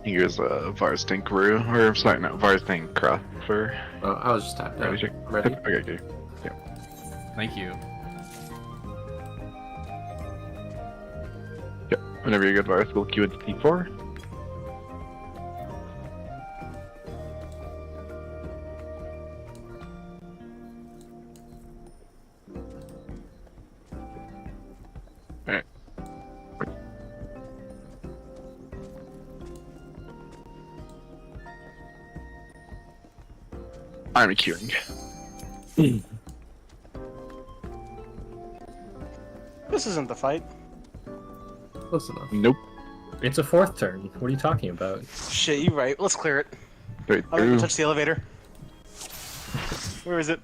He was Vars tank Rue, or sorry, no, Vars tank Cross for. Oh, I was just tapped out. Ready check. Ready? Okay. Thank you. Yep. Whenever you're good, Vars, we'll queue into T4. Alright. I'm queuing. This isn't the fight. Close enough. Nope. It's a fourth turn. What are you talking about? Shit, you right. Let's clear it. Straight I'm gonna through. touch the elevator. Where is it?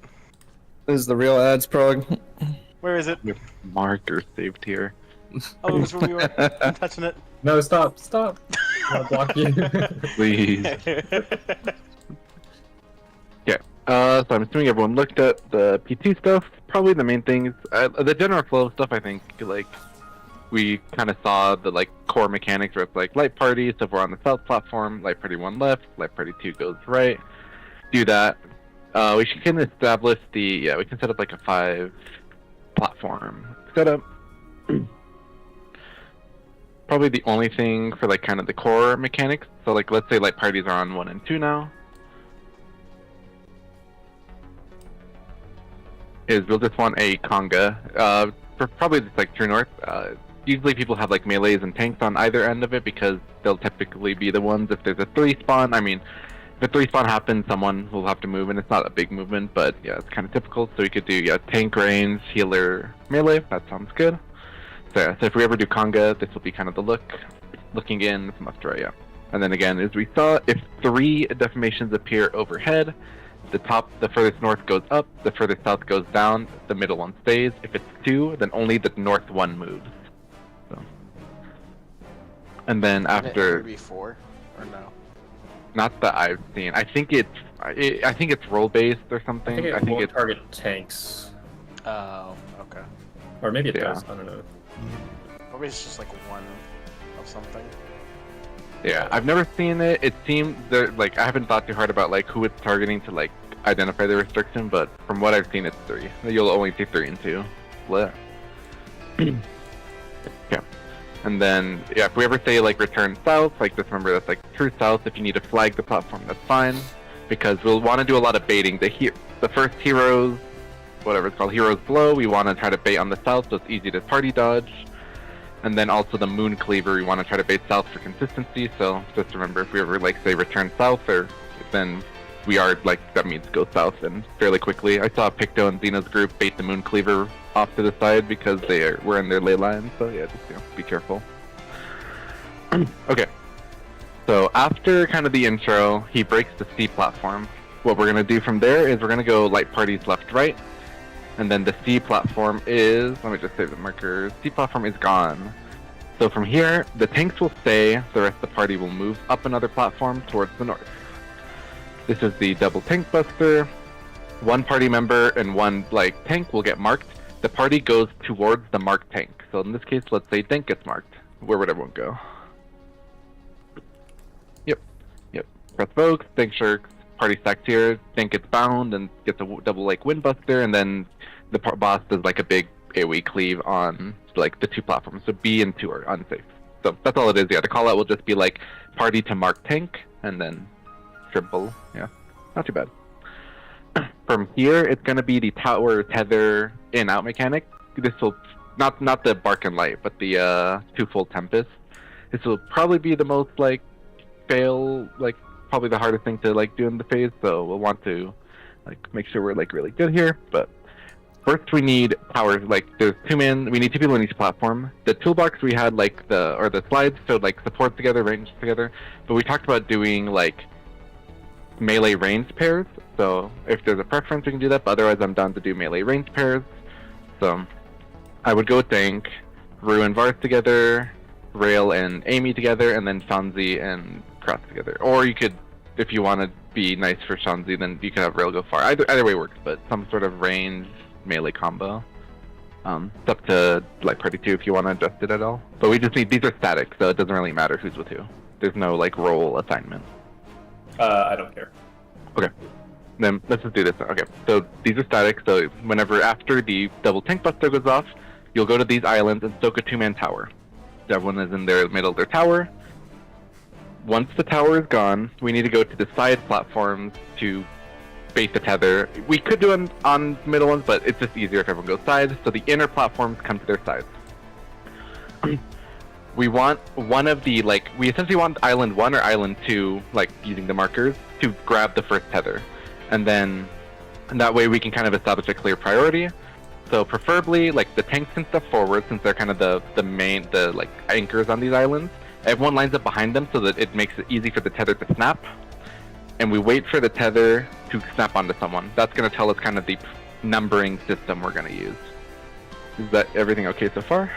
This is the real ads prog. Where is it? Marker saved here. Oh, it was where we were. I'm touching it. No, stop, stop. I'll block you. Please. So I'm assuming everyone looked at the PT stuff. Probably the main things, the general flow stuff. I think like we kind of saw the like core mechanics where it's like light party. So if we're on the south platform, light party 1 left, light party 2 goes right. Do that. We can establish the we can set up like a 5 platform setup. Probably the only thing for like kind of the core mechanics. So like let's say light parties are on 1 and 2 now. Is we'll just want a conga for probably just like true north. Usually people have like melees and tanks on either end of it because they'll typically be the ones if there's a 3 spawn. I mean, if a 3 spawn happens, someone will have to move, and it's not a big movement, but yeah, it's kind of typical. So we could do tank range, healer, melee. That sounds good. So yeah, so if we ever do conga, this will be kind of the looking in from left to right. Yeah, and then again, as we saw, if 3 deformations appear overhead, the furthest north goes up, the furthest south goes down, the middle one stays. If it's 2, then only the north one moves. So. And then after... Before or no? Not that I've seen. I think it's role-based or something. I think it target tanks. Oh, okay. Or maybe it Yeah. does, I don't know. Maybe it's just like one of something. Yeah, I've never seen it. It seems there like I haven't thought too hard about like who it's targeting to like identify the restriction, but from what I've seen, it's 3. You'll only see 3 and 2 split. Yeah, and then yeah, if we ever say like return south, like just remember that's like true south. If you need to flag the platform, that's fine, because we'll want to do a lot of baiting. The first heroes, whatever it's called, heroes below, we want to try to bait on the south, so it's easy to party dodge. And then also the moon cleaver, we want to try to bait south for consistency. So just remember, if we ever like say return south, or then we are like that means go south and fairly quickly. I saw Picto and Xena's group bait the moon cleaver off to the side because were in their ley line. So yeah, just be careful. Okay. So after kind of the intro, he breaks the C platform. What we're gonna do from there is we're gonna go light parties left, right. And then the C platform is, let me just save the markers, C platform is gone. So from here, the tanks will stay, the rest of the party will move up another platform towards the north. This is the double tank buster. 1 party member and 1 like tank will get marked. The party goes towards the marked tank. So in this case, let's say tank gets marked. Where would everyone go? Yep. Press Vogue, tank shirks, party stacks here, tank gets bound and gets a double like wind buster, and then the boss does like a big AoE cleave on like the 2 platforms. So B and 2 are unsafe. So that's all it is. Yeah, the call out will just be like party to mark tank and then triple. Yeah, not too bad. From here, it's gonna be the tower tether in out mechanic. This will not the bark and light, but the 2-fold tempest. This will probably be the most like fail, like probably the hardest thing to like do in the phase. So we'll want to like make sure we're like really good here, but. First, we need power. Like, there's 2 men. We need 2 people on each platform. The toolbox we had like the slides showed like support together, range together. But we talked about doing like melee range pairs. So if there's a preference, we can do that. But otherwise, I'm down to do melee range pairs. So I would go with tank, Rue and Vars together, Rail and Amy together, and then Shanzi and Cross together. Or you could, if you want to be nice for Shanzi, then you could have Rail go far. Either way works, but some sort of range melee combo. It's up to like party 2 if you want to adjust it at all. But we just need, these are static, so it doesn't really matter who's with who. There's no like role assignment. I don't care. Then let's just do this. Okay, so these are static. So whenever after the double tank buster goes off, you'll go to these islands and stoke a 2-man tower. So everyone is in their middle of their tower. Once the tower is gone, we need to go to the side platforms to bait the tether. We could do it on middle ones, but it's just easier if everyone goes side. So the inner platforms come to their sides. We want one of the we essentially want island 1 or island 2, like using the markers, to grab the first tether. And that way we can kind of establish a clear priority. So preferably like the tanks can step forward since they're kind of the main anchors on these islands. Everyone lines up behind them so that it makes it easy for the tether to snap. And we wait for the tether to snap onto someone. That's going to tell us kind of the numbering system we're going to use. Is that everything okay so far?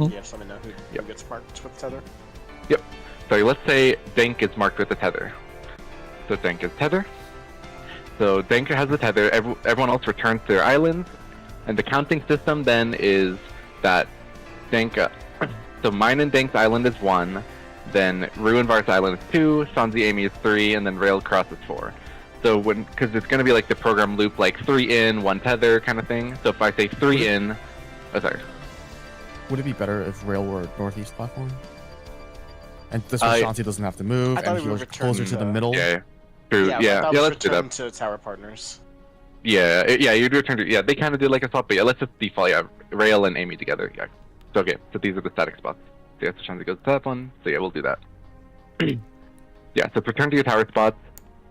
Yeah, so let me know who gets marked with tether. Yep. So let's say Dank is marked with the tether. So Dank is tether. So Dank has the tether. Everyone else returns to their islands. And the counting system then is that Dank... so mine and Dank's island is 1. Then Ruinvar's island is 2. Shanzi Amy is 3. And then Railcross is 4. So because it's going to be like the program loop, like 3 in, 1 tether kind of thing. So if I say 3 in... Oh, sorry. Would it be better if Rail were northeast platform? And this way Shanti doesn't have to move, and he was closer to the middle. Yeah, true. Yeah, let's do that. To tower partners. Yeah, you'd return to... Yeah, they kind of did like a swap, but yeah, let's just default, Rail and Amy together, yeah. So, okay, so these are the static spots. So yeah, so Shanti goes to that one, so yeah, we'll do that. Yeah, so return to your tower spots.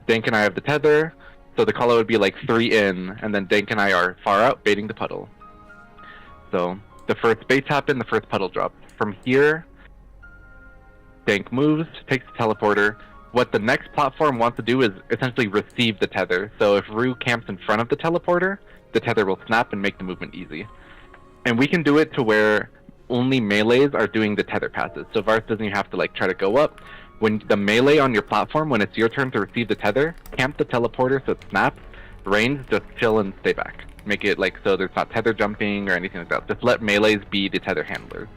Dank and I have the tether, so the call-out would be like 3 in, and then Dank and I are far out, baiting the puddle. So, the first baits happen, the first puddle drops. From here, Dank moves, takes the teleporter. What the next platform wants to do is essentially receive the tether. So if Rue camps in front of the teleporter, the tether will snap and make the movement easy. And we can do it to where only melees are doing the tether passes. So Vars doesn't even have to try to go up. When the melee on your platform, when it's your turn to receive the tether, camp the teleporter so it snaps. Range, just chill and stay back. Make it so there's not tether jumping or anything like that. Just let melees be the tether handlers.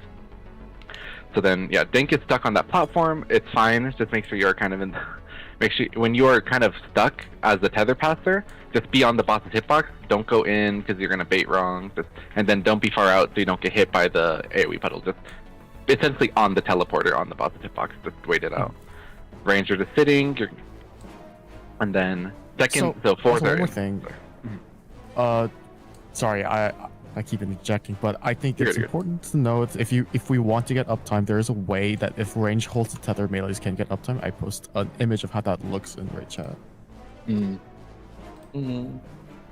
So then, yeah, Dank is stuck on that platform. It's fine. Just make sure you're kind of in... Make sure when you are kind of stuck as the tether passer, just be on the boss's hitbox. Don't go in because you're going to bait wrong. And then don't be far out so you don't get hit by the AoE puddle. Just essentially on the teleporter on the boss's hitbox. Just wait it out. Ranger just sitting. And then second... So fourth... one more thing. Sorry, I keep interjecting, but I think it's important to know if we want to get uptime, there is a way that if range holds the tether, melees can get uptime. I post an image of how that looks in raid chat. You want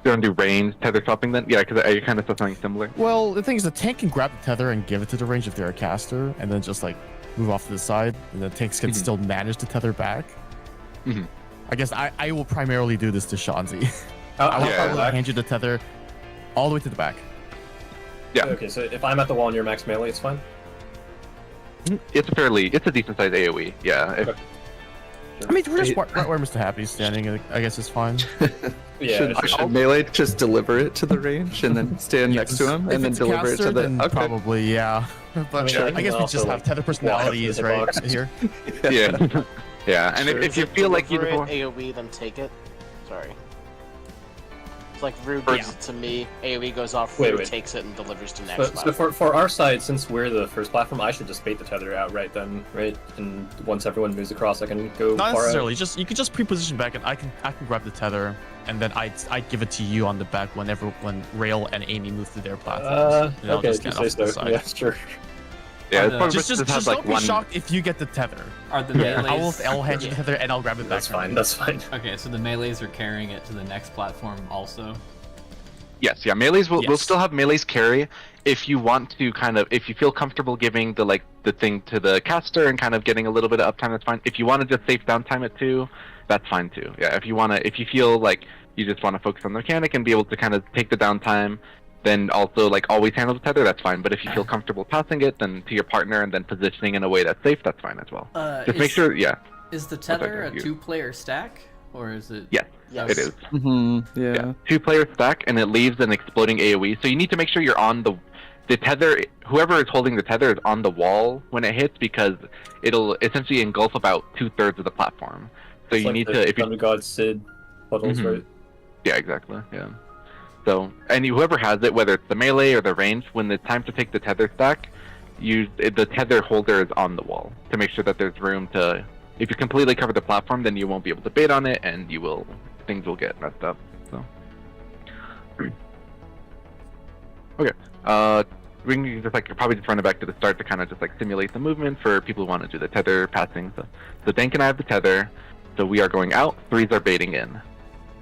to do range tether swapping then? Yeah, because I kind of saw something similar. Well, the thing is, the tank can grab the tether and give it to the range if they're a caster, and then just move off to the side, and the tanks can still manage to tether back. I guess I will primarily do this to Shanzi. I will probably hand you the tether all the way to the back. Yeah. Okay, so if I'm at the wall and you're max melee, it's fine? It's a decent sized AoE, yeah. Okay. I mean, we're just right where Mr. Happy's standing, I guess it's fine. Yeah, should melee just deliver it to the range and then stand next to him and then deliver it to the... Then probably, yeah. But I guess we just have tether personalities right here. Yeah. Yeah, and if you feel like you deliver it AoE, then take it. Sorry. Like Rue gives it to me, AoE goes off, Rue takes it and delivers to next. So for our side, since we're the first platform, I should just bait the tether outright then, right? And once everyone moves across, I can go. Not far necessarily. Out. You can just pre-position back, and I can grab the tether, and then I'd give it to you on the back when Rail and Amy move to their platforms. Okay, just say so. Yeah, sure. Yeah, just don't be shocked if you get the tether. Are the melees... I'll hand you the tether and I'll grab it back. That's fine. Okay, so the melees are carrying it to the next platform also? Yes, yeah, melees we'll still have melees carry if you want to if you feel comfortable giving the thing to the caster and kind of getting a little bit of uptime, that's fine. If you want to just safe downtime it too, that's fine too. Yeah, if you feel like you just want to focus on the mechanic and be able to kind of take the downtime, then also always handle the tether, that's fine. But if you feel comfortable passing it then to your partner and then positioning in a way that's safe, that's fine as well. Just make sure, Is the tether a 2-player stack, or is it? Yes, it is. Yeah. 2-player stack, and it leaves an exploding AoE. So you need to make sure you're on the tether, whoever is holding the tether is on the wall when it hits because it'll essentially engulf about 2/3 of the platform. So It's you like need the to, if you, Thunder God Sid puddles, Mhm. right? yeah, exactly, yeah. So, and whoever has it, whether it's the melee or the range, when it's time to take the tether stack, the tether holder is on the wall to make sure that there's room to. If you completely cover the platform, then you won't be able to bait on it, and things will get messed up. So, okay. We can just probably just run it back to the start to kind of just simulate the movement for people who want to do the tether passing. So Dank and I have the tether, so we are going out. 3s are baiting in,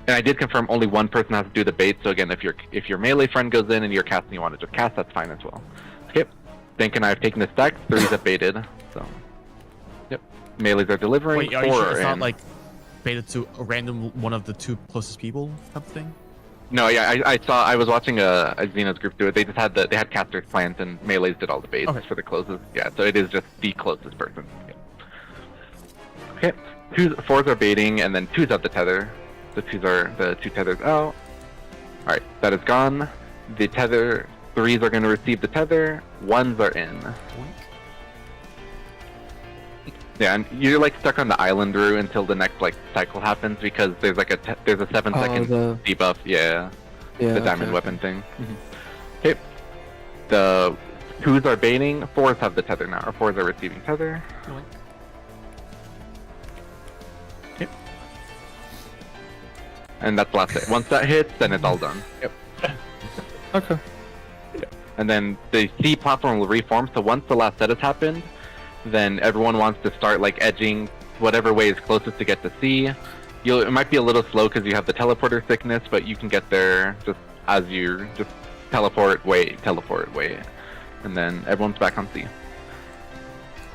and I did confirm only one person has to do the bait. So again, if your melee friend goes in and you're casting, you want to just cast, that's fine as well. Okay, Dank and I have taken the stack. 3s have baited. So, yep, melees are delivering. Wait, are you 4 sure it's are not in. like baited to a random one of the 2 closest people type of thing? No, yeah, I was watching a Xeno's group do it. They just had they had casters planned and melees did all the baits for the closes. Yeah, so it is just the closest person. Yeah. Okay, 4s are baiting and then 2s have the tether. The 2 tethers out. All right, that is gone. The tether 3s are going to receive the tether. 1s are in. Yeah, and you're stuck on the island route until the next cycle happens because there's there's a 7-second debuff. Yeah, the diamond weapon thing. Okay, the 2s are baiting. 4s have the tether now, or 4s are receiving tether. Okay, and that's the last hit. Once that hits, then it's all done. Yep. Okay. Yeah. And then the C platform will reform. So once the last set has happened, then everyone wants to start edging whatever way is closest to get to C. It might be a little slow because you have the teleporter thickness, but you can get there just as you just teleport, wait, and then everyone's back on C.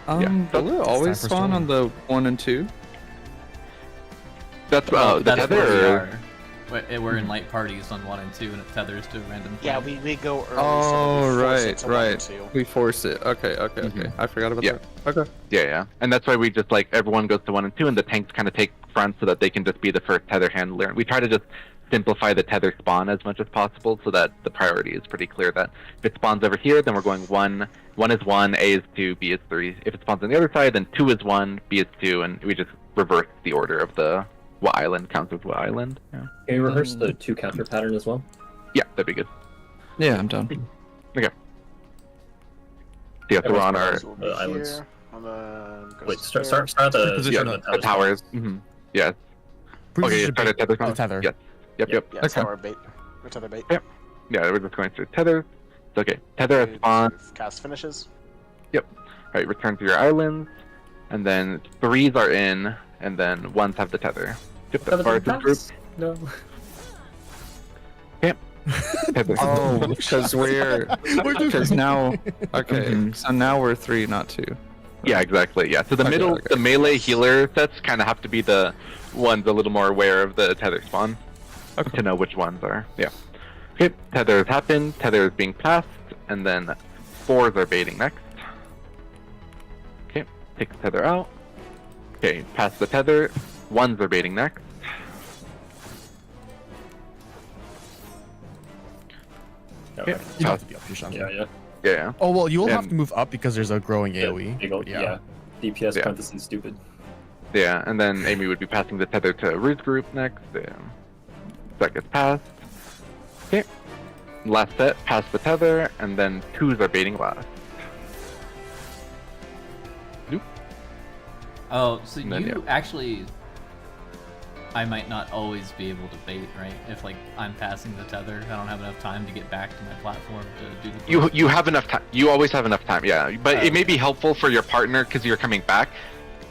Will it always spawn on the 1 and 2? That's the That's where we tether. are. We're in light parties on 1 and 2, and it tethers to a random Yeah, point. we go early. Oh, so we force it to 1 and right. 2. We force it. Okay. I forgot about that. Okay. Yeah, and that's why we just everyone goes to 1 and 2, and the tanks kind of take front so that they can just be the first tether handler. We try to just simplify the tether spawn as much as possible so that the priority is pretty clear that if it spawns over here, then we're going 1 is 1, A is 2, B is 3. If it spawns on the other side, then 2 is 1, B is 2, and we just reverse the order of what island counts as what island. Yeah. Can you rehearse the 2 counter pattern as well? Yeah, that'd be good. Yeah, I'm done. Okay. Yeah, so we're on our Will be islands. here, and then Wait, goes start here. at the Position the towers. Yeah. Okay, yeah, start at tether. The tether. Yes. Yep. Yeah, it's our bait. We're tether bait. Yep. Yeah, we're just going through tethers. It's okay. Tether has spawned. Cast finishes. Alright, return to your islands. And then 3s are in, and then 1s have the tether. Yep, that's far as this group. No. Tether. Oh, because now, okay, so now we're 3, not 2. Yeah, exactly. Yeah, so the the melee healer sets kind of have to be the ones a little more aware of the tether spawn to know which ones are. Yeah. Okay, tether has happened. Tether is being passed, and then 4s are baiting next. Okay, take the tether out. Okay, pass the tether. 1s are baiting next. Okay. Yeah, You don't have to be up here, Sean. Yeah. Oh, well, you will Yeah. have to move up because there's a growing AoE. Yeah. DPS Yeah. parentheses stupid. Yeah, and then Amy would be passing the tether to Rude's group next. Yeah. That gets passed. Okay. Last set, pass the tether, and then 2s are baiting last. Oh, so And then, you actually... I might not always be able to bait, right? If I'm passing the tether, I don't have enough time to get back to my platform to do the... You have enough time. You always have enough time, yeah. But it may be helpful for your partner because you're coming back.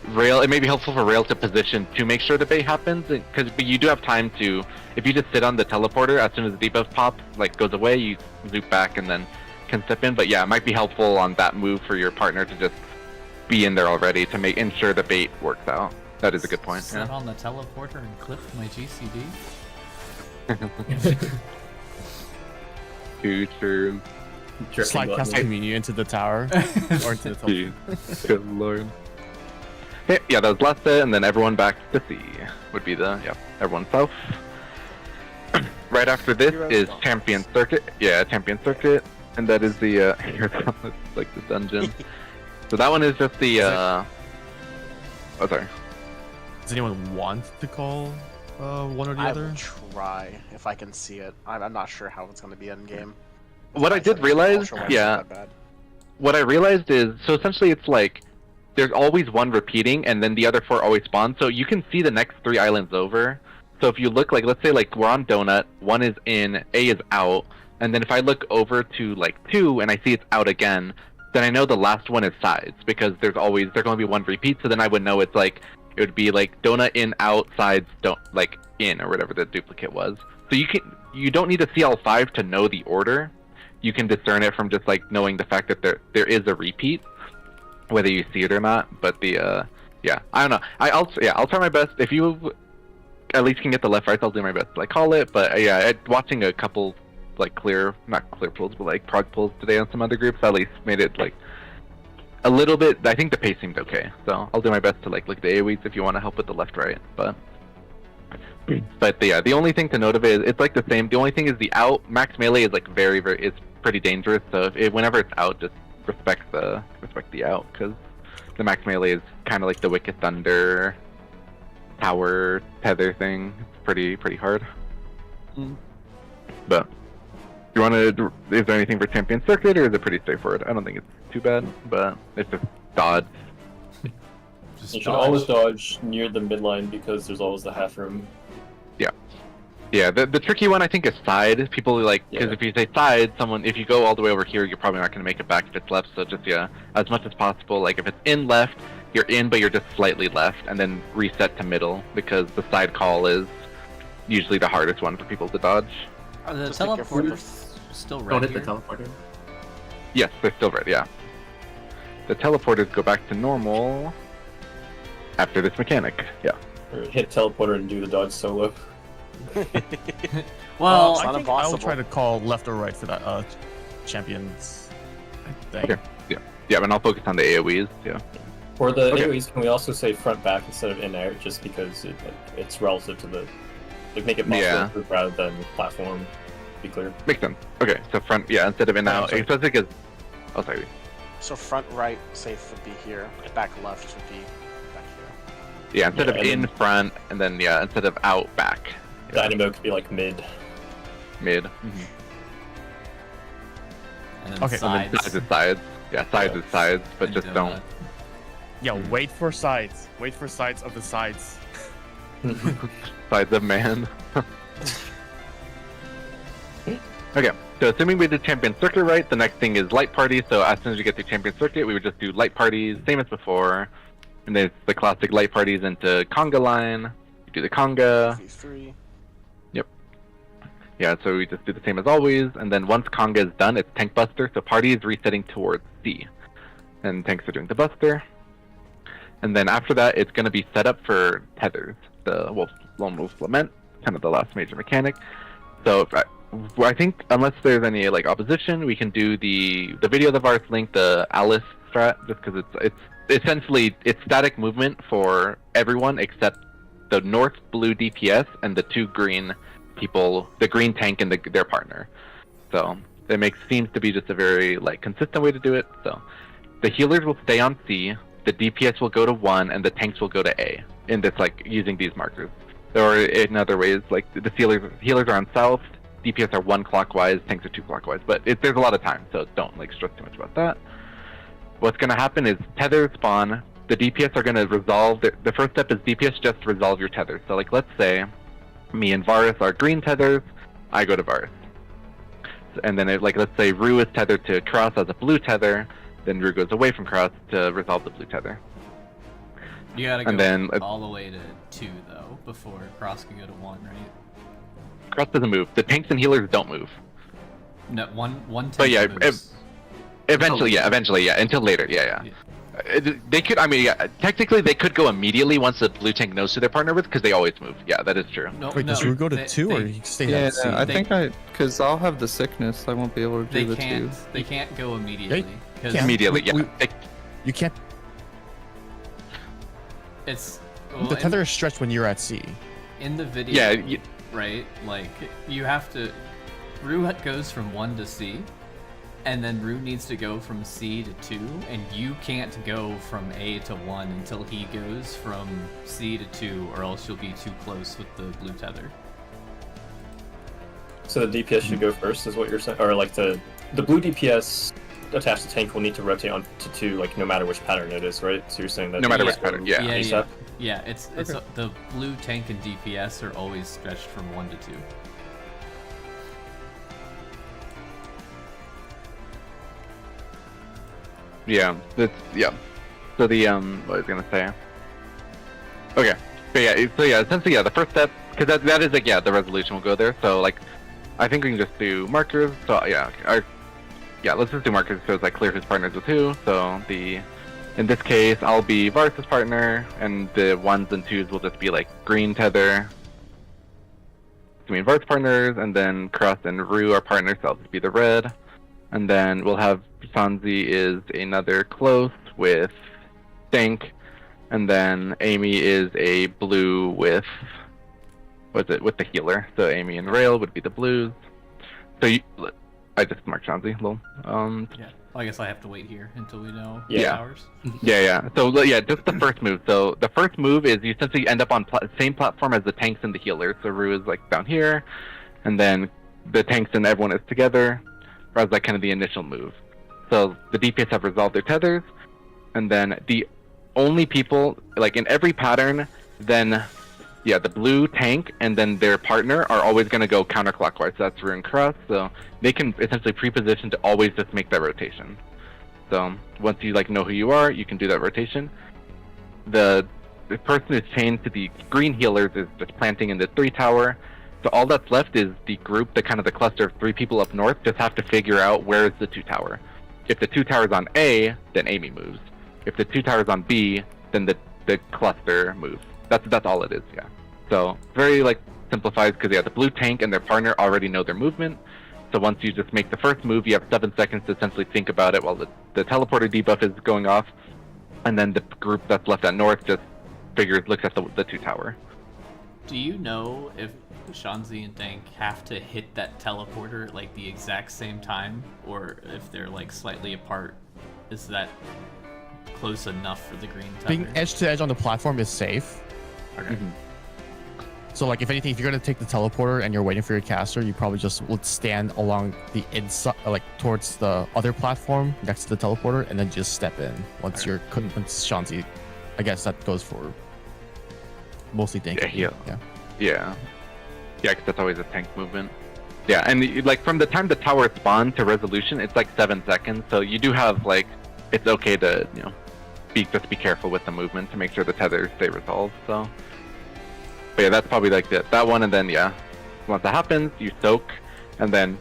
It may be helpful for Rail to position to make sure the bait happens, because you do have time to. If you just sit on the teleporter, as soon as the debuff pops, goes away, you zoop back and then can step in. But yeah, it might be helpful on that move for your partner to just be in there already to ensure the bait works out. That is a good point. Sit Yeah. on the teleporter and clip my GCD? Future. Slide casting me into the tower or into the teleporter. Good lord. Okay, yeah, that was last set, and then everyone back to C would be everyone south. Right after this is Champion Circuit. Yeah, Champion Circuit. And that is the like the dungeon. So that one is just the oh sorry. Does anyone want to call one or the I other? will try if I can see it. I'm not sure how it's gonna be in game. What I did realize, yeah, what I realized is, so essentially it's like, there's always one repeating, and then the other 4 always spawn, so you can see the next 3 islands over. So if you look, like, let's say, like, we're on Donut, 1 is in, A is out, and then if I look over to, like, 2, and I see it's out again, then I know the last one is sides, because there's going to be 1 repeat, so then I would know it's, like, it would be, like, Donut in, out, sides, don't, like, in, or whatever the duplicate was. So you don't need to see all 5 to know the order. You can discern it from just like knowing the fact that there is a repeat, whether you see it or not. But the yeah, I don't know. I'll try my best. If you at least can get the left right, I'll do my best to like call it. But yeah, watching a couple like not clear pulls, but like prog pulls today on some other groups, at least made it like a little bit. I think the pace seemed okay, so I'll do my best to like look at the AoEs if you want to help with the left right. But yeah, the only thing to note of it is it's like the same. The only thing is the out max melee is like very it's pretty dangerous. So whenever it's out, just respect the out, because the max melee is kind of like the Wicked Thunder tower tether thing. It's pretty hard. But you want to? Is there anything for champion circuit, or is it pretty straightforward? I don't think it's too bad, but it's just dodge. You should always dodge near the midline because there's always the half room. Yeah, the tricky one I think is side. People like, because if you say side, if you go all the way over here, you're probably not going to make it back if it's left. So just as much as possible. Like if it's in left, you're in, but you're just slightly left, and then reset to middle, because the side call is usually the hardest one for people to dodge. Are the teleporters still red? Don't hit the teleporter. Yes, they're still red. Yeah, the teleporters go back to normal after this mechanic. Yeah. Or hit teleporter and do the dodge solo. Well, I think I'll try to call left or right for that champions thing. Okay. Yeah, and I'll focus on the AoEs. Yeah. For the AoEs, can we also say front back instead of in air, just because it's relative to the make it possible rather than platform? Be clear. Makes sense. Okay, so front, instead of in out, especially because. Oh, sorry. So front right safe would be here. Back left would be back here. Yeah, instead of in front, and then instead of out back. Dynamo could be like mid. Mid. And then Okay. sides. And then sides is sides. Yeah, sides is sides, but And just donut. don't. Yeah, wait for sides. Wait for sides of the sides. Sides of man. Okay, so assuming we did champion circuit right, the next thing is light parties. So as soon as we get to champion circuit, we would just do light parties, same as before. And then it's the classic light parties into conga line. You do the conga. FFXIV. Yeah, so we just do the same as always, and then once conga is done, it's tank buster, so party is resetting towards C. And tanks are doing the buster. And then after that, it's going to be set up for tethers, the Lone Wolf's Lament, kind of the last major mechanic. So I think unless there's any like opposition, we can do the video of the Vars link, the Alice strat, just because it's essentially it's static movement for everyone except the north blue DPS and the 2 green people, the green tank and their partner. So it seems to be just a very like consistent way to do it. So the healers will stay on C, the DPS will go to 1, and the tanks will go to A. In this like using these markers, or in other ways like the healers are on south, DPS are 1 clockwise, tanks are 2 clockwise. But there's a lot of time, so don't like stress too much about that. What's going to happen is tethers spawn. The DPS are going to resolve. The first step is DPS just resolve your tethers. So like let's say me and Varus are green tethers, I go to Varus. And then let's say Rue is tethered to Cross as a blue tether, then Rue goes away from Cross to resolve the blue tether. You gotta go and then, all the way to 2 though, before Cross can go to 1, right? Cross doesn't move. The tanks and healers don't move. No, one tank But yeah, moves. eventually, until later, yeah. They could, technically they could go immediately once the blue tank knows who their partner with, because they always move. Yeah, that is true. No, Wait, does Rue go to 2 or you stay at C? I think because I'll have the sickness, I won't be able to do the 2. They can't go immediately. Yeah, Immediately, you can't. It's The tether is stretched when you're at C. in the video. Yeah, right? Like you have to. Rue goes from 1 to C, And then Rue needs to go from C to 2, and you can't go from A to 1 until he goes from C to 2, or else you'll be too close with the blue tether. So the DPS should go first, is what you're saying? Or like the blue DPS attached to tank will need to rotate on to 2, like no matter which pattern it is, right? So you're saying that No matter which pattern, yeah. Yeah, it's the blue tank and DPS are always stretched from 1 to 2. Yeah, So the what I was gonna say. Okay, essentially the first step, because that is like the resolution will go there. So like, I think we can just do markers. So let's just do markers so it's like clear whose partners with who. So in this case, I'll be Varus' partner, and the 1s and 2s will just be like green tether. I mean Varus partners, and then Cross and Rue are partners, so I'll just be the red. And then we'll have Sanzi is another close with Stink, and then Amy is a blue with with the healer. So Amy and Rail would be the blues. So I just marked Sanzi. Lol. Yeah. Well, I guess I have to wait here until we know Yeah. hours. Yeah. So just the first move. So the first move is you essentially end up on same platform as the tanks and the healers. So Rue is like down here, and then the tanks and everyone is together. As like kind of the initial move. So the DPS have resolved their tethers, and then the only people, like in every pattern, then the blue tank and then their partner are always going to go counterclockwise. So that's Rue and Cross, so they can essentially pre-position to always just make that rotation. So once you like know who you are, you can do that rotation. The person who's chained to the green healers is just planting in the 3 tower. So all that's left is the group, the cluster of 3 people up north, just have to figure out where is the 2 tower. If the 2 tower's on A, then Amy moves. If the 2 tower's on B, then the cluster moves. That's all it is, yeah. So very like simplified because the blue tank and their partner already know their movement. So once you just make the first move, you have 7 seconds to essentially think about it while the teleporter debuff is going off, and then the group that's left at north just looks at the 2 tower. Do you know if Shanzi and Dank have to hit that teleporter at like the exact same time, or if they're like slightly apart? Is that close enough for the green tether? Being edge to edge on the platform is safe. Okay. Mm-hmm. So like if anything, if you're gonna take the teleporter and you're waiting for your caster, you probably just would stand along the inside, like towards the other platform next to the teleporter, and then just step in once once Shanzi. I guess that goes for mostly Dank. Yeah, because that's always a tank movement. Yeah, and like from the time the tower spawns to resolution, it's like 7 seconds. So you do have like, it's okay to just be careful with the movement to make sure the tethers stay resolved. So, but yeah, that's probably like that one. And then once that happens, you soak, and then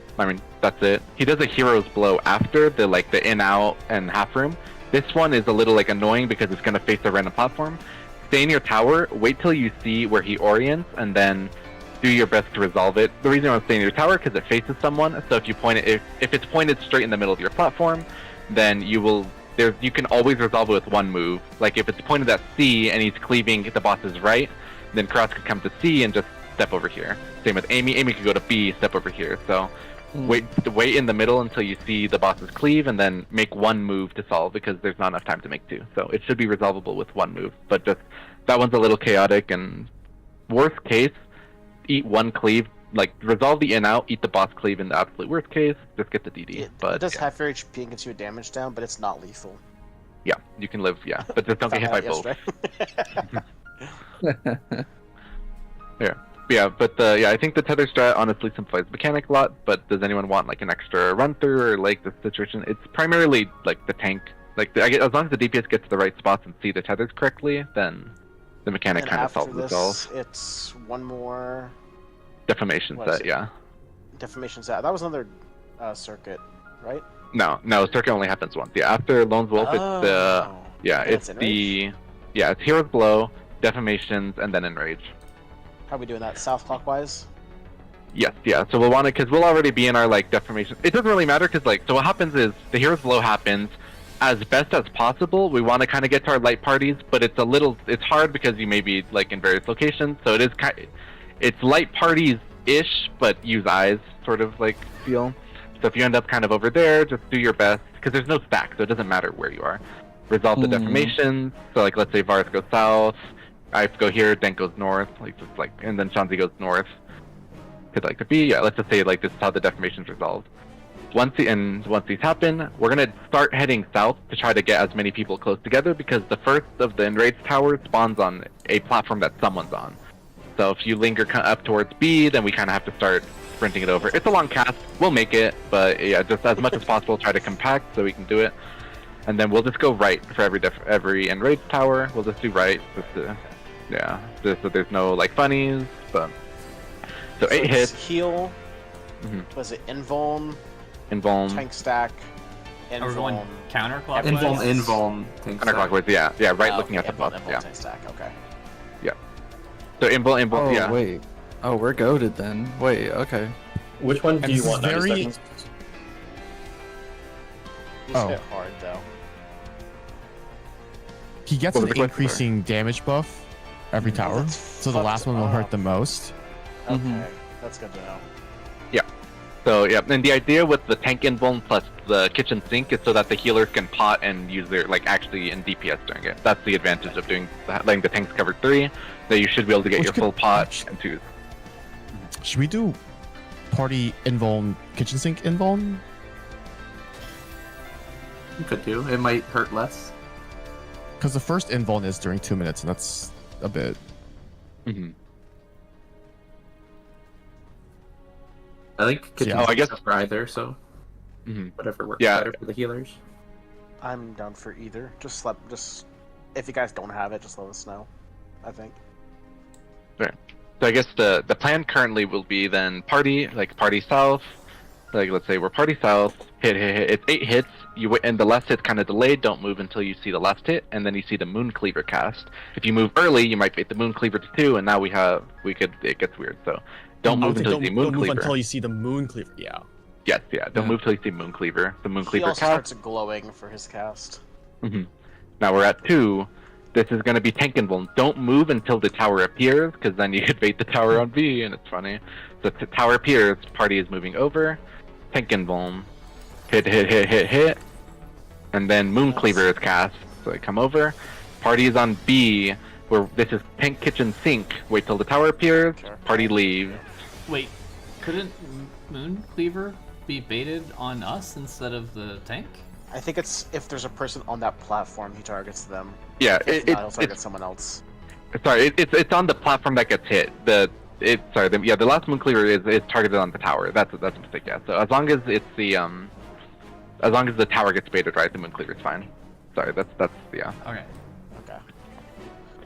that's it. He does a hero's blow after the in out and half room. This one is a little like annoying because it's gonna face a random platform. Stay in your tower, wait till you see where he orients, and then do your best to resolve it. The reason I want to stay in your tower because it faces someone. So if you point it, if it's pointed straight in the middle of your platform, then you can always resolve it with 1 move. Like if it's pointed at C and he's cleaving the boss's right, then Cross could come to C and just step over here. Same with Amy. Amy could go to B, step over here. So wait in the middle until you see the boss's cleave, and then make 1 move to solve because there's not enough time to make 2. So it should be resolvable with 1 move. But just that one's a little chaotic, and worst case, eat 1 cleave, like resolve the in out, eat the boss cleave in the absolute worst case, just get the DD. It does half your HP and gets you a damage down, but it's not lethal. Yeah, you can live, but just don't get hit by both. But I think the tether strat honestly simplifies mechanic a lot, but does anyone want like an extra run through or like the situation? It's primarily like the tank. Like as long as the DPS gets to the right spots and see the tethers correctly, then the mechanic kind of solves itself. It's 1 more defamation set, Defamation set. That was another circuit, right? No, circuit only happens once. Yeah, after Lone's Wolf, it's it's Hero's Blow, Defamations, and then Enrage. How are we doing that? South clockwise? Yes, so we'll want to, because we'll already be in our like defamation. It doesn't really matter because so what happens is the Hero's Blow happens. As best as possible, we want to kind of get to our light parties, but it's hard because you may be like in various locations. So it's light parties ish, but use eyes sort of like feel. So if you end up kind of over there, just do your best, because there's no stack, so it doesn't matter where you are. Resolve the deformations. So like, let's say Varus goes south, I go here, Denk goes north, like just like, and then Shanzi goes north. Could like to be, yeah. Let's just say like this is how the deformations resolved. Once these happen, we're gonna start heading south to try to get as many people close together, because the first of the enraged towers spawns on a platform that someone's on. So if you linger up towards B, then we kind of have to start sprinting it over. It's a long cast. We'll make it, but yeah, just as much as possible, try to compact so we can do it. And then we'll just go right for every enraged tower. We'll just do right, just so there's no like funnies. But so 8 hits. Heal. Was it invuln? Invuln. Tank stack. Are we going counterclockwise? Invuln. Counterclockwise, yeah, right. Looking at the buff. Invuln, Yeah. tank stack. Okay. So invuln. Oh Yeah. wait. Oh, we're goated then. Wait. Okay. Which one do And you this is want? 90 very- seconds? He's Oh. hit hard though. He gets What an was the question? increasing damage buff every tower, That's so the last one will hurt the most. Okay, that's good to know. So yeah, and the idea with the tank invuln plus the kitchen sink is so that the healers can pot and use their like actually in DPS during it. That's the advantage of letting the tanks cover 3. That you should be able to get Which your could full pot actually- and 2s. Should we do party invuln, kitchen sink invuln? You could do. It might hurt less. Because the first invuln is during 2 minutes, and that's a bit. I think kitchen Yeah. I guess- for either, so Mhm. whatever works Yeah. better for the healers. I'm down for either. Just if you guys don't have it, just let us know. I think. So I guess the plan currently will be then party south. Like let's say we're party south, hit. It's 8 hits. And the last hit's kind of delayed. Don't move until you see the last hit, and then you see the Moon Cleaver cast. If you move early, you might bait the Moon Cleaver to 2, and now it gets weird. So don't move until you see Moon don't Cleaver. move until you see the moon cleaver. Yeah. Yes, yeah. Don't Yeah. move till you see Moon Cleaver. The Moon He Cleaver also cast. starts glowing for his cast. Now we're at 2. This is going to be tank invuln. Don't move until the tower appears, because then you could bait the tower on B, and it's funny. So the tower appears, party is moving over. Tank invuln. Hit. And then Moon Cleaver is cast, so they come over. Party is on B, where this is tank kitchen sink. Wait till the tower appears, Sure. party leaves. Wait, couldn't Moon Cleaver be baited on us instead of the tank? I think it's if there's a person on that platform, he targets them. Yeah, If not, he'll target it's someone else. sorry, it's on the platform that gets hit. The last Moon Cleaver is targeted on the tower. That's a mistake. Yeah. So as long as the tower gets baited right, the Moon Cleaver is fine. Sorry, that's yeah. Okay. Okay.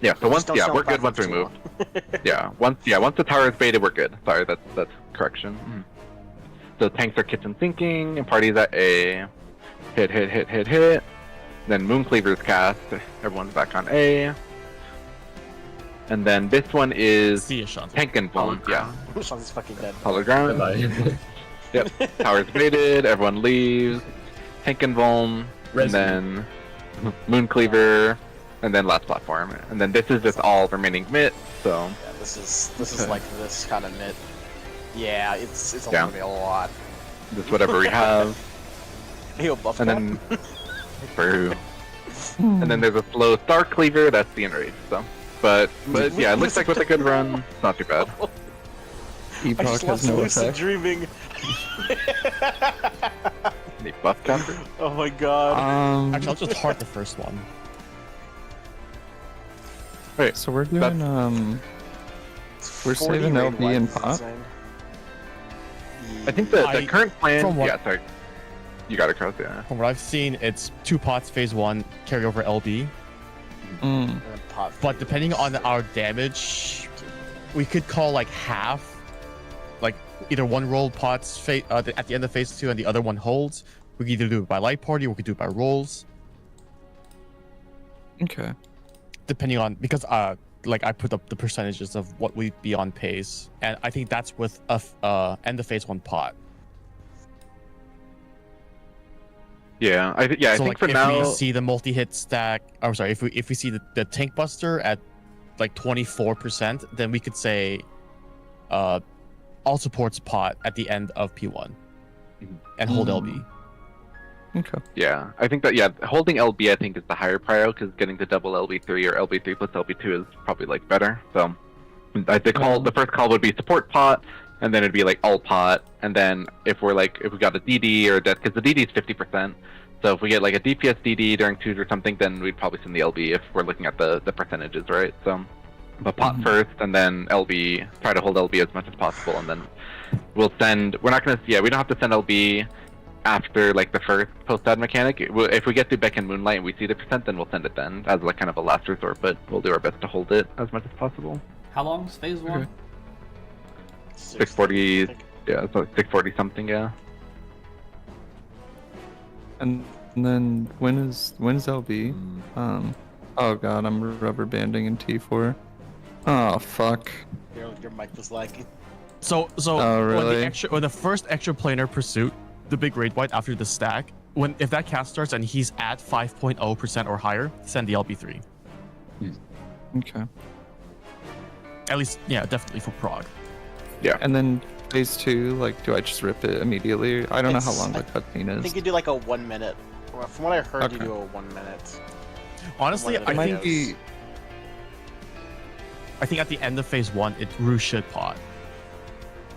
Yeah. So once Just don't stay on we're the good once we platform move. too Once the tower is baited, we're good. Sorry, that's correction. So tanks are kitchen sinking, and parties at A. Hit. Then Moon Cleaver's cast. Everyone's back on A. And then this one is See ya, Sean. tank invuln. Yeah. long. Sean's fucking dead. Hollow ground. Bye-bye. Yep. Tower's baited. Everyone leaves. Tank invuln. And then Moon Cleaver. And then last platform. And then this is just all remaining mitt. So Yeah, this is like this kind of mid. Yeah, it's Yeah. gonna be a lot. just whatever we have. He'll buff And them. then Boo. And then there's a slow Star Cleaver. That's the enrage. So, but yeah, it looks like with a good run, it's not too bad. I Epoch just has lost no lucid effect. dreaming. Any buff counter? Oh my god. Actually, I'll just heart the first one. So we're doing we're 40 saving raid LB wide and is pop? insane. I think the I- current plan. from what- Yeah, sorry. You got it, Cross. Yeah. From what I've seen, it's 2 pots phase 1, carry over LB. And then pot But depending on phase. our damage, we could call like half, like either one roll pots at the end of phase 2 and the other one holds. We could either do it by light party or we could do it by rolls, Okay. depending on because like I put up the percentages of what we'd be on pace, and I think that's with a end of phase 1 pot. Yeah, I So think like for if now. we see the multi-hit stack, I'm sorry, if we see the tank buster at like 24%, then we could say all supports pot at the end of P1. and hold LB. Okay. Yeah, I think that holding LB I think is the higher prio because getting to double LB3 or LB3 plus LB2 is probably like better. So the first call would be support pot, and then it'd be like all pot, and then if we got a DD or a death, because the DD is 50%. So if we get like a DPS DD during twos or something, then we'd probably send the LB if we're looking at the percentages, right? So, but pot first, and then LB. Try to hold LB as much as possible, and then we'll send. We don't have to send LB after like the first post-ad mechanic. If we get to Beck and Moonlight and we see the percent, then we'll send it then as like kind of a last resort. But we'll do our best to hold it as much as possible. How long's phase 1? 640. Yeah, so 640 something. Yeah. And then when is LB? Oh god, I'm rubber banding in T4. Oh fuck. Your mic was lagging. So Oh, really? when the first extra planar pursuit, the big raid white after the stack, if that cast starts and he's at 5.0% or higher, send the LB3. Okay. At least, yeah, definitely for prog. Yeah. And then phase 2, like, do I just rip it immediately? I don't know how long the cutscene I is. think you do like a 1 minute. Well, from what I heard, you Okay. do a 1 minute. Honestly, One of the I think videos. at the end of phase 1, Rue should pot.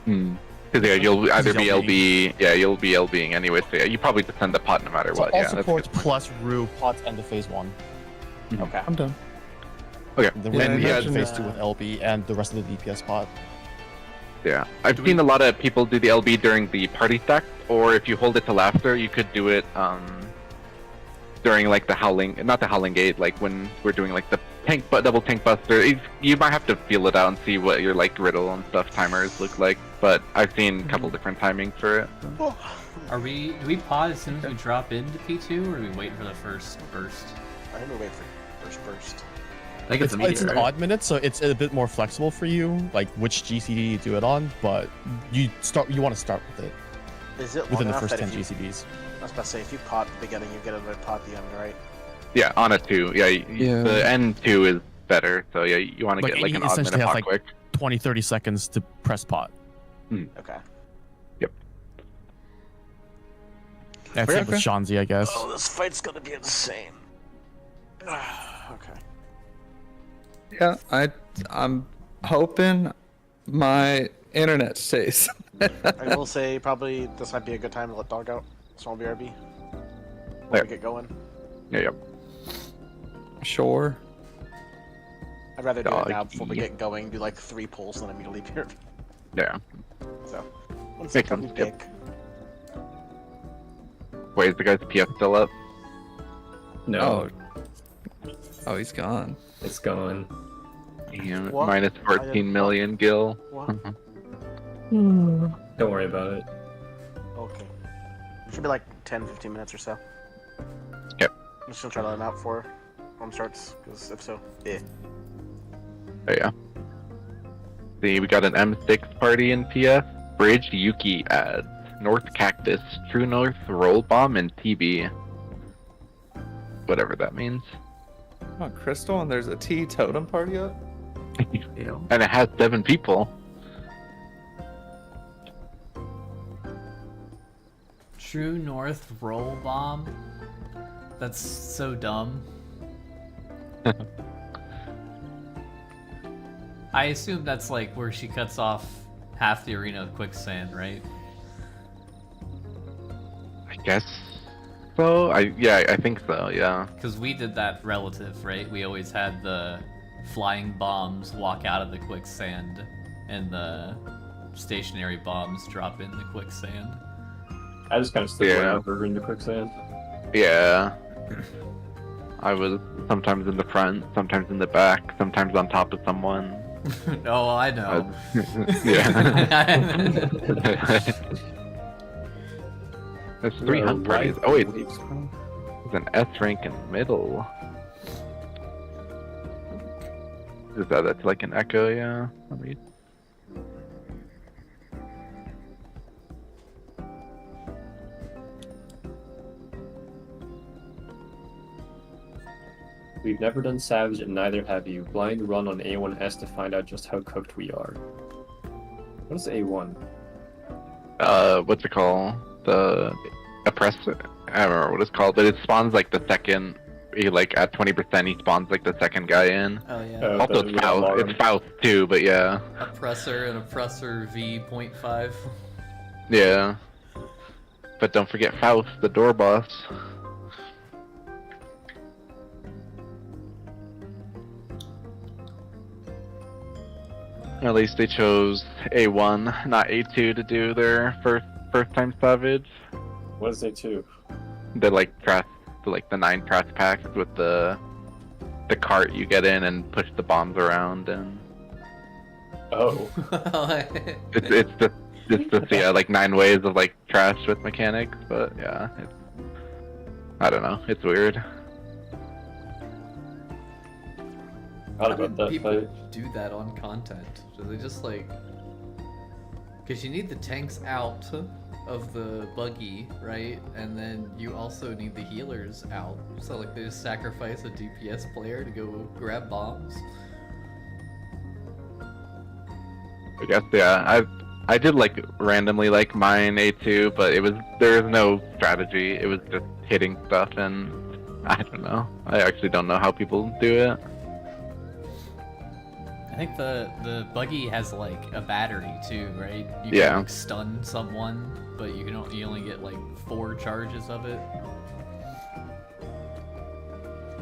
Because you'll either be LB, you'll be LBing anyway. So yeah, you probably just send the pot no matter So what. all Yeah, that's a supports good point. plus Rue pots end of phase 1. Okay. I'm done. Okay. Then Yeah, we're yeah, into phase the- 2 with LB and the rest of the DPS pot. Yeah, I've seen a lot of people do the LB during the party stack, or if you hold it till after, you could do it during like the not the howling gate, like when we're doing like the double tank buster. You might have to feel it out and see what your like riddle and stuff timers look like. But I've seen a couple different timings for it. So. Do we pod as soon as we drop into P2, or do we wait for the first burst? I think we wait for first burst. I think it's immediate, It's an right? odd minute, so it's a bit more flexible for you, like which GCD you do it on, but you want to start with it Is it long within the enough first that 10 if you, GCDs. I was about to say, if you pot at the beginning, you get another pot at the end, right? Yeah, on a 2. Yeah, the N2 is better. So yeah, you want to Like, get like he an odd essentially minute has, pot like, quick. 20-30 seconds to press pot. Okay. That's it with Shanzi, I guess. Oh, this fight's gonna be insane. Okay. Yeah, I'm hoping my internet stays. I will say probably this might be a good time to let dog out. Small BRB. Let me get going. Yeah. Sure. I'd rather do it now Doggy. before we get going. Do like 3 pulls, then immediately BRB. Yeah. So, once Makes I come sense, pick. Wait, is the guy's PS still up? No, Oh, he's gone. it's gone. Yeah, What? minus I didn't 14 million gil. What? Don't worry about it. Okay. It should be like 10-15 minutes or so. Yep. I'm just gonna try to let him out before home starts, because if so, Oh yeah. See, we got an M6 party in PS. Bridge Yuki ads. North Cactus, True North, Roll Bomb, and TB. Whatever that means. Oh, Crystal, and there's a T totem party up? Yeah. And it has 7 people. True North roll bomb? That's so dumb. I assume that's like where she cuts off half the arena with quicksand, right? I guess so. I think so. Yeah. Because we did that relative, right? We always had the flying bombs walk out of the quicksand, and the stationary bombs drop in the quicksand. I just kind of stood Yeah. over into quicksand. Yeah. I was sometimes in the front, sometimes in the back, sometimes on top of someone. Oh, I know. Yeah. There's 300 parties. Oh wait, there's an S rank in the middle. Is that's like an echo? Yeah. Let me. We've never done Savage and neither have you. Blind run on A1S to find out just how cooked we are. What is A1? What's it called? the oppressor. I don't remember what it's called, but it spawns like the second. Like at 20%, he spawns like the second guy in. Oh yeah. Also, it's Faust. It's Faust too, but yeah. Oppressor and Oppressor V.5. Yeah. But don't forget Faust, the door boss. At least they chose A1, not A2, to do their first time Savage. What is A2? They're like the 9 press packs with the cart you get in and push the bombs around and. Oh. it's just yeah, like 9 ways of like trash with mechanics, but yeah, I don't know, it's weird. How about that people fight? do that on content? Do they just like? Because you need the tanks out of the buggy, right? And then you also need the healers out. So like they just sacrifice a DPS player to go grab bombs. I guess yeah. I did like randomly like mine A2, but there was no strategy. It was just hitting stuff, and I don't know. I actually don't know how people do it. I think the buggy has like a battery too, right? You Yeah. can like, stun someone, but you only get like 4 charges of it.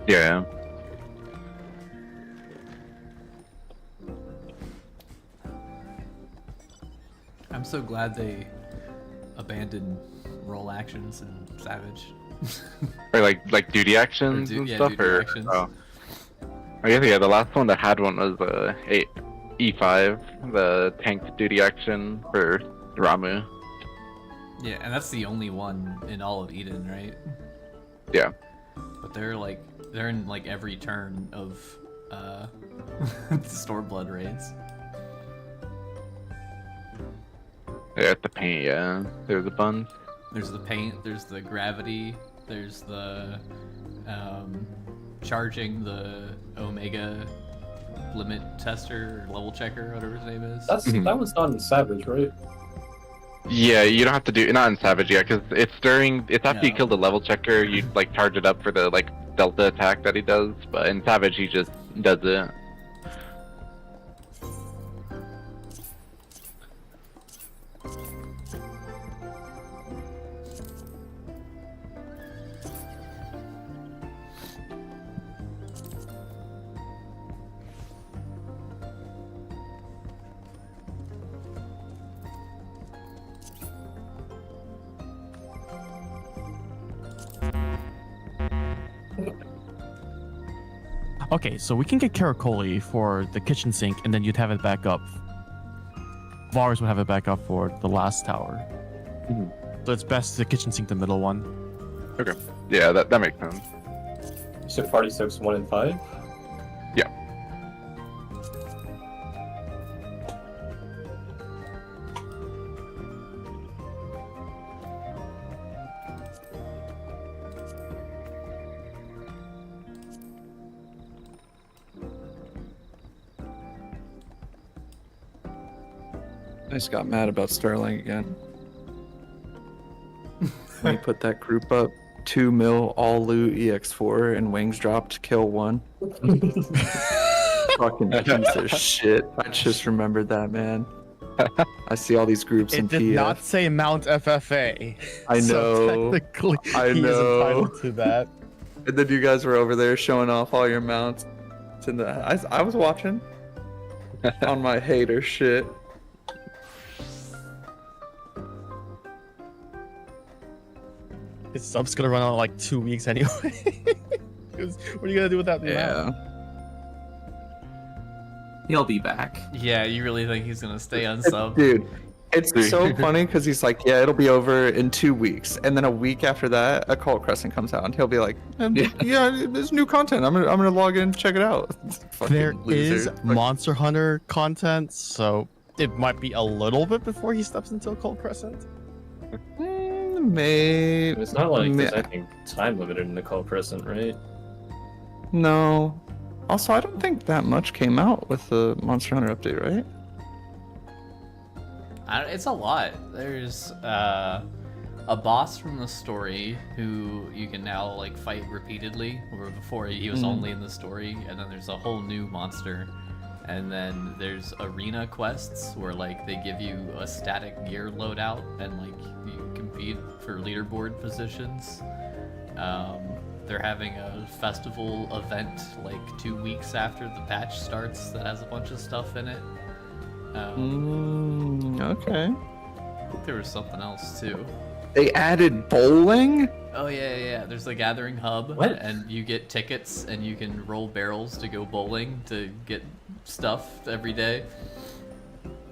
Yeah. I'm so glad they abandoned roll actions in Savage. Or like duty actions and stuff, duty or actions. oh. I guess yeah. The last one that had one was E5, the tank duty action for Ramu. Yeah, and that's the only one in all of Eden, right? Yeah. But they're in like every turn of Stormblood raids. Yeah, the paint. Yeah, there's a bunch. There's the paint, there's the gravity, there's the charging the Omega limit tester or level checker, whatever his name is. That was not in Savage, right? Yeah, you don't have to do not in Savage, yeah, because it's after you No. kill the level checker, you like charge it up for the like Delta attack that he does. But in Savage, he just does it. Okay, so we can get Caracoli for the kitchen sink, and then you'd have it back up. Vars would have it back up for the last tower. Mhm. So it's best the kitchen sink, the middle one. Okay. Yeah, that makes sense. So party soaks 1 and 5? Yeah. I just got mad about Sterling again. When he put that group up, 2 mil all loot EX4 and wings dropped, kill 1. Fucking piece of shit. I just remembered that, man. I see all these groups in It did PF. not say Mount FFA. I So know. technically, I he is know. entitled to that. And then you guys were over there showing off all your mounts. And I was watching on my hater shit. His sub's gonna run out in like 2 weeks anyway. 'Cause what are you gonna do without the mount? He'll be back. Yeah, you really think he's gonna stay on sub? Dude, it's so funny because he's like, yeah, it'll be over in 2 weeks. And then a week after that, a Cult Crescent comes out and he'll be like, yeah, there's new content. I'm gonna log in, check it out. Fucking There is loser. Monster Hunter content, so it might be a little bit before he steps into a Cold Crescent. Maybe. It's not like there's anything time limited in the Call Crescent, right? No. Also, I don't think that much came out with the Monster Hunter update, right? It's a lot. There's a boss from the story who you can now like fight repeatedly, where before he was only in the story, and then there's a whole new monster. And then there's arena quests where like they give you a static gear loadout and like you compete for leaderboard positions. They're having a festival event like 2 weeks after the patch starts that has a bunch of stuff in it. Okay. I think there was something else too. They added bowling? Oh yeah. There's the gathering hub, What? and you get tickets, and you can roll barrels to go bowling to get stuff every day.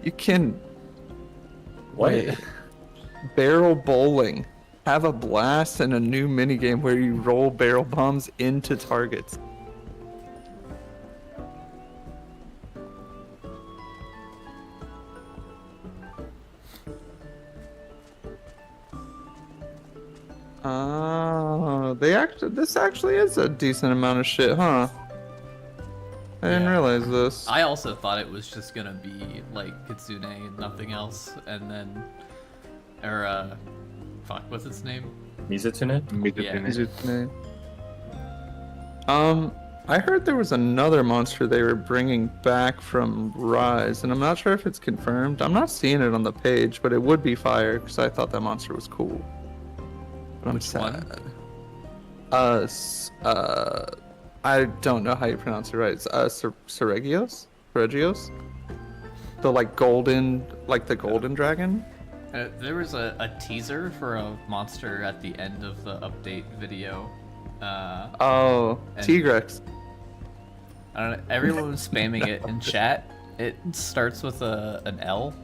You can What? wait. Barrel bowling. Have a blast and a new minigame where you roll barrel bombs into targets. Oh, this actually is a decent amount of shit, huh? I didn't Yeah. realize this. I also thought it was just gonna be like Kitsune and nothing else, and then, fuck, what's its name? Mizutune? Is it today? I heard there was another monster they were bringing back from Rise, and I'm not sure if it's confirmed. I'm not seeing it on the page, but it would be fire because I thought that monster was cool. But I'm Which one? sad. I don't know how you pronounce it right. It's Seregios? Seregios? The like golden dragon? There was a teaser for a monster at the end of the update video. Oh, And- Tigrex. I don't know, everyone was spamming it in chat. It starts with an L.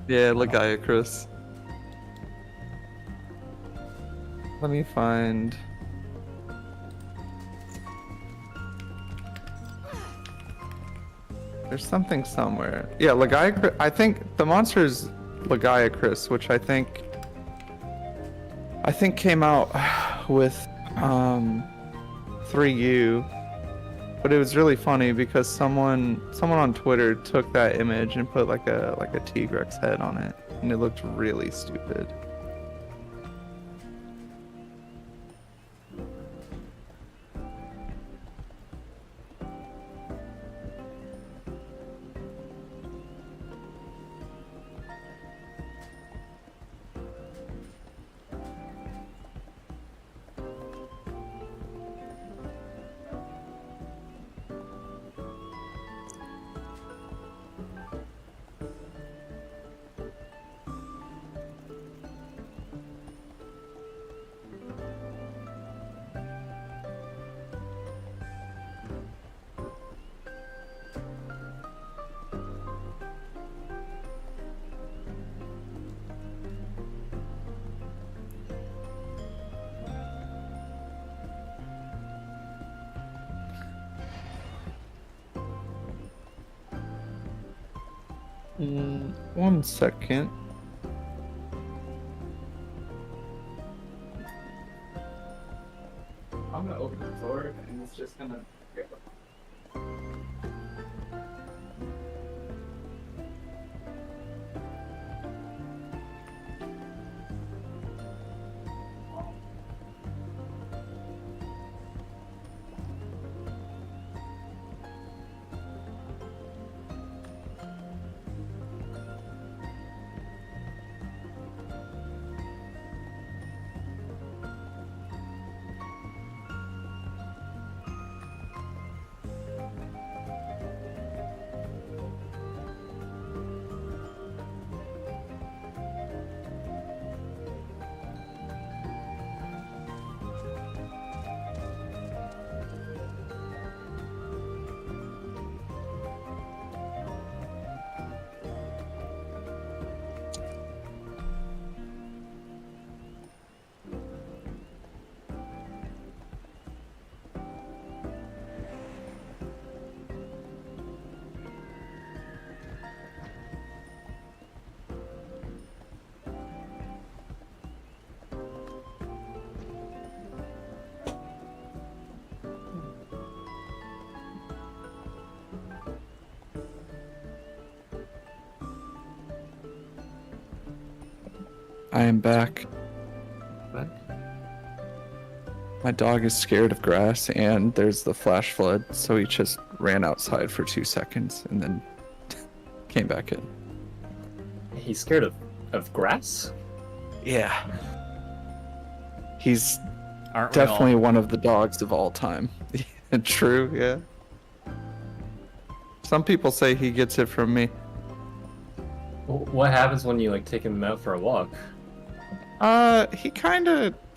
Yeah, Legiacris. Let me find. There's something somewhere. Yeah, Legiacris. I think the monster is Legiacris, which I think came out with 3U. But it was really funny because someone on Twitter took that image and put like a Tigrex head on it, and it looked really stupid. One second. I'm gonna open the door and it's just gonna. I am back. My dog is scared of grass, and there's the flash flood, so he just ran outside for 2 seconds and then came back in. He's scared of grass? Yeah. He's Aren't we definitely all? one of the dogs of all time. True, yeah. Some people say he gets it from me. What happens when you like take him out for a walk?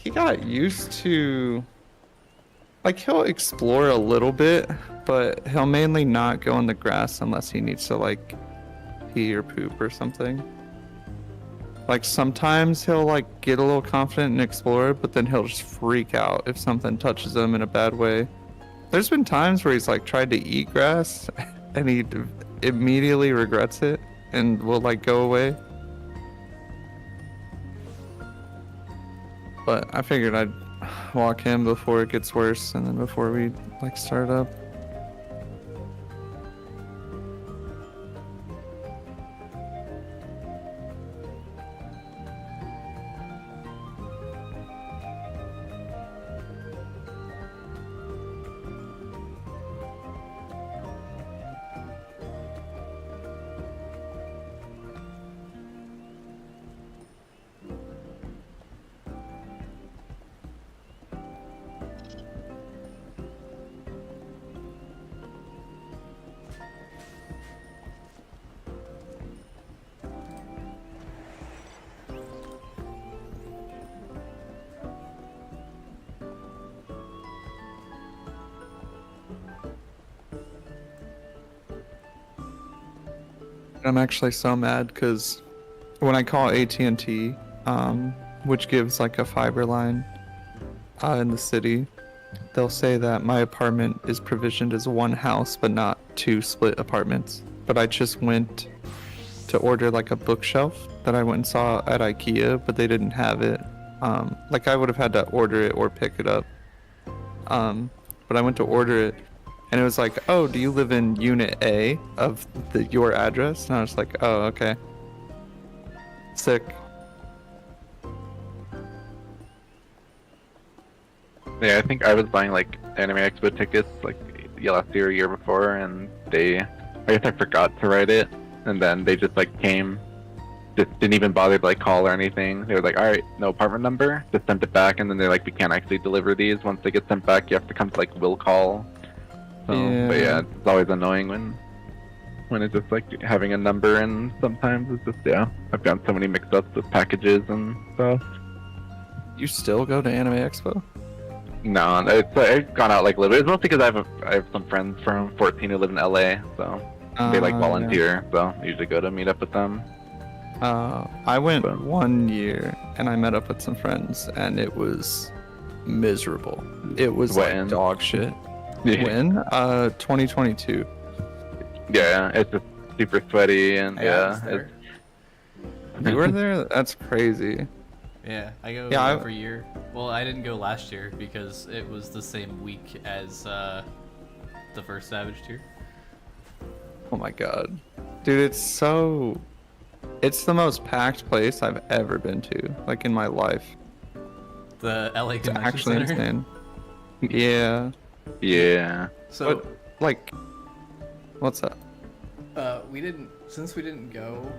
He got used to, like, he'll explore a little bit, but he'll mainly not go in the grass unless he needs to, like, pee or poop or something. Like, sometimes he'll, like, get a little confident and explore, but then he'll just freak out if something touches him in a bad way. There's been times where he's, like, tried to eat grass, and he immediately regrets it and will, like, go away. But I figured I'd walk him before it gets worse, and then before we, like, start up. I'm actually so mad because when I call AT&T, which gives like a fiber line in the city, they'll say that my apartment is provisioned as one house but not 2 split apartments. But I just went to order like a bookshelf that I went and saw at IKEA, but they didn't have it. Like I would have had to order it or pick it up. But I went to order it, and it was like, oh, do you live in Unit A of your address? And I was like, oh, okay. Sick. Yeah, I think I was buying like Anime Expo tickets like last year or year before, and I guess I forgot to write it, and then they just like came, just didn't even bother to like call or anything. They were like, all right, no apartment number, just sent it back, and then they're like, we can't actually deliver these. Once they get sent back, you have to come to like will call. So, but yeah, it's always annoying when it's just like having a number, and sometimes it's just, yeah, I've gotten so many mix-ups with packages and stuff. You still go to Anime Expo? No, I've gone out like a little bit. It's mostly because I have some friends from 14 who live in LA, so they like volunteer, so I usually go to meet up with them. I went 1 year and I met up with some friends, and it was miserable. It was like dog shit. Yeah. When? 2022. Yeah, it's just super sweaty, and yeah. You were there? That's crazy. Yeah, I go every year. Well, I didn't go last year because it was the same week as the first Savage tier. Oh my god. Dude, it's the most packed place I've ever been to, like in my life. The LA It's Convention actually Center. insane. Yeah. Yeah. So, But, like, what's up? we didn't go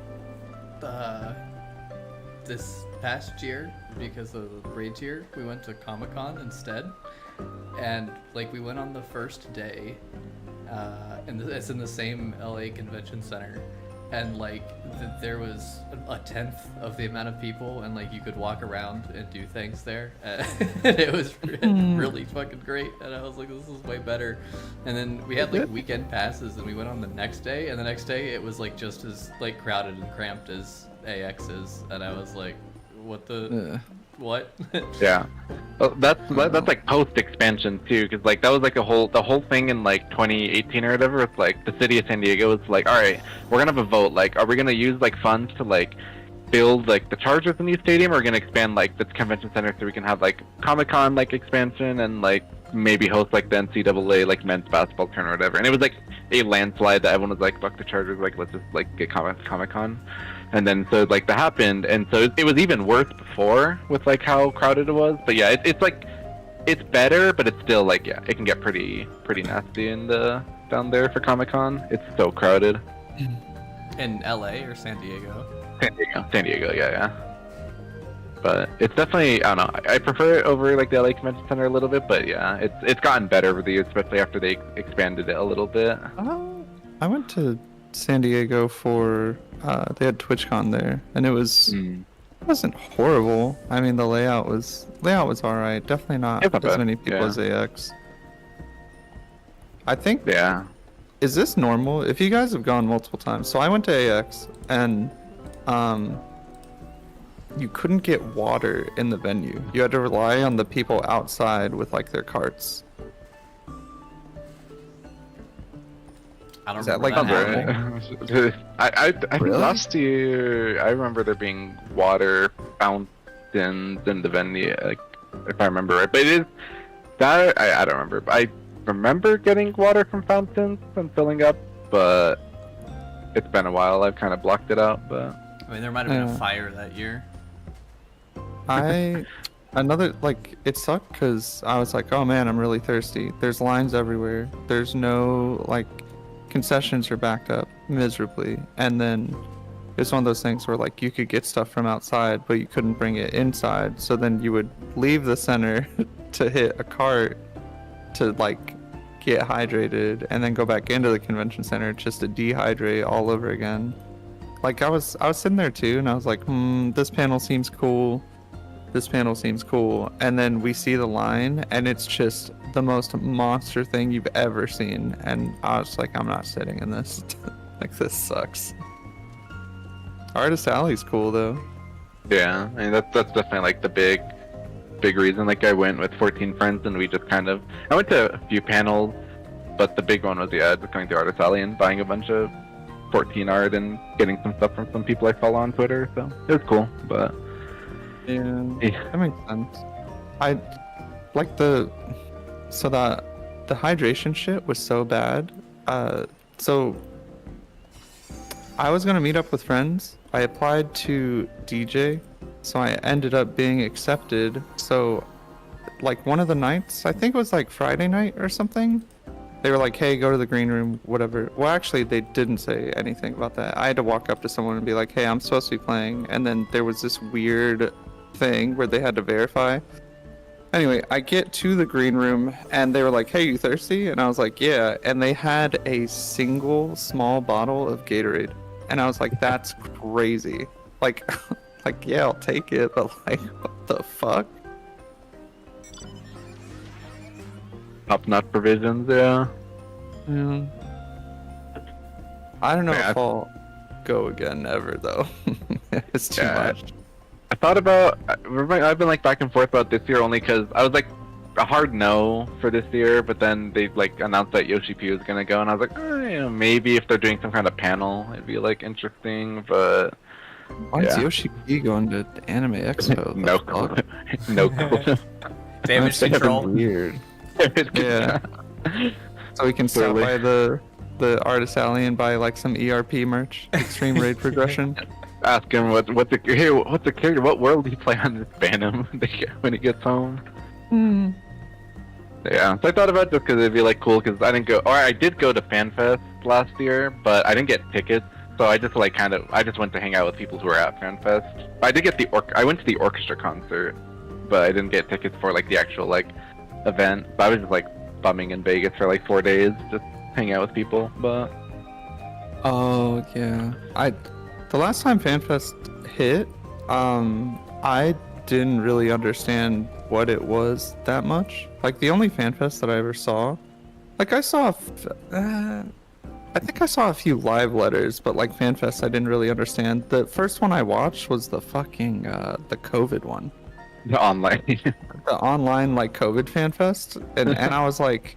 this past year because of the raid tier. We went to Comic-Con instead, and like we went on the first day, and it's in the same LA Convention Center, and like there was a 10th of the amount of people, and like you could walk around and do things there, and it was really fucking great. And I was like, this is way better. And then we had like weekend passes, and we went on the next day, and the next day it was like just as like crowded and cramped as AX is, and I was like, what? Yeah. Well, that's like post expansion too, because like that was like the whole thing in like 2018 or whatever. It's like the city of San Diego was like, all right, we're gonna have a vote. Like, are we gonna use like funds to like build like the Chargers in the new stadium, or are we gonna expand like the convention center so we can have like Comic-Con like expansion and like maybe host like the NCAA like men's basketball tournament or whatever. And it was like a landslide that everyone was like, fuck the Chargers, like let's just like get Comic-Con. And then so like that happened, and so it was even worse before with like how crowded it was. But yeah, it's like it's better, but it's still like, yeah, it can get pretty nasty in the down there for Comic-Con. It's so crowded. In LA or San Diego? San Diego, yeah. But it's definitely, I don't know, I prefer it over like the LA Convention Center a little bit, but yeah, it's gotten better over the years, especially after they expanded it a little bit. I went to San Diego for they had TwitchCon there, and it wasn't horrible. I mean, the layout was all right. Definitely not as many people as AX. I think. Yeah. Is this normal? If you guys have gone multiple times, so I went to AX and you couldn't get water in the venue. You had to rely on the people outside with like their carts. I don't Is that remember like I think last year I remember there being water fountains in the venue, like, if I remember right. But it is that I don't remember. I remember getting water from fountains and filling up, but it's been a while. I've kind of blocked it out. But I mean, there might have been a fire that year. It sucked because I was like, oh man, I'm really thirsty. There's lines everywhere. There's no like concessions are backed up miserably, and then it's one of those things where like you could get stuff from outside, but you couldn't bring it inside. So then you would leave the center to hit a cart to like get hydrated, and then go back into the convention center just to dehydrate all over again. Like I was sitting there too, and I was like, this panel seems cool. This panel seems cool. And then we see the line, and it's just the most monster thing you've ever seen. And I was like, I'm not sitting in this. Like, this sucks. Artist Alley's cool, though. yeah, I mean that's definitely like the big reason. Like I went with 14 friends, and we just kind of I went to a few panels, but the big one was just going to Artist Alley and buying a bunch of 14 art and getting some stuff from some people I follow on Twitter. So it was cool, but. Yeah, that makes sense. I like the hydration shit was so bad. So I was gonna meet up with friends. I applied to DJ, so I ended up being accepted. So like one of the nights, I think it was like Friday night or something, they were like, hey, go to the green room, whatever. Well, actually, they didn't say anything about that. I had to walk up to someone and be like, hey, I'm supposed to be playing. And then there was this weird thing where they had to verify. Anyway, I get to the green room, and they were like, hey, you thirsty? And I was like, yeah. And they had a single small bottle of Gatorade. And I was like, that's crazy. Like, yeah, I'll take it, but like, what the fuck? Top nut provisions, yeah. Yeah. I don't know if I'll go again ever, though. It's too much. I thought about. I've been like back and forth about this year only because I was like a hard no for this year, but then they like announced that Yoshi P was gonna go, and I was like, maybe if they're doing some kind of panel, it'd be like interesting. But why is Yoshi P going to the Anime Expo? No clue. No clue. Damage control. Weird. Yeah. So we can stop by the Artist Alley and buy like some ERP merch, Extreme Raid Progression. Ask him what's the character? What world do you play on? Just ban him when he gets home. Yeah, so I thought about it just because it'd be like cool because I didn't go, or I did go to FanFest last year, but I didn't get tickets, so I just like I just went to hang out with people who were at FanFest. I did get I went to the orchestra concert, but I didn't get tickets for like the actual like event. So I was just like bumming in Vegas for like 4 days, just hanging out with people. But oh yeah, the last time FanFest hit, I didn't really understand what it was that much. Like the only FanFest that I ever saw, like I think I saw a few live letters, but like FanFest I didn't really understand. The first one I watched was the fucking the COVID one. The online. The online like COVID FanFest, and I was like,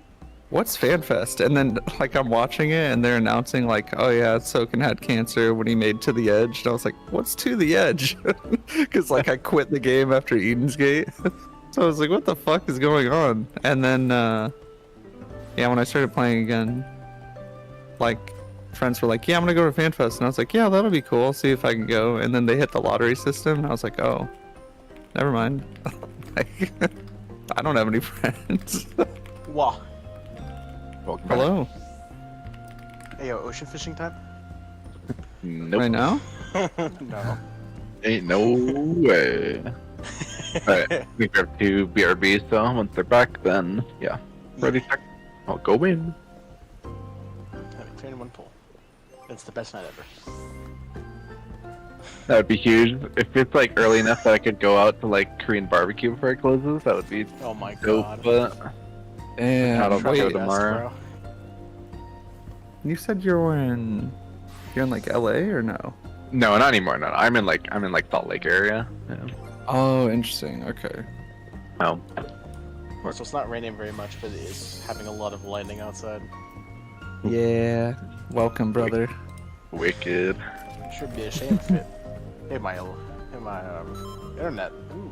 what's FanFest? And then like I'm watching it and they're announcing like, oh yeah, Soken had cancer when he made To the Edge. And I was like, what's To the Edge? Because like I quit the game after Eden's Gate. So I was like, what the fuck is going on? And then yeah, when I started playing again, like friends were like, yeah, I'm gonna go to FanFest. And I was like, yeah, that'll be cool. I'll see if I can go. And then they hit the lottery system and I was like, oh, never mind. Like, I don't have any friends. Wah. Welcome back. Hello. Hey, yo, ocean fishing time? Nope. Right now? No. Ain't no way. Alright, we grab 2 BRBs, so once they're back, then, yeah. Ready, check. I'll go in. Having 3 in 1 pull. It's the best night ever. That would be huge. If it's like early enough that I could go out to like Korean barbecue before it closes, that would be Oh my dope, god. but And I don't Trust go me, tomorrow. bro. you said you're in like LA or no? No, not anymore. No, I'm in like Salt Lake area. Yeah. Oh, interesting. Okay. Oh, So it's not raining very much, but it is having a lot of lightning outside. Yeah. Welcome, brother. wicked. Should be ashamed of it. Hey, my internet. Ooh.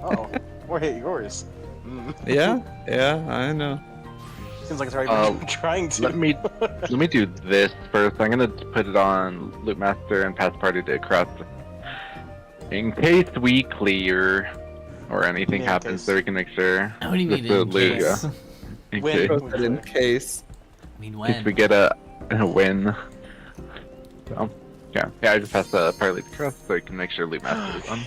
Uh-oh. Or hit yours. Mm. Yeah. Yeah. I know. Seems like it's already been trying to. Let me do this first. I'm gonna put it on Loot Master and Pass Party to cross in case we clear or anything Yeah, in happens, case. so we can make sure. What do you mean Just the in loot, case? yeah. In Win. case, But in case. I mean if when? we get a win. So, yeah, I just have to partly to cross so we can make sure Loot Master is on.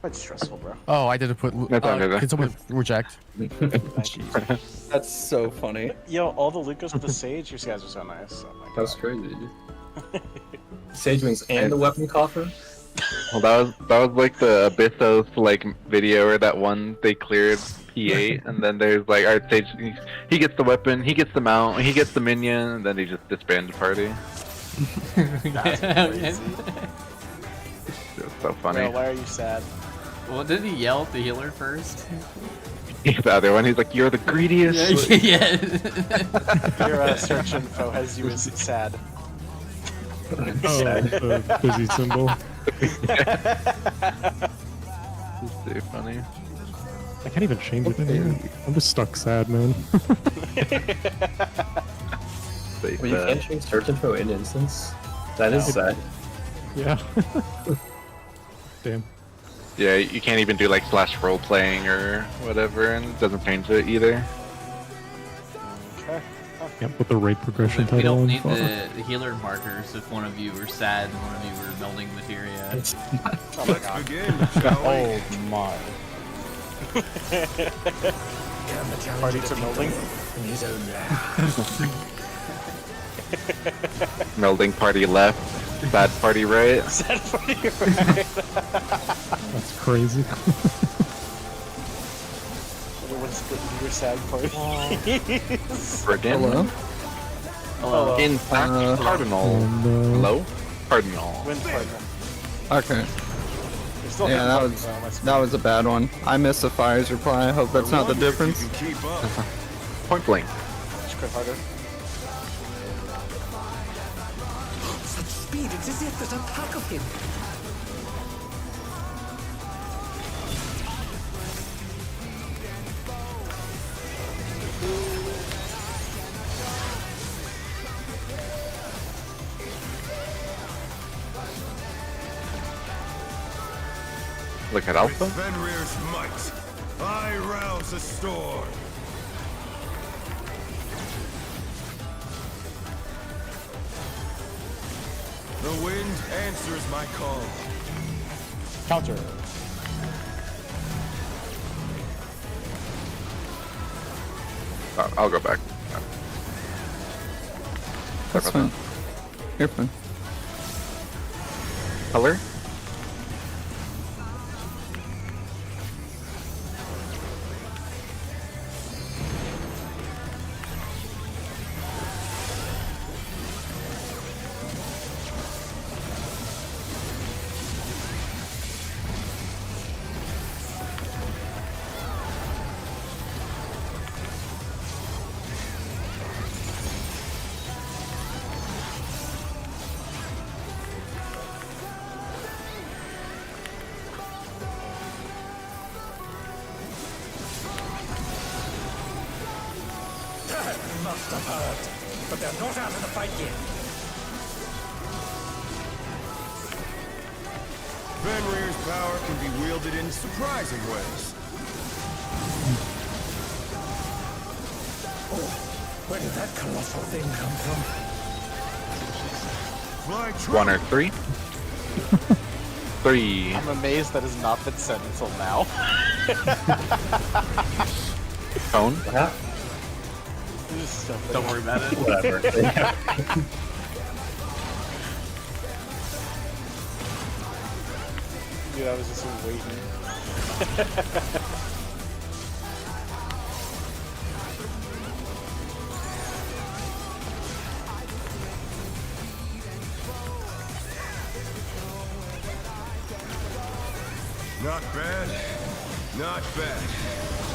Quite stressful, bro. Oh, I didn't put. That's okay. Can someone reject? Thank you. That's so funny. Yo, all the loot goes with the sage. You guys are so nice. Oh my That's God. crazy. Sage wings and the weapon coffer? Well, that was like the Abyssos like video or that one they cleared P8, and then there's like Art Sage. He gets the weapon, he gets the mount, he gets the minion, and then he just disbanded party. That's crazy. It's so funny. Bro, why are you sad? Well, didn't he yell at the healer first? He's the other one. He's like, "You're the greediest." Yeah. Your search info has you as sad. Oh, the busy symbol. It's too funny. I can't even change it in here. I'm just stuck sad, man. They Well, you said- can't change search info in instance? That is sad. Yeah. Damn. Yeah, you can't even do like / role playing or whatever, and it doesn't change it either. Okay. Can't put the raid progression We title don't on. need Fuck. the healer markers if one of you were sad and one of you were melding materia. Oh my god. Oh my. Party to melding. Melding party left, bad party right. Sad party, right? That's crazy. What's your sad party? Friggin'. Hello. Hello. In fact, Cardinal. Oh, no. Hello? Cardinal. Win partner. Okay. You're still Yeah, hitting that party, was though, that was a bad one. I missed the fire's reply. I hope that's not the difference. Point blank. Just crit harder. Such speed, it's as if there's a pack of him. Look at Alpha. Fenrir's might, I rouse a storm. The wind answers my call. Counter. I'll go back. That's fine. You're fine. Color? Must have hurt, but they're not out of the fight yet. Fenrir's power can be wielded in surprising ways. Where did that colossal thing come from? Fly true. 1 or 3. 3. I'm amazed that has not been said until now. Phone. Yeah. This is so funny. Don't worry about it. Whatever. Dude, I was just waiting. Not bad. Not bad.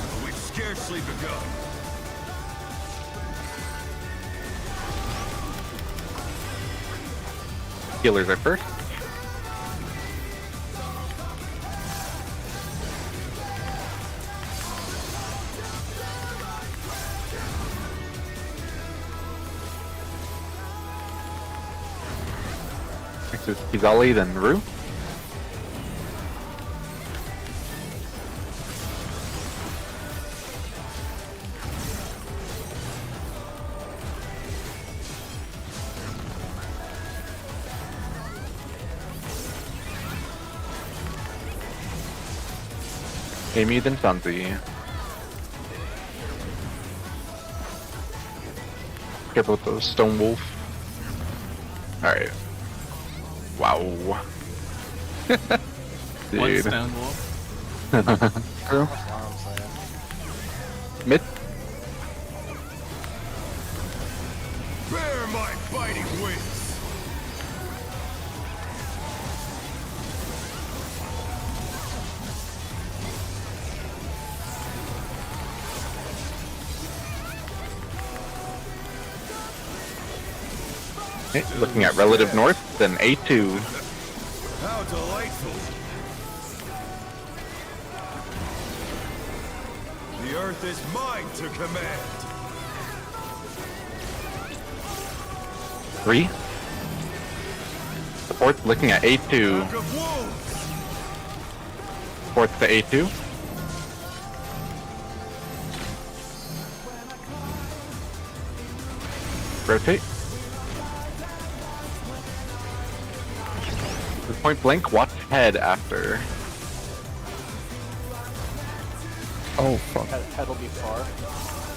But we've scarcely begun. Healers are first. Next is Kizali, then Rue. Amy, then Sanzi. Careful with those Stone Wolf. Alright. Wow. One Dude. stone wolf. True. That's what I'm saying. Mid. Bear my biting wings. Okay, looking at relative north, then A2. How delightful. The earth is mine to command. 3. Fourth, looking at A2. Pack of wolves. Fourth to A2. Rotate. With point blank, watch head after. Oh fuck. Head'll be far.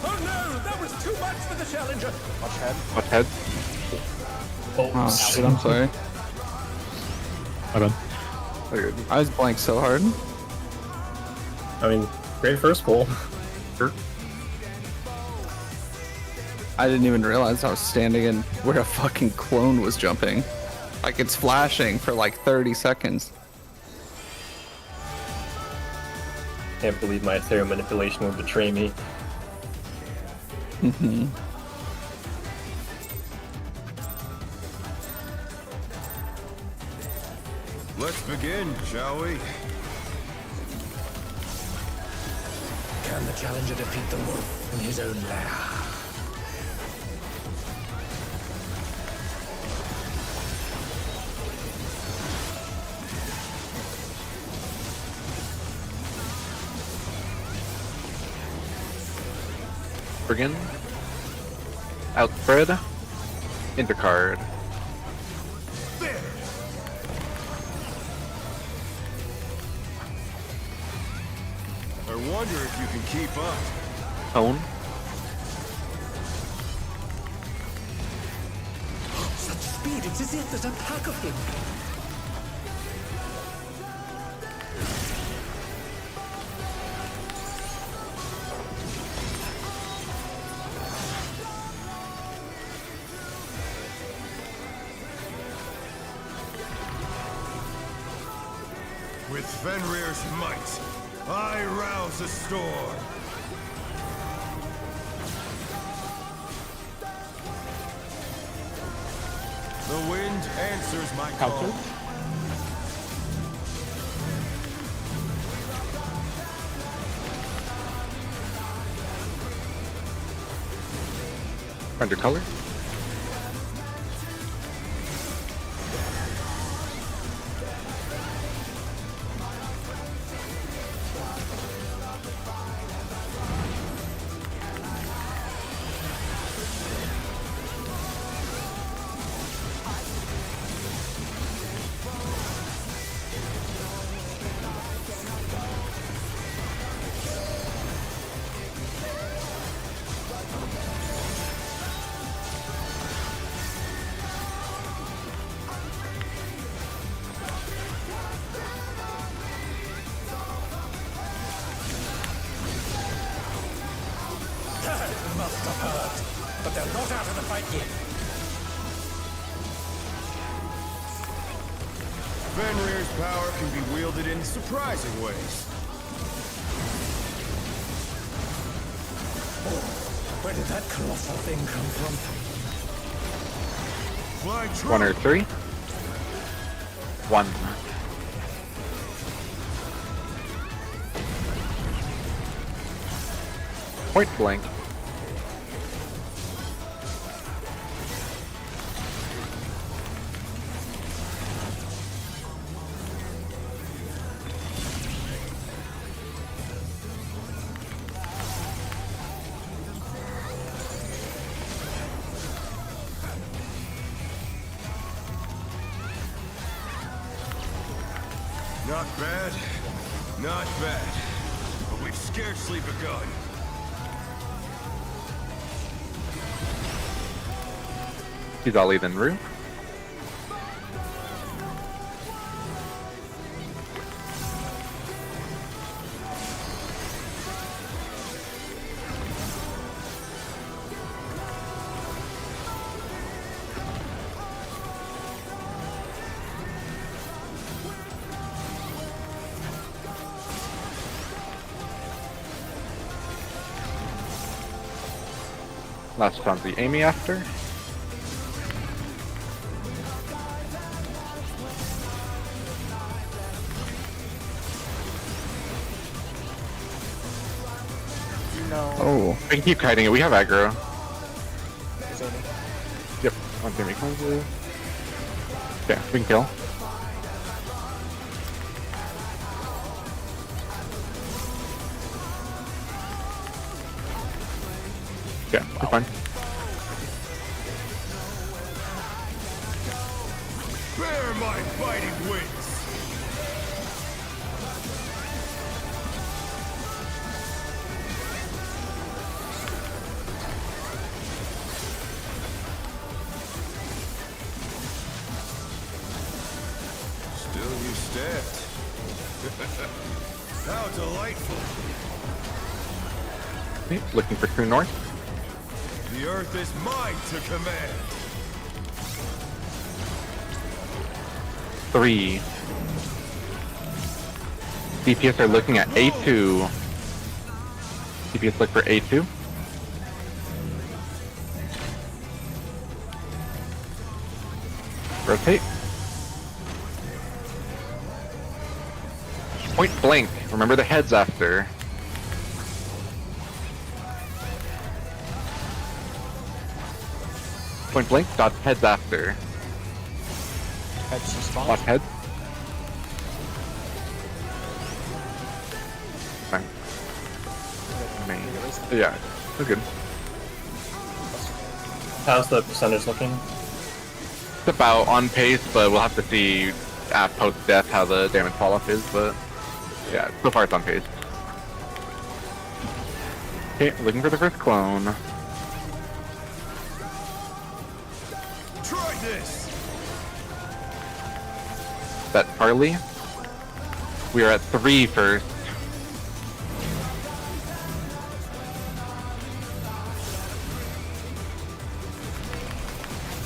Oh no, that was too much for the challenger. Watch head. Watch head. Oh shit, I'm sorry. My bad. I was blank so hard. I mean, great first goal. I didn't even realize I was standing in where a fucking clone was jumping. Like it's flashing for like 30 seconds. Can't believe my Ethereum manipulation will betray me. Let's begin, shall we? Can the challenger defeat the wolf in his own lair? Friggin. Outspread. Intercard. There. I wonder if you can keep up. Tone. Such speed, it's as if there's a pack of him. With Fenrir's might, I rouse a storm. The wind answers my call. Render color. I've heard. But they're not out of the fight yet. Fenrir's power can be wielded in surprising ways. Oh, where did that colossal thing come from? Flying true. 1 or 3? 1. Point blank. Not bad. Not bad. But we've scarcely begun. He's all in roof. Last one's the Amy after. Oh. We can keep kiting it. We have aggro. Is Amy? Yep. One thing we can do. Yeah, we can kill. Yeah, we're fine. Bear my fighting wings. Still you stand. How delightful. Okay, looking for true north. The earth is mine to command. 3. DPS are looking at A2. DPS look for A2. Rotate. Point blank. Remember the heads after. Point blank, dot heads after. Heads response. Watch heads. Fine. Main. Yeah, we're good. How's the percentage looking? It's about on pace, but we'll have to see post-death how the damage fall-off is, but yeah, so far it's on pace. Okay, looking for the first clone. Try this. That Harley. We are at 3 first.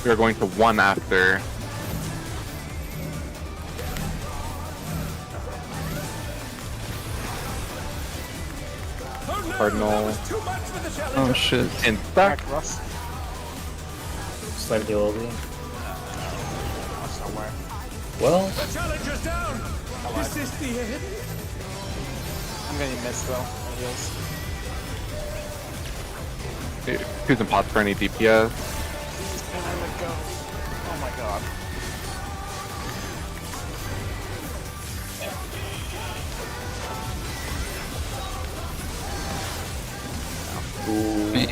We are going to 1 after. Cardinal. Oh shit. And stuck. Back, Russ. Slam heal over you. Somewhere. Well, The challenger's down! Resist the hit. I'm gonna miss though. on heals. Choosing pots for any DPS. And I let go. Oh my god.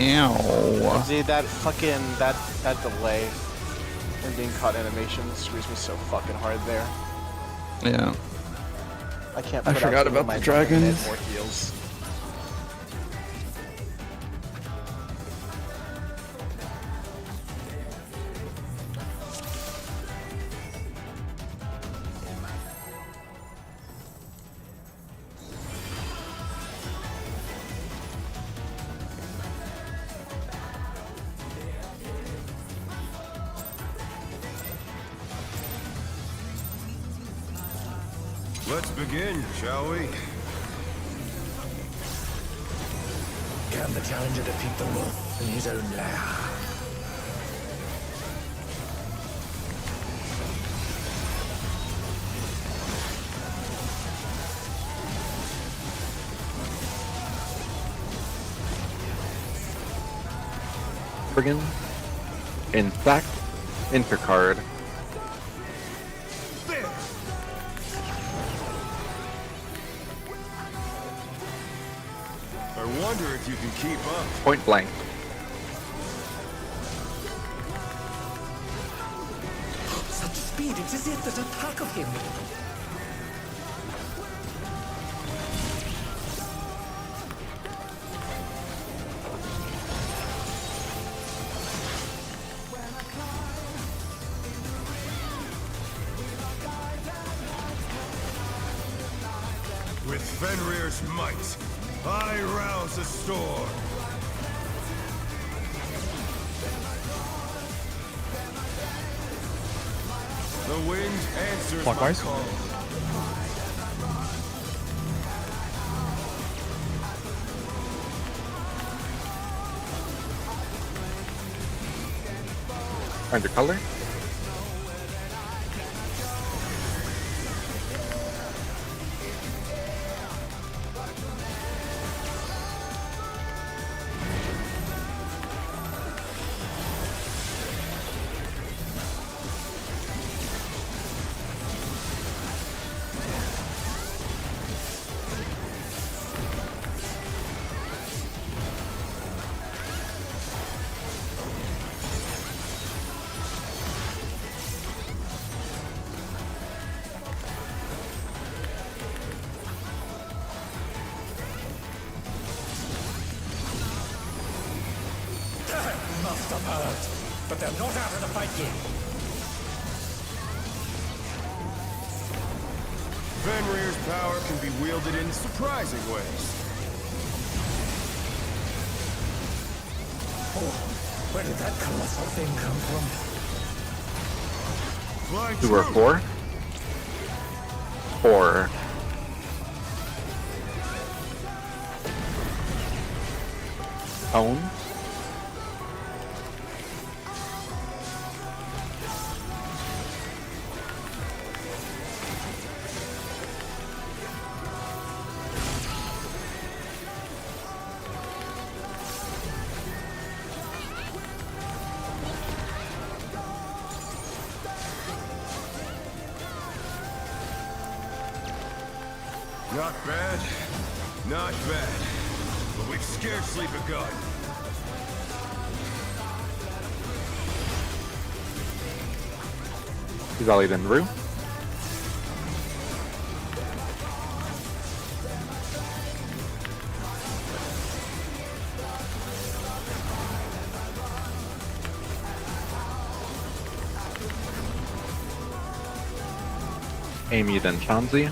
Ow. Dude, that fucking that delay and being caught animation screws me so fucking hard there. Yeah. I can't. I put forgot out about my the dragons. fucking more heals. Let's begin, shall we? Can the challenger defeat the wolf in his own lair? Friggin' Insect Intercard. There! I wonder if you can keep up. Point blank. Such speed, it's as if there's a pack of him. With Fenrir's might, I rouse the storm. The wind answers Clockwise? my call. Find your color. Must have hurt, but they're not out of the fight yet. Fenrir's power can be wielded in surprising ways. Oh, where did that colossal thing come from? Fly 2 or true. 4? 4. Own. Not bad. Not bad. But we've scarcely begun. He's all in Rue. Amy then Chauncey.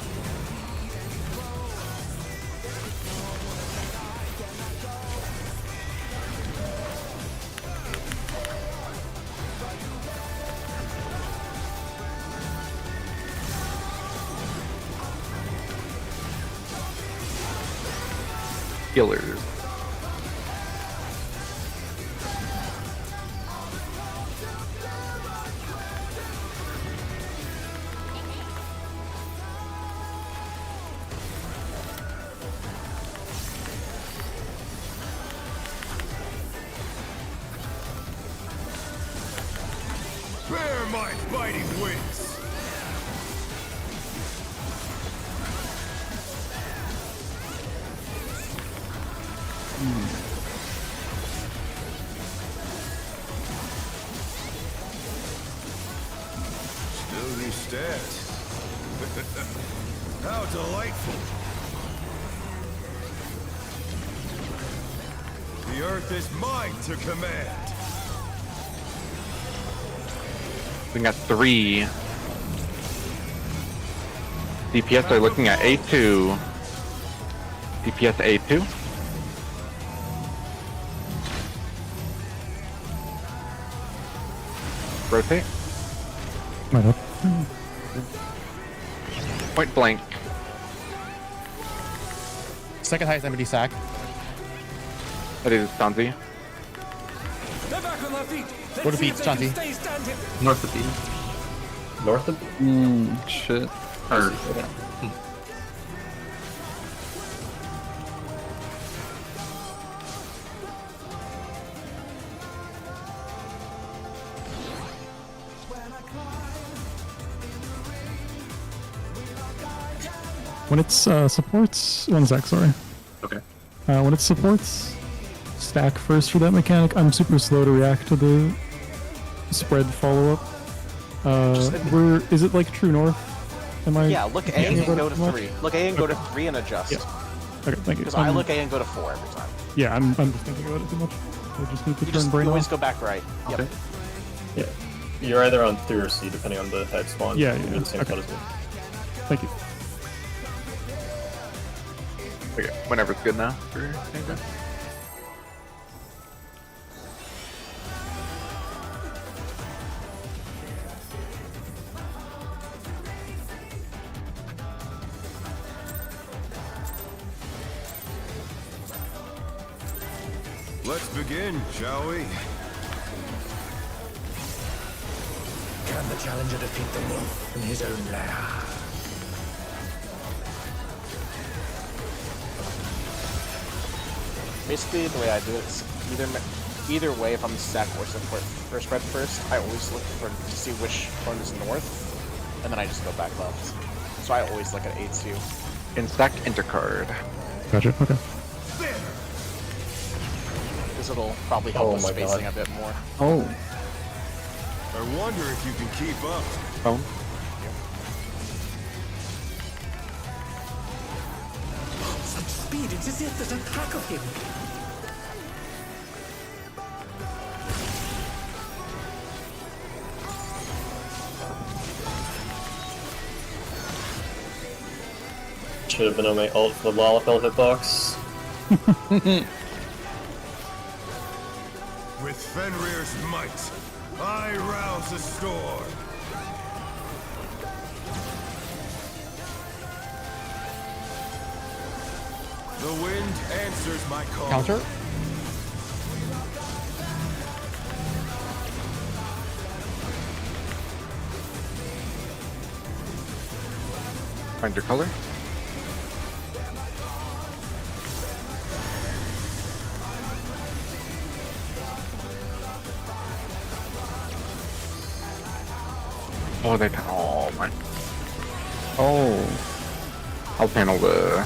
Killers. Bear my fighting wings! Still these stats. How delightful! The earth is mine to command! We got 3. DPS are looking at A2. DPS A2. Rotate. Right up. Point blank. second highest MD sack. That is Sanzi. They're back on their feet. Let's Go to see beat, if they can Shanti. stay standing. North of B. North of Shit. Or when it's supports, one sec, sorry. okay. When it supports stack first for that mechanic, I'm super slow to react to the spread follow-up. Where is it like true north? Am I? Yeah, look A and go to 3. Look A and go to 3 and adjust. Yeah. Okay, thank you. Because I look A and go to 4 every time. Yeah, I'm just thinking about it too much. I just need to You turn just brain always off. go back right. Yep. Okay. Yeah. You're either on 3 or C, depending on the head spawn. Yeah, You're yeah, the same okay. spot as me. Thank you. Okay, whenever it's good now. Let's begin, shall we? Can the challenger defeat the wolf in his own lair? Basically, the way I do it is either way, if I'm stack or support or spread first, I always look for to see which one is north, and then I just go back left. So I always look at A2. Instack intercard. Gotcha. Okay. Because it'll probably help Oh with my spacing God. a bit more. Oh. I wonder if you can keep up. Phone. Such speed, it's as if there's a pack of him. Should have been on my ult for the Lalafell hitbox. With Fenrir's might, I rouse the storm. The wind answers my call. Counter. Find your color. Oh, they. Oh my. Oh. I'll panel the.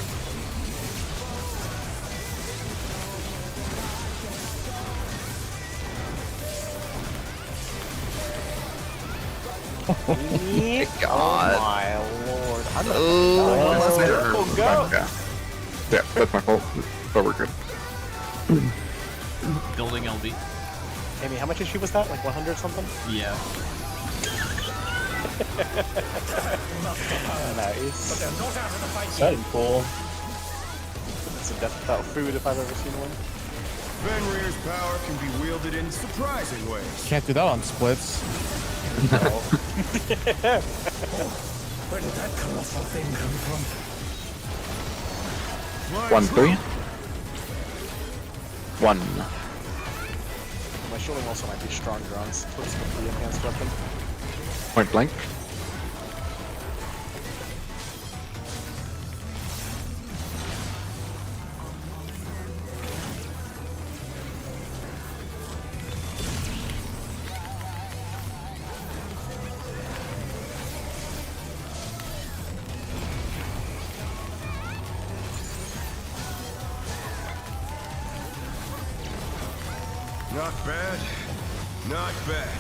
Oh my lord. I'm gonna Oh, go. Yeah, that's my fault. But we're good. Building LB. Amy, how much issue was that? Like 100 something? Yeah. Nice. That'd be cool. It's a death without food if I've ever seen one. Fenrir's power can be wielded in surprising ways. Can't do that on splits. Where did that colossal thing come from? Fly 1-3. 1. My shielding also might be stronger on splits with the enhanced weapon. Point blank. Not bad. Not bad.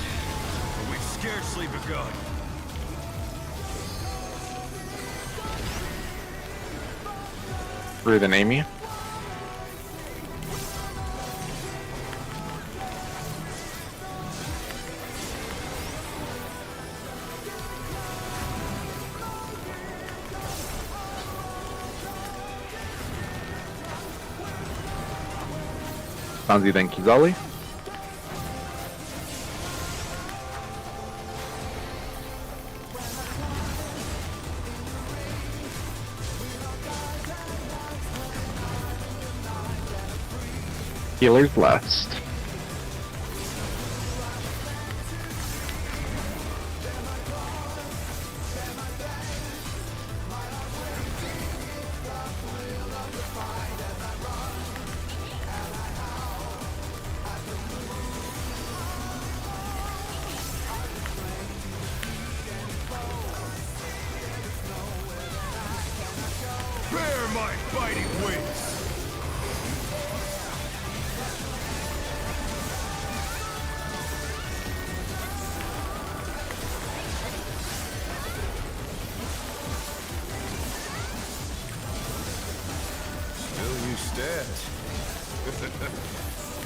But we've scarcely begun. Breathe in Amy. Sanzi, then Kizali. Healers last. Bear my biting wings! Still you stand.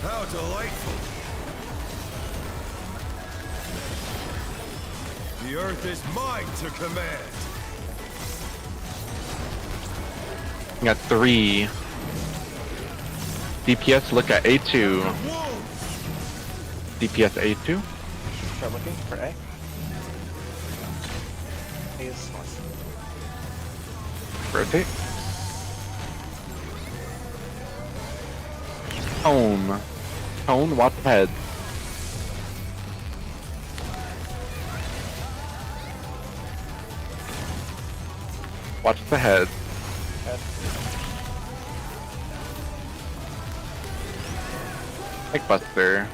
How delightful! The earth is mine to command! We got 3. DPS look at A2. DPS A2. Start looking for A. A is north. Rotate. Tone. Tone, watch head. Watch the head. Head. Like Buster.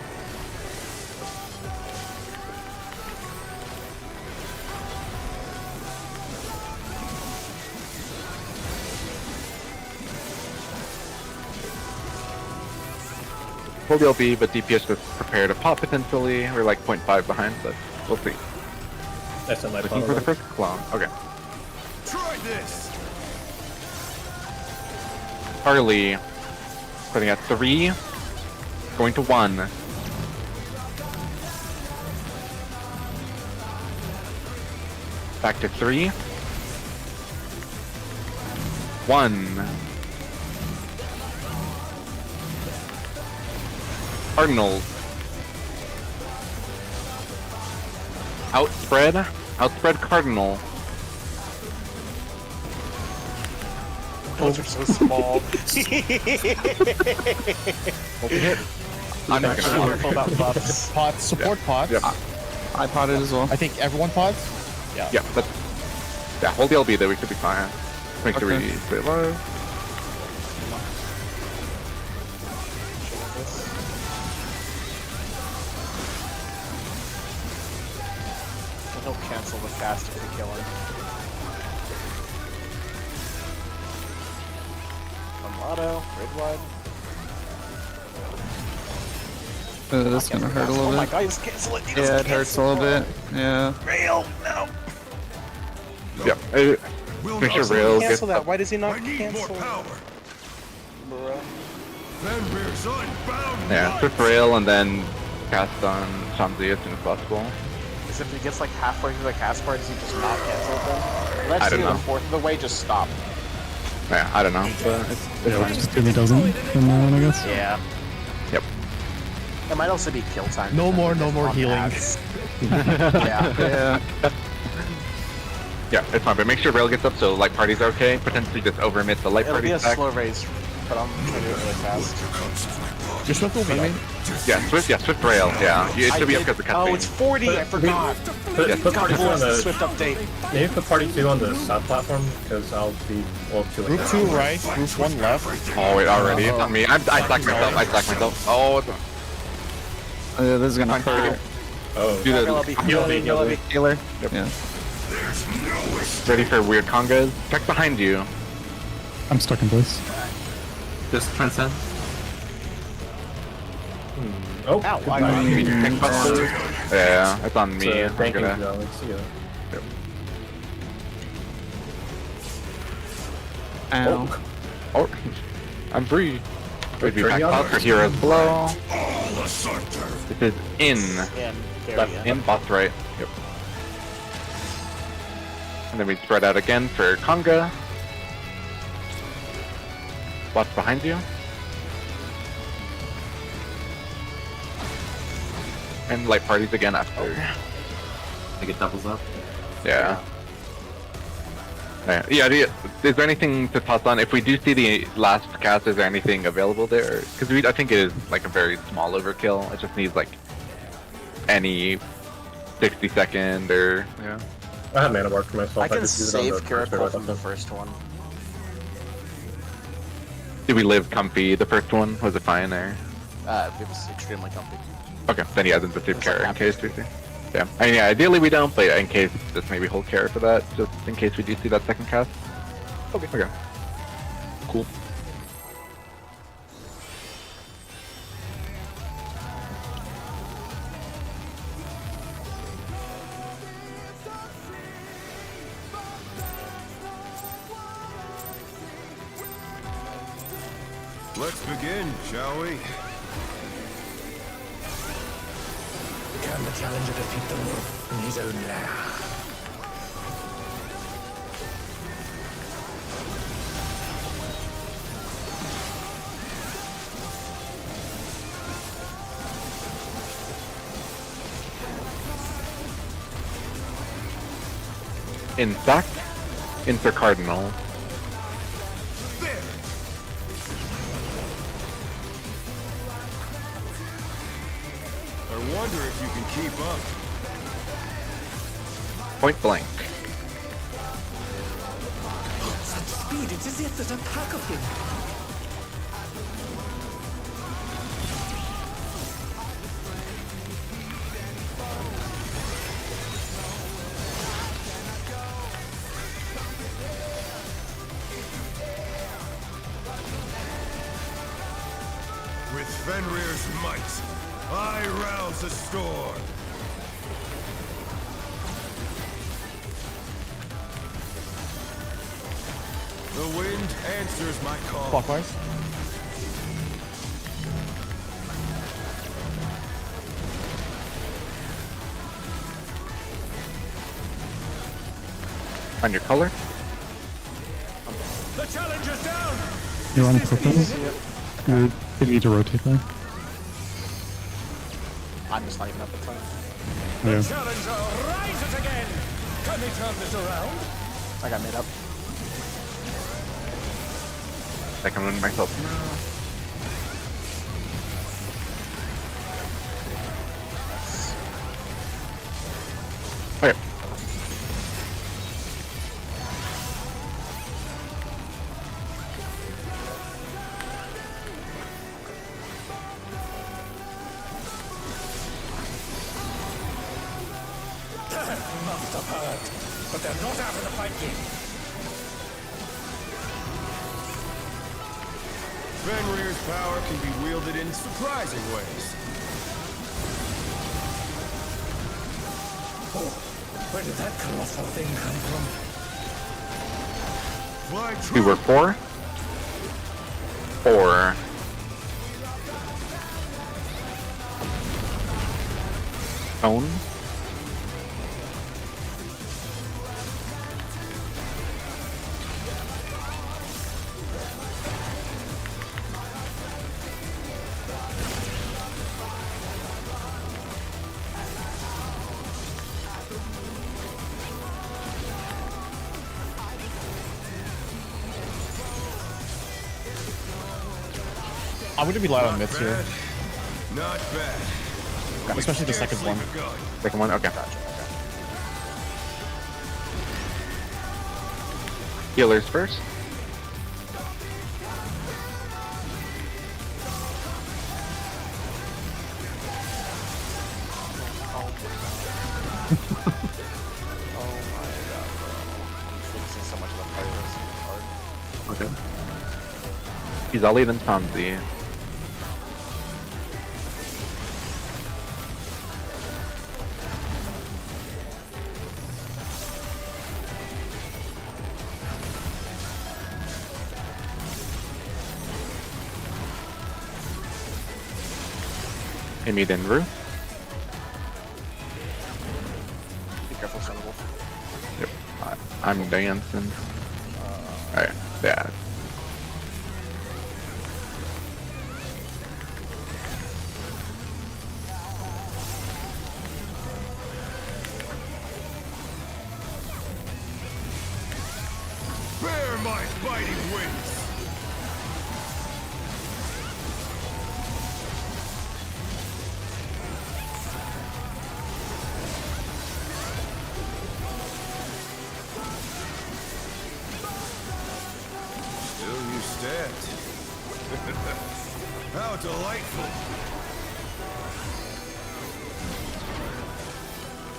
Hold LB, but DPS just prepare to pop potentially. We're like 0.5 behind, but we'll see. That's on my Looking for the first clone. Okay. Try this! Harley. Putting at 3. Going to 1. Back to 3. 1. Cardinals. Outspread. Outspread Cardinal. Those are so small. I'm not Be gonna. careful about buffs. Pots, support pots. Yeah. I potted as well. I think everyone pots. Yeah. Yeah, but yeah, hold the LB though. We should be fine. Make sure Okay. we stay alive. He'll cancel the cast if we kill him. Amato, red wide. This is gonna hurt a little Oh my bit. god, he's canceling. Yeah, it hurts a little bit. Yeah. Rail, no. Yeah. Will Make sure not Rail gets Cancel that. up. Why does he not I need cancel? more power! Bruh. Fenrir's unbound Yeah, light! switch Rail and then cast on Shanzi as soon as possible. Because if he gets like halfway through the cast part, does he just not cancel it then? Let's I don't see know. the fourth of the way, just stop. Yeah, I don't know, but it's Yeah, fine. it just really doesn't from now on, I guess. Yeah. Yep. It might also be kill time. No more depending healing. on ads. Yeah. Yeah. Yeah, it's fine, but make sure Rail gets up so light parties are okay. Potentially just overmit the light It'll party be a stack. slow raise, but I'm gonna do it really fast. Just Swift will be up. Yeah, Swift Rail, yeah. It should be up because of Oh, cutscene. it's 40, I forgot. Put, Yeah. put party 2 on What's the the Swift update? maybe put party 2 on the south platform because I'll be too late. Group 2 right, group 1 left. Oh, wait, already. It's on me. I stacked myself. I stacked myself. Oh, it's Yeah, this is gonna hurt. Oh, do He'll the be Healer. Yeah. ready for weird congas. Check behind you. I'm stuck in place. Just transcend. oh, Ow, goodbye. Check Buster. Yeah, it's on me. I'm Thank you, gonna. Alex. See ya. Ow. Oh, I'm free. Would be Turn back you on up for Heroes Below. This is in. And very Left end. in, boss right. Yep. And then we spread out again for Conga. Watch behind you. And light parties again after. I think it doubles up. Yeah. Yeah, is there anything to toss on? If we do see the last cast, is there anything available there? Because I think it is like a very small overkill. It just needs like any 60-second or yeah. I have mana mark for myself. I can just use it on save the Kiriko from the first one. Did we live comfy? The first one was it fine there? It was extremely comfy. Okay, then yeah, then the save It's care like in case we see. Yeah, I mean, yeah, ideally we don't, but in case, just maybe hold care for that, just in case we do see that second cast. Okay. Okay. Cool. Let's begin, shall we? Can the challenger defeat the wolf in his own lair? Insect, intercardinal. I wonder if you can keep up. Point blank. Such speed, it's as if there's a pack of him. With Fenrir's might, I rouse the storm. The wind answers my call. Clockwise. On your color. The challenger's down. You're on purple. You need to rotate there. I'm just not even up at time. Yeah. Challenger rises again. Can they turn this around? I got made up. I can run myself. Okay. Must have hurt, but they're not out of the fight yet. Fenrir's power can be wielded in surprising ways. Oh, where did that colossal thing come from? Fly We true. were 4. 4. Tone. I wouldn't be loud on Not mids here, bad. Not bad. especially the second one. Second one. Okay. Healers first. Oh my god, bro. I'm focusing so much on the fire this card. Okay. He's Ollie then Tomsy. Amy Denver. Be careful, son of a wolf. Yep. I'm dancing. Alright. Yeah. fighting wins. Still you stand. How delightful.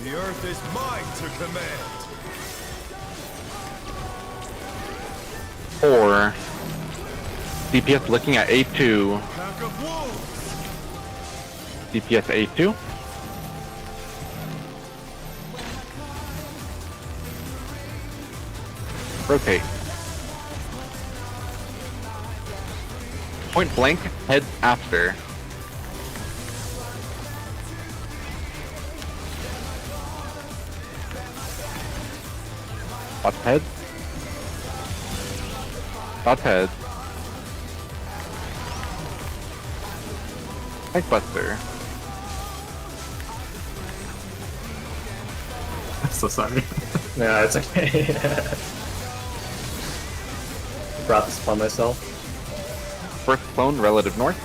The earth is mine to command. 4. DPS looking at A2. Pack of wolves. DPS A2. Rotate. Point blank, heads after. Watch heads. Watch heads. Nice Buster. I'm so sorry. No, it's okay. Brought this upon myself. First clone relative north.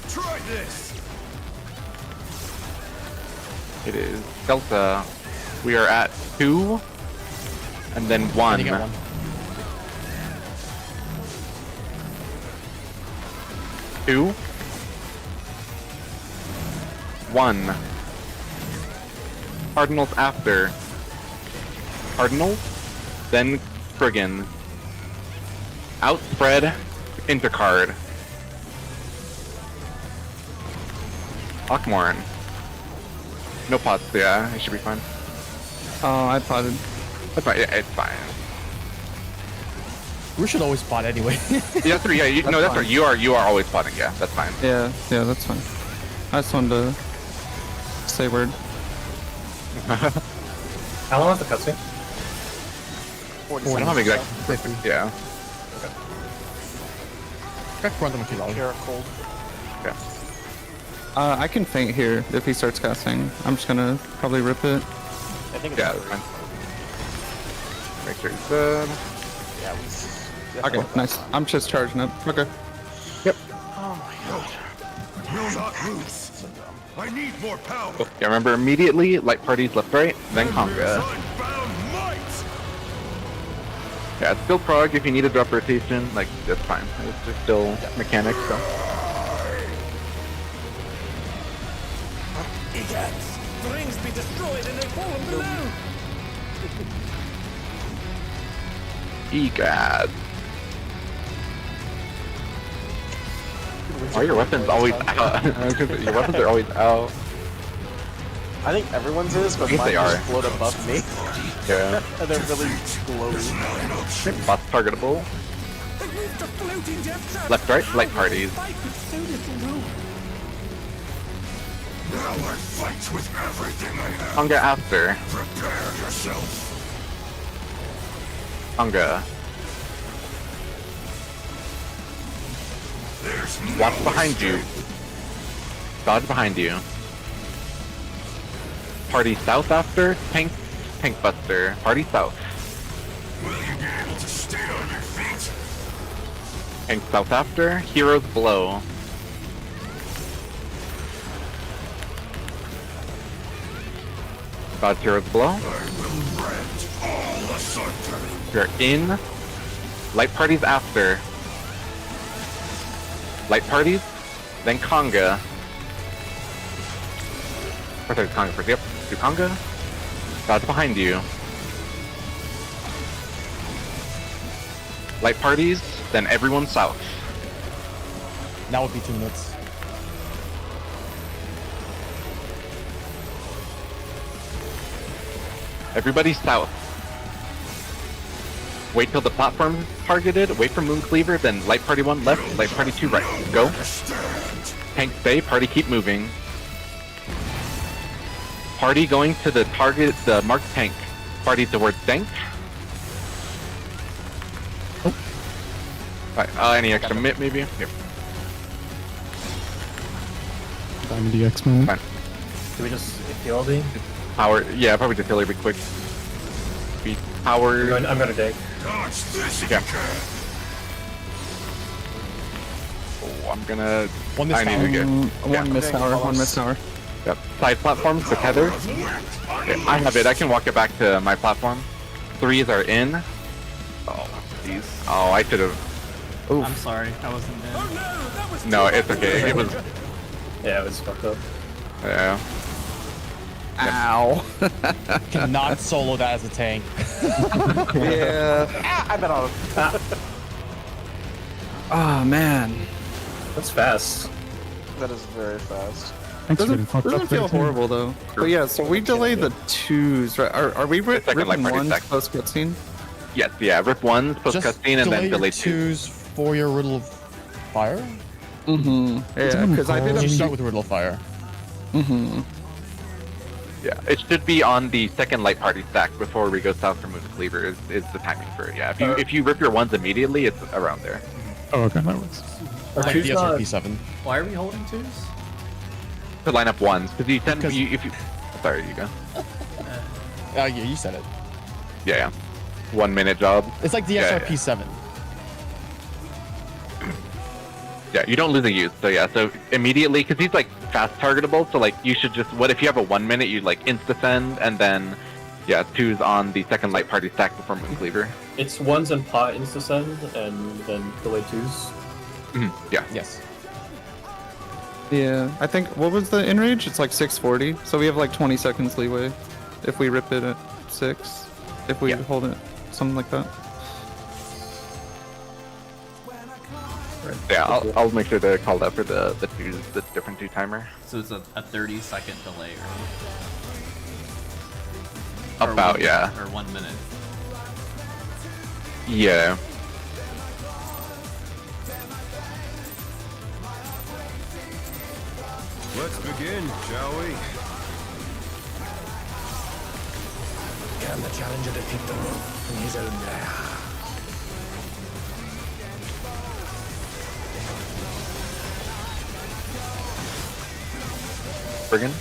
Try this. It is Delta. We are at 2. And then 1. You got one. 2. 1. Cardinals after. Cardinals, then Friggin. Outspread, intercard. Lockmorn. No pots, yeah, it should be fine. Oh, I potted. That's fine, yeah, it's fine. We should always spot anyway. Yeah, that's right, yeah, no, that's fine. right, you are always spotting, yeah, that's fine. Yeah, that's fine. I just wanted to say word. How long is the cutscene? 40 I don't have exact, yeah. Okay, run them too long. Here, cold. Okay. I can feint here if he starts casting. I'm just gonna probably rip it. I think it's Yeah, that's fine. Make sure he's dead. Yeah, we Okay, nice. I'm just charging up. Okay. Oh my god. Will not lose. I need more power. Yeah, remember immediately, light parties left, right, then conga. Unbound might. Yeah, it's still prog if you need a drop rotation, like, that's fine. It's just still mechanics, so. Egads! The rings be destroyed and they fallen below! Egad. Why are your weapons always out? Your weapons are always out. I think everyone's is, but I guess mine they are. just float above me. Yeah. And they're really glowy. Boss targetable. Left, right, light parties. Now I fight with everything I have. Conga after. Prepare yourself. Conga. There's Watch no behind you. Dodge behind you. Party south after. Tank buster. Party south. Will you be able to stay on your feet? Tank south after. Heroes below. Dodge heroes below. I will rend all asunder. You're in. Light parties after. Light parties, then conga. Or sorry, conga first. Yep, do conga. Dodge behind you. Light parties, then everyone south. That would be 2 minutes. Everybody south. Wait till the platform's targeted, wait for Moon Cleaver, then Light Party 1 left, Light Party 2 right. Go. Tank stay, party keep moving. Party going to the target, the marked tank. Party towards tank. Oh. Right, any extra mid maybe? Yep. Diamond DX moment. Fine. Do we just PLD? Power. Yeah, probably just really quick. Be power. I'm gonna dig. Dodge this if Yeah. you can. Oh, I'm gonna. One miss I need to get. One miss tower. One miss tower. Yep. Side platforms, the tether. Okay, I have it. I can walk it back to my platform. 3s are in. Oh, jeez. Oh, I should have. I'm sorry, I wasn't in. No, it's okay. It was. Yeah, it was fucked up. Yeah. Ow. Cannot solo that as a tank. Yeah. I've been on. Oh man. That's fast. That is very fast. Thanks for getting fucked Doesn't up there, feel too. horrible though. But yeah, so we delayed the 2s, right? Are we second ripping light party 1s stack. post cutscene? Yes. Yeah. Rip 1s post Just cutscene and delay then your delay 2s. 2s for your Riddle of Fire? Mm-hmm. Yeah, because I did Or a you start with Riddle of Fire. Mm-hmm. Yeah. It should be on the second light party stack before we go south for Moon Cleaver. Is the timing for it? Yeah. If you rip your 1s immediately, it's around there. Oh, okay, that works. Are Like 2s the not... SRP7. Why are we holding 2s? To line up 1s because you tend Because- if you. Sorry, you go. Yeah, you said it. Yeah. 1 minute job. It's like the Yeah, SRP7. Yeah, you don't lose a use. So yeah, so immediately, because he's like fast targetable, so like you should just, what if you have a 1 minute, you like insta send, and then, yeah, 2's on the second light party stack before Moon Cleaver. It's 1s and pot insta send, and then delay 2s. Yeah. Yes. Yeah, I think, what was the enrage? It's like 640, so we have like 20 seconds leeway if we rip it at 6, if we Yeah. hold it, something like that. Yeah, I'll make sure to call that for the 2's, the different 2 timer. So it's a 30-second delay, right? Or About, 1 yeah. Or 1 minute. Yeah. Let's begin, shall we? Can the challenger defeat the wolf in his own lair? Friggin'.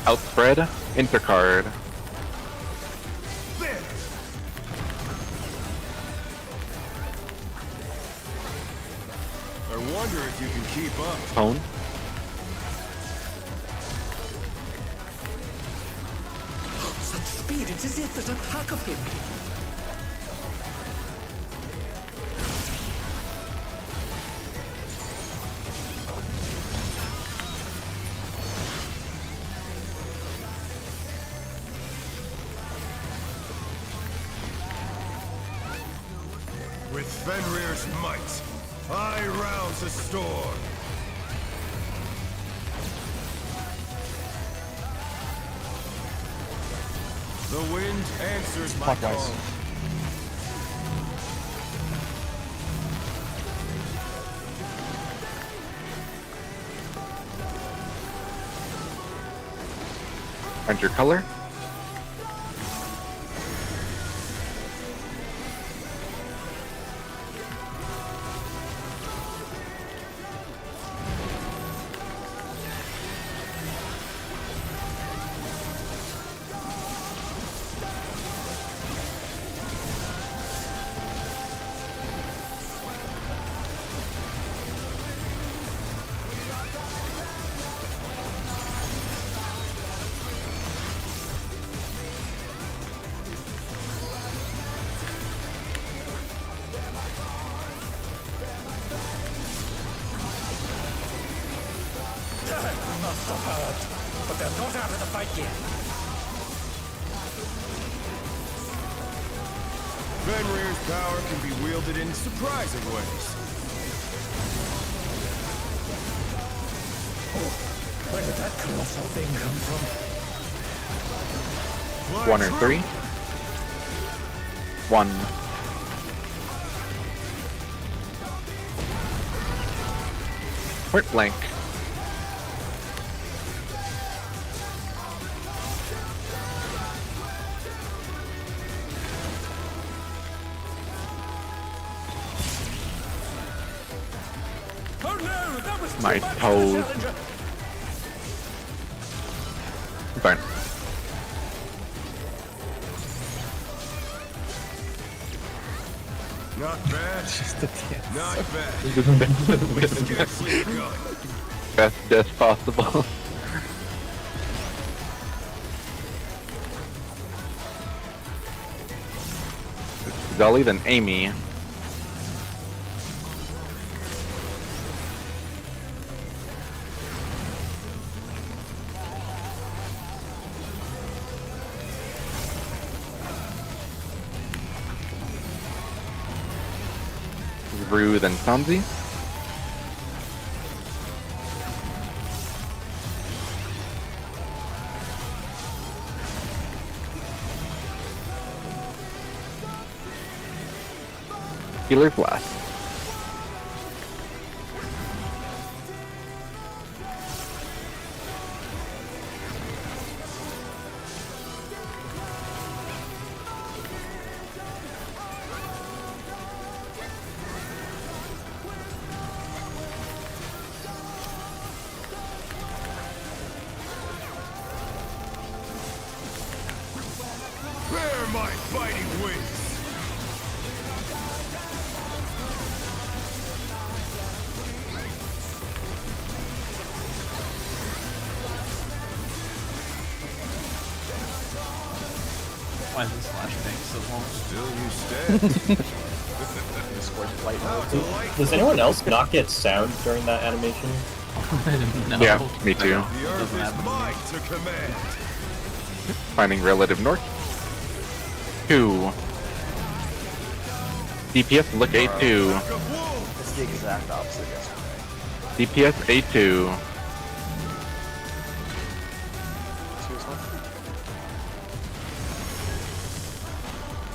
Outspread, intercard. There! I wonder if you can keep up. Tone. Such speed, it's as if there's a pack of him. With Fenrir's might, I rouse a storm. The wind answers my Clockwise. call. Find your color. Must have heard, but they're not out of the fight yet. Fenrir's power can be wielded in surprising ways. Where did that colossal thing come from? Fly 1 or true. 3. 1. Point blank. Oh no, that was My too much toes. for the challenger. Fine. Not bad. Just a dance. Not bad. Scarcely good. Best death possible. Zully, then Amy. Rue, then Sanzi. Healer's last. Bear my fighting wings. Why is this flashbang so long? Still you stand. Discord flight How mode. delightful. Does anyone else not get sound during that animation? No. Yeah, me too. The Doesn't earth happen to is me. mine to command. Finding relative north. 2. DPS look A2. Pack of wolves. It's the exact opposite yesterday. DPS A2. Excuse me.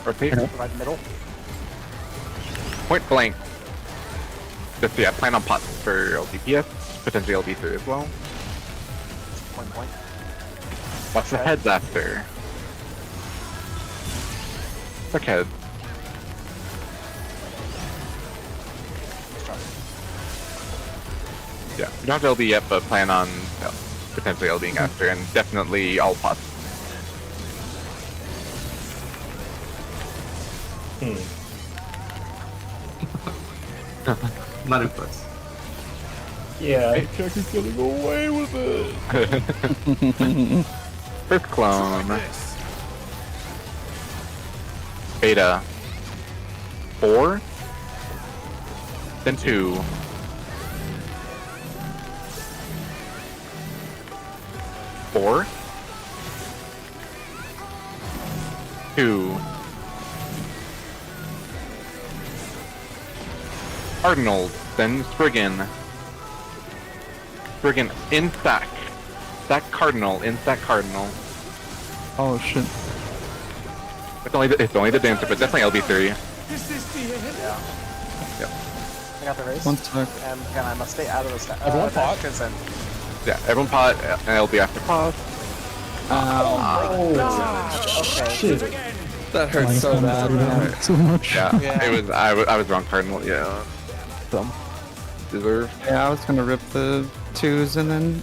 Rotate. Right middle. Point blank. Just yeah, plan on pots for LDPS, potentially LD3 as well. Point blank. Watch the heads after. Check head. Yeah, we don't have LD yet, but plan on potentially LDing after, and definitely all pots. Not inputs. Yeah, I think he's getting away with it. First clone. This. Beta. 4. Then 2. 4. 2. Cardinal, then Spriggan. Spriggan in stack. Stack Cardinal, in stack Cardinal. Oh shit. It's only the dancer, but definitely LB3. Is this the end? Yeah. I got the race. One sec. And again, I must stay out of the stack. Everyone pot? Transcend. Yeah, everyone pot, and LB after pause. Okay. That hurts Minus so one bad. battery down so much. Yeah, Yeah. it was. I was wrong, Cardinal. Yeah, some deserved. Yeah, I was gonna rip the 2s and then.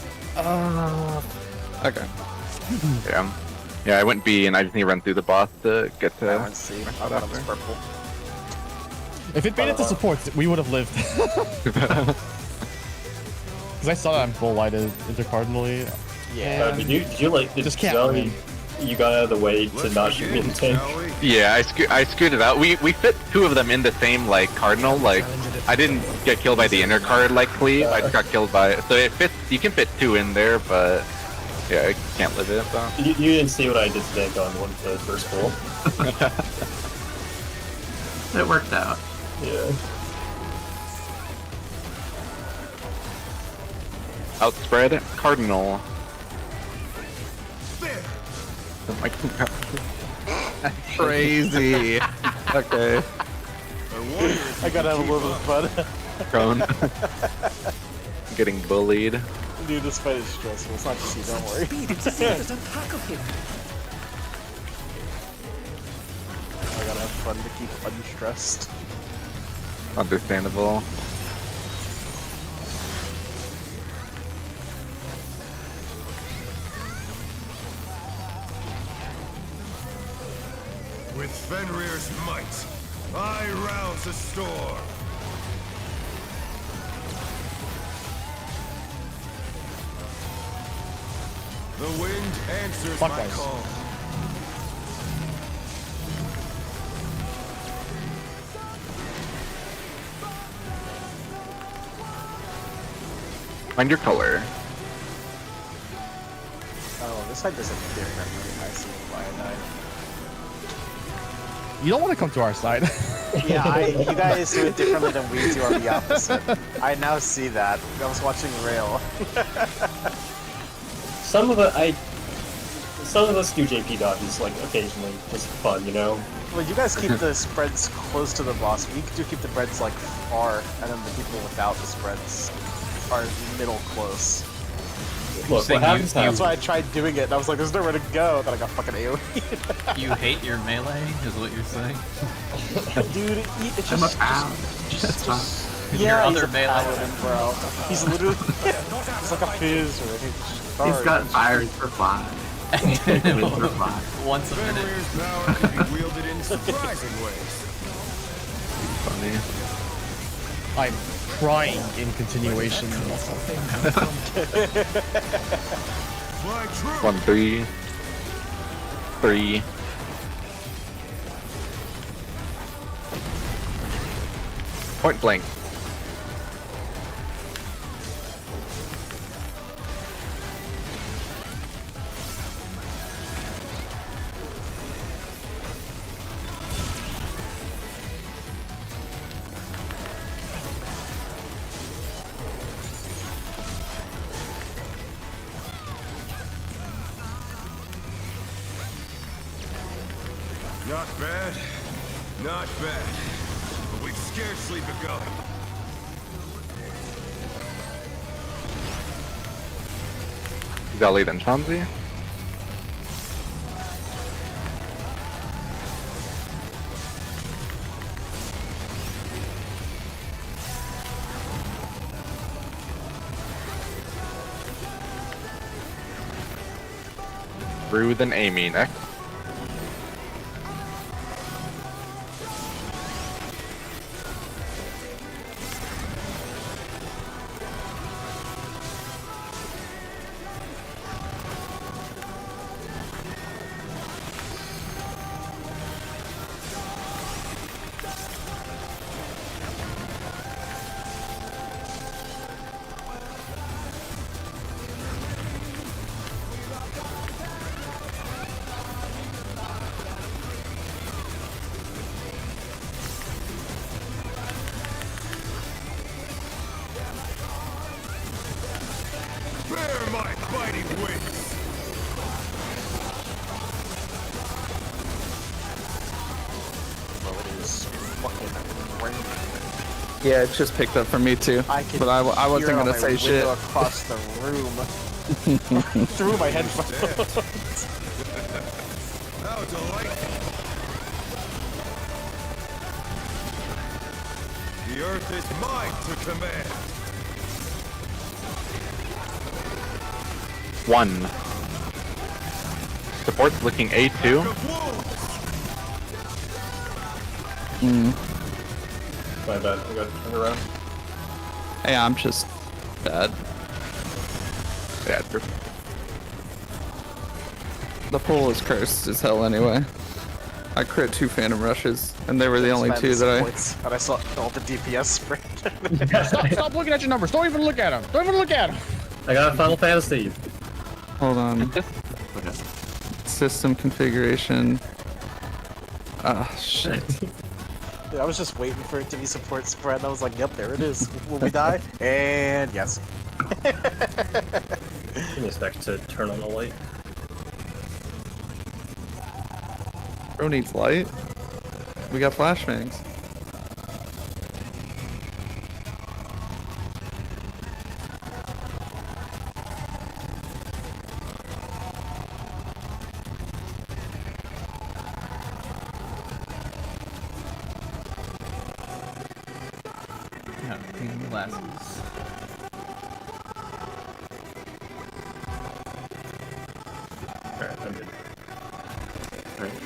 Okay. Yeah, I went B, and I just need to run through the boss to get I to. went C. I thought it was purple. If it made it to support, we would have lived. Because I saw that I'm full lighted intercardinally. Yeah. Did you like did Just can't Zelly- win. you got out of the way to Let's not shoot me in the begin, tank? shall we? Yeah, I screwed it out. We fit 2 of them in the same like Cardinal. Like I didn't get killed by the inner card like Cleve. I just got killed by. So it fits. You can fit 2 in there, but yeah, I can't live it. So. You didn't see what I did today on the first pull. It worked out. Yeah. Outspread Cardinal. Oh my God. Crazy. Okay. I gotta have a little bit of fun. Prone. Getting bullied. Dude, this fight is stressful. It's not just you, don't worry. I gotta have fun to keep unstressed. Understandable. Fenrir's might. I rouse the storm. The wind answers Fuck my guys. call. Find your color. Oh, this side does it differently. I see why I You don't want to come to our side. died. Yeah, you guys do it differently than we do on the opposite. I now see that. I was watching Rail. Some of us do JP dodges like occasionally, just fun, you know. Well, you guys keep the spreads close to the boss. We do keep the spreads like far, and then the people without the spreads are middle close. Look, what happens That's why I tried doing it, and I was like, "There's nowhere to go." Then I got fucking AoE. You hate your melee, is what you're saying? Dude, it's I'm a just pal. That's fine. yeah, he's other a melee. paladin, bro. He's literally he's like a fizz or He's got fires for fly. For fly. Once a minute. Fenrir's power can be wielded in surprising ways. Funny. I'm crying in continuation. Fly true. 1, 3. 3. Point blank. Not bad. Not bad. But we've scarcely begun. Zelly then Shanzi. Rue then Amy next. Bear my biting wings. Well, it is fucking raining. Yeah, it just picked up for me too. I can But I hear wasn't it on gonna my say window shit. across the room. Through my headphones. How delightful. The earth is mine to command. 1. Support's looking A2. Of wolves. My bad, I got turned around. Hey, I'm just bad. Yeah, true. The pool is cursed as hell anyway. I crit 2 Phantom Rushes, and they were the only 2 that I... And I saw all the DPS spread. Stop looking at your numbers. Don't even look at them. Don't even look at them. I got a Final Fantasy. Hold on. System configuration. Ah, shit. Dude, I was just waiting for it to be support spread, and I was like, yep, there it is. Will we die? And yes. Didn't expect to turn on the light. Bro needs light. We got flashbangs. Yeah, clean glasses. Alright, I'm good. Alright.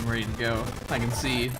I'm ready to go. I can see.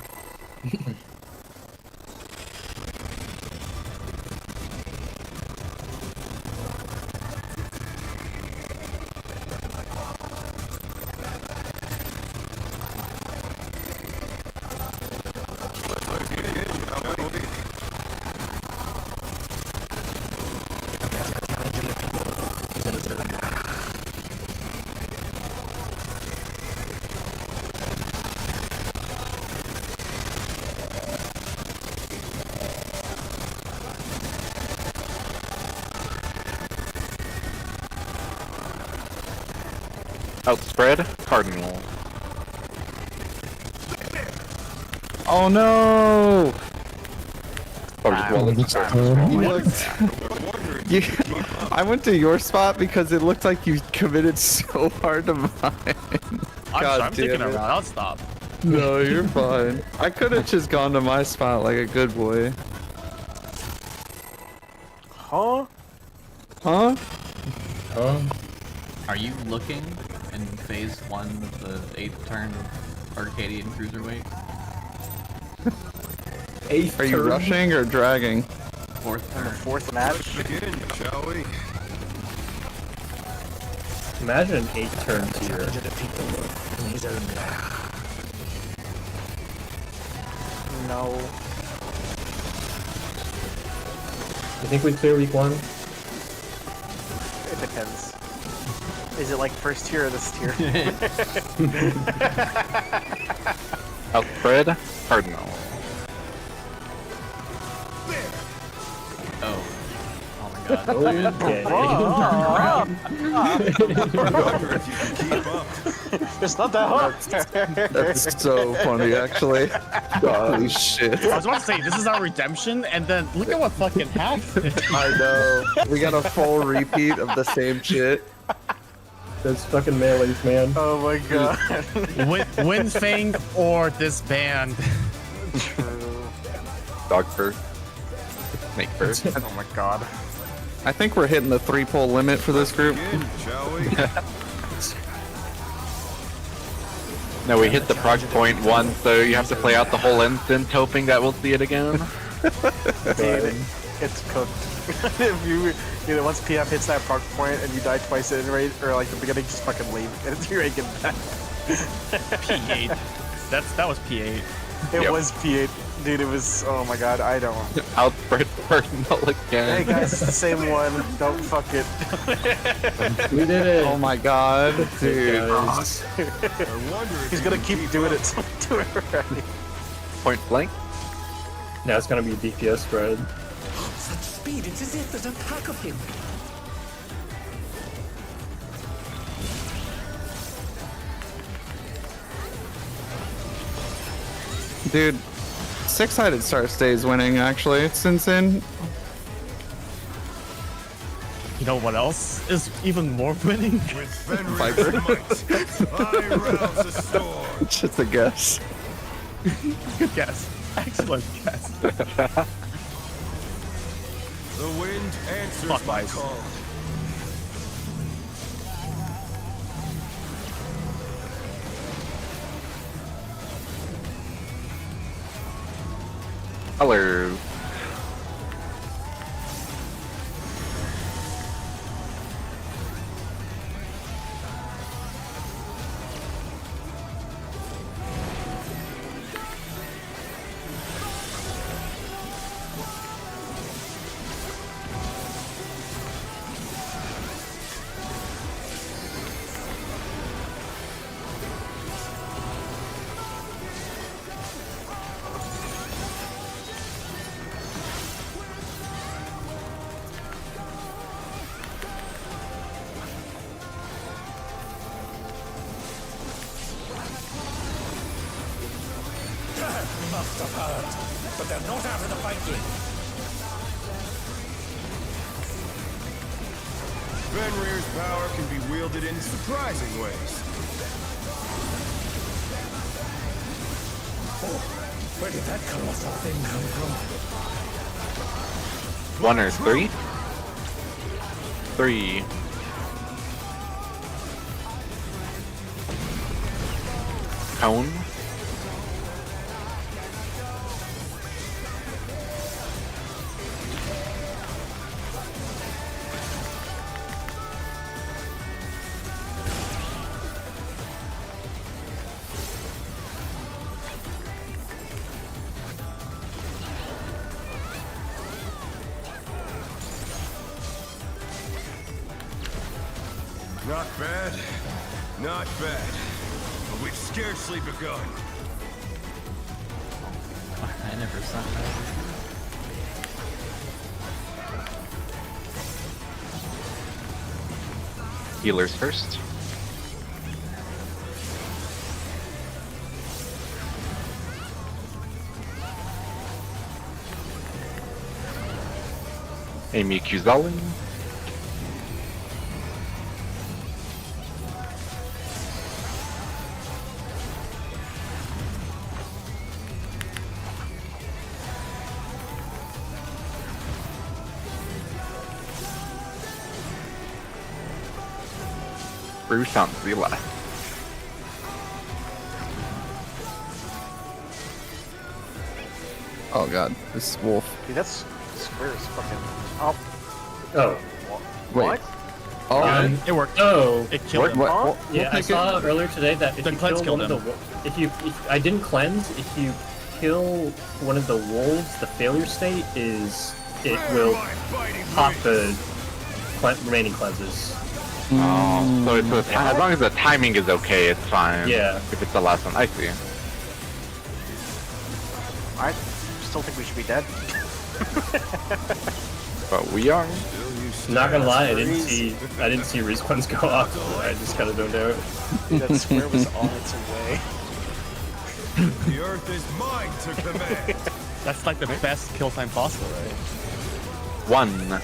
Outspread, Cardinal. Oh no! I went to your spot because it looked like you committed so hard to mine. I'm sticking around. I'll stop. No, you're fine. I could have just gone to my spot like a good boy. Huh? Huh? Are you looking in phase 1 of the 8th turn of Arcadian Cruiserweight? Are you rushing or dragging? 4th turn. Fourth match? Begin, shall we? Imagine an 8-turn tier. To defeat the wolf in his own lair. No. You think we'd clear week 1? It depends. Is it like first tier or this tier? Outspread, Cardinal. Oh. Oh my god. Okay. If you can keep up. It's not that hard. That's so funny, actually. Holy shit. I was about to say, this is our redemption, and then look at what fucking happened. I know. We got a full repeat of the same shit. Those fucking melees, man. Oh my god. Win Fang or disband. True. Dog first. Snake first. Oh my god. I think we're hitting the 3-pole limit for this group. Begin, shall we? No, we hit the prog point once, so you have to play out the whole instance, hoping that we'll see it again. Dude, it's cooked. If you know, once PF hits that proc point and you die twice in rate, or like the beginning, just fucking leave, and it's your get back. P8. That was P8. It was P8, dude. It was. Oh my god, I don't. Outspread Cardinal again. Hey guys, it's the same one. Don't fuck it. We did it. Oh my god, dude. I wonder if He's you gonna can keep doing it. Do it right. Point blank. Now it's gonna be DPS spread. Such speed, it's as if there's a pack of him. Dude, 6-sided Star stays winning, actually. It's insane. You know what else is even more winning? With Fenrir's might, I rouse the storm. It's just a guess. Good guess. Excellent guess. The wind answers Fuck my ice. call. Colors. Must have heard, but they're not out of the fight yet. Fenrir's power can be wielded in surprising ways. Oh, where did that colossal thing come from? 1 or 3? 3. Cone. Not bad. Not bad. But we've scarcely begun. I never saw that. Healers first. Amy Kuzalin. Bruce sounds the last. Oh god, this is Wolf. Dude, that's square is fucking. Oh. Oh. Wait. Oh. It worked. Oh. It killed him. What? Yeah, I saw earlier today that if The you cleanse kill one killed of the if I didn't cleanse, if you kill one of the wolves, the failure state is it will pop the remaining cleanses. Oh, so it's as long as the timing is okay, it's fine. Yeah. If it's the last one, I see. I still think we should be dead. But we are. Not gonna lie, I didn't see respawns go off. So I just kind of don't know. Dude, that square was on its way. The earth is mine to command. That's like the best kill time possible, right? 1.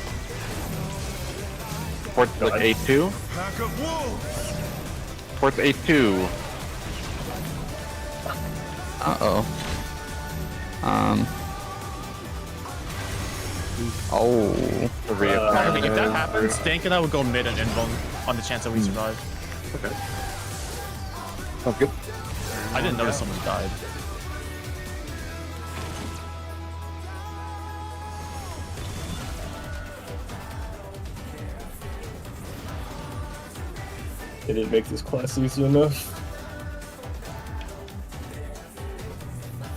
Port's like 8-2. Pack of wolves. Port's 8-2. Uh-oh. Oh. I think if that happens, Dank and I would go mid and invuln on the chance that we survive. Okay. Sounds good. I didn't notice someone died. They didn't make this class easy enough.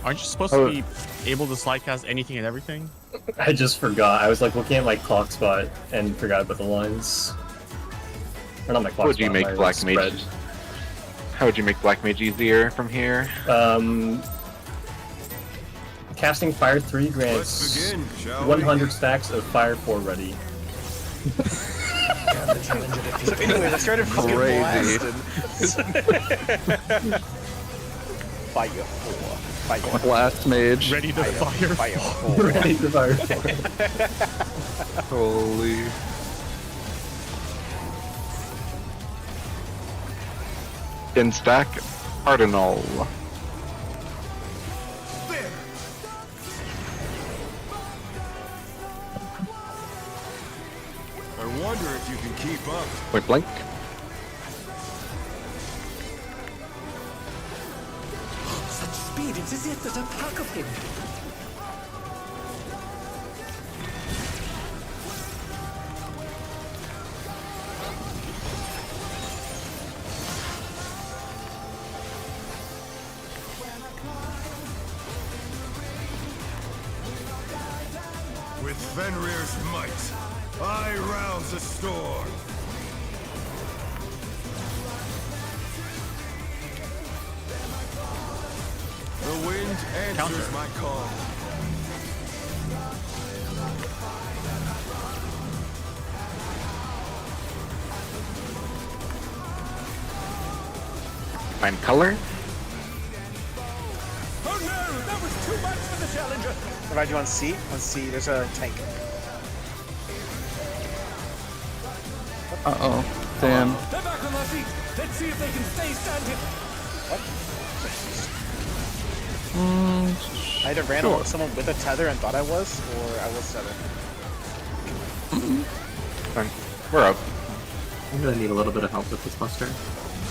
Aren't you supposed to be able to slide cast anything and everything? I just forgot. I was like looking at my clock spot and forgot about the lines. Or not my clock How would spot. you make my Black spread. Mage? How would you make Black Mage easier from here? Casting Fire 3 grants Let's begin, shall 100 stacks of Fire 4 ready. So anyways, I started fucking Crazy. blasting. Fire 4. Fire Blast Mage. Ready to fire. Fire 4. Ready to Fire 4. Holy. In stack, Cardinal. I wonder if you can keep up. Point blank. Such speed, it's as if there's a pack of him. With Fenrir's might, I rouse a storm. The wind answers my call. Find color. Oh no, that was too much for the challenger. What do I do on C? On C, there's a tank. Uh-oh. Damn. They're back on their feet. Let's see if they can stay standing. I either ran over someone with a tether and thought I was, or I was tether. Fine. We're up. I'm gonna need a little bit of help with this cluster.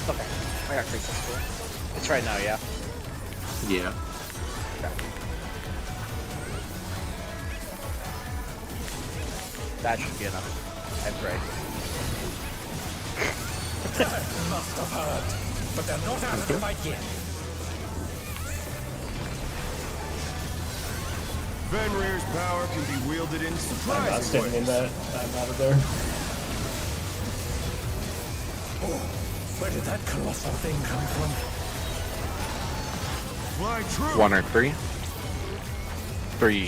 Okay, I got Cruiserweight too. It's right now, yeah. Yeah. That should be enough. I pray. Must have hurt. But they're not out of the fight yet. Fenrir's power can be wielded in I'm not surprising standing in ways. that. I'm out of there. Where did that colossal thing come from? Fly true. 1 or 3. 3.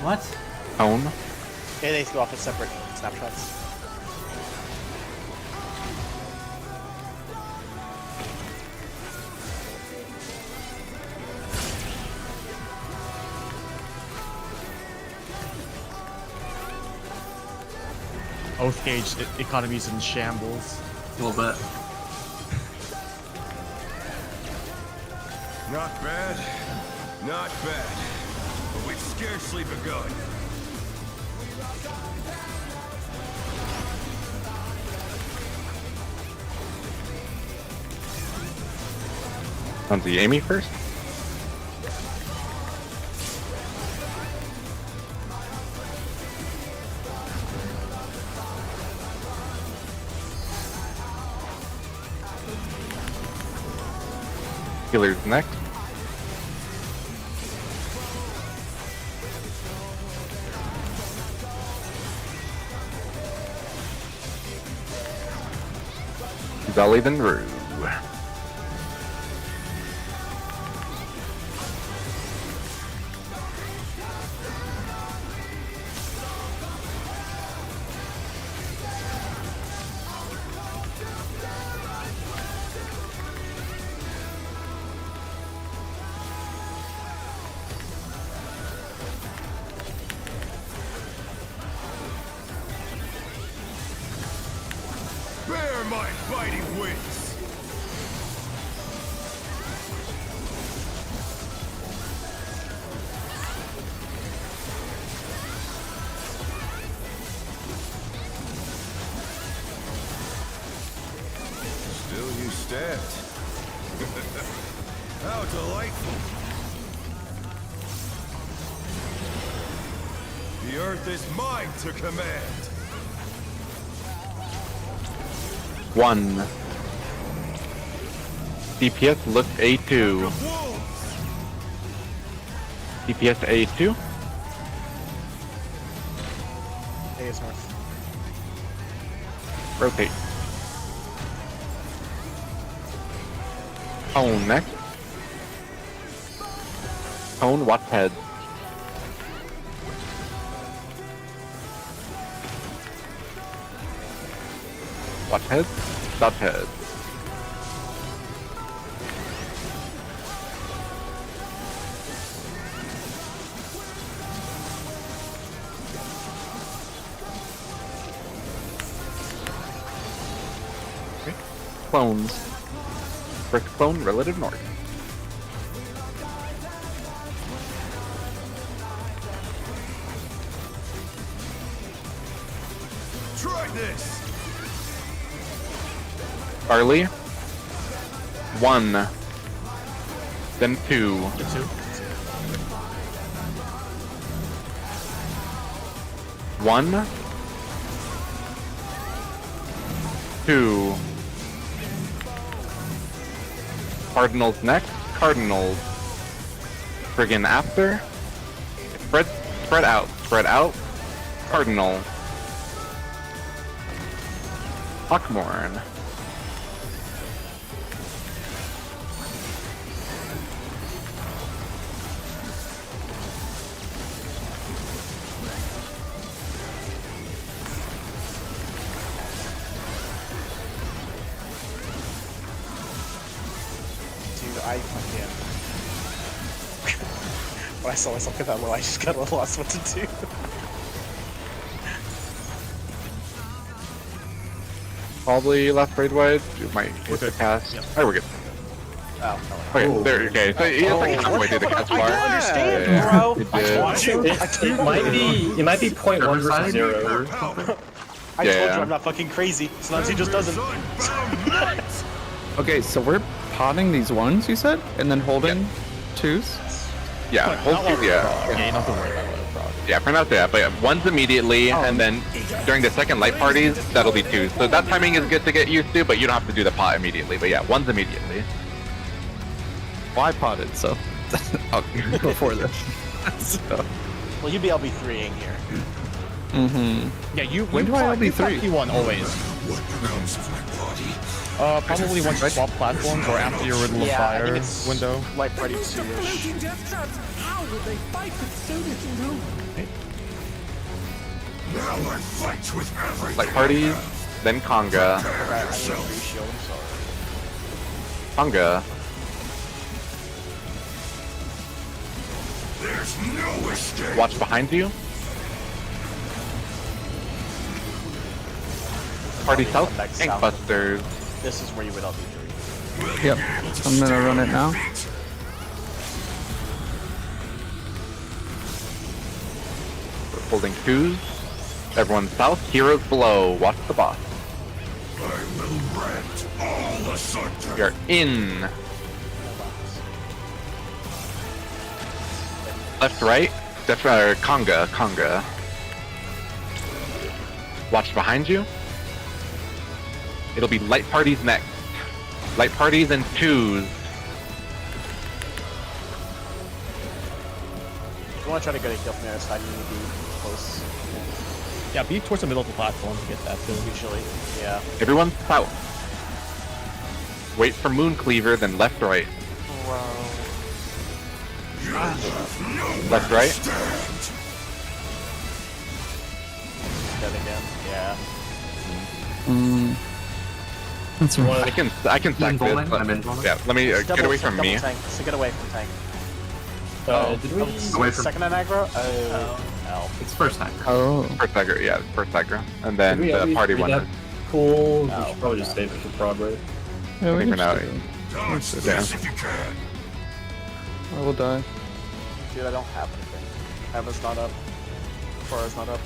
What? Hone. Yeah, they go off as separate snapshots. Oath gauge economy's in shambles. A little bit. Not bad. Not bad. But we've scarcely begun. Shanzi, Amy first. Healer's next. Zelly then Rue. Bear my fighting wings. Still you stabbed. How delightful. The earth is mine to command. 1. DPS look A2. DPS A2. A is north. Rotate. Hone next. Hone, watch head. Watch head. Stop head. Okay. Clones. First clone, relative north. Try this. Barley. 1. Then 2. Get 2. 1. 2. Cardinals next. Cardinals. Friggin' after. Spread out. Spread out. Cardinal. Hawkmorn. Dude, I fucking... when I saw myself get that low, I just got a little lost what to do. Probably left braid wide. You might hit the cast. Yep. Oh, we're good. Oh, Okay, no. there. Okay, so he's like halfway through the cast I bar. don't understand, Yeah, bro. it I did. told you. I told It might be 0.1 versus 0. I told you I'm not fucking crazy. Sometimes he just doesn't. Okay, so we're potting these ones, you said? And then holding 2s? Yeah, hold Not while two, we're yeah. proc. Yeah, you don't have to worry about it, proc. Yeah, for now, yeah, but yeah, 1's immediately, and then during the second light parties, that'll be 2. So that timing is good to get used to, but you don't have to do the pot immediately. But yeah, 1's immediately. Well, I potted, so before this. So, Well, you'd be LB3ing here. Yeah, you. When you do I fought- you LB3? fought P1 always. Probably once you swap platforms or after your Riddle of Yeah, I Fire think it's window. Light Party 2-ish. How will they fight with so little room? Now I fight with everything. Like parties, then conga. Right, I need to shield, I'm sorry. Conga. There's no escape. Watch behind you. Party south. Come back Tank south. busters. This is where you would LB3. Yep. I'm gonna run it now. We're holding 2s. Everyone south. Heroes below. Watch the boss. I will rent all asunder. We are in. Left, right. Conga. Watch behind you. It'll be light parties next. Light parties and 2s. If you want to try to get a kill from the other side, you need to be close. Yeah, be towards the middle of the platform to get that too. Usually, yeah. Everyone south. Wait for Moon Cleaver, then left, right. Left, right. Dead again. Yeah. That's right. I can sack this. Involving? I'm involving? Yeah, let me Just get double- away from me. Tank. So get away from tank. Did we? Away from- Second on aggro? Oh. It's first time. Oh. First aggro, yeah, first aggro, and then Did we the LB3 party one. that? Cool. We Oh, should probably just save it for prog, right? Yeah, I we think can for now. just do it. Dodge Yeah. this if you can. I will die. Dude, I don't have anything. Heaven's not up. Fora's not up.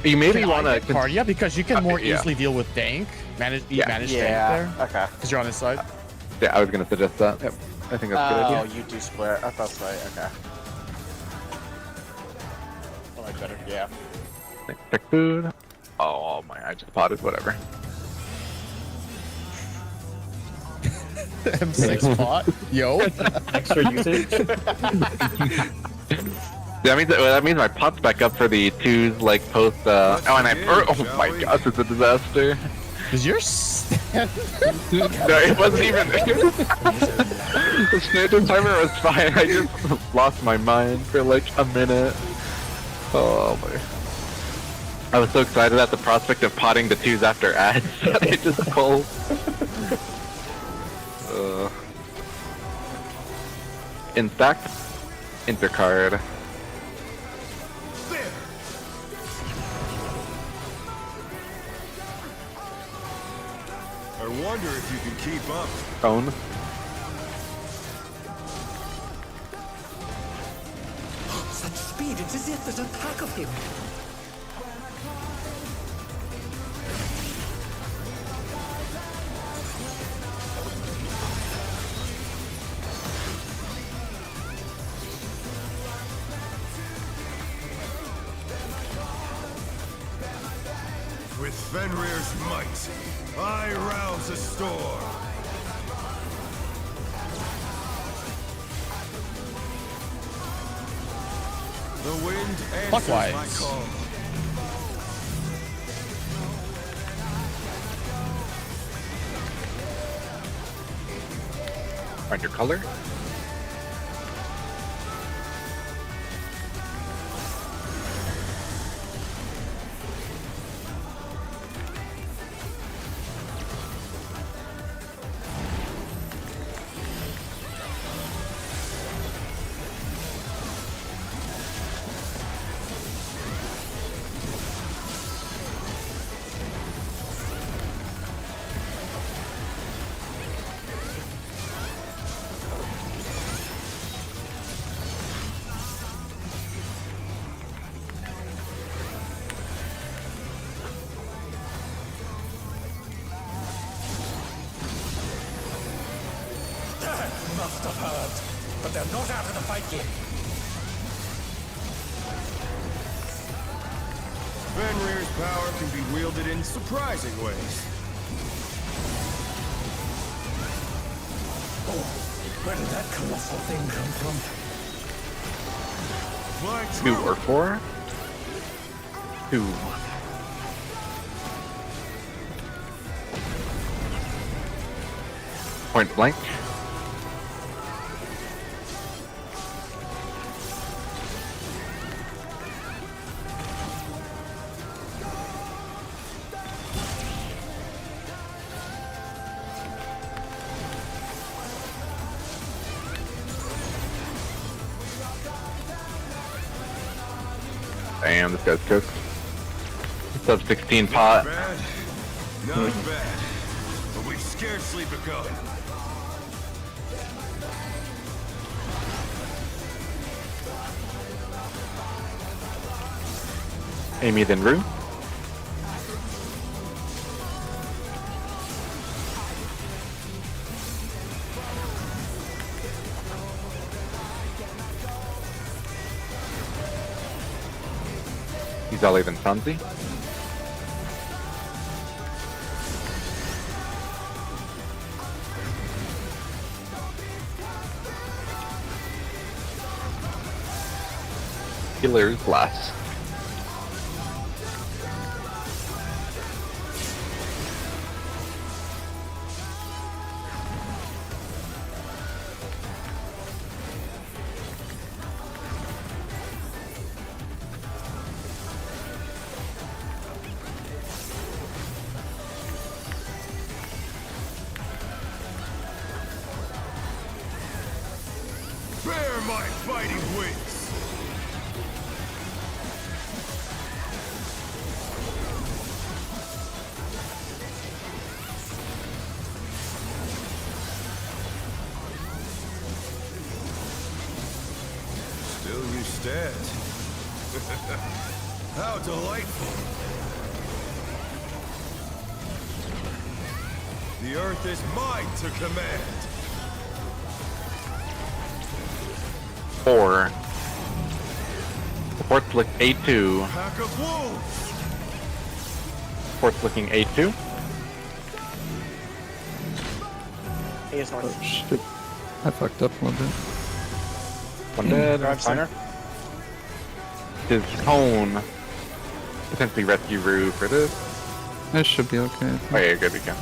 You maybe Can I want get card? Yeah, because you can more yeah. easily deal with Dank. Manage Yeah. Dank Yeah. there. Okay. Because you're on his side. Yeah, I was gonna suggest that. Yep. I think that's a good Oh, idea. you do split. Oh, that's right. Okay. Oh, I better. Yeah. Pick food. Oh my! I just potted. Whatever. M6 pot. Yo. Extra usage. That means my pot's back up for the 2s like post. Oh, and oh my gosh, it's a disaster. Does your stand? No, it wasn't even. The standard timer was fine. I just lost my mind for like a minute. Oh my! I was so excited at the prospect of potting the 2s after ads that I just pulled. In fact, intercard. I wonder if you can keep up. Phone. Such speed, it's as if there's a pack of him. With Fenrir's might, I rouse a storm. The wind answers my Clockwise. call. Find your color. Must have heard, but they're not out of the fight yet. Fenrir's power can be wielded in surprising ways. Oh, where did that colossal thing come from? My 2 or 4. 2. Point blank. Damn, this guy's cooked. Sub 16 pot. Bad, not bad, but we've scarcely begun. Amy then Rue. He's Ollie then Sanzi. Healer's last. Bear my fighting wings! Still you stand. How delightful! The earth is mine to command! 4. Support's look A2. Pack of wolves! Support's looking A2. A is north. Oh shit. I fucked up a little bit. One dead. Drive center. His cone. Potentially rescue Rue for this. This should be okay. Oh yeah, good we go.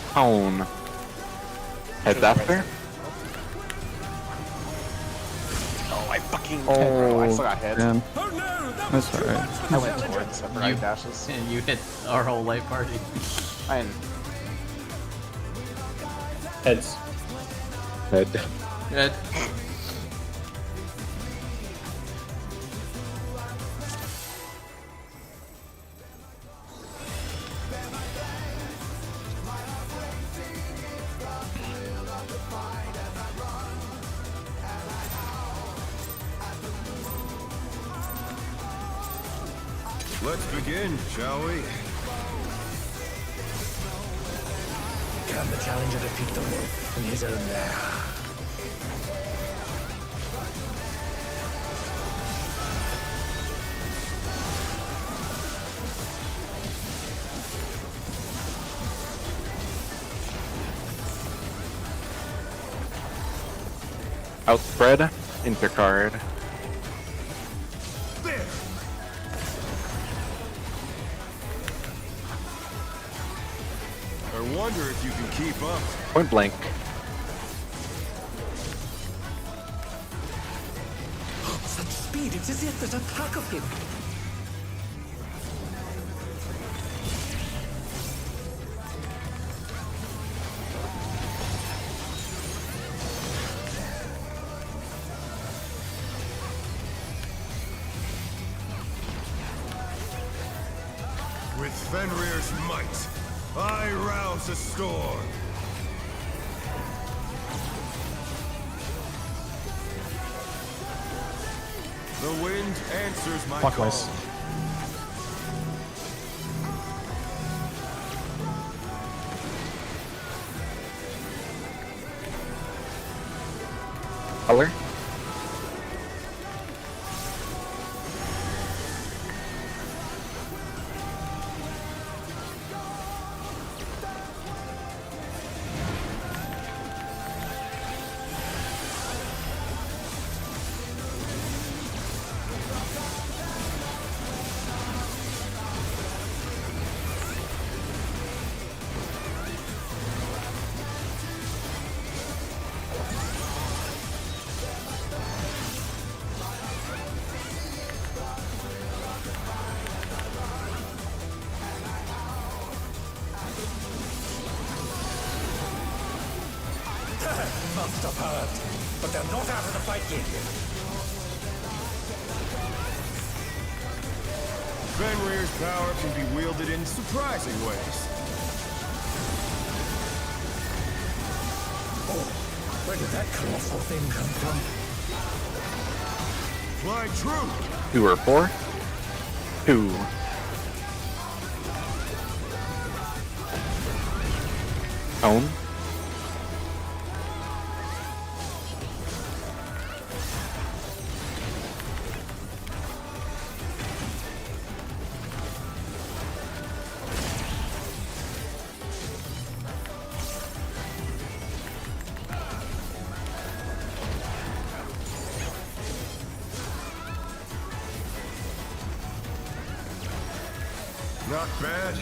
Cone. Heads after. Oh, I fucking bro, I still got hit. Damn. That's alright. I went towards the right dashes. And you hit our whole light party. I didn't. Heads. Head. Good. Let's begin, shall we? Can the challenger defeat the wolf in his own lair? Outspread. Intercard. There! I wonder if you can keep up. Point blank. Such speed, it's as if there's a pack of him. With Fenrir's might, I rouse a storm. The wind answers my Clockwise. call. Color. must have heard, but they're not out of the fight yet. Fenrir's power can be wielded in surprising ways. Oh, where did that colossal thing come from? Fly true. 2 or 4? 2. Tone. Not bad.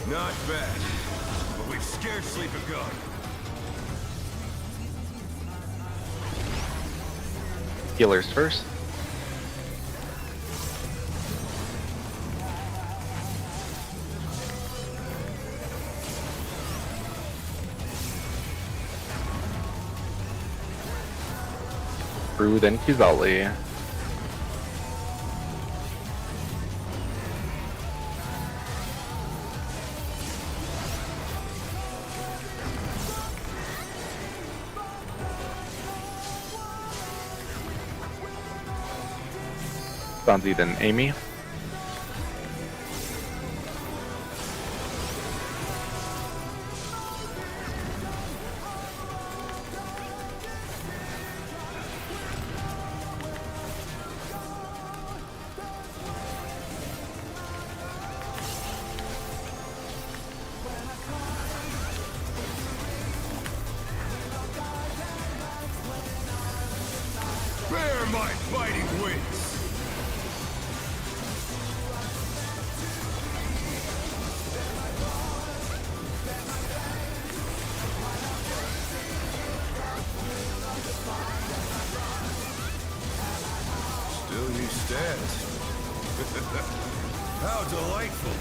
Not bad. But we've scarcely begun. Healers first. Brew, then Kizali. Sanzi, then Amy. Bear my fighting wings. Still you stand. How delightful.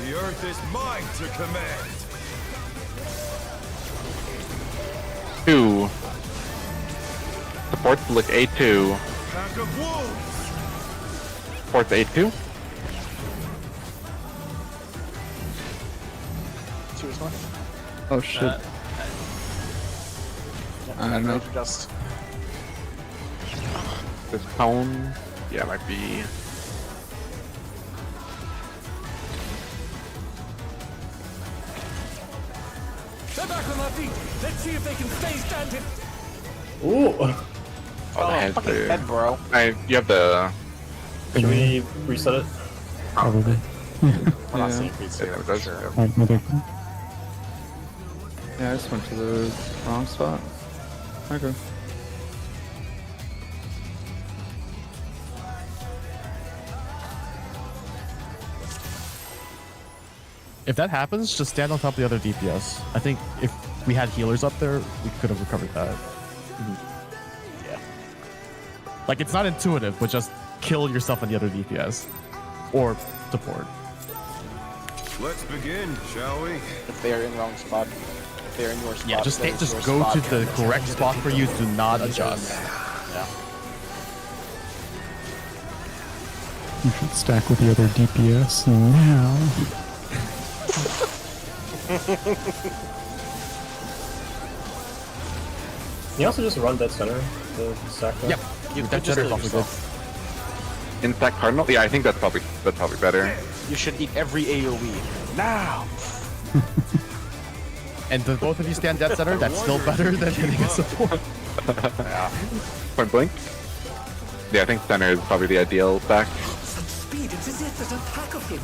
The earth is mine to command. 2. Supports look A2. Pack of wolves. Supports A2. 2 is one. Oh shit. I don't know. Just This Tone. Yeah, might be. They're back on their feet. Let's see if they can stay standing. Ooh. Oh, the head's fucking there. head, bro. You have the. Can we reset it? Probably. We're not Yeah. seeing beats Yeah, here, it for does, sure. yeah. Alright, no, Yeah, I just went to the wrong spot. Okay. If that happens, just stand on top of the other DPS. I think if we had healers up there, we could have recovered that. Yeah. Like, it's not intuitive, but just kill yourself on the other DPS. Or support. Let's begin, shall we? If they are in the wrong spot, if they are in your spot, Yeah, just that is just your go spot. to the correct spot for you. Do not adjust. Yeah. You should stack with the other DPS now. Can you also just run dead center to stack that? Yep. You That could just generator's do it awfully good. yourself. Intact Cardinal? Yeah, I think that's probably better. You should eat every AoE. Now! And the both of you stand dead center, that's still better than hitting a support. Yeah. Point blank. Yeah, I think center is probably the ideal stack. Such speed, it's as if there's a pack of him.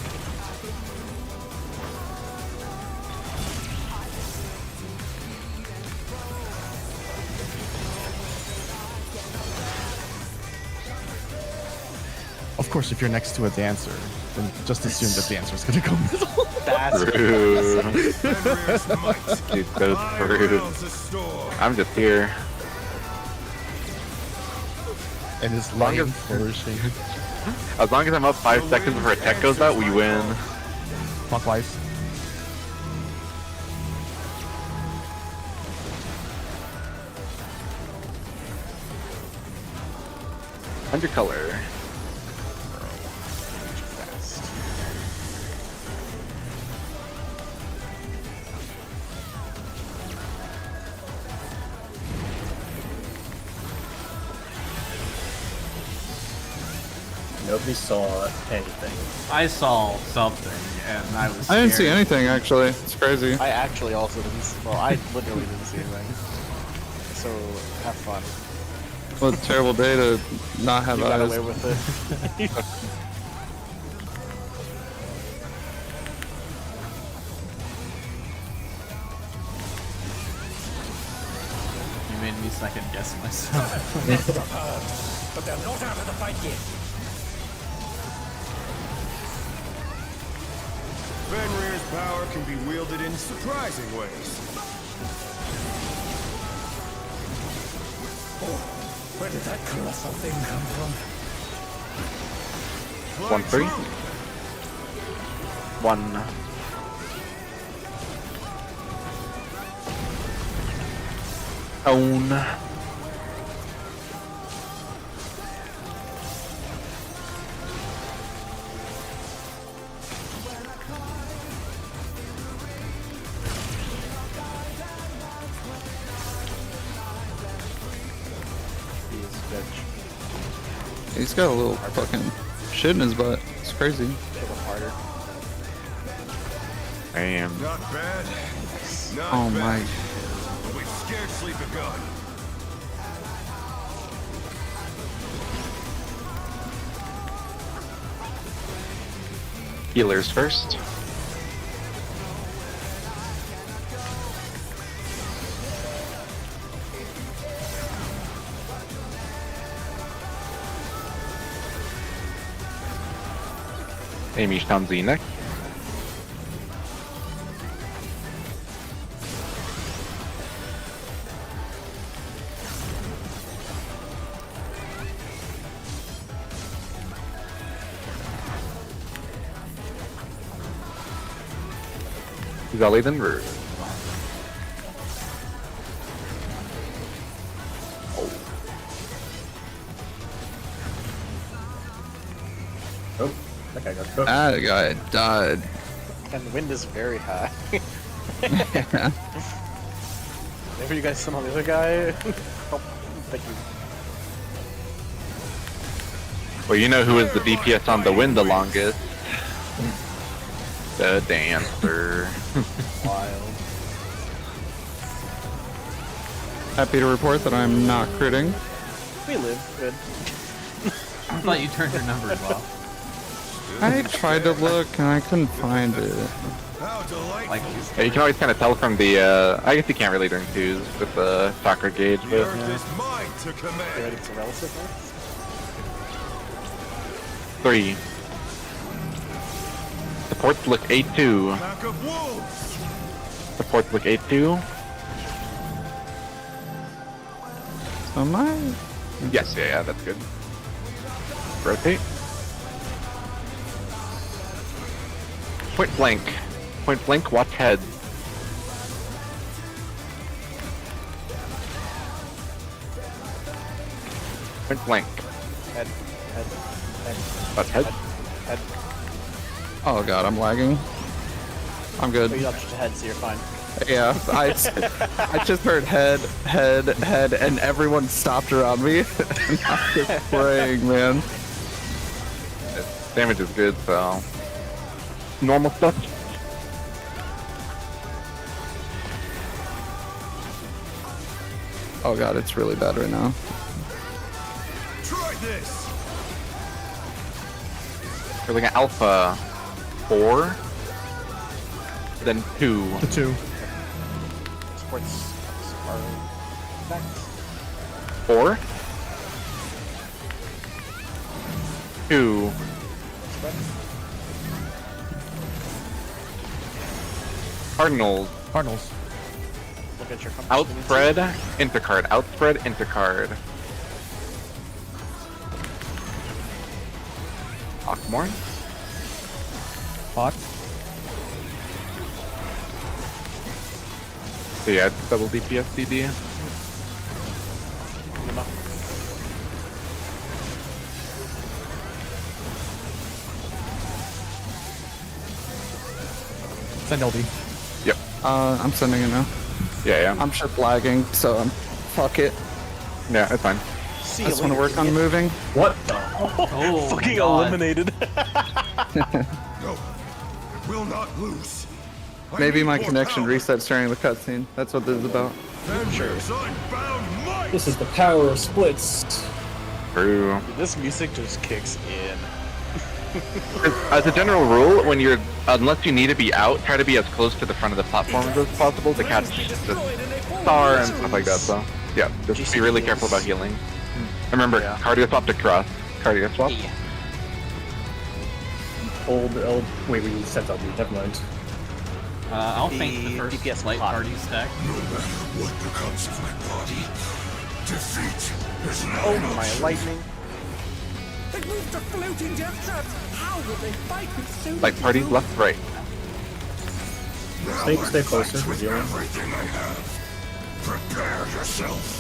Of course, if you're next to a dancer, then just assume the dancer's gonna go middle. That's Rude. Fenrir's might. Dude, so My rude. realms a store. I'm just here. And his long lane as- flourishing. As long as I'm up 5 seconds before a tech goes out, we win. Clockwise. Under color. Fast. Nobody saw anything. I saw something, and I was. I didn't see scared. anything actually. It's crazy. I actually also didn't. Well, I literally didn't see anything. So have fun. What a terrible day to not have You got eyes. away with it. You made me second guess myself. But they're not out of the fight yet. Fenrir's power can be wielded in surprising ways. Where did that colossal thing come from? 1-3. 1. Own. He's got a little fucking shit in his butt. It's crazy. Kill him harder. Damn. Not bad. Not Oh bad. my. But we've scarcely begun. Healers first. Amy Shanzi next. Zelly then Rude. Oh, that guy got cooked. That guy died. And the wind is very high. Yeah. Maybe you guys sent on the other guy? Oh, thank you. Well, you know who is the DPS on the wind the longest? The dancer. Wild. Happy to report that I'm not critting. We live good. I thought you turned your numbers off. I tried to look and I couldn't find it. How delightful. Like, Yeah, you can always kind of tell from the, I guess you can't really during twos with the soccer gauge, The but earth is mine to You command. ready to relative now? 3. Supports look 8-2. Pack of wolves. Supports look 8-2. Am I? Yes, yeah, that's good. Rotate. Point blank. Point blank, watch head. Point blank. Head. Watch head. Head. Oh god, I'm lagging. I'm good. Oh, you opted to head, so you're fine. Yeah, I just heard head, and everyone stopped around me. And I'm just praying, man. Damage is good, so normal stuff. Oh god, it's really bad right now. Try this. We're looking at alpha 4, then 2. The 2. Sports are effect. 4. 2. Spread. Cardinals. Cardinals. Look at your compass. Outspread, intercard. Outspread, intercard. Hawkmorn. Hot. So yeah, it's double DPS CD. Send LD. Yep. I'm sending it now. Yeah. I'm just lagging, so fuck it. Yeah, it's fine. See I you just want to later, work on idiot. moving. What the? Oh, Fucking God. eliminated. No. Will not lose. I Maybe need my more connection power. resets during the cutscene. That's what this is about. Avengers Unbound Might. This is the power of splits. True. This music just kicks in. As a general rule, unless you need to be out, try to be as close to the front of the platform as possible to catch the star and stuff like that. So, yeah, just be really careful about healing. And remember, cardio swap to cross. Cardio swap. Yeah. Old. Wait, we sent LD. Never mind. I'll faint the first DPS light pot. party stack. No matter what becomes of my body, defeat is not Oh an my option. lightning. They moved to floating death traps. How will they fight with so Like parties left, right. Now Stay I closer, fight with Zealand. everything I have. Prepare yourself.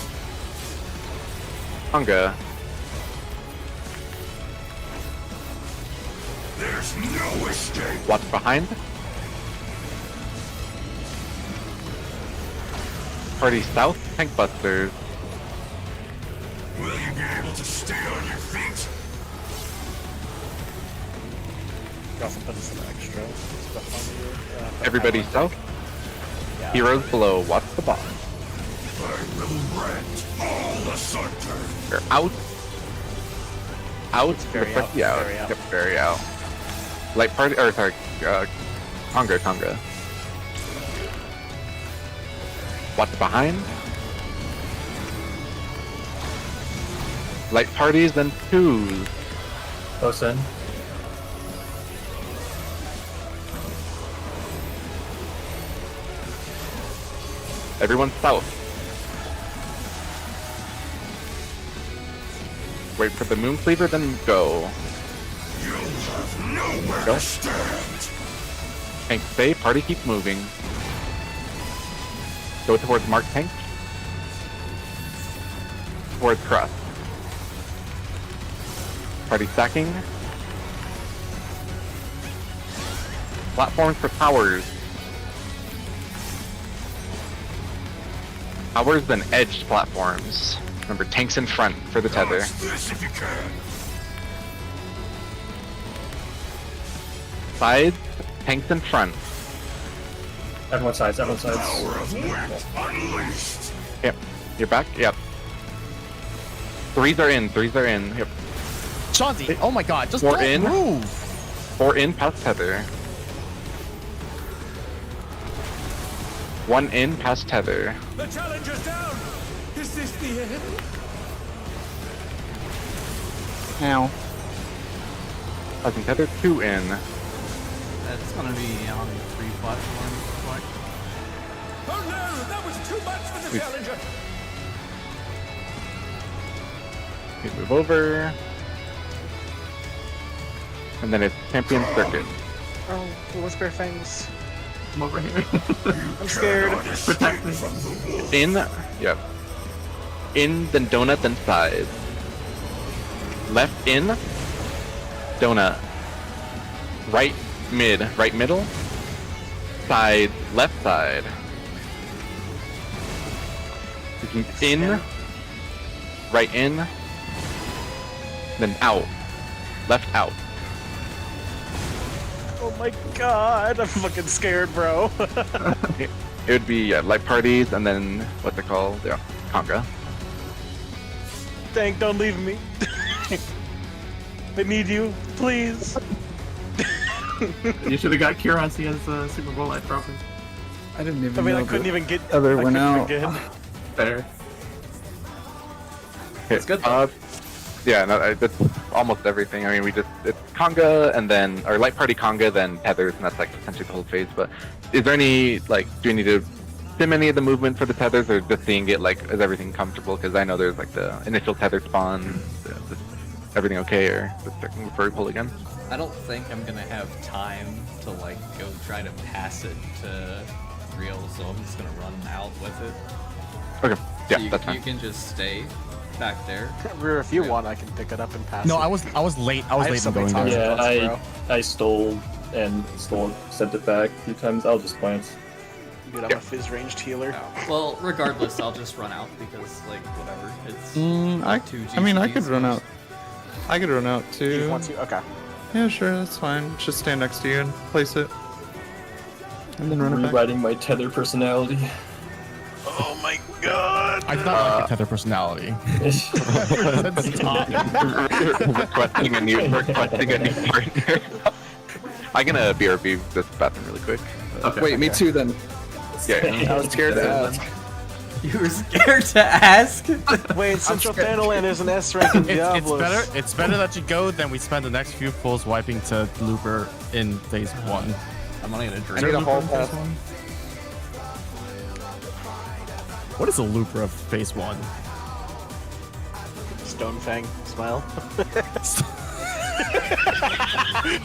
Tonga. There's no escape. Watch behind. Party south, tank busters. Will you be able to stay on your feet? You also put some extra stuff on you. Everybody south. Yeah. Heroes below. Watch the boss. I will rent all asunder. They're out. Out. very Looks like out, the out. very out. Yep, very out. Light party, or sorry, Tonga. Watch behind. Light parties and twos. Close in. Everyone south. Wait for the moon cleaver, then go. You'll have nowhere Go. to stand. Tank stay, party keep moving. Go towards mark tank. Towards cross. Party stacking. Platforms for towers. Towers then edged platforms. Remember, tanks in front for the tether. Dodge this if you can. Sides, tanks in front. Everyone sides. Power of wind unleashed. Yep. You're back? Yep. Threes are in. Yep. Shanzi, oh my god, just Four don't in. move. 4 in past tether. 1 in past tether. The challenger's down. Is this the end? Ow. Passing tether. 2 in. That's gonna be on 3 platforms. Like. Oh no, that was too much for the challenger. We move over. And then it's champion circuit. Oh, the whisper fangs. I'm over here. I'm scared. Protect me. In. Yep. In, then donut, then side. Left in. Donut. Right mid. Right middle. Side. Left side. You can in. Right in. Then out. Left out. Oh my god, I'm fucking scared, bro. It would be light parties and then what's it called? Yeah, conga. Tank, don't leave me. I need you, please. You should have got Kiransi as Super Bowl light trophy. I didn't even I mean, know I couldn't the even get. other I went couldn't out. even get- Fair. It's good, though. Yeah, no, that's almost everything. I mean, it's conga and then, or light party conga, then tethers, and that's like essentially the whole phase. But is there any, like, do you need to sim any of the movement for the tethers, or just seeing it, like, is everything comfortable? Because I know there's like the initial tether spawn, is everything okay, or just checking before we pull again? I don't think I'm gonna have time to like go try to pass it to real, so I'm just gonna run out with it. Okay, yeah, So that's you fine. can just stay back there. Rear, if you want, I can pick it up and pass No, it. I was late. I was I have late so in many going times. there. Yeah, Bro. I stole and sent it back a few times. I'll just plant. Dude, I'm a fizz ranged healer. Well, regardless, I'll just run out because, like, whatever. It's I mean, I could run out. I could run out too. You want to? Okay. Yeah, sure, that's fine. Just stand next to you and place it. And then run it back. Rewriting my tether personality. Oh my god! I did not like the tether personality. requesting a new partner. I'm gonna BRB this bathroom really quick. Okay. Wait, me too then. Yeah. I was scared to ask. You were scared to ask? Wait, Central Thanaland is an S rank in Diablos. It's better that you go than we spend the next few pulls wiping to Looper in phase 1. I'm only gonna I drink. need a whole pass. What is a Looper of phase 1? Stonefang, smile.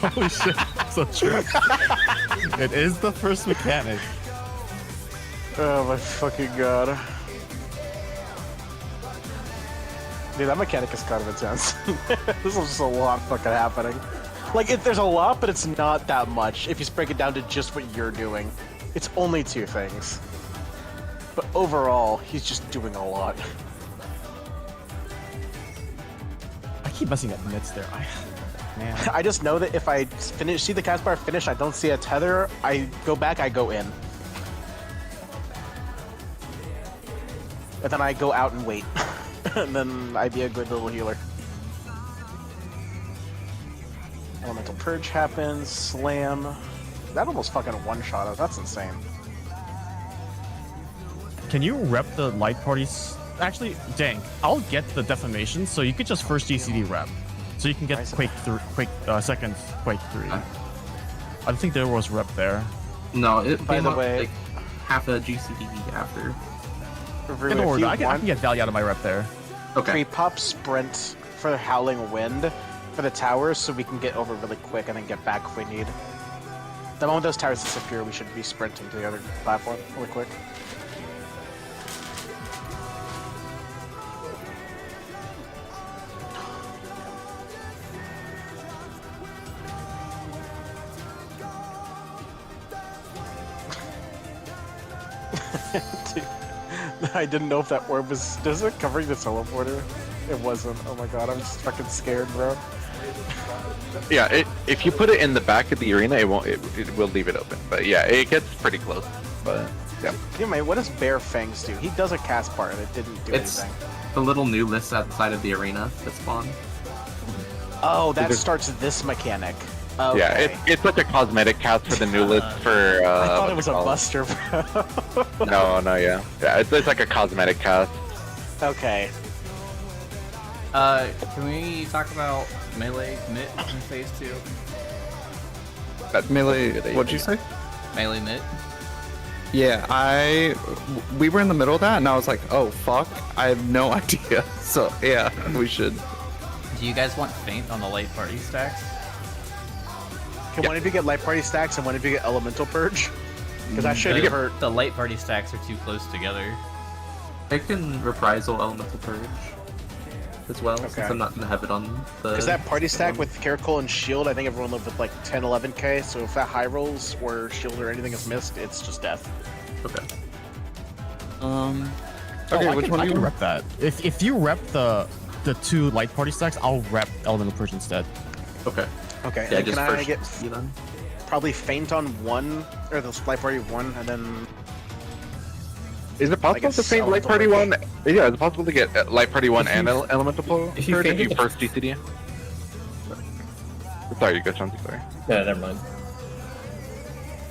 Holy shit, so true. It is the first mechanic. Oh my fucking god. Dude, that mechanic is kind of intense. This is just a lot fucking happening. Like, there's a lot, but it's not that much if you break it down to just what you're doing. It's only 2 things. But overall, he's just doing a lot. I keep messing up mitts there. Man. I just know that if I see the cast bar finish, I don't see a tether, I go back, I go in. And then I go out and wait. And then I'd be a good little healer. Elemental Purge happens, slam. That almost fucking one-shot us, that's insane. Can you rep the light parties? Actually, dang, I'll get the defamation, so you could just first GCD rep. So you can get second Quake 3. I don't think there was rep there. No, it By the way, like half a GCD after. In order, I can get value out of my rep there. Okay. We pop sprint for the Howling Wind for the towers so we can get over really quick and then get back if we need. The moment those towers disappear, we should be sprinting to the other platform really quick. Dude, I didn't know if that orb was covering the teleporter. It wasn't. Oh my god, I'm just fucking scared, bro. Yeah, if you put it in the back of the arena, it won't. It will leave it open. But yeah, it gets pretty close. But yeah. Anyway, what does Bare Fangs do? He does a cast part and it didn't do anything. The little new list outside of the arena that spawn. Oh, that starts this mechanic. Okay. Yeah, it's like a cosmetic cast for the new list for. I thought it was a buster, bro. No, yeah, it's like a cosmetic cast. Okay. Can we talk about melee mitt in phase 2? That melee. What'd you say? Melee mitt. Yeah, we were in the middle of that, and I was like, oh fuck, I have no idea. So yeah, we should. Do you guys want feint on the late party stacks? Can one of you get light party stacks and one of you get elemental purge? Because that should hurt. The late party stacks are too close together. I can reprisal elemental purge as well, since I'm not gonna have it on the. Because that party stack with Caracol and shield, I think everyone lived with like 10, 11k. So if that high rolls or shield or anything is missed, it's just death. Okay. Okay, which one I do can you rep that. If you rep the 2 light party stacks, I'll rep elemental purge instead. Okay. Okay. Yeah, And just can I first get then. probably feint on one, or the light party 1, and then. Is it possible guess to feint Light Party 1? Yeah, is it possible to get Light Party 1 and Elemental Purge if you first GCD? Sorry, you go, Chunky, sorry. Yeah, never mind.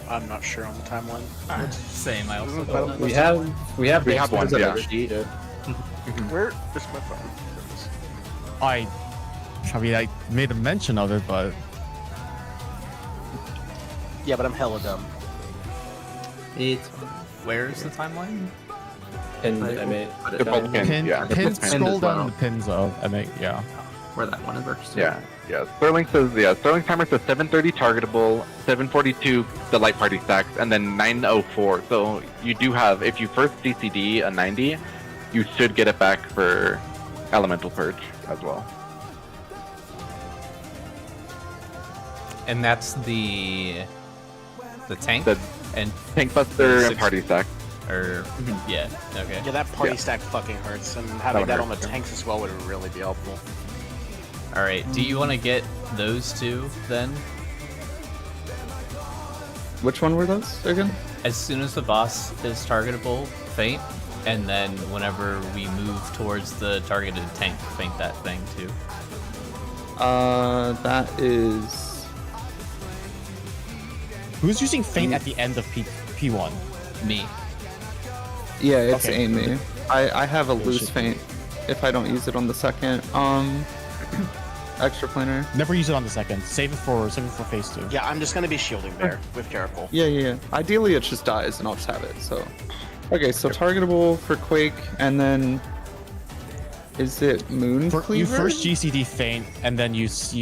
I'm not sure on the timeline. Same, I also But don't. We have one, yeah. Where is my phone? I mean, I made a mention of it, but Yeah, but I'm hella dumb. It's Where's the timeline? And I made They're both pinned, yeah. they're both pinned scroll as down well. the pins of yeah. where that one works. Too. Yeah. Sterling says, Sterling's timer says 730 targetable, 742 the Light Party stacks, and then 904. So you do have, if you first DCD a 90, you should get it back for Elemental Purge as well. And that's the tank The and Tank Buster and six- Party Stack. or yeah, okay. Yeah, that party Yeah. stack fucking hurts, and having would that on the hurt, too. tanks as well would really be helpful. All right. Do you want to get those two then? Which one were those again? As soon as the boss is targetable, feint, and then whenever we move towards the targeted tank, feint that thing too. That is. Who's using feint at the end of P1? Me. Yeah, it's Okay. Amy. I have a loose feint if I don't use it on the second extra planar. Never use it on the second. Save it for phase 2. Yeah, I'm just gonna be shielding there with Caracol. Yeah. Ideally, it just dies, and I'll just have it. So, okay. So targetable for Quake, and then is it Moon You Cleaver? first GCD feint, and then you use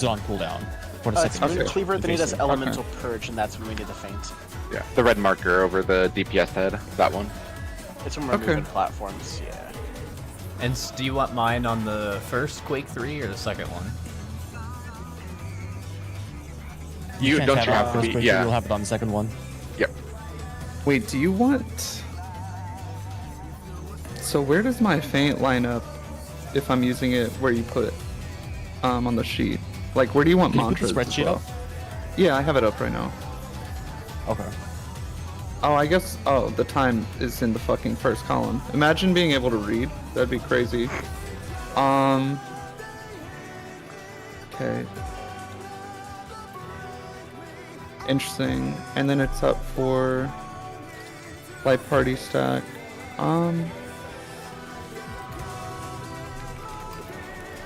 it on cooldown for the It's second. Moon Okay. Cleaver, then he does Okay. Elemental Purge, and that's when we need the feint. Yeah, the red marker over the DPS head. That one. It's when we're Okay. moving platforms, yeah. And do you want mine on the first Quake 3 or the second one? You can't don't have you it on have the to first be? page, Yeah. You'll have it on the second one. Yep. Wait, do you want? So where does my feint line up if I'm using it where you put it on the sheet? Like, where do you want Can you put the mantras? as spreadsheet well? up? Yeah, I have it up right now. Okay. Oh, I guess. Oh, the time is in the fucking first column. Imagine being able to read. That'd be crazy. Okay. Interesting. And then it's up for light party stack.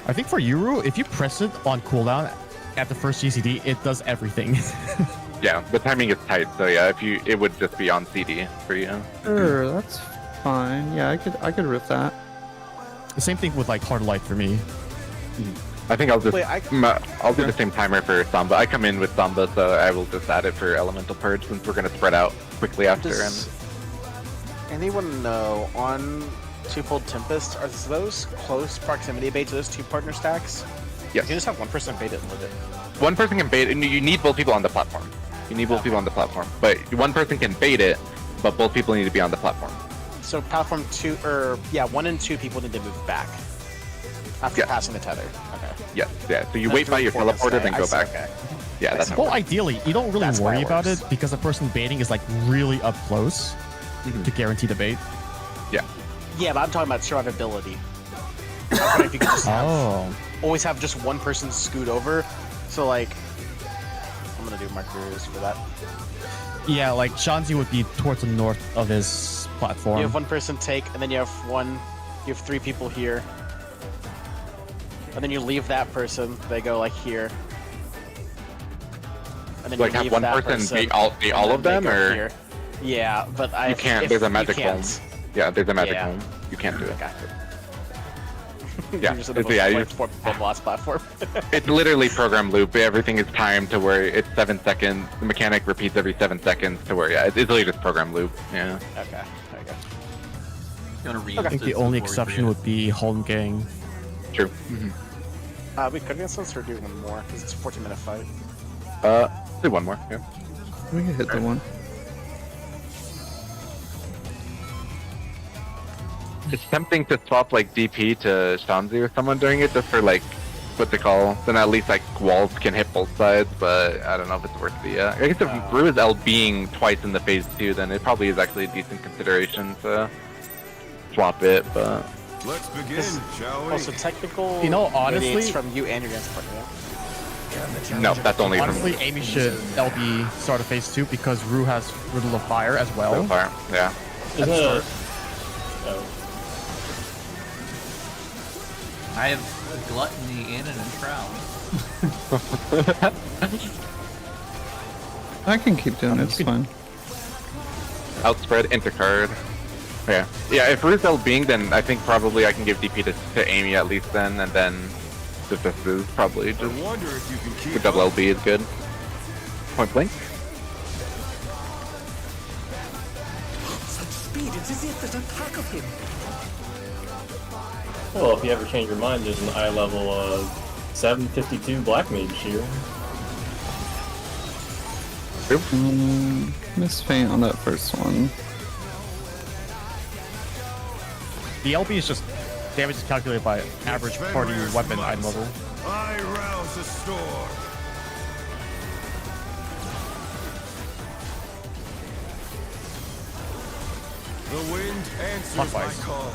I think for Yuru, if you press it on cooldown at the first GCD, it does everything. Yeah, the timing is tight, so yeah, it would just be on CD for you. Sure, that's fine. Yeah, I could riff that. The same thing with like hard light for me. I think I'll just Wait, I'll do the same timer for Samba. I come in with Samba, so I will just add it for Elemental Purge since we're gonna spread out quickly after. Does anyone know on Two-Fold Tempest, are those close proximity bait to those two partner stacks? Yes. You can just have one person bait it and live it. One person can bait, and you need both people on the platform. You need both people on the platform, but one person can bait it, but both people need to be on the platform. So platform 2, or yeah, 1 and 2 people need to move back after Yeah. passing the tether. Okay. Yes, yeah. So you And wait by 3, your 4 can teleporter, stay. then I go see, back. Okay. Yeah, that's how it Well, works. ideally, you don't really That's why worry it about works. it because the person baiting is like really up close to guarantee the bait. Yeah. Yeah, but I'm talking about survivability. I was wondering if you could just always have just one person scoot over. So like, I'm gonna do markers for that. Yeah, like Shanzi would be towards the north of his platform. You have one person take, and then you have 3 people here. And then you leave that person, they go like here. And then Like you have leave one that person bait and all then of they them, go or here. Yeah, but you can't. There's a magic home. home. Yeah, there's a magic Yeah. home. You can't do it. Okay. Yeah, You're just in the it's- most yeah, like 4 people on the last platform. It's literally program loop. Everything is timed to where it's 7 seconds. The mechanic repeats every 7 seconds to where, yeah, it's literally just program loop. Yeah. Okay, there you go. You want to read I think the only exception would be home gang. True. We could get some or do one more, because it's a 14-minute fight. Do one more. Yeah. We can hit the one. It's tempting to swap like DP to Shanzi or someone doing it just for like what they call. Then at least like walls can hit both sides, but I don't know if it's worth the. I guess if Brew is L being twice in the phase 2, then it probably is actually a decent consideration to swap it. But Let's begin, shall we? Also, technical. You know, honestly- radiates from you and your dance partner. Yeah? no, that's only Honestly, Amy should LB start a phase 2 because Rue has Riddle of Fire as well. so far. Yeah. Isn't it? I have gluttony in and a trout. I can keep doing it. It's fine. Outspread intercard. Yeah. Yeah, if Ruth L being, then I think probably I can give DP to Amy at least then, and then the fifth is probably I just wonder if you can the keep double up. LB is good. Point blank. Such speed, it's as if there's a pack of him. Well, if you ever change your mind, there's an eye level of 752 Black Mage here. Miss faint on that first one. The LB is just damage is calculated by average party weapon item level. I rouse the storm. The wind answers my Clockwise. call.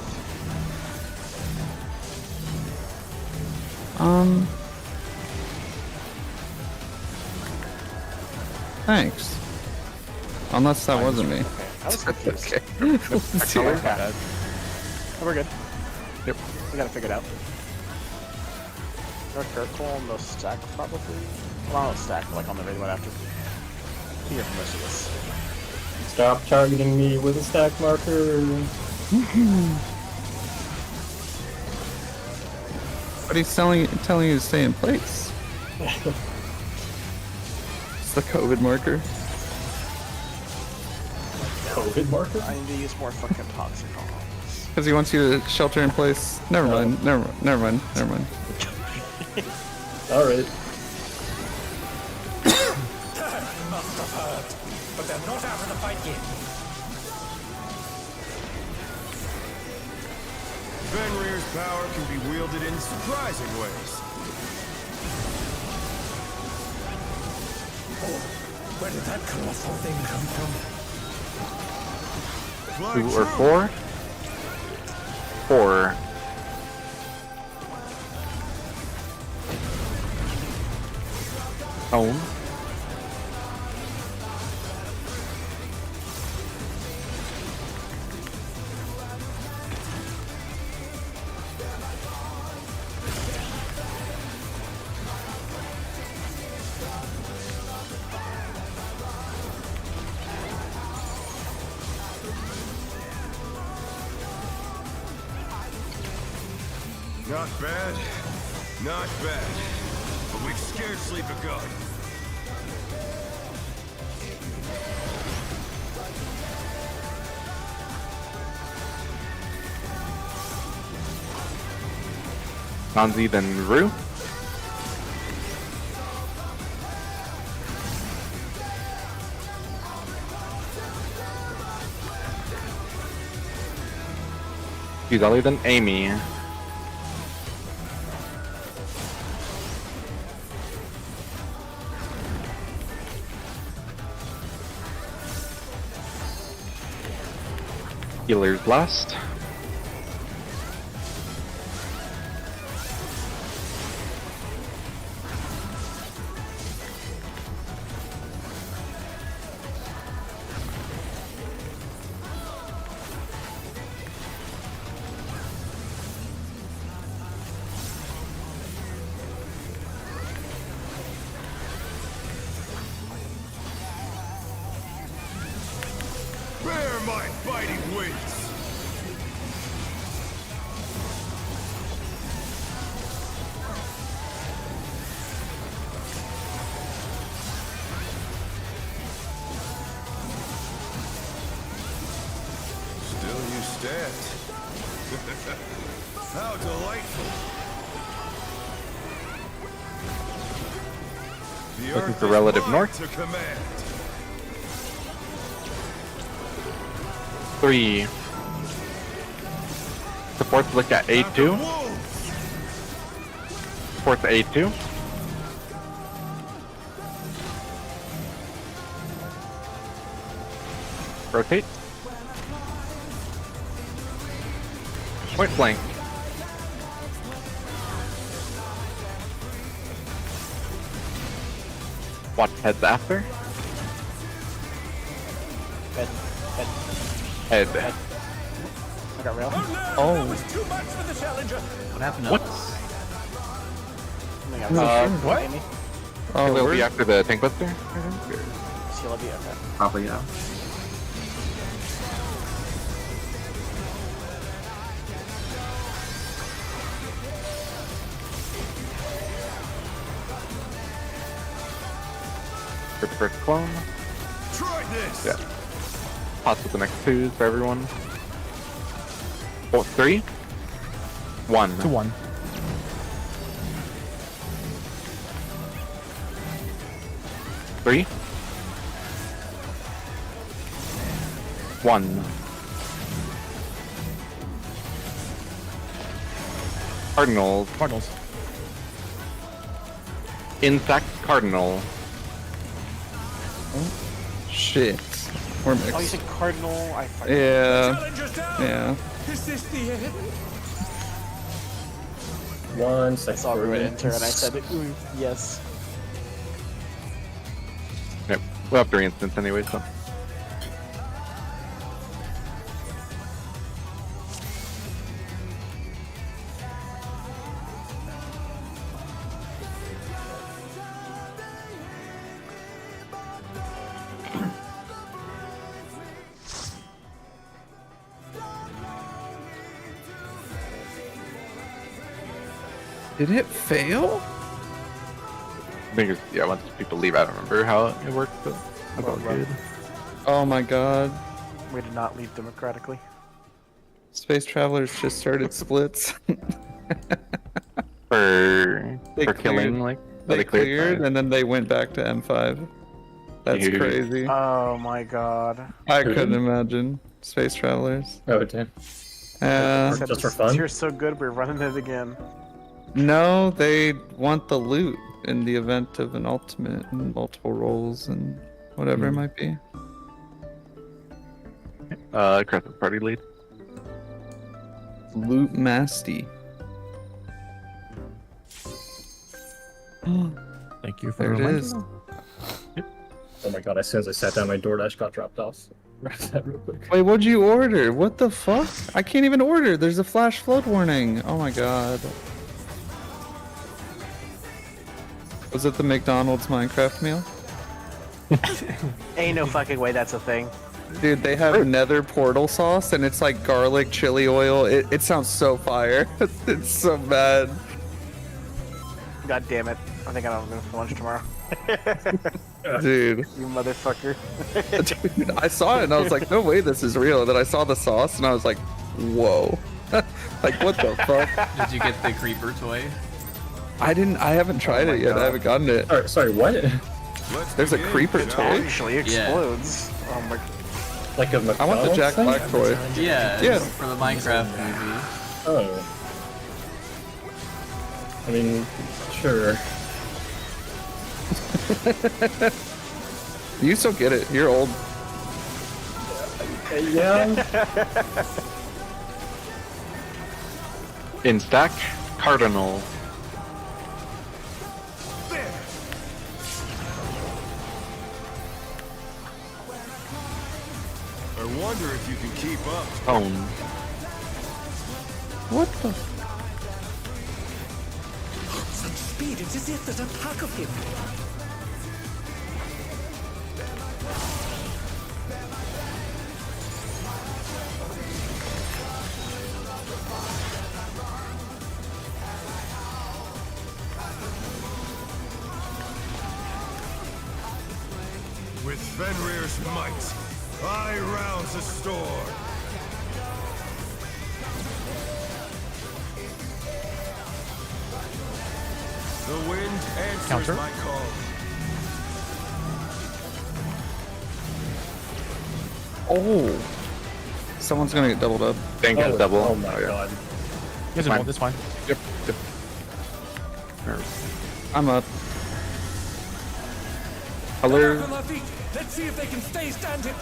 Thanks. Unless that wasn't me. I was confused. Okay. Color? bad. Oh, we're good. Yep. We got it figured out. North Kirkle, no stack probably. Well, not stack, but like on the radio one after. Here for most of this. Stop targeting me with a stack marker. But he's telling you to stay in place. It's the COVID marker. COVID marker? I need to use more fucking toxic bombs. Because he wants you to shelter in place. Never mind. Never mind. Alright. Must have heard, but they're not out of the fight yet. Fenrir's power can be wielded in surprising ways. Where did that colossal thing come from? 2 or 4? 4. Own. Not bad. Not bad. But we've scarcely begun. Nanzi, then Rue. Uzali, then Amy. Healer's last. Bear my biting wings! Still you stand. How delightful! The Looking earth for is relative mine north. to command. 3. Support's look at A2. Support's A2. Rotate. Point blank. Watch heads after. Head. Head. I got real. Oh. It was too much for the challenger. What happened to What? us? What? Amy? Oh, Will we're- be after the tank buster. She'll be okay. Probably, yeah. For the first clone. Try this! Yeah. Pause with the next 2s for everyone. 4, 3, 1. 2-1. Three, 1. Cardinals. Cardinals. Insect Cardinal. Shit. Or mixed. Oh, you said Cardinal? I fucking... Yeah. Challenger's down! Yeah. Is this the end? 1 I second. saw Ruin enter and I said, ooh, yes. Yep. We'll have 3 instants anyway, so. Did it fail? I think it's, yeah, once people leave, I don't remember how it worked, but that's all good. Oh my god. We did not leave democratically. Space Travelers just started splits. For They killing, like, They cleared fire. and then they went back to M5. That's Dude. crazy. Oh my god. I couldn't imagine. Space Travelers. Oh, damn. Said, Just for fun? You're so good, we're running it again. No, they want the loot in the event of an ultimate and multiple rolls and whatever it might be. Crescent party lead. Loot Masty. Thank you for There it reminding is. me. Oh my god, as soon as I sat down, my DoorDash got dropped off. Grab that real quick. Wait, what'd you order? What the fuck? I can't even order. There's a flash flood warning. Oh my god. Was it the McDonald's Minecraft meal? Ain't no fucking way that's a thing. Dude, they have nether portal sauce and it's like garlic chili oil. It sounds so fire. It's so bad. God damn it. I think I don't have enough for lunch tomorrow. Dude. You motherfucker. Dude, I saw it and I was like, no way this is real. And then I saw the sauce and I was like, whoa. Like, what the fuck? Did you get the creeper toy? I haven't tried it yet. I haven't gotten it. Sorry, what? Let's There's a begin, creeper shall toy? we? Actually explodes. Oh my... Like a I want the McDonald's Jack thing? Black toy. Yeah, Yeah. it's for the Minecraft movie. Oh. I mean, sure. You still get it. You're old. Yeah. In stack, Cardinal. There! I wonder if you can keep up. Own. What the? Such speed, it's as if there's a pack of him. With Fenrir's might, I rouse the storm. The wind answers Counter. my call. Oh. Someone's gonna get doubled up. Didn't get a double. Oh my yeah. god. You guys are Fine. both, it's fine. Yep. Yep. I'm up. Color. Back on their feet. Let's see if they can stay standing.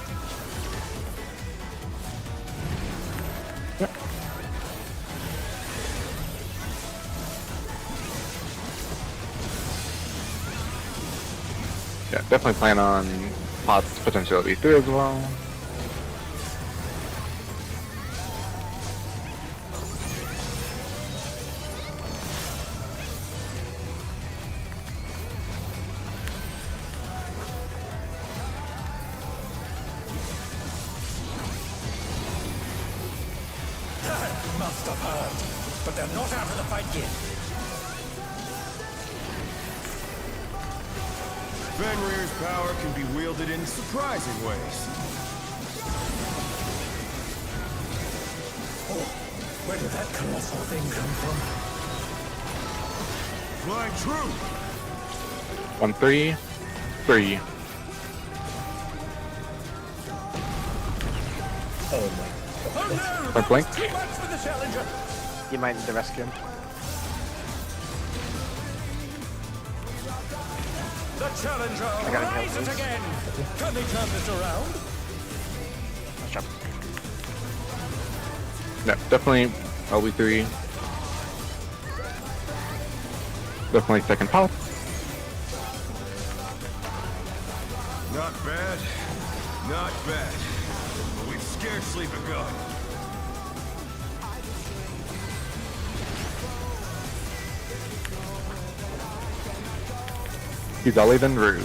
Yeah, definitely plan on pots potentially through as well. Must have heard. But they're not out of the fight yet. Fenrir's power can be wielded in surprising ways. Oh, where did that colossal thing come from? Flying true! 1, 3, 3. Oh my. Point blank. Too much for the challenger. You might need to rescue him. The challenger gotta kill rises this. again. Can they turn this around? Nice job. No, definitely LB3. Definitely second pop. Not bad. Not bad. But we've scarcely begun. He's Ollie then Rue.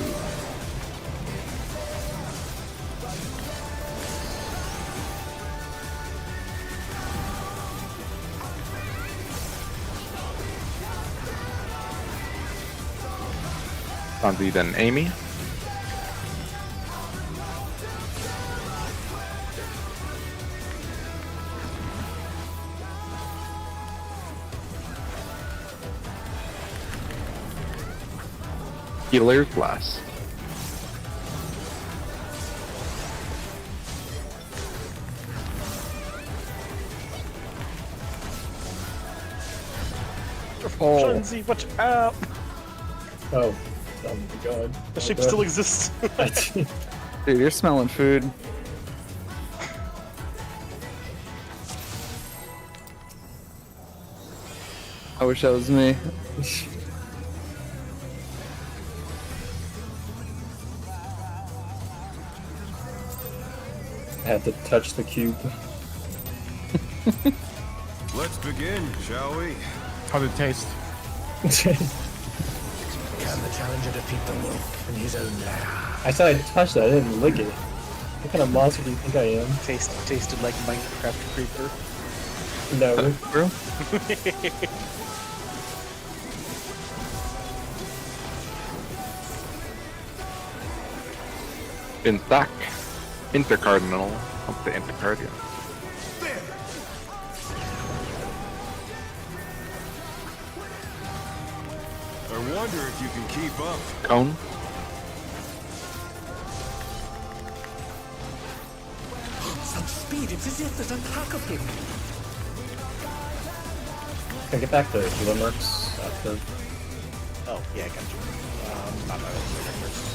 Sanzi then Amy. Healer's Blast. Oh, Shanzi, watch out! Oh my god. The shape still exists. dude, you're smelling food. I wish that was me. I had to touch the cube. Let's begin, shall we? How did it taste? Can the challenger defeat the wolf in his own lair? I said I touched it, I didn't lick it. What kind of monster do you think I am? Tasted like Minecraft creeper. No. Bro? In stock. Intercardinal. Up the intercardial. I wonder if you can keep up. Cone. Such speed, it's as if there's a pack of him. Can I get back the healer marks after? Oh, yeah, I got you. Not my first.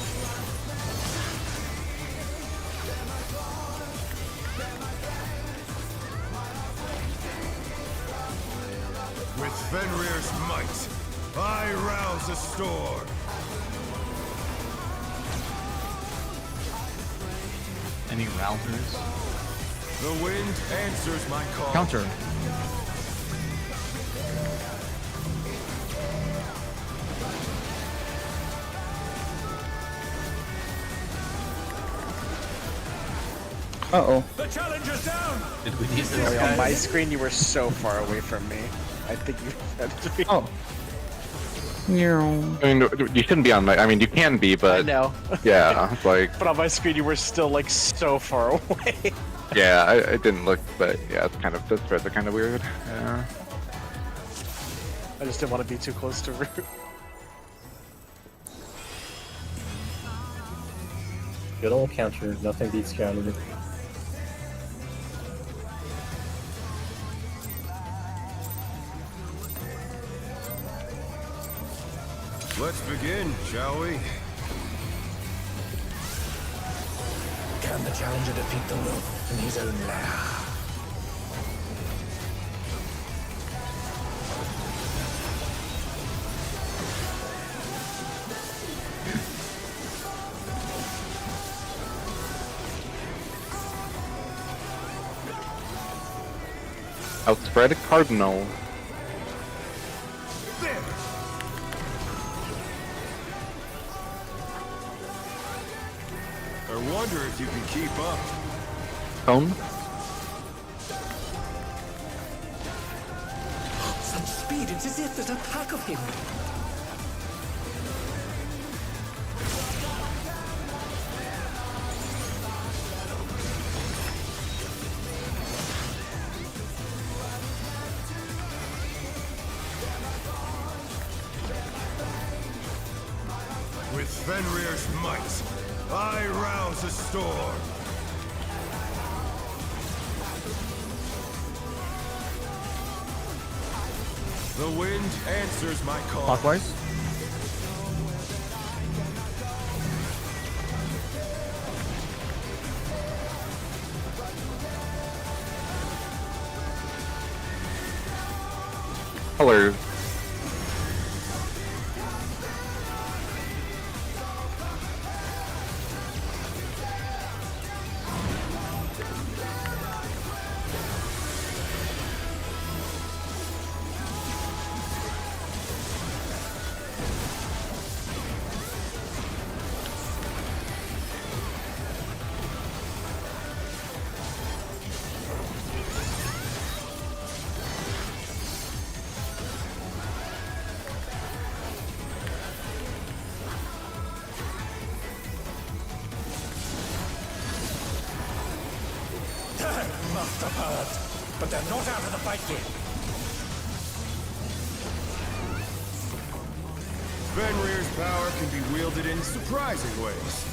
With Fenrir's might, I rouse a storm. Any routers? The wind answers my call. Counter. Uh-oh. The challenger's down. Did we need this On guy? my screen, you were so far away from me. I think you had to be. Oh. Meow. I mean, you shouldn't be on my. I mean, you can be, I but know. yeah, it's like But on my screen, you were still like so far away. yeah, it didn't look, but yeah, it's kind of the threads are kind of weird. Yeah. I just didn't want to be too close to Root. Good old counter, nothing beats counter. Let's begin, shall we? Can the challenger defeat the wolf in his own lair? Outspread a cardinal. I wonder if you can keep up. Cone. Such speed, it's as if there's a pack of him. With Fenrir's might, I rouse a storm. The wind answers my call. Clockwise. Colors. Must have heard, but they're not out of the fight yet. Fenrir's power can be wielded in surprising ways.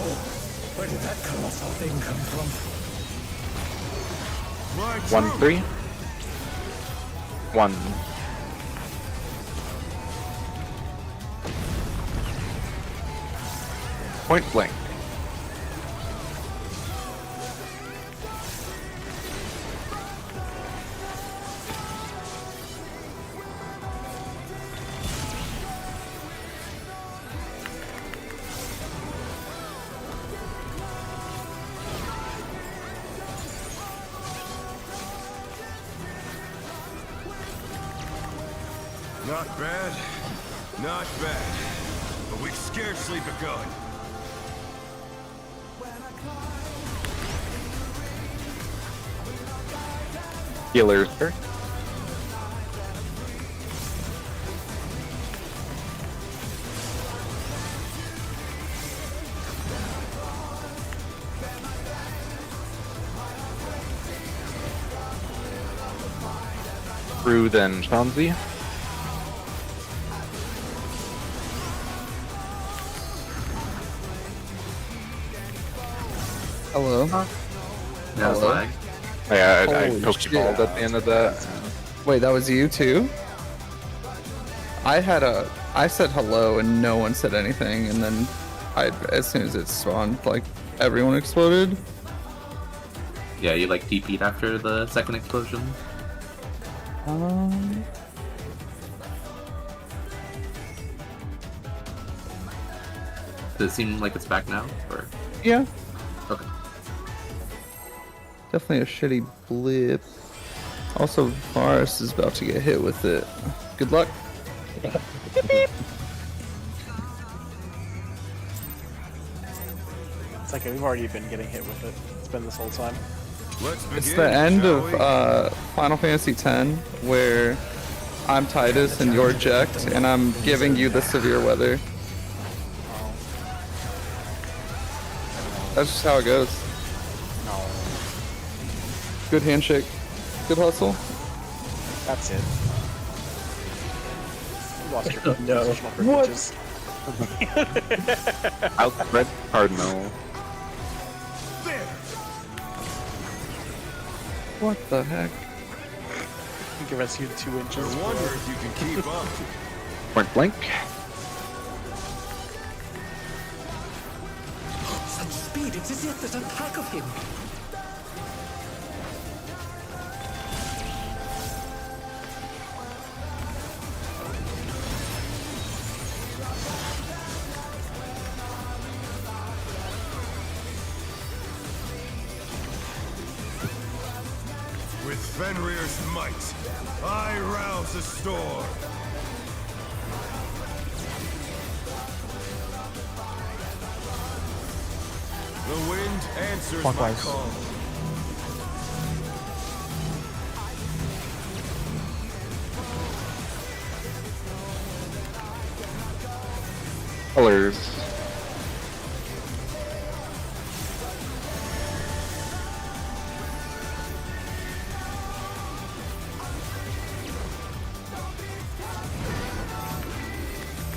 Oh, where did that colossal thing come from? My 1-3. 1. Point blank. Not bad. Not bad. But we've scarcely begun. Healers, sir. Through then Shanzi. Hello. Yeah, it's Hello? lag. Yeah, I Holy poked you shit. bald at the end of that. Wait, that was you too? I said hello and no one said anything, and then as soon as it spawned, like everyone exploded. Yeah, you like TP'd after the second explosion. Does it seem like it's back now? Or Yeah, okay. definitely a shitty blip. Also, Varus is about to get hit with it. Good luck. It's like we've already been getting hit with it. It's been this whole time. Let's begin, It's the end shall of we? Final Fantasy X, where I'm Titus and you're Jekt, and I'm giving you the severe weather. That's just how it goes. No, Good handshake. Good hustle. that's it. You lost your No. positional privileges. Outspread Cardinal. There! What the heck? You can rescue 2 inches. I wonder if you can keep up. Point blank. Such speed, it's as if there's a pack of him. With Fenrir's might, I rouse a storm. The wind answers Clockwise. my call. Colors.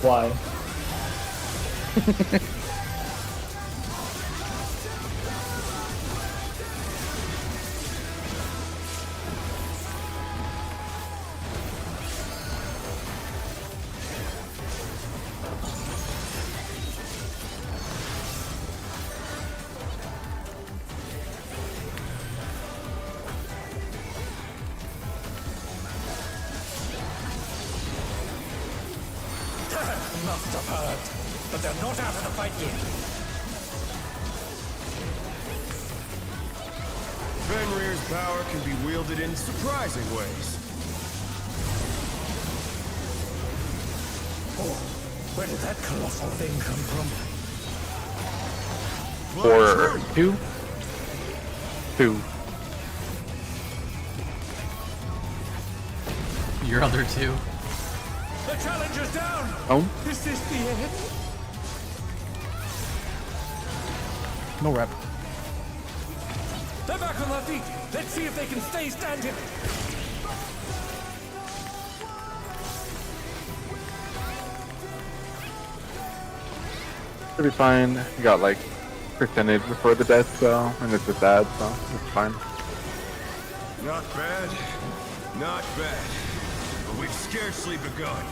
Why? must have heard, but they're not out of the fight yet. Fenrir's power can be wielded in surprising ways. Oh, where did that colossal thing come from? Or 2. 2. Your other 2. The challenger's down! Oh. Is this the end? No rep. They're back on their feet. Let's see if they can stay standing. Should be fine. You got like percentage before the death, so, and it's just add, so it's fine. Not bad. Not bad. But we've scarcely begun.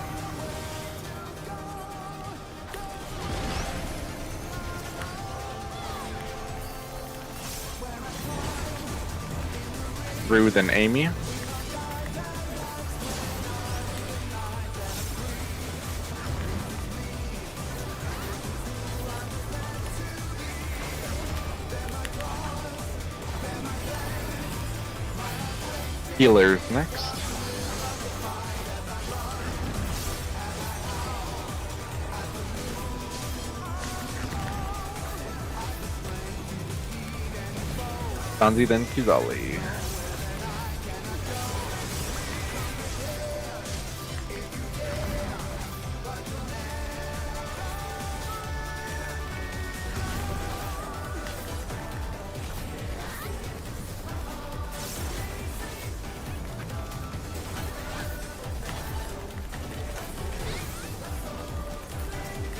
Ruth and Amy. Healers next. Sanzi, then Kizali.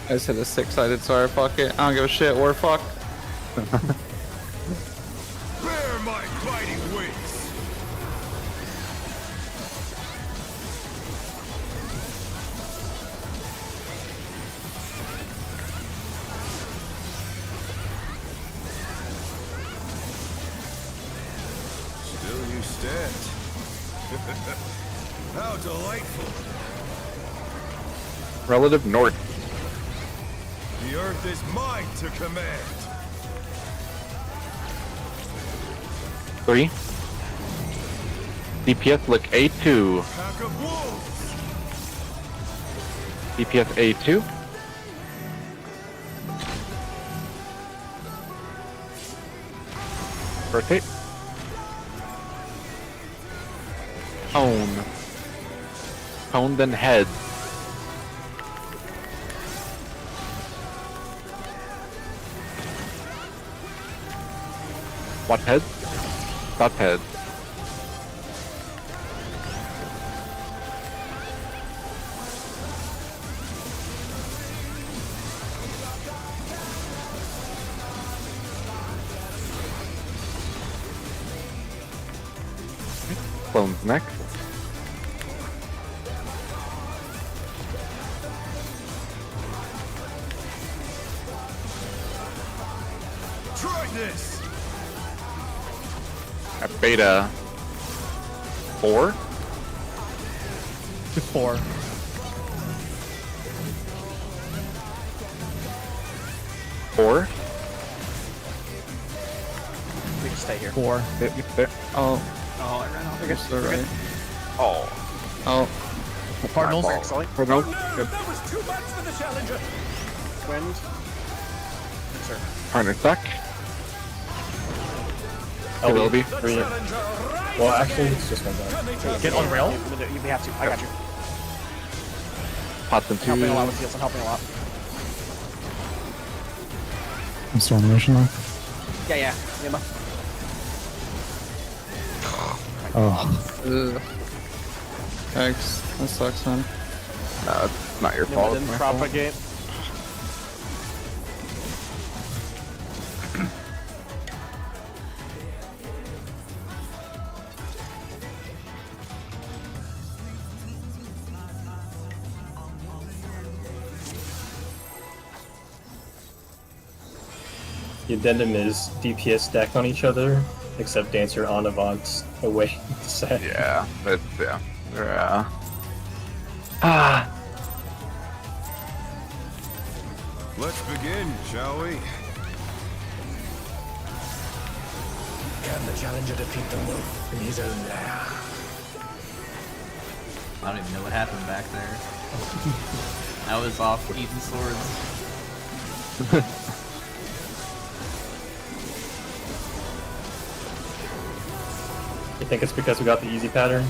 I just hit a 6-sided, sorry, fuck it. I don't give a shit, or fuck. Bear my biting wings! Still you stand. How delightful! Relative north. The earth is mine to command. 3. DPS look A2. Pack of wolves. DPS A2. Rotate. Tone. Tone then heads. What heads? Dot heads. Clones next. Try this. At beta 4. 4. 4. We can stay here. 4. Oh, Oh, I ran off. I guess they're right. Oh. Oh, Cardinals. Excellent. Or no. Oh no, that was too much for the challenger. Wind. Sir. Partner stuck. Oh, Will be. The challenger rises Well, actually, again. it's just one guy. Can they take Get it? on rail. You have to. I got you. Pots and Helping a lot with two. heals. I'm helping a lot. I'm still on the mission though. Yeah. Yuma. Oh, ugh. Thanks. That sucks, man. No, it's not your Yuma fault. didn't It's my fault. propagate. The addendum is DPS stack on each other, except Dancer on Avant away set. Yeah, it's yeah. Ah. Let's begin, shall we? Can the challenger defeat the wolf in his own lair? I don't even know what happened back there. I was off eating swords. You think it's because we got the easy pattern?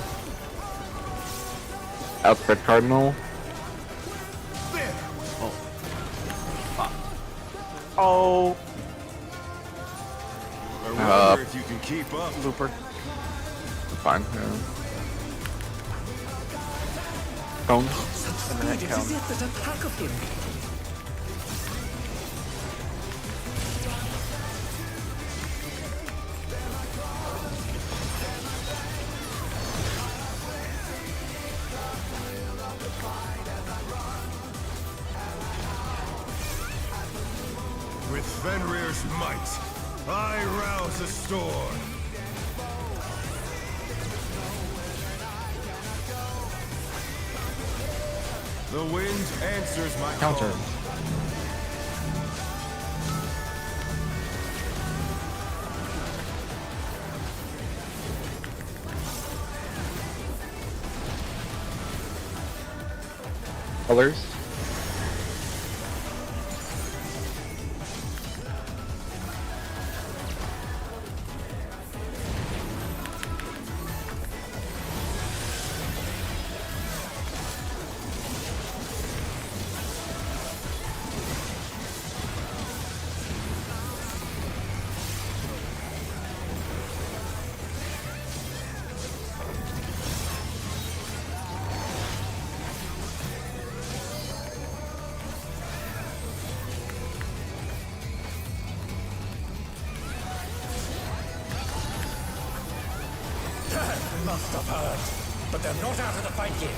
Outspread Cardinal. Oh. Fuck. Oh, I wonder if you can keep up. Looper. Fine. Yeah. Cone. And then it counts. There's a pack of him. With Fenrir's might, I rouse the storm. The wind answers my Counter. call. Colors. Must have heard, but they're not out of the fight yet.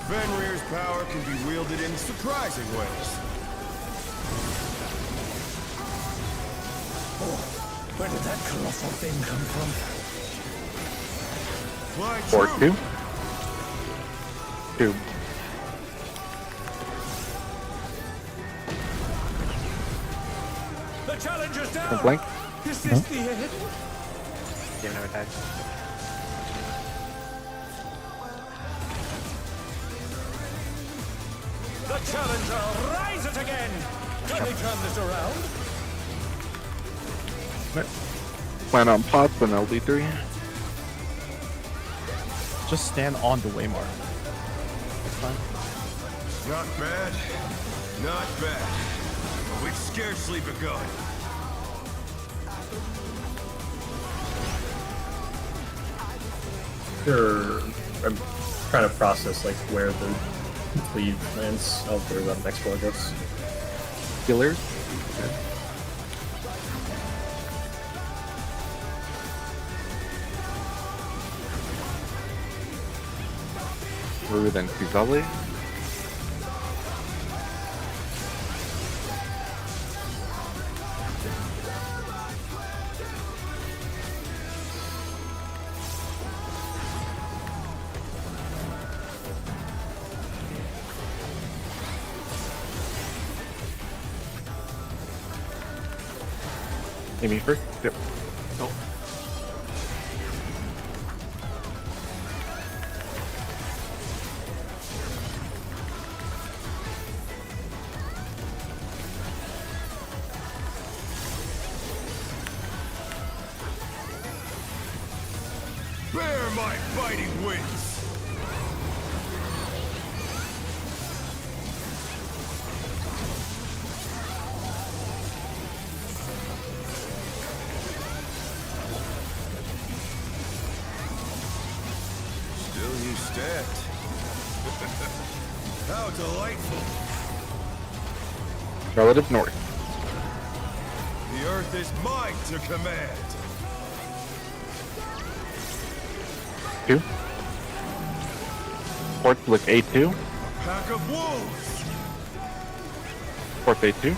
Fenrir's power can be wielded in surprising ways. Oh, where did that colossal thing come from? Fly Or true. two. The challenger's down! Point blank. Is this the end? Game never died. The challenger rises again! Can they turn this around? Plan on pots and LD3. Just stand on the waymark. That's fine. Not bad. Not bad. But we've scarcely begun. Sure. I'm trying to process like where the cleave lands. Oh, where the next one goes. Killers. Through then Kuzali. Amy first. Yep. Nope. Bear my biting wings! Still you stacked. How delightful! Relative north. The earth is mine to command! Two. Ports look A2. Pack of wolves! Ports A2.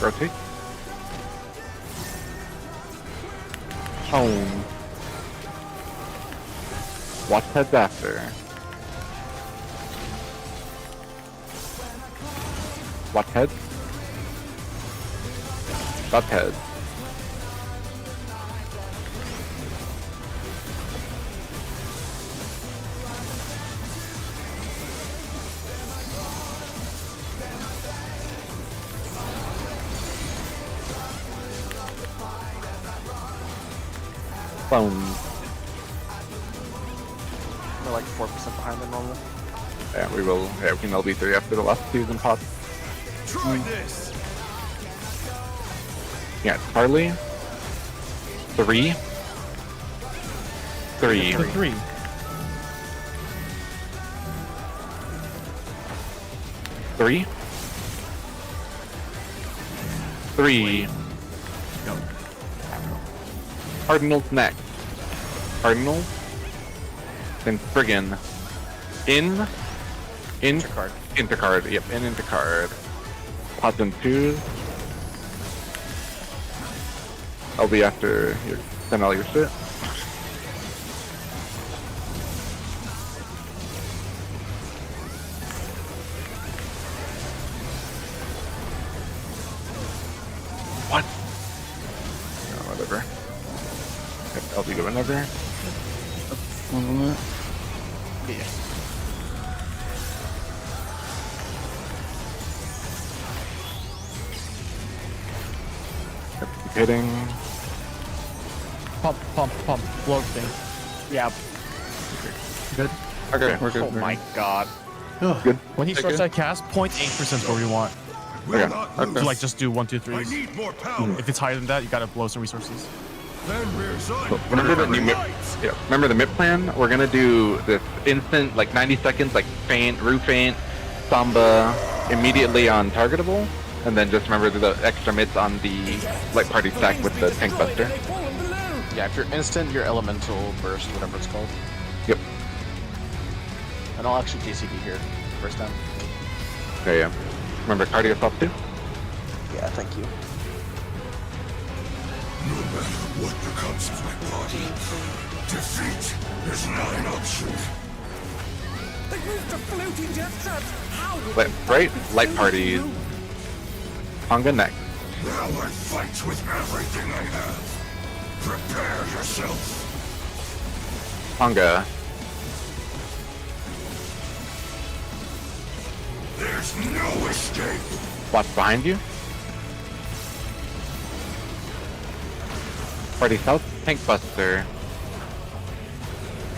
Rotate. Home. Watch heads after. Watch heads. Watch heads. Phone. We're like 4% behind the normal. Yeah, we will. Yeah, we can LB3 after the last season pot. Try this. Yeah, Harley. 3. 3. 3. 3. 3. Go. Cardinals next. Cardinals. Then friggin'. In. Intercard. Intercard. Yep, in intercard. Pods and 2s. I'll be after your send all your shit. What? No, whatever. Yep, I'll be going over. Yeah. Yep, keep hitting. Pump, blow thing. Yeah. Good. Okay, we're good. Oh my god. Good. When he starts that cast, 0.8% is where we want. Will Okay. not Okay. lose. To like just do 1, 2, I 3s. need more power. If it's higher than that, you gotta blow some resources. Then rears on. So, remember the new MIP? Yeah. Remember the MIP plan? We're gonna do this instant, like 90 seconds, like feint, root feint, samba, immediately on targetable, and then just remember the extra mids on the light party stack with the tank buster. Yeah, if you're instant, your elemental burst, whatever it's called. Yep. And I'll actually DCD here first time. Okay, yeah. Remember cardio self too? Yeah, thank you. No matter what becomes of my body, defeat is not an option. They moved to floating death traps. How will Right? Light parties. Tonga next. Now I fight with everything I have. Prepare yourself. Tonga. There's no escape. Watch behind you. Party south, tank buster.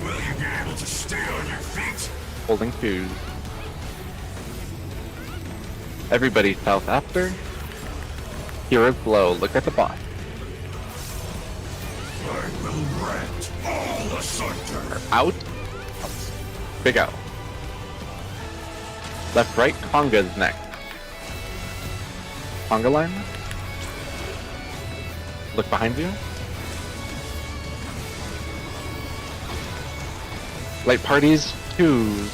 Will you be able to stay on your feet? Holding 2s. Everybody south after. Heroes below. Look at the boss. I will rent all asunder. Out. Big out. Left, right. Conga's next. Conga line. Look behind you. Light parties. 2s.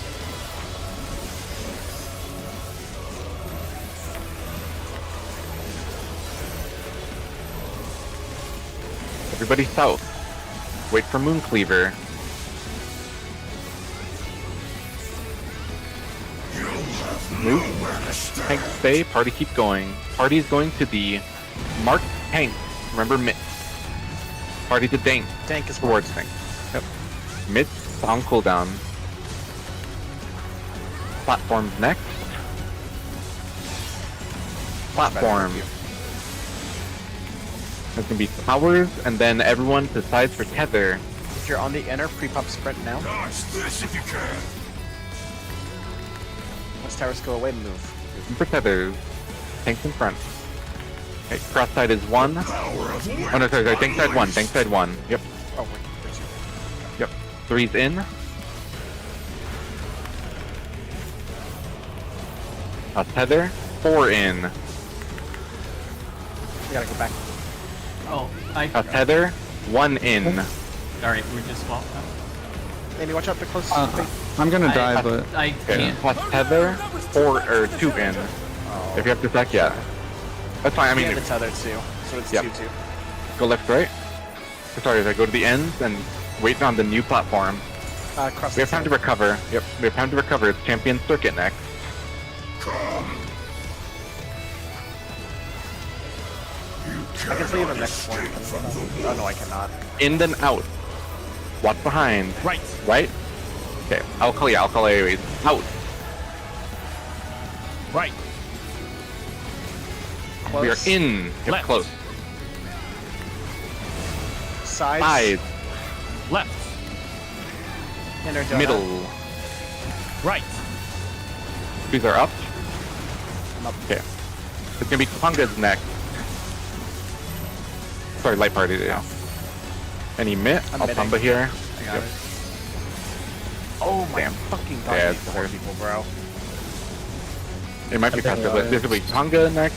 Everybody south. Wait for Mooncleaver. Move. Tank stay. Party keep going. Party is going to the marked tank. Remember Mitt. Party to Dank. Tank is Towards tank. Yep. Mitt on cooldown. Platforms next. Platform. There's gonna be towers, and then everyone decides for tether. If you're on the inner, pre-pop sprint now. Dodge this if you can. Once towers go away, move. For tethers. Tanks in front. Okay, cross side is 1. Power of Oh no, sorry, tank side 1. Tank side 1. Yep. Oh, wait, there's you. Yep. 3's in. A tether. 4 in. We gotta go back. Oh, A tether. 1 in. Alright, we're just swap now. Maybe watch out the closest. I'm gonna I- die, but I Okay. can't. A tether. 4 or 2 in. If you have to stack, yeah. That's fine. I We mean, have the tether too, so it's Yep. 2-2. go left, right. Sorry, if I go to the ends and wait on the new platform. Cross We have time to recover. Yep, we have time to recover. It's Champion Circuit next. I can see the next one. Oh no, I cannot. In then out. Watch behind. Right. Right? Okay, I'll call AOAs. Out. Right. Close. We are in. Yep, Left. close. Sides. Sides. Left. Inner donut. Middle. Right. These are up. I'm up. Okay. It's gonna be Konga's next. Sorry, light party. Yeah. Any mitt? I'm I'll mitting. Pumba here. I got Yep. it. Oh my Damn. fucking god! Yeah, I hate it's the horse fair. people, bro. It might be I think faster, but this will be Konga next.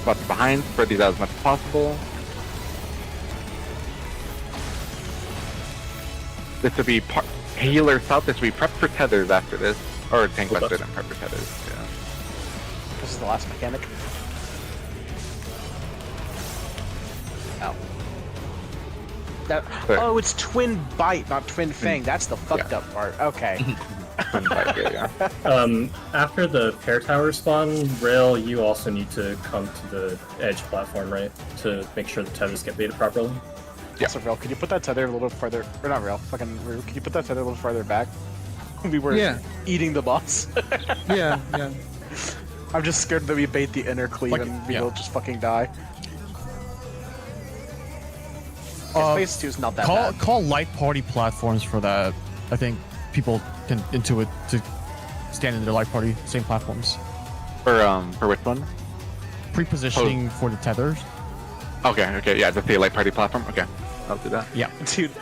Spots behind. Spread these out as much as possible. This would be healer south. This would be prep for tethers after this, or tank buster and prep for tethers. Yeah. This is the last mechanic. Ow. That, Sorry. oh, it's twin bite, not twin fang. That's the fucked up part. Okay. After the pair tower spawn, Rail, you also need to come to the edge platform, right? To make sure the tethers get baited properly. Yeah. So, Real, could you put that tether a little bit farther? Or not Real, fucking Rue. Could you put that tether a little farther back? We were eating the boss. Yeah. I'm just scared that we bait the inner cleave Like, and we yeah. will just fucking die. Phase 2 is not that Call bad. call light party platforms for that. I think people can intuit to stand in their light party same platforms. For which one? Pre-positioning for the tethers. Okay, yeah, just the light party platform. Okay, I'll do that. Yeah. Dude,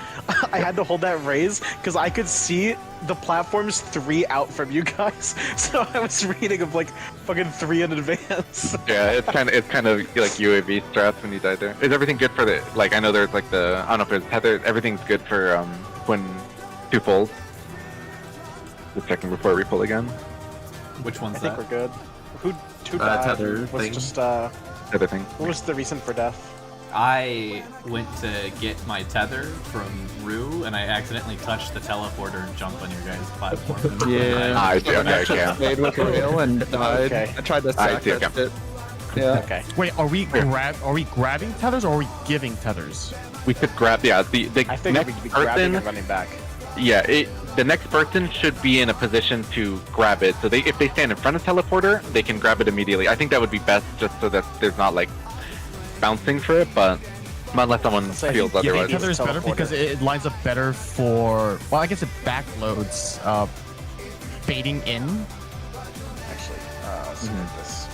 I had to hold that raise because I could see the platforms 3 out from you guys. So I was reading of like fucking 3 in advance. Yeah, it's kind of like UAV strats when you die there. Is everything good for the like? I know there's like the I don't know if there's tether. Everything's good for when 2 folds. Just checking before we pull again. Which one's I think that? we're good. Who died tether was thing. just Tether thing. what was the reason for death? I went to get my tether from Rue, and I accidentally touched the teleporter and jumped on your guys' platform. Yeah. I see. Okay, okay. Played with Rail and died. Okay. I tried to I sack see, that okay. shit. Yeah. Okay. Wait, are we grabbing tethers or are we giving tethers? We could grab the I think we next could be grabbing person. and running back. Yeah, the next person should be in a position to grab it. So if they stand in front of teleporter, they can grab it immediately. I think that would be best, just so that there's not like bouncing for it, but unless someone So I feels think Giving otherwise. Tether- tethers better teleporter. because it lines up better for. Well, I guess it backloads baiting in. Actually, let's look at this.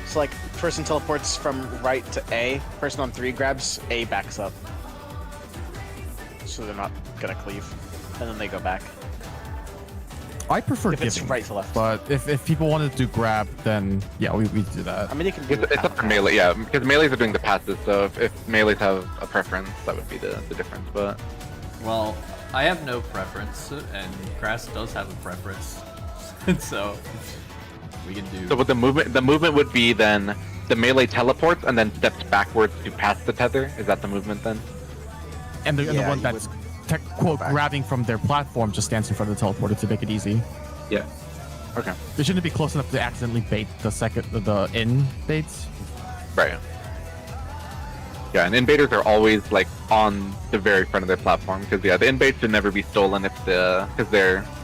So like, person teleports from right to A. Person on 3 grabs A, backs up. So they're not gonna cleave, and then they go back. I prefer If it's giving, right to left. but if people wanted to grab, then yeah, we do that. I mean, you can do It's up to melee, yeah, because melees are doing the passes. So if melees have a preference, that would be the difference. But Well, I have no preference, and Grass does have a preference, so we can do. so with the movement would be then the melee teleports and then steps backwards to pass the tether. Is that the movement then? And the Yeah, one you that's quote back. grabbing from their platform just stands in front of the teleporter to make it easy. Yeah. Okay. They shouldn't be close enough to accidentally bait the in baits. Right. Yeah, and invaders are always like on the very front of their platform because the invades should never be stolen because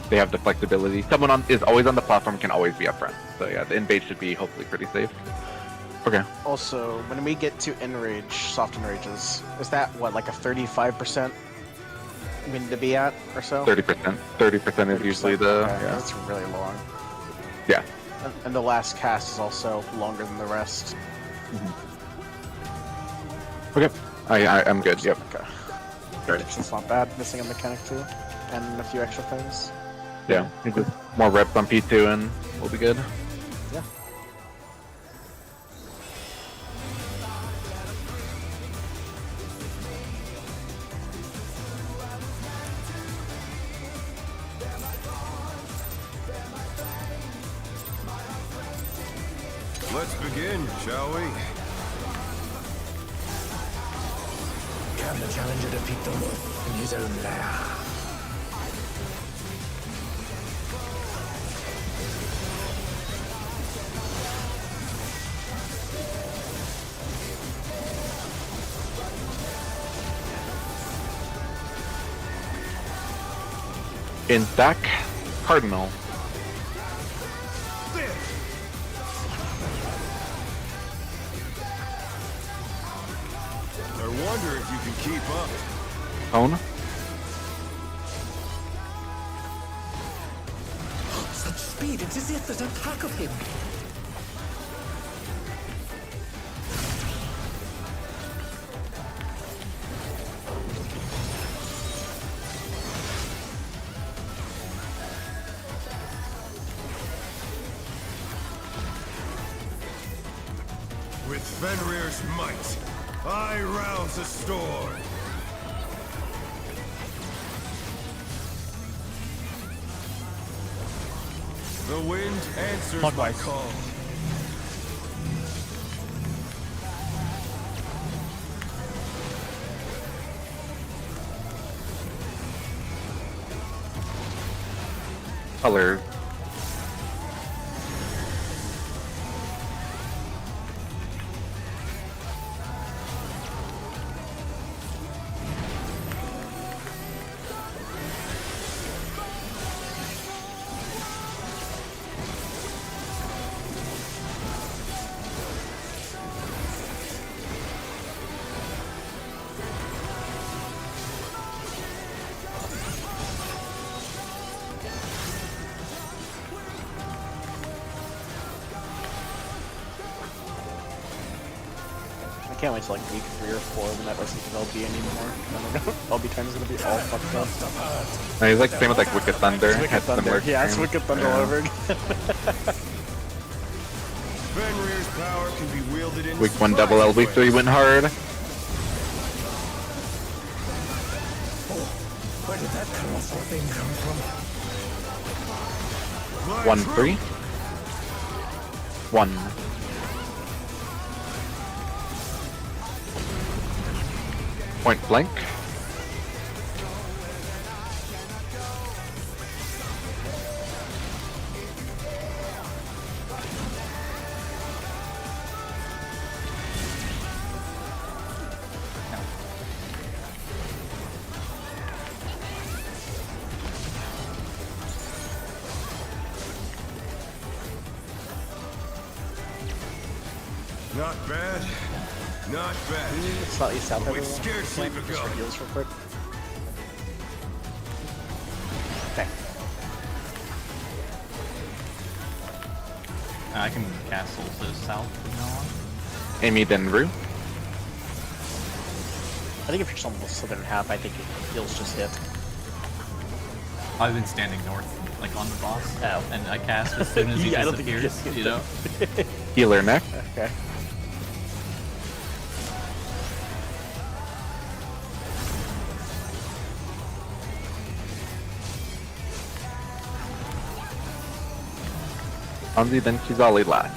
they have the flexibility. Someone is always on the platform, can always be up front. So yeah, the invade should be hopefully pretty safe. Okay. Also, when we get to enrage, soft enrages, is that what, like a 35% win to be at or so? 30%. 30% is usually the Okay, yeah. That's really long. Yeah. And the last cast is also longer than the rest. Okay. I'm good. Yep. Okay. It's not bad. Missing a mechanic too, and a few extra things. Yeah. Just more reps on P2 and we'll be good. Yeah. Let's begin, shall we? Can the challenger defeat the wolf in his own lair? In stack, Cardinal. I wonder if you can keep up. Tone. Such speed, it's as if there's a pack of him. With Fenrir's might, I rouse the storm. The wind answers my Clockwise. call. Color. I can't wait till like week 3 or 4 when that doesn't LB anymore. LB time is gonna be all fucked up. No, he's like same with like Wicked Thunder. It's Wicked Had Thunder. similar Yeah, it's things. Wicked Thunder all Yeah. over again. Fenrir's power can be wielded in Week 1 double LB3 went hard. Where did that colossal thing come from? 1-3. 1. Point blank. Not bad. Not bad. It's not East South We everyone. scared sleep Just ago. for heals real quick. Okay. I can cast also south from now on. Amy Denru. I think if you're just on the southern half, I think it heals just hit. I've been standing north, like on the boss, Oh. and I cast as soon as he Yeah, I don't think you disappears. just You know. Healer neck. Okay. Anzi, then Kizali last.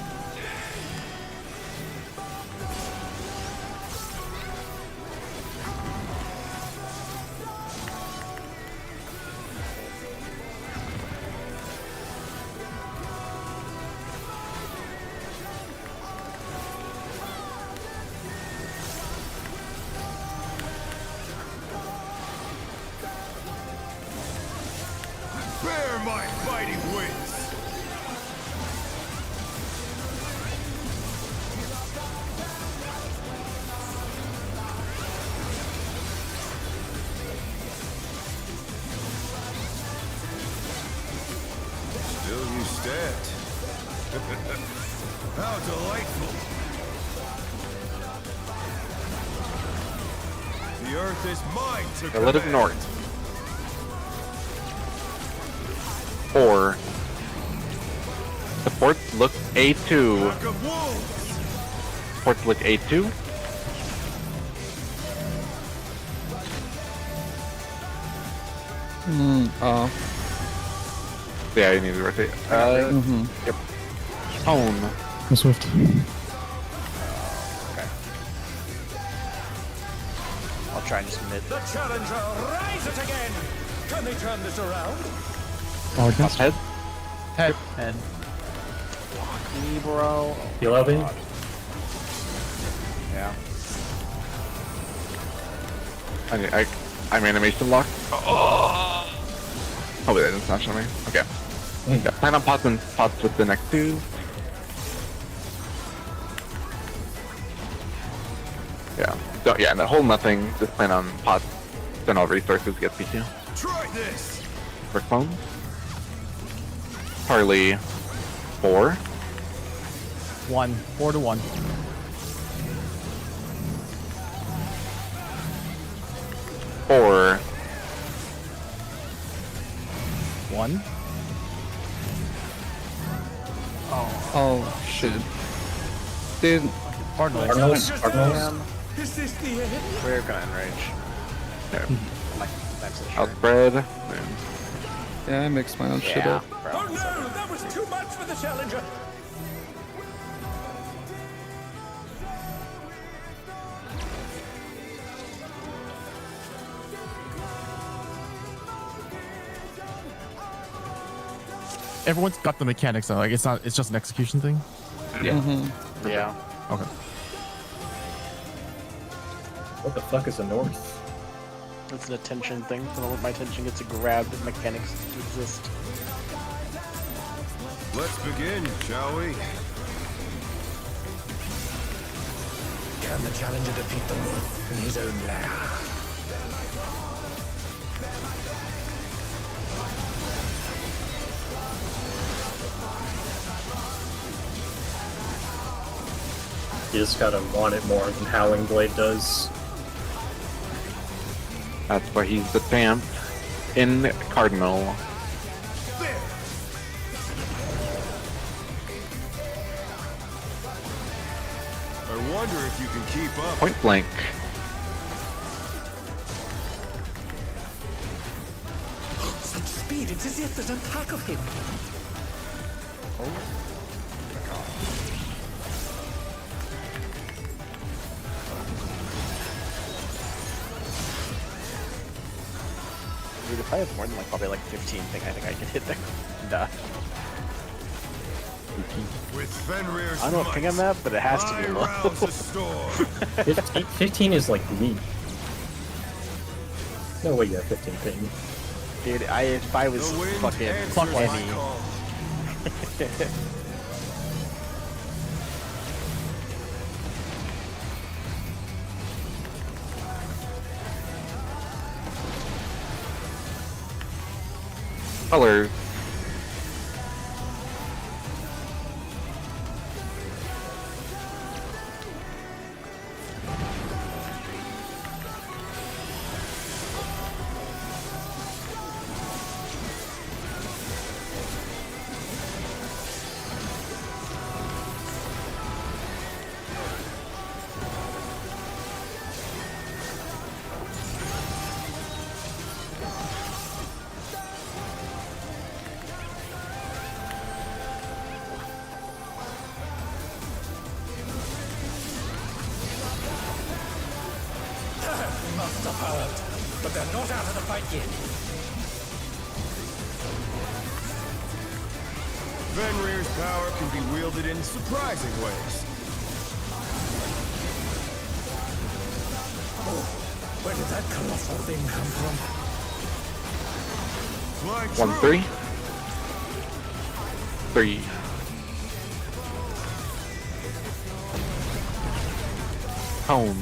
Bear my fighting wings. Still you stand. How delightful. The earth is mine to Relative command. north. 4. Supports look A2. Pack of wolves. Supports look A2. Oh. Yeah, you need to rotate. Yep. Tone. Go Swift. I'll try and just mid. The challenger, rise it again! Can they turn this around? Oh, against Head. Head. Head. Me, bro. You love me? Yeah. I'm animation locked. Oh wait, that didn't smash on me. Okay. Yeah, plan on pots with the next two. Yeah. Yeah, and the whole nothing. Just plan on pots. Then all resources get P2. Try this. For clones. Parley 4. 1. 4 to 1. 4. 1. Oh shit. Dude, Cardinals. Is this the end? We're gonna enrage. Okay. Like, that's the Outspread. yeah, I mixed my own shit Yeah, up. Oh bro. no, that was too much for the challenger. Everyone's got the mechanics though. Like it's not. It's just an execution thing. Yeah. Yeah. Okay. What the fuck is the north? It's an attention thing. The moment my attention gets grabbed, mechanics exist. Let's begin, shall we? Can the challenger defeat the wolf in his own lair? You just gotta want it more than Howling Blade does. That's why he's the champ in Cardinal. I wonder if you can keep up. Point blank. Such speed, it's as if there's a pack of him. Dude, if I have more than like probably like 15 thing, I think I can hit there. Duh. With Fenrir's I don't know ping on that, but it has to be I low. rouse the storm. 15 is like me. No way you have 15 ping. Dude, if I was The wind fucking answers heavy. my call. Colors. Must have heard, but they're not out of the fight yet. Fenrir's power can be wielded in surprising ways. Oh, where did that colossal thing come from? Fly 1, true. 3. 3. Home.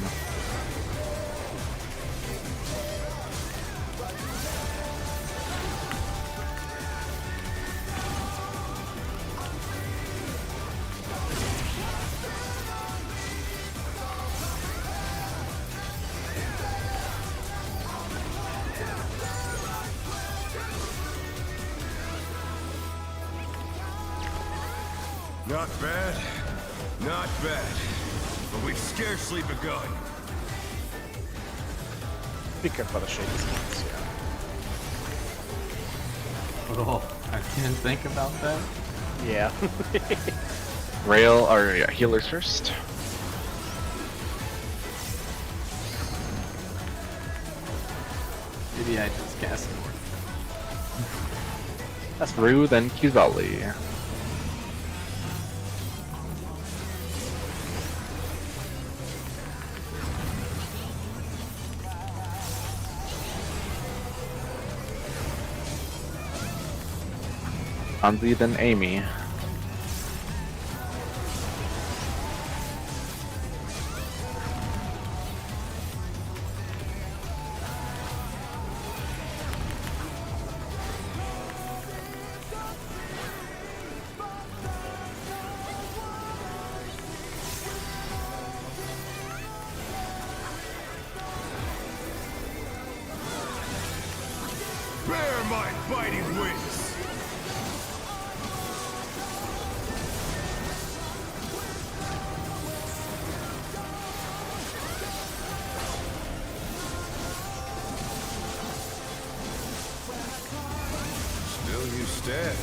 Not bad. Not bad. But we've scarcely begun. Be careful how to shake his hands, Oh, I didn't think about that. yeah. Rail, or yeah, healers first. Maybe I just cast more. That's fine. Through then Kizali. Anzi then Amy. Bear my biting wings! Still you stand.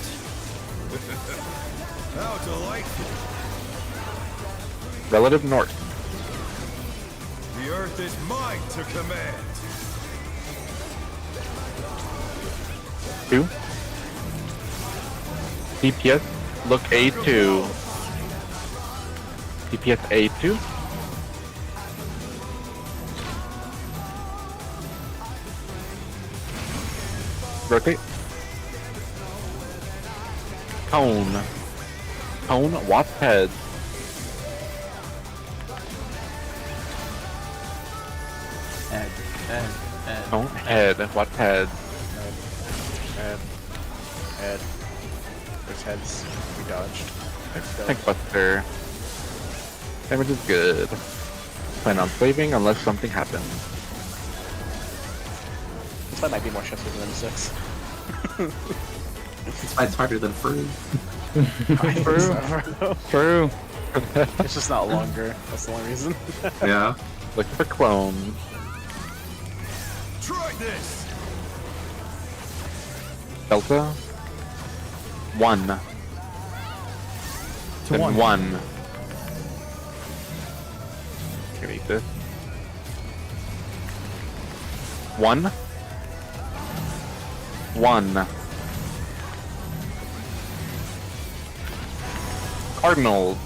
How delightful! Relative north. The earth is mine to command! 2. DPS, look A2. DPS A2. Rotate. Cone. Cone, Watts head. Head. Cone, head, Watts head. Head. There's heads. We dodged. Tank Buster. Damage is good. Plan on saving unless something happens. This fight might be more stressful than M6. This fight's harder than Free. True. It's just not longer. That's the only reason. Yeah. Look for clone. Try this! Delta. 1. To Then 1. 1. Can eat this. 1. 1. Cardinals.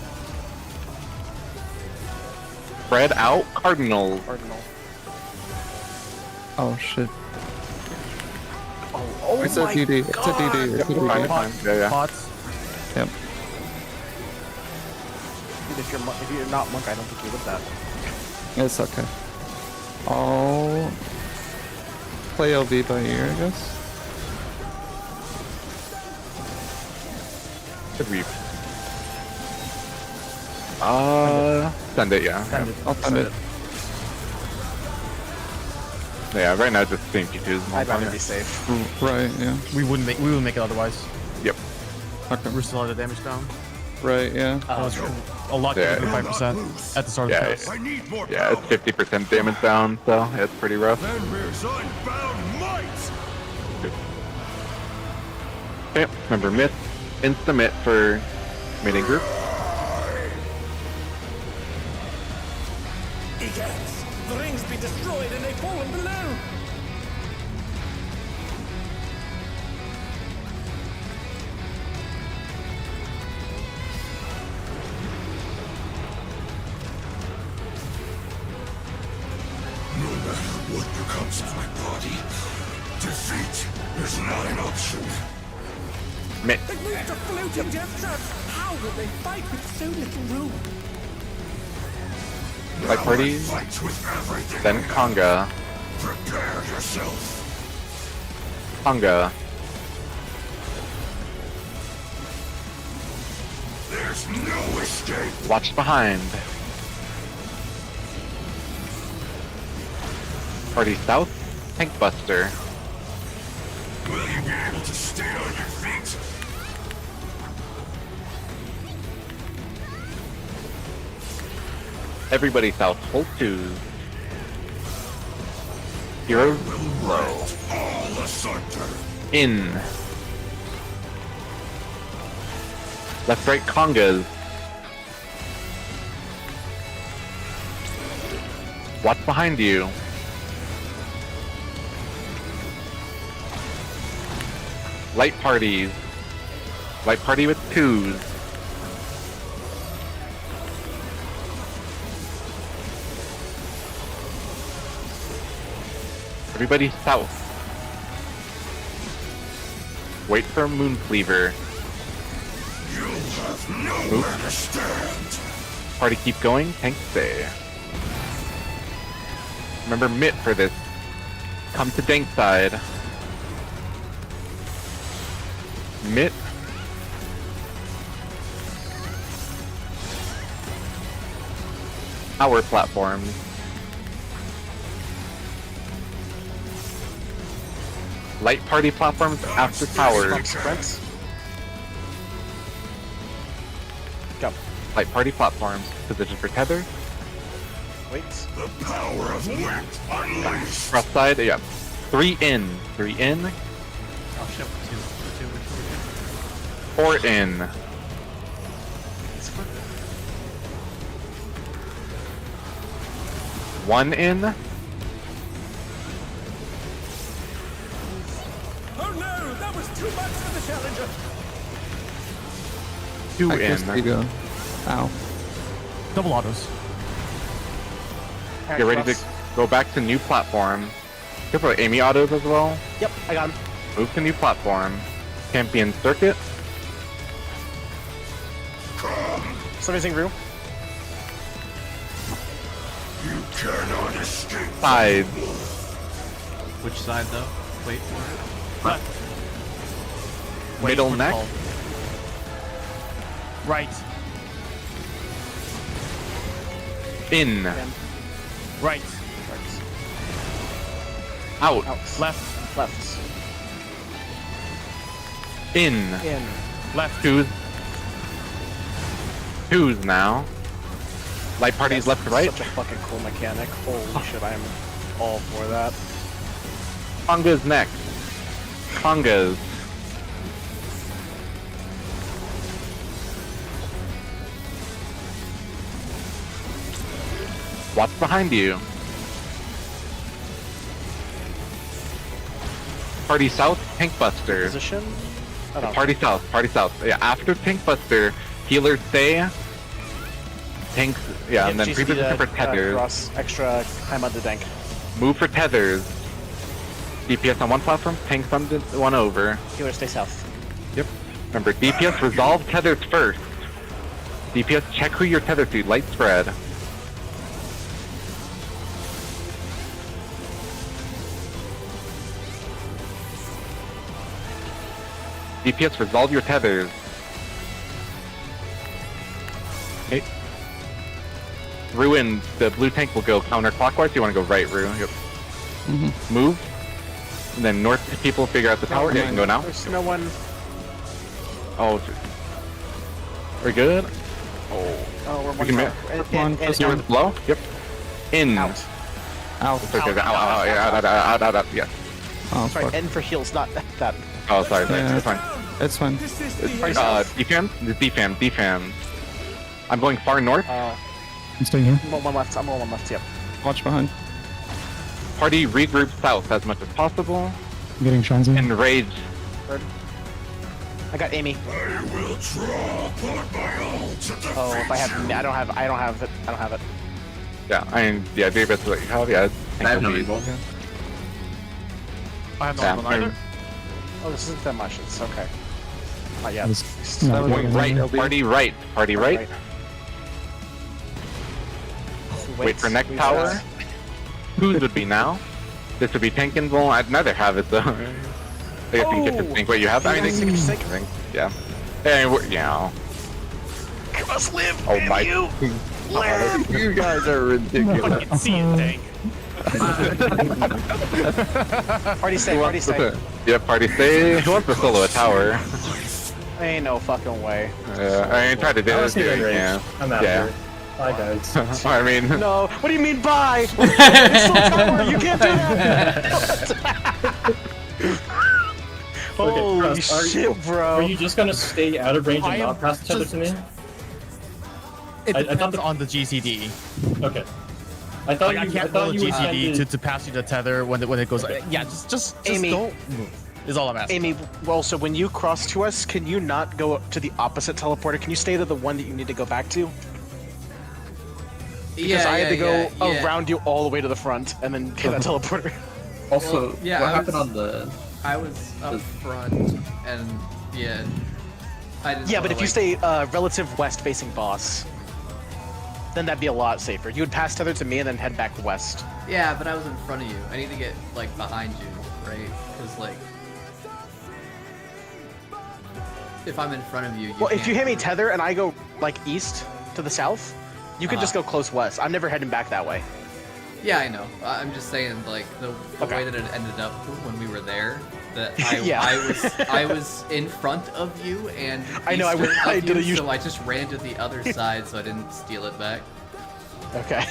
Spread out Cardinals. Cardinal. Oh shit. Oh It's a my DD. It's a DD. It's a DD. Fine. Yeah. Pots. Yep. Dude, if you're not monk, I don't think you live that. It's okay. I'll play LV by ear, I guess. Should we? Send it, yeah. Send it. I'll send it. Yeah, right now just seeing P2 is more I'd rather fun. be safe. Right, yeah. We wouldn't make it otherwise. Yep. Okay. We're still at the damage down. Right, yeah. A lot Yeah. better than 5% at the start Yeah, of the phase. I need more Yeah, it's 50% damage down, so it's pretty rough. Fenrir's unbound might! Okay, remember myth, insta-mit for meeting group. Egads! The ring's been destroyed and they've fallen below! No matter what becomes of my body, defeat is not an option. Mit. They've moved to floating death traps! How will they fight with so little room? Like party, Fight with everything. then Conga. Prepare yourself. Conga. There's no escape. Watch behind. Party south, Tank Buster. Will you be able to stay on your feet? Everybody south, hold 2. Hero low. All asunder. In. Left, right, Congas. Watch behind you. Light parties. Light party with 2s. Everybody south. Wait for Moon Cleaver. Nowhere to stand. Party keep going, tank stay. Remember Mitt for this. Come to Dank side. Mitt. Power platforms. Light party platforms after towers. Sprints. Go. Light party platforms. Position for tether. Wait. The power of wit unleashed. Cross side, yeah. 3 in. 3 in. Oh shit, 2. 4 in. One in. Oh no, that was too much for the challenger. 2 I guess they in. go. Ow. Double autos. Get ready to go back to new platform. Careful, Amy autos as well. Yep, I got him. Move to new platform. Champion circuit. Servicing room. You cannot escape. Side. Which side though? Wait for it. Middle neck. Right. In. Right. Out. Left. Left. In. In. Left. 2s. 2s now. Light parties left to right. Such a fucking cool mechanic. Holy shit, I am all for that. Congas next. Congas. What's behind you? Party south, Tank Buster. Position? I don't Party south, party south. Yeah, after Tank Buster, healers stay. Tanks, yeah, and then pre-position for tethers. Cross extra time on the dank. Move for tethers. DPS on one platform, tanks on the one over. Healer, stay south. Yep. Remember, DPS resolve tethers first. DPS check who you're tethered to, light spread. DPS resolve your tethers. Okay. Ruin, the blue tank will go counterclockwise. You want to go right, Ru. Yep. Move. And then north people figure out the tower. Yeah, you can go now. There's no one. Oh. We're good. Oh, we're we one. can In, blow. Yep. In. out. Out. It's okay. Out. Yes. Oh, Sorry, fuck. N for heals, not that. Oh, sorry. Yeah. It's fine. It's fine. DFAM? DFAM. I'm going far north. I'm staying here. I'm on one left. I'm on one left. Yep. Watch behind. Party regroup south as much as possible. I'm getting Shanzi. Enrage. I got Amy. I will draw upon my ult to defeat Oh, if I have, I don't have it. I don't have it. Yeah, I mean, yeah, maybe that's what you have. Yeah, I have no evil. I have Yeah, no one either. Oh, this isn't that much. It's okay. Not yet. It's That not was getting Right, there. party right. Party right. Wait for next tower. Whose would be now? This would be tank invul. I'd neither have it though. I guess you can get to think what you have. I mean, Sink. yeah. Hey, yeah. Must live. Oh my. You. You guys are ridiculous. See it, tank. Party stay. Party stay. Yeah, party stay. Who wants to solo a tower? Ain't no fucking way. I mean, try to do I it. was thinking range. Yeah. I'm out Yeah. here. Bye, guys. I mean, No. What do you mean bye? It's still tower. You can't do that. Holy Russ, shit, Are bro. you just gonna stay out of range I and am not pass each other just- to me? It I thought depends the- on the GCD. Okay. I thought Like, I you. can't I thought roll a you GCD intended- to pass you the tether when it goes. Yeah, just Amy. don't move. Is all I'm asking. Amy, well, so when you cross to us, can you not go to the opposite teleporter? Can you stay to the one that you need to go back to? Because I had to go around you all the way to the front and then get that teleporter. Also, Well, yeah, what I happened was- on the? I was up front, and yeah, I didn't. Yeah, but if you like- stay relative west-facing boss, then that'd be a lot safer. You would pass tether to me and then head back west. Yeah, but I was in front of you. I need to get like behind you, right? Because like, if I'm in front of you, Well, if can't you hit me move. tether and I go like east to the south, you can just go close west. I'm never heading back that way. Yeah, I know. I'm just saying, like the way that it ended up when we were there, that I, Yeah. I was in front of you and I know, eastern I of did you, a usual- so I just ran to the other side, so I didn't steal it back. Okay.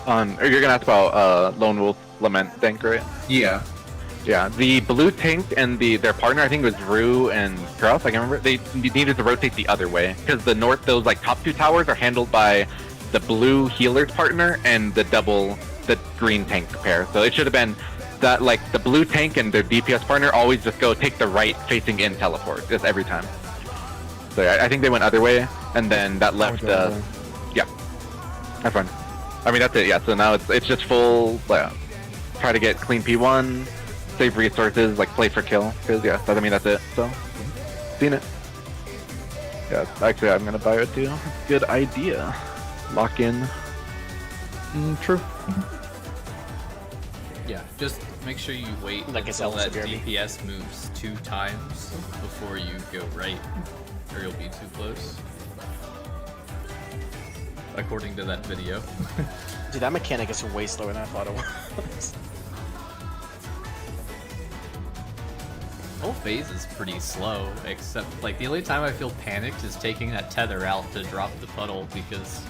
Or you're gonna ask about Lone Wolf Lament tank, right? Yeah. Yeah, the blue tank and their partner, I think it was Rue and Gruff, I can remember, they needed to rotate the other way because those like top two towers are handled by the blue healer's partner and the green tank pair. So it should have been that like the blue tank and their DPS partner always just go take the right facing in teleport just every time. So yeah, I think they went other way, and then that left yeah, that's fine. I mean that's it. Yeah, so now it's just full. Try to get clean P1. Save resources, like play for kill, because yeah, I mean that's it. So, seen it. Yeah, actually I'm gonna buy it too. Good idea. Lock in. True. Yeah, just make sure you wait Like it's until that Elsa, Jeremy. DPS moves 2 times before you go right, or you'll be too close. According to that video. Dude, that mechanic is way slower than I thought it was. The whole phase is pretty slow, except like the only time I feel panicked is taking that tether out to drop the puddle, because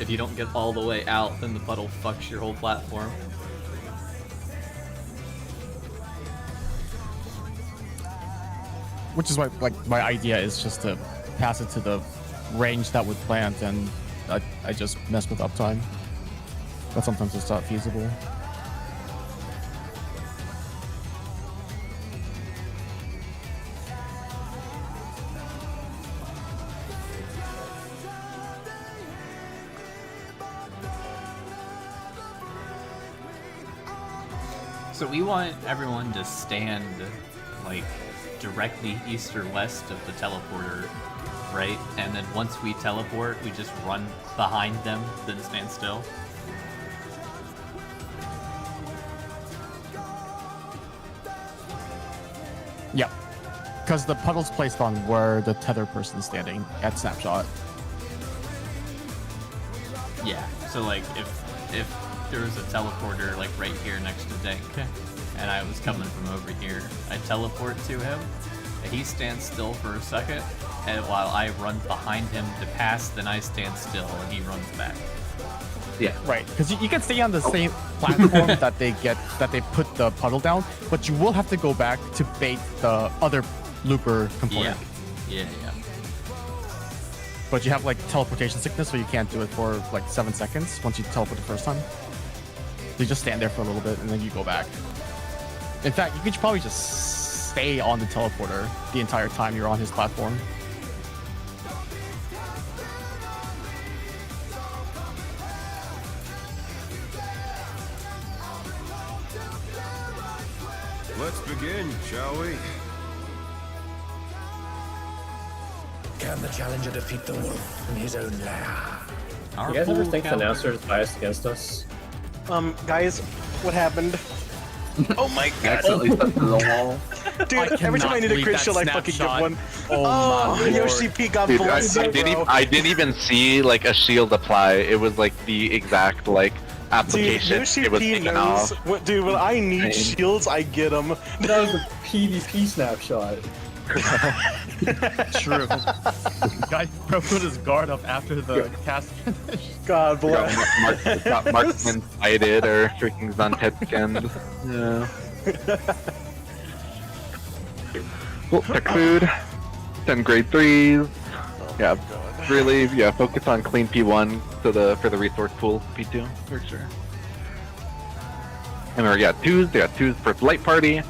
if you don't get all the way out, then the puddle fucks your whole platform. Which is why, like, my idea is just to pass it to the range that would plant, and I just mess with uptime. But sometimes it's not feasible. So we want everyone to stand like directly east or west of the teleporter, right? And then once we teleport, we just run behind them, then stand still. Yeah. Because the puddle's placed on where the tether person's standing at snapshot. Yeah. So like if there was a teleporter like right here next to Dank, and I was coming from over here, I teleport to him, and he stands still for a second, and while I run behind him to pass, then I stand still and he runs back. Yeah. Right. Because you can stay on the same platform that they put the puddle down, but you will have to go back to bait the other looper component. Yeah. But you have like teleportation sickness, so you can't do it for like 7 seconds once you teleport the first time. So you just stand there for a little bit and then you go back. In fact, you could probably just stay on the teleporter the entire time you're on his platform. Let's begin, shall we? Can the challenger defeat the wolf in his own lair? You guys ever think the announcer is biased against us? Guys, what happened? Oh my god. Accidentally stuck to the wall. Dude, every time I need a crit shield, I fucking give one. Oh, Yoshi P got Dude, blasted, bro. I didn't even see like a shield apply. It was like the exact like Dude, application. Yoshi It was P taken knows. off. What, dude, when I need shields, I get them. That was a PvP snapshot. True. Guy put his guard up after the cast finished. God bless. Got marksman sighted or freaking Zontet skinned. Yeah. Well, tech food. 10 grade 3s. Yeah, really, yeah, focus on clean P1 for the resource pool P2 for sure. And yeah, twos for light party.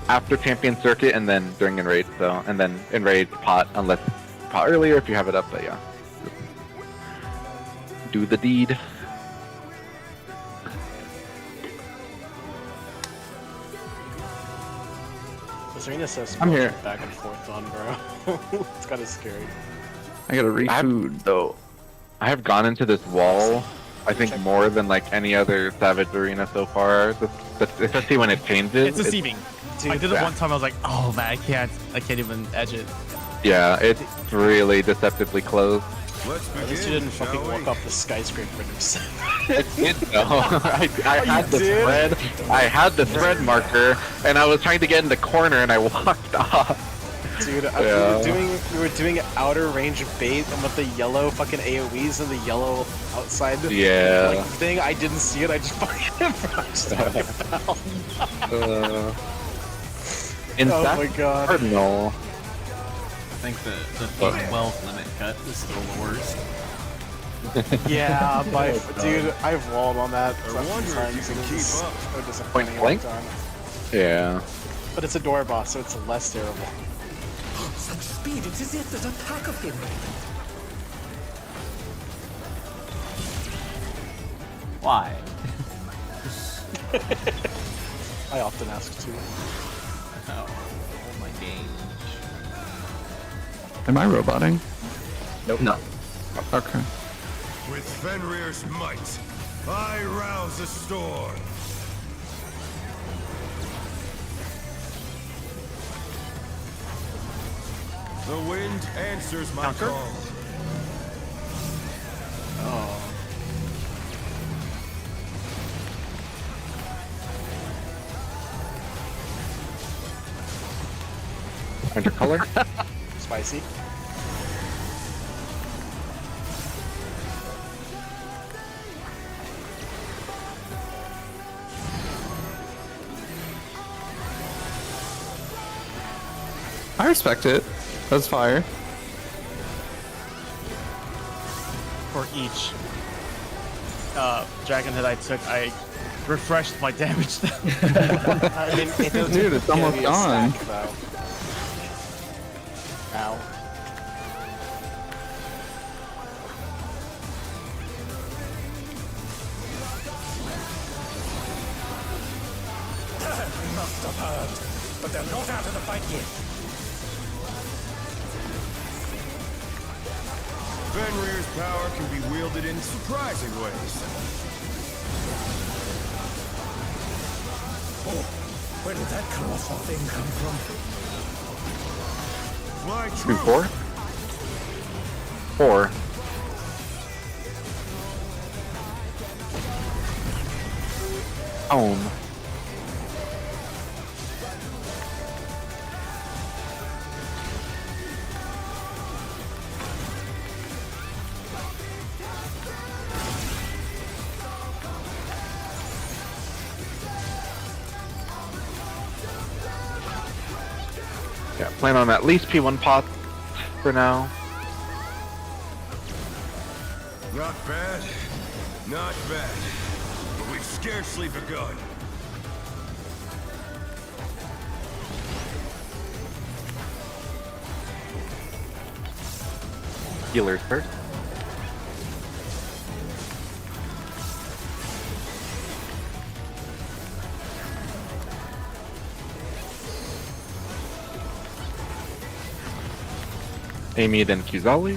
after champion circuit and then during enrage. So and then enrage pot unless pot earlier if you have it up. But yeah, do the deed. This arena says I'm here. back and forth on, bro. It's kind of scary. I gotta refood though. I have gone into this wall, I think more than like any other Savage arena so far. Especially when it changes. It's deceiving. Dude, I did it one time. I was like, oh man, I can't even edge it. Yeah, it's really deceptively close. At least you didn't fucking walk off the skyscraper yourself. I did though. I had the thread. I had the thread marker, and I was trying to get in the corner, and I walked off. Dude, Yeah. we were doing outer range bait, and with the yellow fucking AoEs and the yellow outside Yeah. like, thing, I didn't see it. I just fucking fell. In Oh fact, my god. Cardinal. I think the P12 limit cut is still the worst. Yeah, dude, I've walled on that. I wonder if you can keep up. So disappointing Point every time. Yeah. But it's a door boss, so it's less terrible. Such speed, it's as if there's a pack of him. Why? I often ask too. Oh my game. Am I roboting? Nope. No. Okay. With Fenrir's might, I rouse the storm. The wind answers my Counter? call. Oh. Enter color. Spicy. I respect it. That's fire. For each dragon hit I took, I refreshed my damage. I mean, it doesn't Dude, it's give almost me a gone. stack, though. Ow. Must have heard, but they're not out of the fight yet. Fenrir's power can be wielded in surprising ways. Oh, where did that colossal thing come from? Fly Do true. 4? 4. Home. Yeah, plan on at least P1 pots for now. Not bad. Not bad. But we've scarcely begun. Healers first. Amy, then Kuzali.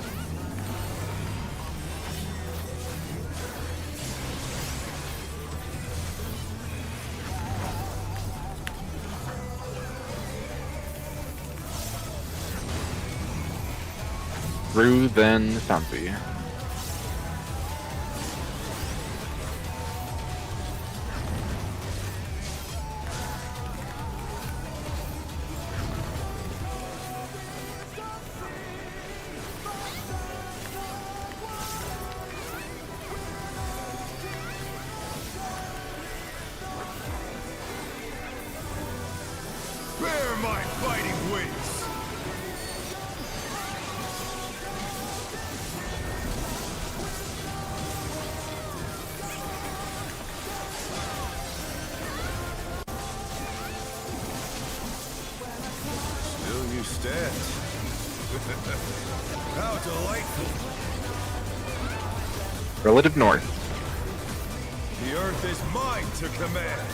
Rue, then Sansi. Bear my fighting wings! dead. How delightful. Relative north. The earth is mine to command.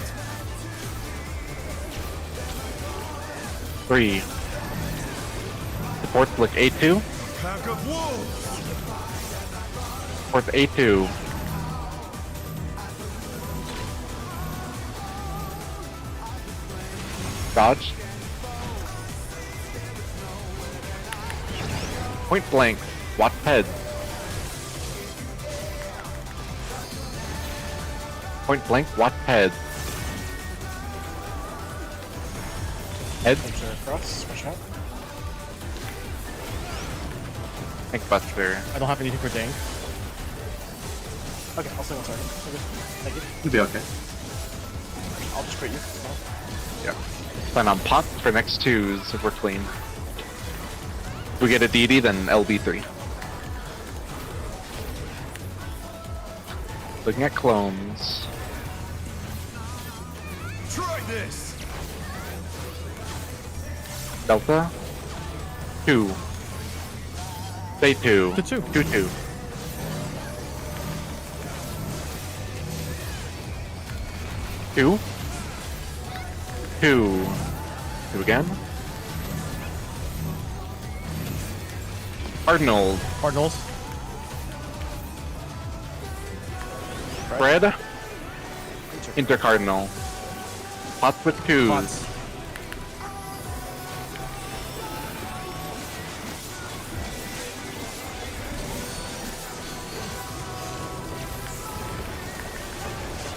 3. Support flick A2. Pack of wolves. Support A2. Dodge. Point blank. Watch heads. Point blank. Watch heads. Heads. Cross, watch out. Tank buster. I don't have anything for Dink. Okay, I'll say one second. Okay. Thank you. It'll be okay. I'll just crit you. Yep. Plan on pots for next 2s if we're clean. If we get a DD, then LB3. Looking at clones. Try this. Delta. 2. Stay 2. To 2. 2-2. Two. 2. 2 again. Cardinals. Cardinals. Spread. Intercardinal. Pots with 2s. Pots.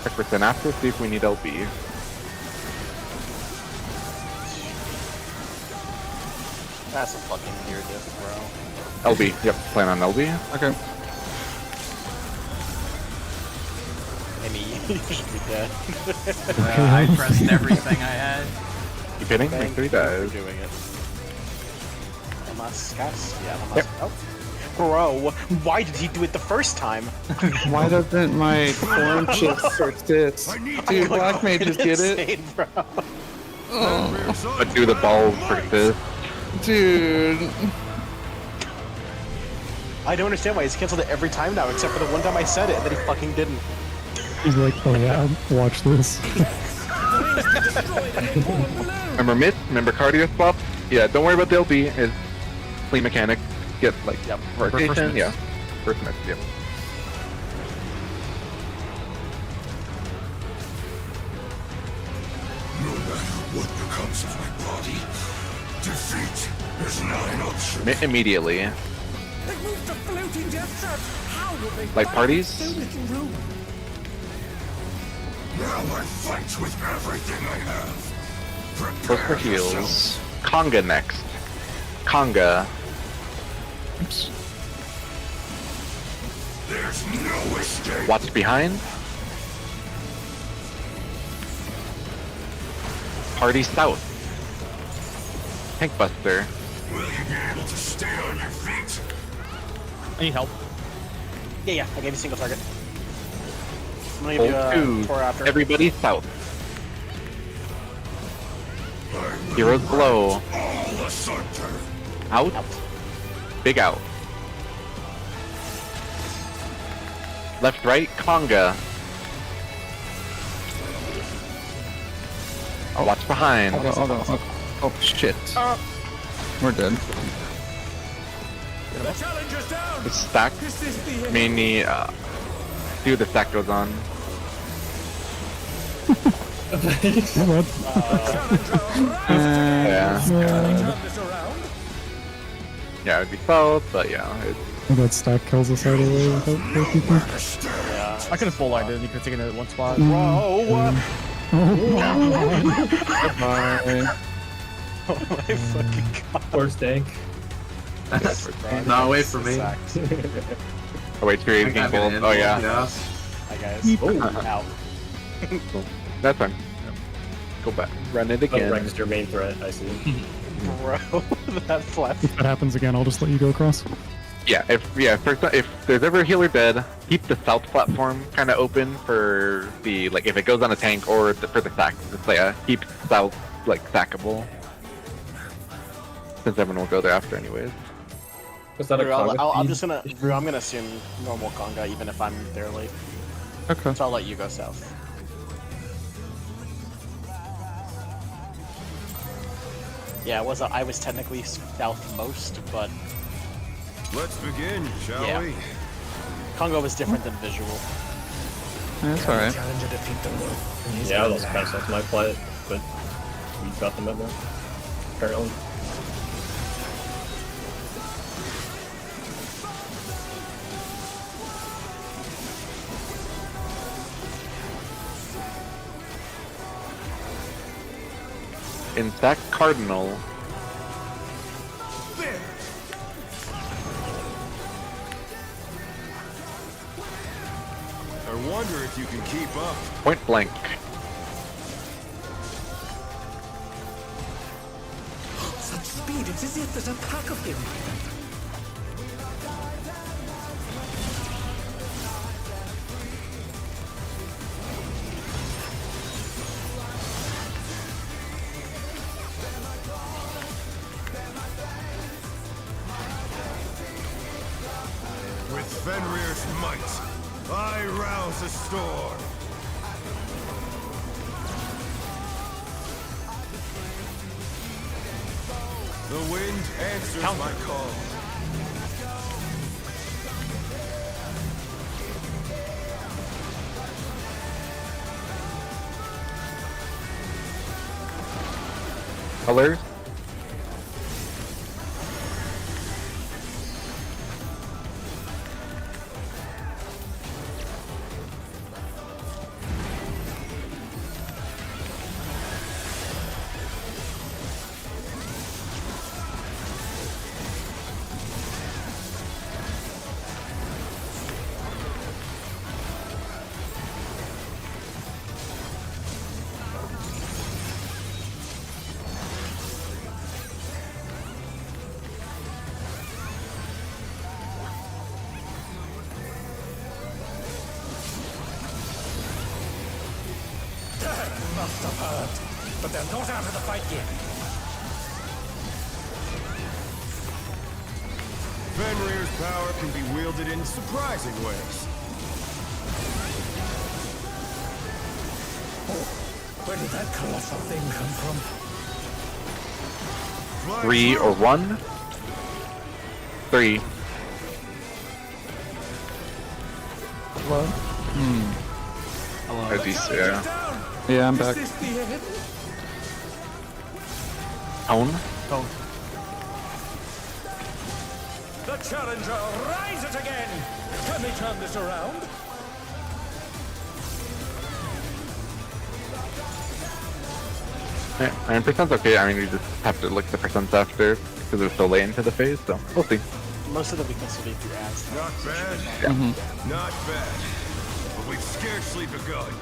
Check percent after, see if we need LB. That's a fucking weird diff, bro. LB, yep, plan on LB. Okay. Amy, you should be dead. I pressed everything I had. Keep hitting, make Thank sure he you for dies. doing it. Unless, guys, yeah, unless. Oh. Bro, why did he do it the first time? Why doesn't my form shift persist? Dude, black mages get it. Insane, bro. But do the balls persist? Dude. I don't understand why he's canceled it every time now, except for the one time I said it, and then he fucking didn't. He's like, oh yeah, watch this. Remember myth? Remember cardio swap? Yeah, don't worry about the LB. It's clean mechanic. Get like rotation. Yeah. First myth, yep. No matter what becomes of my body, defeat is not an option. Immediately. They moved the floating death trap. How will they Like find parties? so little room? Now I fight with everything I have. Close for Prepare yourself. heals. Conga next. Conga. There's no escape. Watch behind. Party south. Tank buster. Will you be able to stay on your feet? I need help. Yeah, I gave you single target. I'm gonna Hold give you 2. Tor after. Everybody south. Heroes glow. All asunder. Out. Big out. Left, right, conga. Oh, watch behind. Hold on. Oh, shit. We're dead. The challenge is down. It's stacked. This is the end. Mainly, see what the stack goes on. What? Yeah. Turn this around. Yeah, it'd be south, but yeah. That stack kills us right away without people. I could have full lined it and you could have taken it at one spot. Bro, Bye. oh my fucking god. Poor Stank. No, wait for me. Oh wait, creating I got people. an Oh yeah. invuln, Hi guys. Oh. Out. That's fine. Go back. Run it Oh, again. register main threat, I see. Bro, that flat. If that happens again, I'll just let you go across. Yeah, if there's ever a healer dead, keep the south platform kind of open for the if it goes on a tank or for the sack. Just keep south stackable. since everyone will go there after anyways. Was that a Drew, Conga I'm feed? just gonna, Drew, I'm gonna assume normal Conga even if I'm there late. Okay. So I'll let you go south. Yeah, I was technically southmost, but Let's begin, shall Yeah. we? Congo was different than visual. Yeah, that's alright. Challenger defeat the wolf in his Yeah, own those lair. pencils might play it, but we got them in there. Apparently. In that Cardinal, There! I wonder if you can keep up. point blank. Such speed, it's as if there's a pack of him. With Fenrir's might, I rouse the storm. The wind answers my call. Colors. Must have heard, but they're not out of the fight yet. Fenrir's power can be wielded in surprising ways. Where did that colossal thing come from? Fly 3 through. or 1. 3. Hello? As you say, yeah. Down! Yeah, I'm Is back. this the end? Tone. The challenger rises again! Can they turn this around? Yeah, 9% okay. I mean, we just have to look at the percents after because we're so late into the phase, so we'll see. Most of the weakness will be through ads. Not bad. Mm-hmm. Not bad. But we've scarcely begun.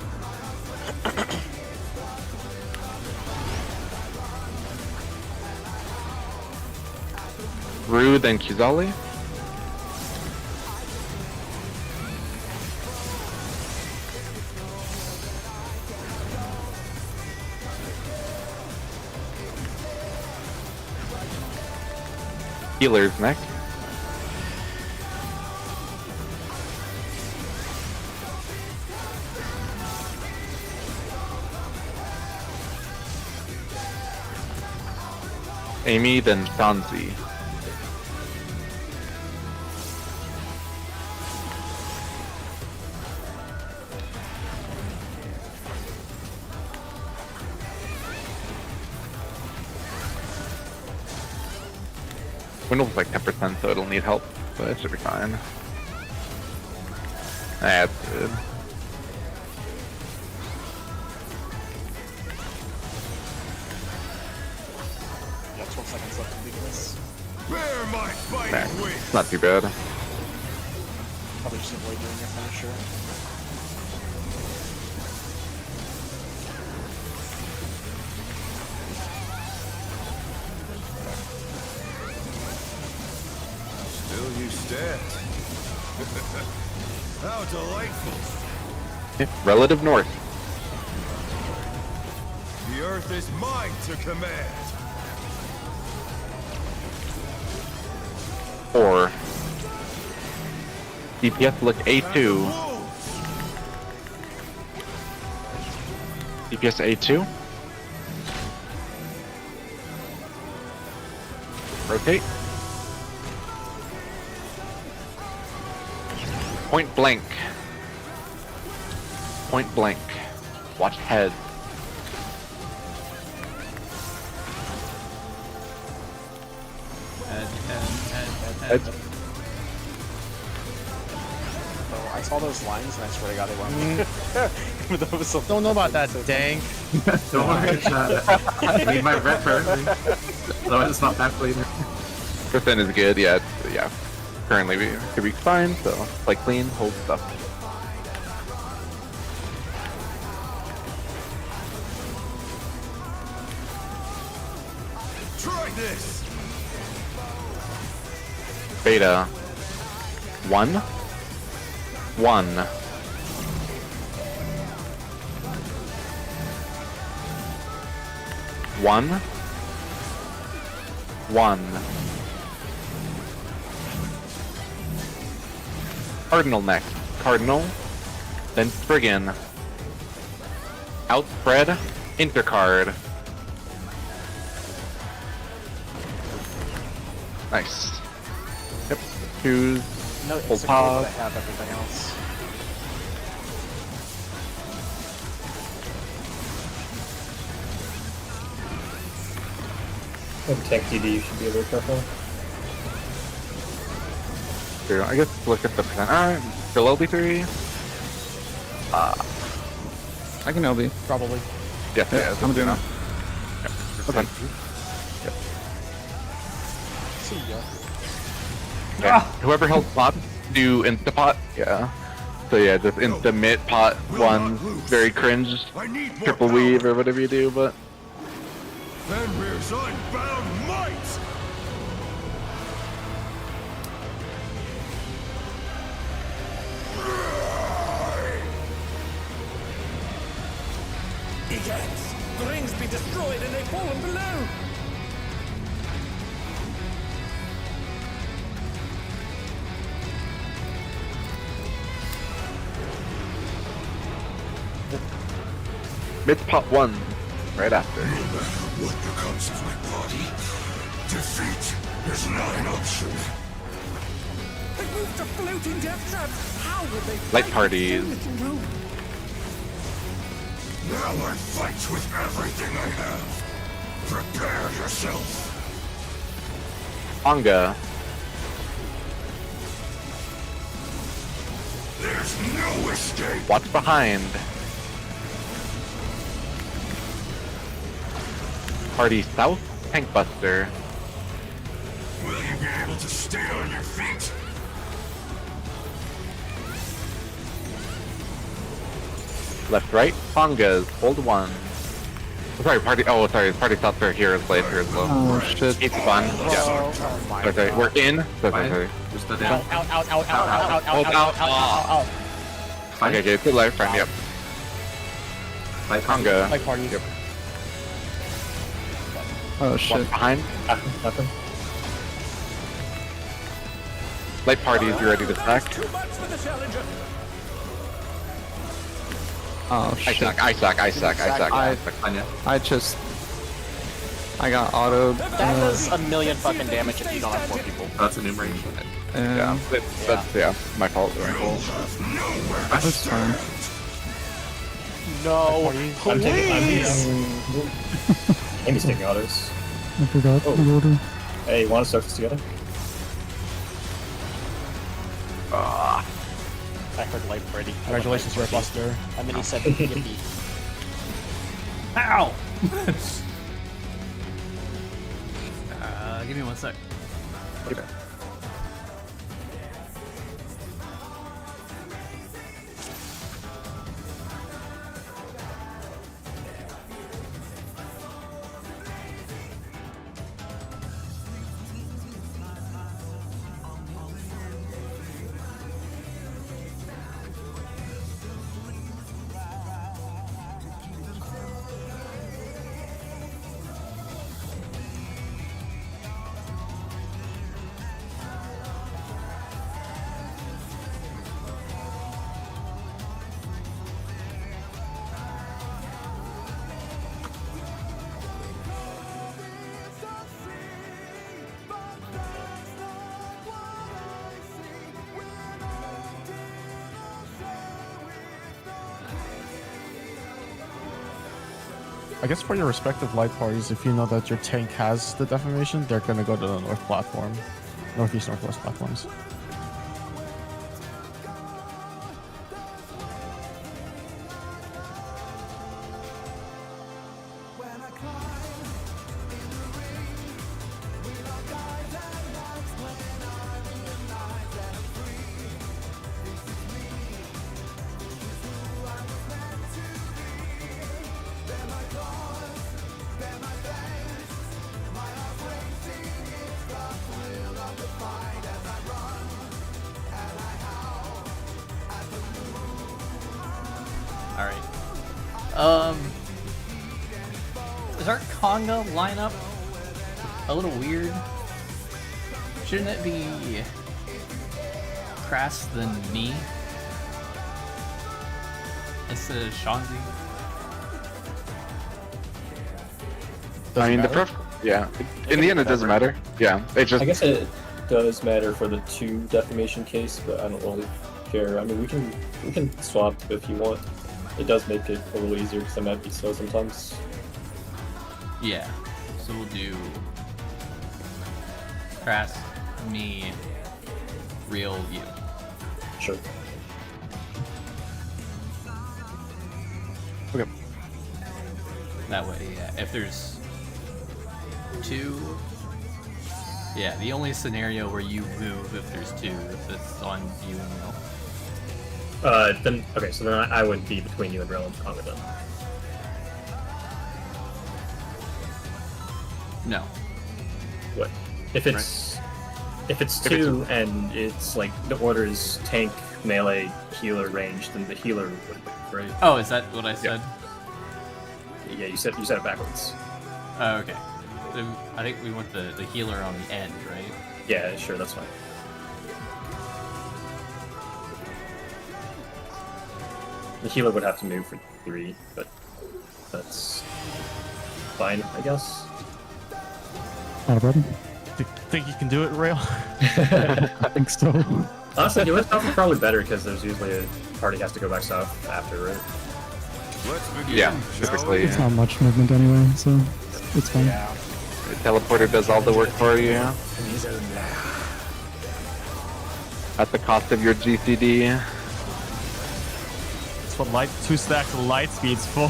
Rue, then Kizali. Healer's next. Amy, then Shanzi. Window's like 10%, so it'll need help, but it should be fine. That's good. Yeah, 12 seconds left to weakness. Bear my Nah, fighting wings. it's not too bad. Probably just avoid doing your finisher. Still you stand. How delightful. Yeah, relative north. The earth is mine to command. 4. DPS looked A2. DPS A2. Rotate. Point blank. Point blank. Watch head. Head. Oh, I saw those lines and I swear to God they weren't. Even though it was so Don't know about that, dang. Don't worry, I need my rep early. Otherwise it's not back later. Percent is good, yeah, yeah. Currently we could be fine, so play clean, hold stuff. Try this. Beta 1 1 1 1 Cardinal next. Cardinal, then Spriggan. Outspread, Intercard. Nice. Yep. Choose. No, Full it's okay, pause. but I have everything else. With tech DD, you should be a little careful. Here, I guess look at the percent. Alright, still LB3. I can LB. Probably. Yeah, yeah, I'm doing it. Okay. See ya. Yeah. Whoever held pot, do Instapot. Yeah. So yeah, just Insta-Mit pot one. Very cringe. Triple weave or whatever you do, but. Fenrir's unbound might! Egads! The rings be destroyed and they've fallen below! Mit's pot one. Right after. No matter what becomes of my body, defeat is not an option. They moved to floating death traps! How would they Light fight parties. with so little room? Now I fight with everything I have. Prepare yourself. Anga. There's no escape. Watch behind. Party south. Tank Buster. Will you be able to stay on your feet? Left, right. Pongas. Hold one. Oh, sorry, party. Oh, sorry. Party south for heroes later as well. Oh shit. It's fun. Yeah. Oh my Sorry, sorry. God. We're in. Sorry. Just the down. Hold out. Okay, okay. Good life friend. Yep. Fight Ponga. Like parties. Yep. Oh Watch shit. behind. Nothing. Light parties. You ready to stack? Too much for the challenger! Oh I shit. suck. Anya. I got autoed. That does a million fucking damage if you don't have 4 people. Oh, that's a new range. Yeah, that's my fault. That's fine. No, I'm please! Amy's taking autos. I forgot the order. Hey, you want to surface together? I heard light pretty. Congratulations, Red Buster. And then he said, yippee. Ow! Give me 1 sec. Okay. I guess for your respective light parties, if you know that your tank has the deformation, they're gonna go to the north platform, northeast, northwest platforms. Alright. Is our conga lineup a little weird? Shouldn't it be Crass than me instead of Shanzi? I mean, yeah. In the end, it doesn't matter. Yeah, it just. I guess it does matter for the 2 deformation case, but I don't really care. I mean, we can swap if you want. It does make it a little easier because I might be slow sometimes. Yeah. So we'll do Crass, me, real, you. Sure. Okay. That way, yeah, if there's 2... Yeah, the only scenario where you move if there's 2 if it's on you and Real. Then okay, so then I would be between you and Real and Conga then. No. What? If it's If 2 and it's like the order is tank, melee, healer, range, then the healer would move, right? Oh, is that what I said? Yeah, you said it backwards. Oh, okay. Then I think we want the healer on the end, right? Yeah, sure, that's fine. The healer would have to move for 3, but that's fine, I guess. Not a problem. Think you can do it, Rail? I think so. Honestly, US South is probably better because there's usually a party has to go back south after, right? Let's begin. Yeah, typically. It's not much movement anyway, so it's fine. Yeah. The teleporter does all the work for you. At the cost of your GCD. That's what 2 stacks of light speeds for.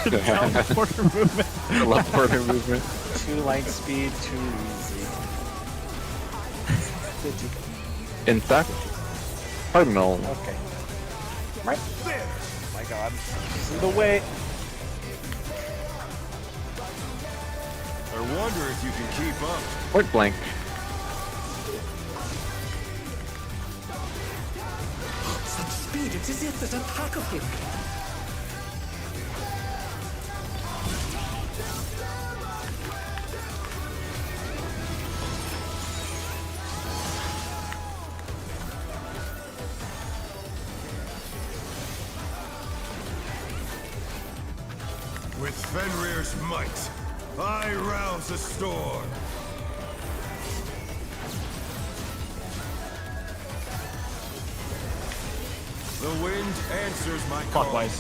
Teleporter movement. Teleporter movement. 2 light speed, 2 easy. Insect. Cardinal. Okay. Right there. My god. This is the way. I wonder if you can keep up. Point blank. Such speed, it's as if there's a pack of him. With Fenrir's might, I rouse the storm. The wind answers my call. Clockwise.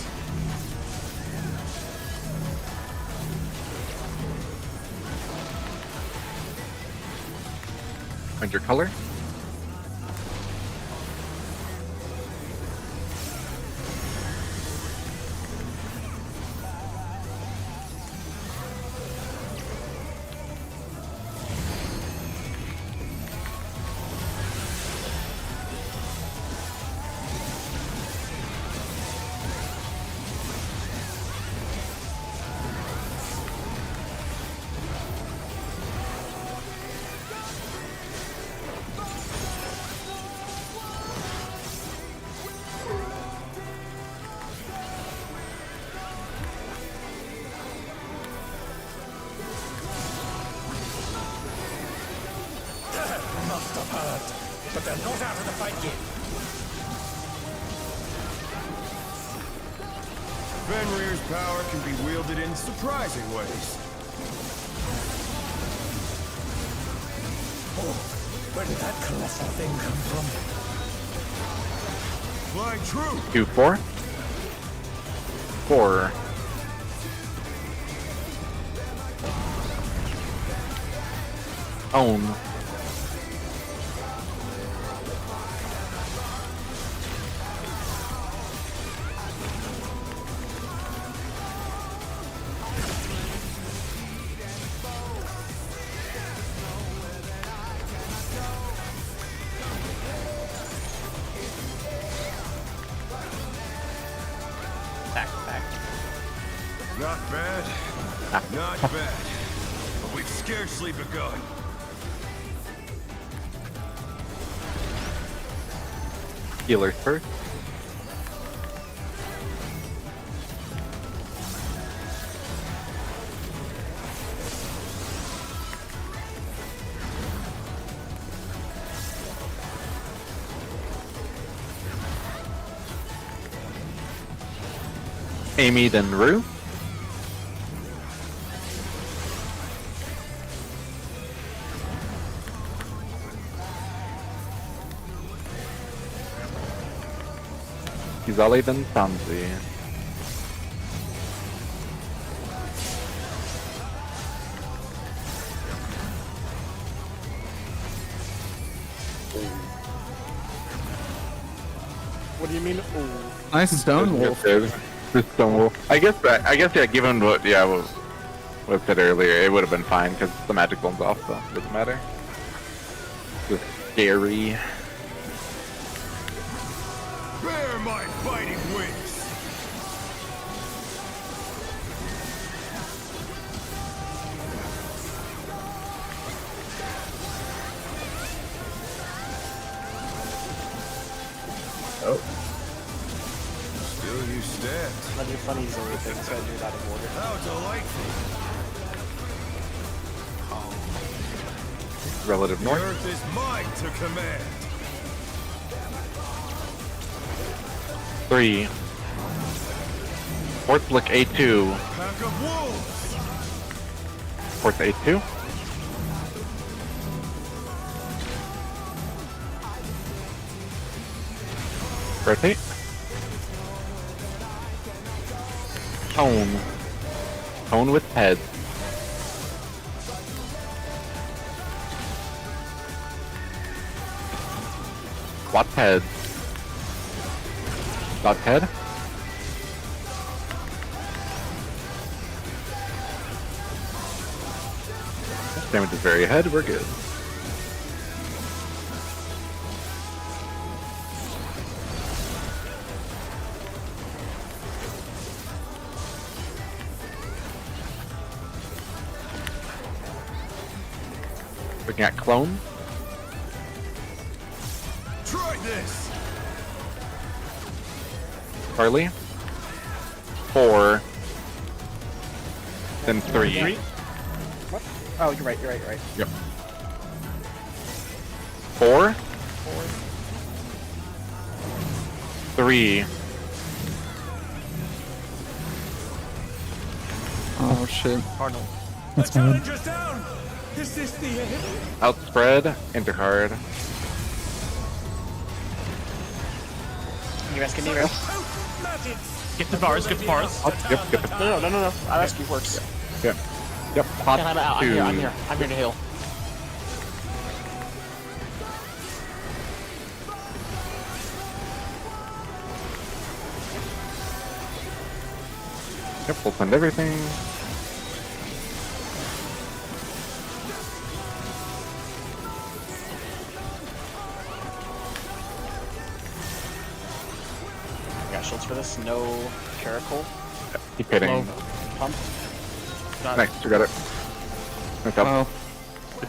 Find your color. Must have heard, but they're not out of the fight yet. Fenrir's power can be wielded in surprising ways. Oh, where did that colossal thing come from? Fly true. 2, 4. 4. Own. Back, back. Not bad. Not bad. But we've scarcely begun. Healers first. Amy, then Rue. Kizali, then Sanzi. What do you mean? Ooh. Nice stone wolf. Just Stone Wolf. I guess, yeah, given what was said earlier, it would have been fine because the magic bone's off, so it doesn't matter. Just scary. Bear my fighting wings. Oh. Still you stand. I do funnies and everything, so I do it out of order. How delightful. Relative The north. earth is mine to command. 3. Fourth look A2. Pack of wolves. Fourth A2. Rotate. Tone. Tone with head. Squat head. Squat head. Damage is very ahead, we're good. Looking at clone. Try this. Charlie. 4. Then 3. What? Oh, you're right. Yep. 4. 3. Oh shit. Cardinal. That's fine. Challenger's down. Is this the end? Outspread. Intercard. Can you ask Nero? Get the bars, get the bars. Yep. No. I'll ask you works. Yep. Pop I'm out. two. I'm here to heal. Yep, we'll send everything. I got shields for this. No Caracal. Keep hitting. Low. Pump. Nice, you got it. Nice up. Oh,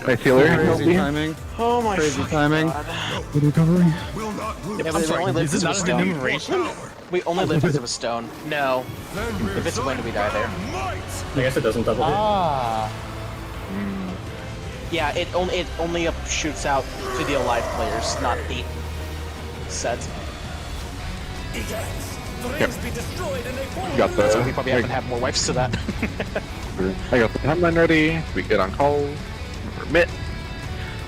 Nice healer. crazy Healthy. timing. Oh my Crazy fucking timing. God. Good recovery. Will not lose. Yeah, I'm but we sorry, only live this is because of a not an stone. enumeration? We only live because of a stone. No. Then If it's a wind, we die there. might. I guess it doesn't double hit. Ah. Yeah, it only shoots out to the alive players, not 8 sets. Yep. You got So we the. probably have to have more wipes to that. I got the timeline ready. We get on call. Remit.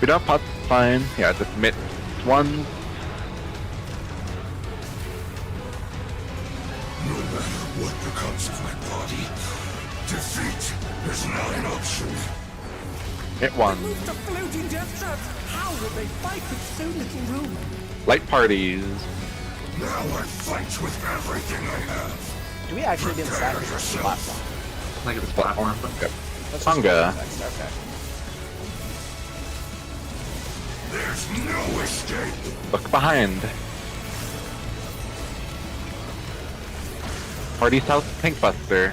We don't have pots, fine. Yeah, just mit 1. No matter what becomes of my body, defeat is not an option. Hit one. Moved to floating death traps. How will they fight with so little room? Light parties. Now I fight with everything I have. Do we actually get stack Prepare this yourself. platform? Like it's platform. Yep. Let's just Tonga. go next, okay. There's no escape. Look behind. Party South Tank Buster.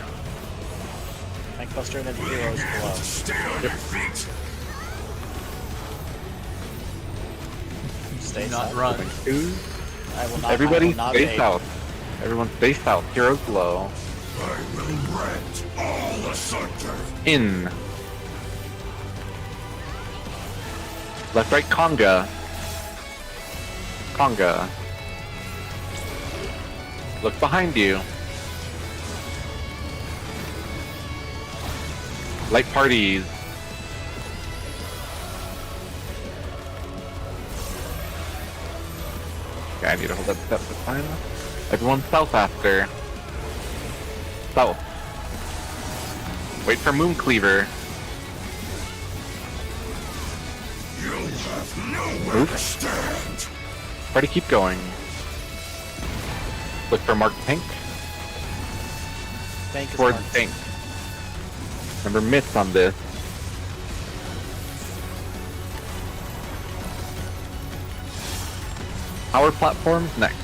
Tank Buster and then Heroes below. Stay on your feet. Stay Do not south. run. I will not. Everybody I will not stay bait. south. Everyone stay south. Heroes low. I will rent all asunder. In. Left, right, conga. Conga. Look behind you. Light parties. Okay, I need to hold that step this time. Everyone south after. South. Wait for Moon Cleaver. You'll have nowhere to stand. Try to keep going. Look for Mark Tank. Tank is Towards marked. Tank. Remember myths on this. Power platforms next.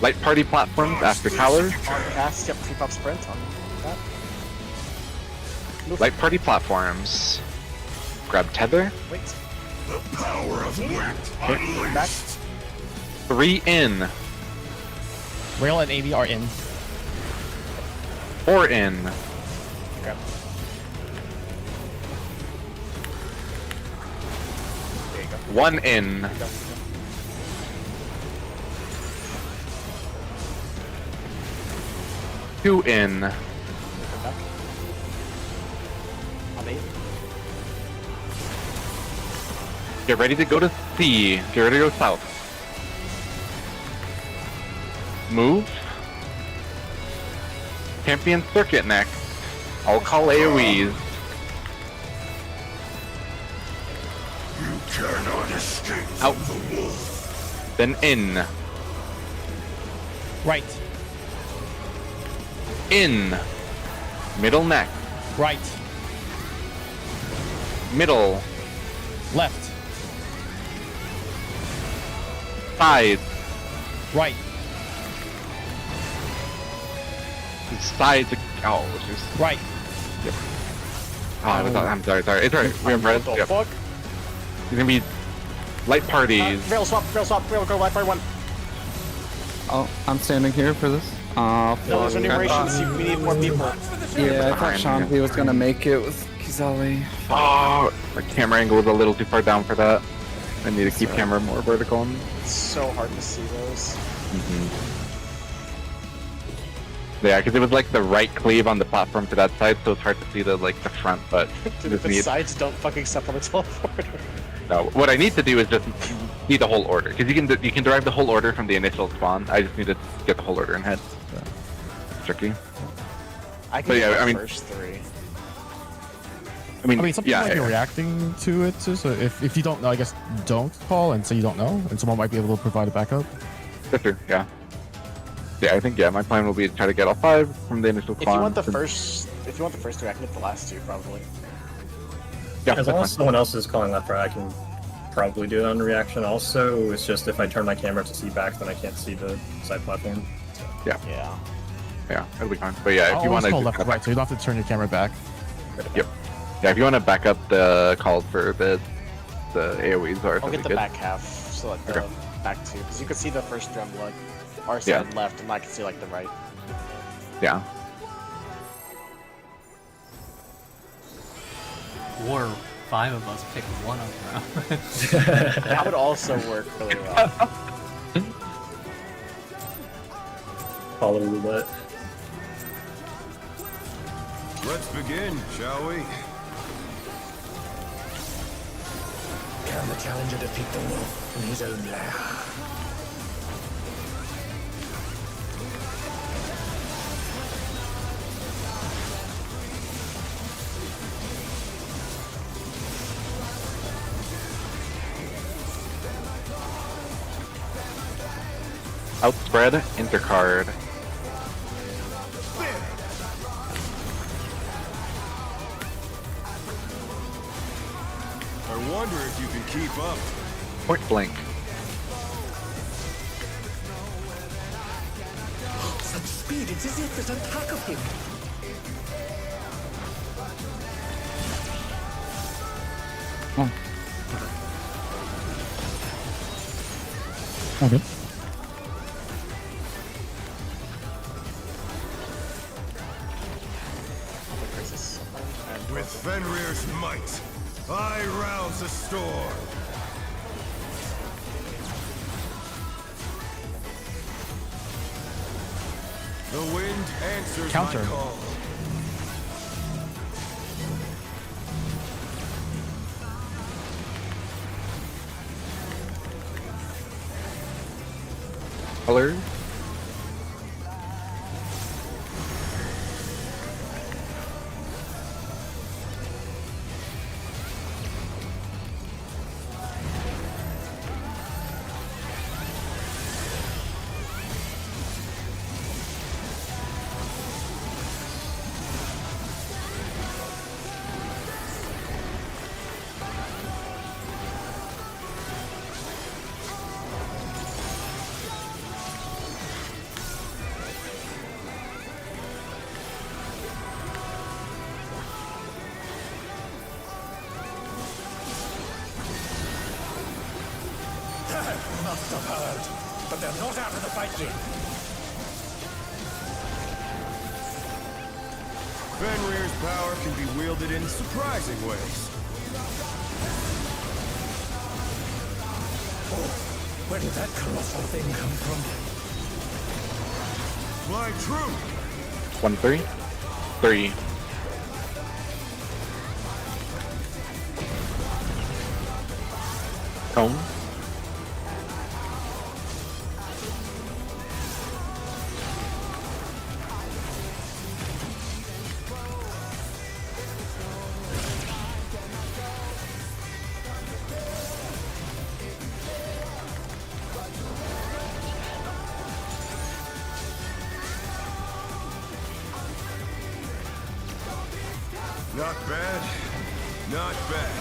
Light party platforms after towers. Cast, yep, keep up sprint on that. Move. Light party platforms. Grab tether. Wait. The power of wit Back. unleashed. 3 in. Rail and AV are in. 4 in. Okay. There you go. 1 in. Go. 2 in. Back. I'll bait. Get ready to go to C. Get ready to go south. Move. Champion Circuit next. I'll call AoEs. You cannot escape Out. from the wolf. Then in. Right. In. Middle next. Right. Middle. Left. Side. Right. Side. Oh, just. Right. Oh, I'm sorry. It's alright. We have red. What the Yep. fuck? It's gonna be light parties. Rail swap, rail go light by one. Oh, I'm standing here for this. No, there's fuck. enumerations, we need more people. Yeah, I thought Behind Shanti was gonna make it with Kizawi. Oh, my camera angle was a little too far down for that. I need to keep camera more vertical. It's so hard to see those. Yeah, because it was like the right cleave on the platform to that side, so it's hard to see the front. But Dude, just the need, sides don't fucking step on the teleporter. no, what I need to do is just see the whole order, because you can derive the whole order from the initial spawn. I just need to get the whole order in head. So, it's tricky. I can But yeah, do the I mean- first three. I mean, I mean, some people might be reacting to it too, so if you don't know, I guess don't call and say you don't know, and someone might be able to provide a backup. That's true. Yeah. Yeah, I think my plan will be to try to get all 5 from the initial spawn. If you want the first three, I can get the last 2 probably. Yeah, As that's long fine. as someone else is calling left right, I can probably do it on reaction. Also, it's just if I turn my camera to see back, then I can't see the side platform. Yeah. Yeah, it'll be fine. But yeah, if I'll you want always to call left or right, so you don't have to turn your camera back. Yep. Yeah, if you want to back up the calls for the AoEs or I'll something get the good. back half, so like the Okay. back 2, because you can see the first drum blood. Our Yeah. side left, and I can see like the right. Yeah. Or 5 of us pick one of them. That would also work really well. Follow roulette. Let's begin, shall we? Can the challenger defeat the wolf in his own lair? Outspread, intercard. I wonder if you can keep up. Point blank. Such speed, it's as if there's a pack of him. Okay. With Fenrir's might, I rouse the storm. The wind answers Counter. my call. Color. Must have heard, but they're not out of the fight yet. Fenrir's power can be wielded in surprising ways. Oh, where did that colossal thing come from? My true. 1-3. 3. Cone. Not bad. Not bad.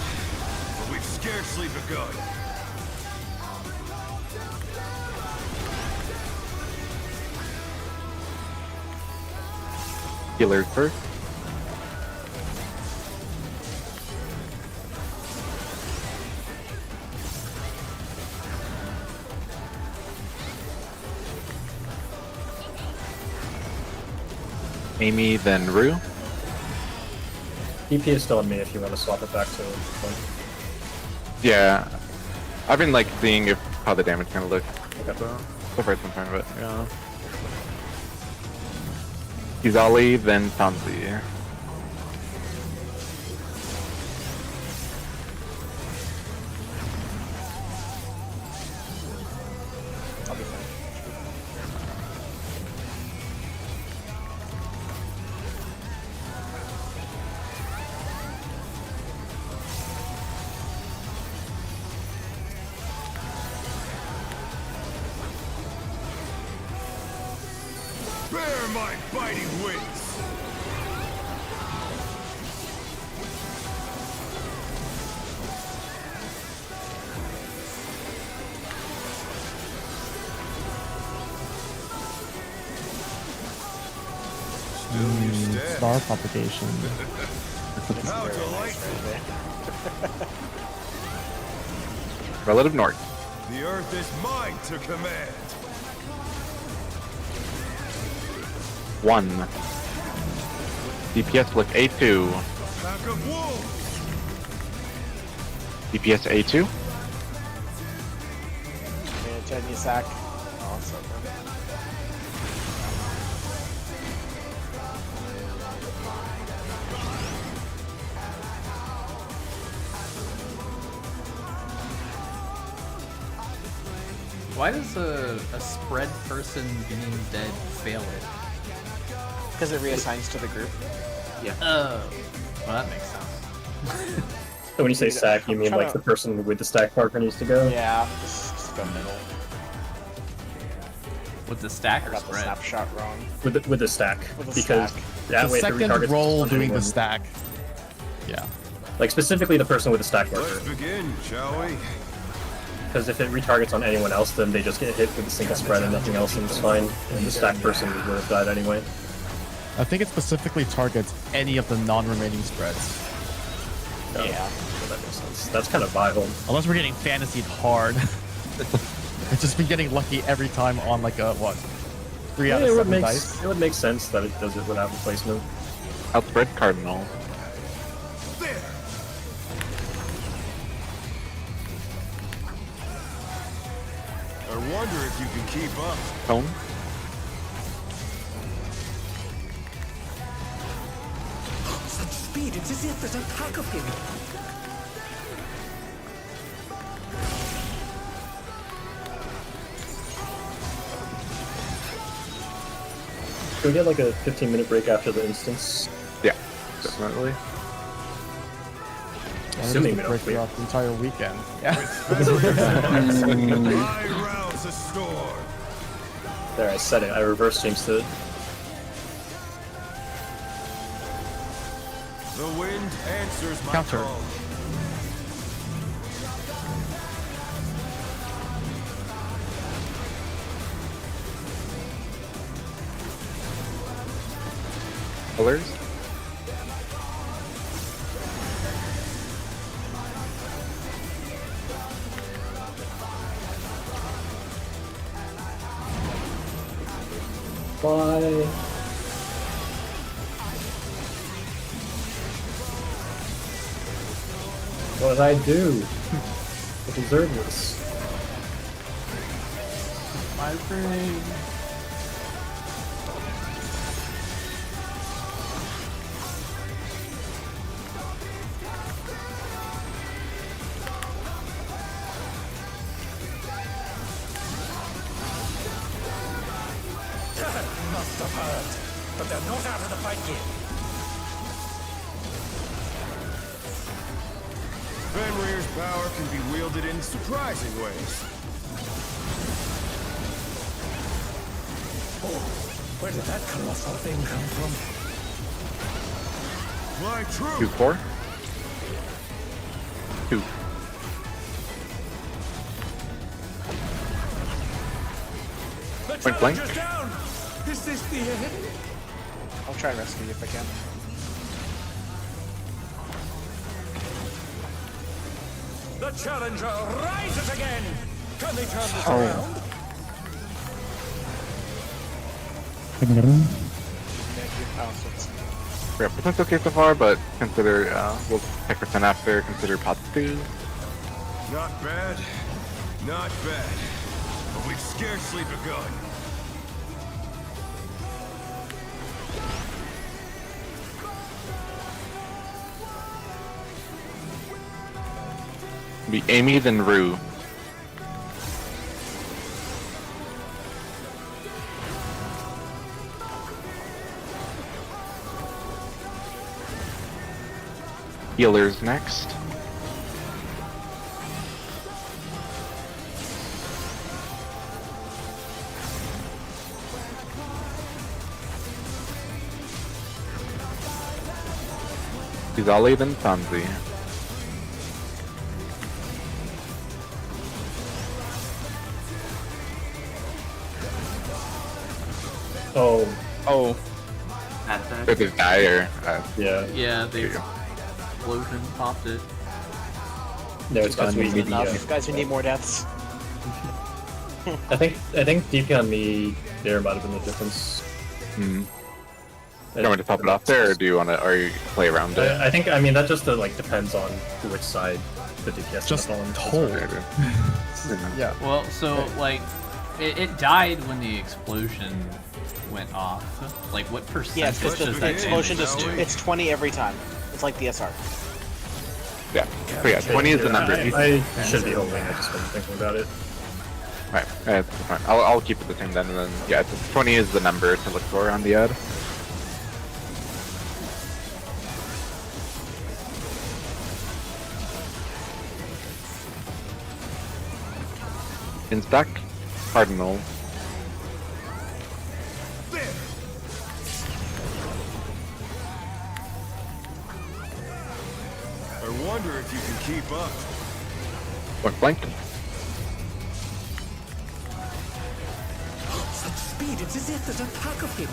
But we've scarcely begun. Healers first. Amy, then Rue. EP is still on me if you want to swap it back to one. Yeah. I've been like seeing if how the damage kind of looks. Okay. So far some time of it. Yeah. Kizali, then Tanzi. I'll be fine. Bear my biting wings! Still you stand. Star propagation. How delightful! Relative north. The earth is mine to command. 1. DPS look A2. Pack of wolves! DPS A2. Turn sack. Awesome. Why does a spread person being dead fail it? Because it reassigns to the group. Yeah. Oh, well that makes sense. So when you say stack, you mean like the person with the stack partner needs to go? Yeah, just go middle. With the stack I or got the spread? snapshot wrong. With the stack. With the because stack. that The way it second retargets roll on doing anyone. the stack. Yeah. Like specifically the person with the stack Let's marker. begin, shall we? Because if it retargets on anyone else, then they just get hit with a single spread and nothing else seems fine. And the stack person would have died anyway. I think it specifically targets any of the non-remaining spreads. Yeah. So that makes sense. That's kind of vital. Unless we're getting fantasied hard. It's just been getting lucky every time on like a, what? 3 out of 7 dice. It would make sense that it does it without replacement. Outspread Cardinal. I wonder if you can keep up. Tone. Such speed, it's as if there's a pack of him. Can we get like a 15-minute break after the instance? Yeah, definitely. Assuming we break don't throughout the entire weekend. Yeah. I rouse the storm. There, I said it. I reverse jinxed it. The wind answers my Counter. call. Colors. Bye. What did I do? I deserve this. My brain. Must have hurt, but they're not out of the fight yet. Fenrir's power can be wielded in surprising ways. Oh, where did that colossal thing come from? My truth. 2-4. 2. The Point blank. challenger's down! Is this the end? I'll try and rescue you if I can. The challenger rises again! Can they turn this around? Thank you. Oh, so it's... Yeah, percent's okay so far, but consider, we'll check percent after, consider pots 2. Not bad. Not bad. But we've scarcely begun. Be Amy, then Rue. Healers next. Izali, then Sanzi. Oh, Oh, Or the Dire. yeah. Yeah, the Here you go. explosion popped it. No, it's Guys, got we me. need enough. Guys, we need more deaths. I think DP on me there might have been the difference. Hmm. Do you want me to top it off there, or do you want to, or you play around it? I think, I mean, that just like depends on which side the DPS Just is on. told. yeah. Well, so like, it died when the explosion went off. Like, what Yeah, it's percentage because does the that explosion change? just it's 20 every time. It's like the SR. Yeah. So yeah, 20 is the number. I should be holding, I just wasn't thinking about it. Right, that's fine. I'll keep it the same then, and then, yeah, 20 is the number to look for on the ad. In stack, Cardinal. wonder if you can keep up. Point blank. Such speed, it's as if there's a pack of him.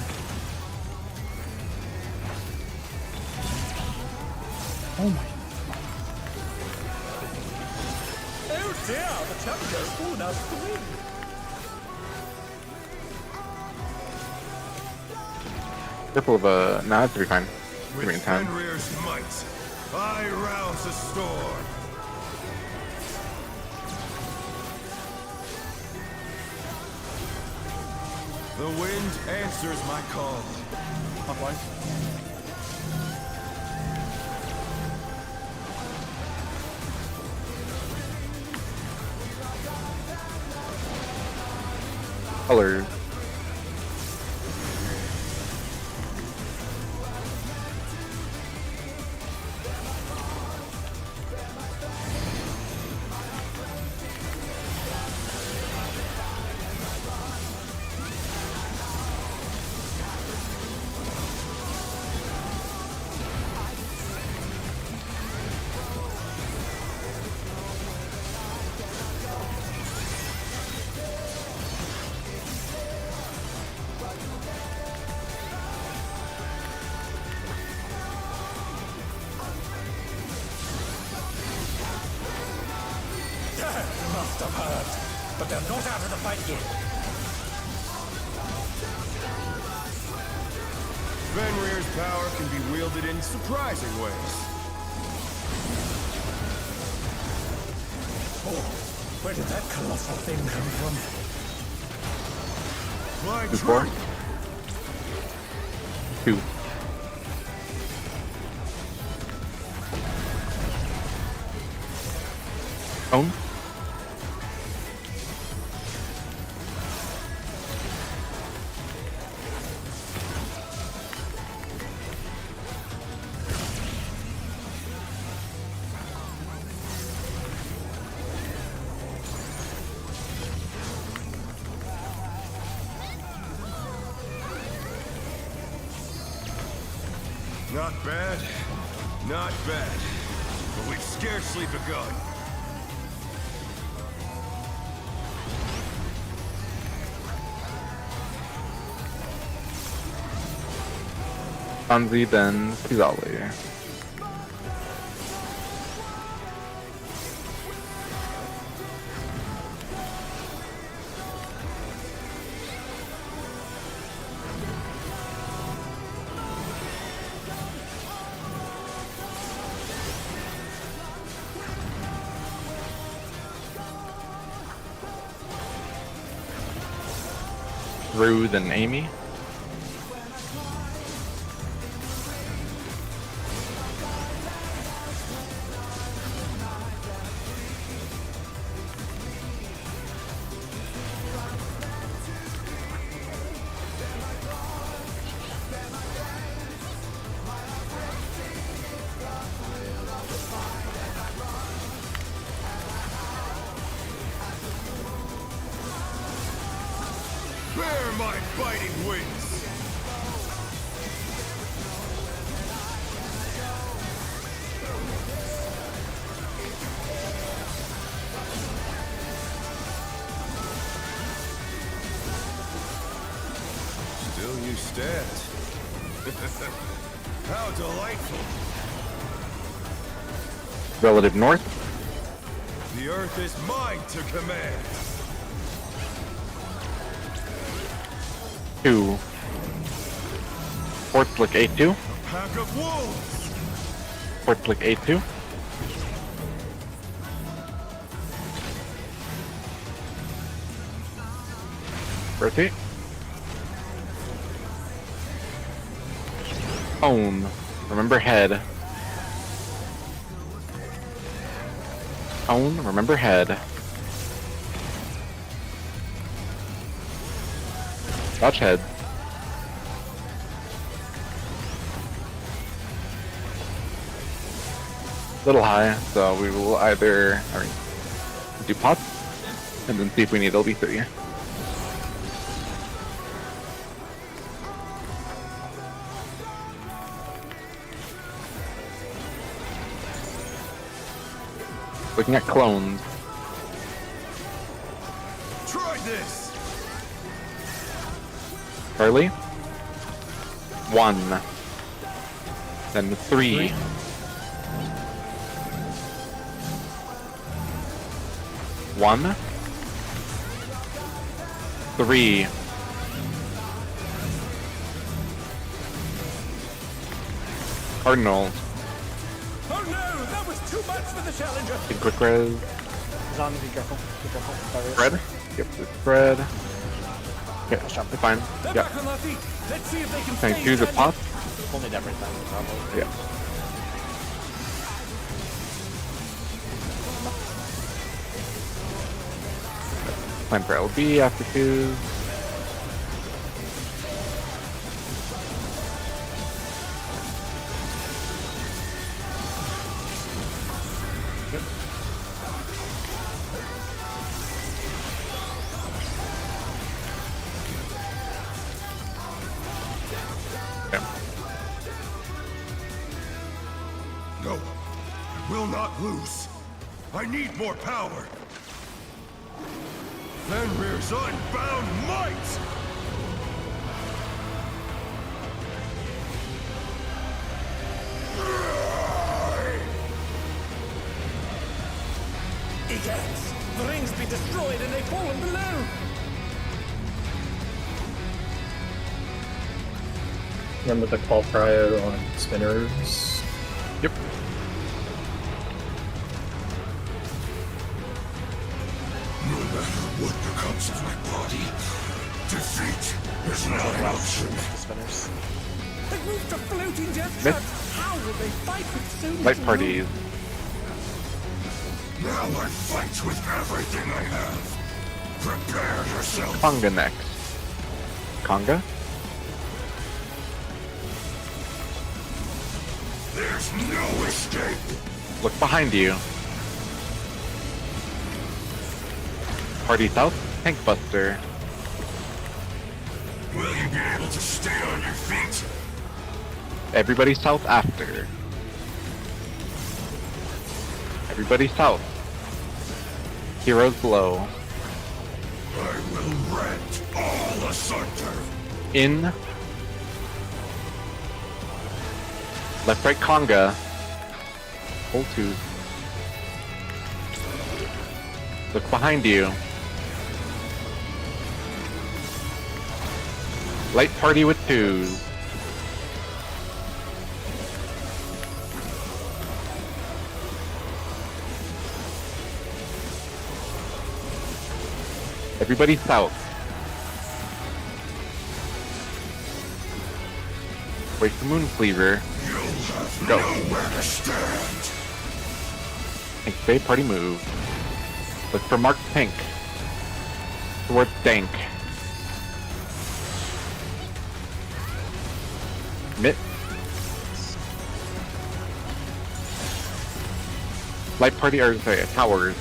Oh my. Oh dear, the champions fallen out of the ring. Careful of nah, it's be fine. Give me With time. Fenrir's might, I rouse the storm. The wind answers my call. Top line. Colors. You must have heard, but they're not out of the fight yet. Fenrir's power can be wielded in surprising ways. Oh, where did that colossal thing come from? My Before. truth. 2. Own. Not bad, not bad. But we've scarcely begun. Hanzi, then Kizali. Rue, then Amy. Bear my biting wings! Still you stand. How delightful! Relative north. The earth is mine to command! 2. Fourth click A2. Pack of wolves! Fourth click A2. Rotate. Own. Remember head. Own. Remember head. Watch head. Little high, so we will either do pots and then see if we need LB3. Looking at clones. Try this. Charlie. 1. Then 3. 1. 3. Cardinal. Oh no, that was too much for the challenger. Big quick res. Zon, be careful. Be careful. Spread. Yep, it's spread. Yeah, it's fine. They're Yeah. back on their feet. Let's see if they can Can I stay choose a standing. pop? We'll need everything, probably. Yeah. Plan for LB after 2. No, I will not lose. I need more power. Fenrir's unbound might! Egads! The rings be destroyed and they've fallen below! Remember the call cryo on spinners? Yep. No matter what becomes of my body, defeat is not an option. Spinners. They've moved to floating death Myth. traps! How will they fight with so Light little parties. room? Now I fight with everything I have. Prepare yourself. Conga next. Conga? There's no escape. Look behind you. Party south. Tank Buster. Will you be able to stay on your feet? Everybody south after. Everybody south. Heroes below. I will rent all asunder. In. Left, right, conga. Hold 2. Look behind you. Light party with 2s. Everybody south. Wait for Moon Cleaver. Go. Nowhere to stand. Tank Bay party move. Look for Mark Pink. Towards Dank. Mitt. Light party, or sorry, towers.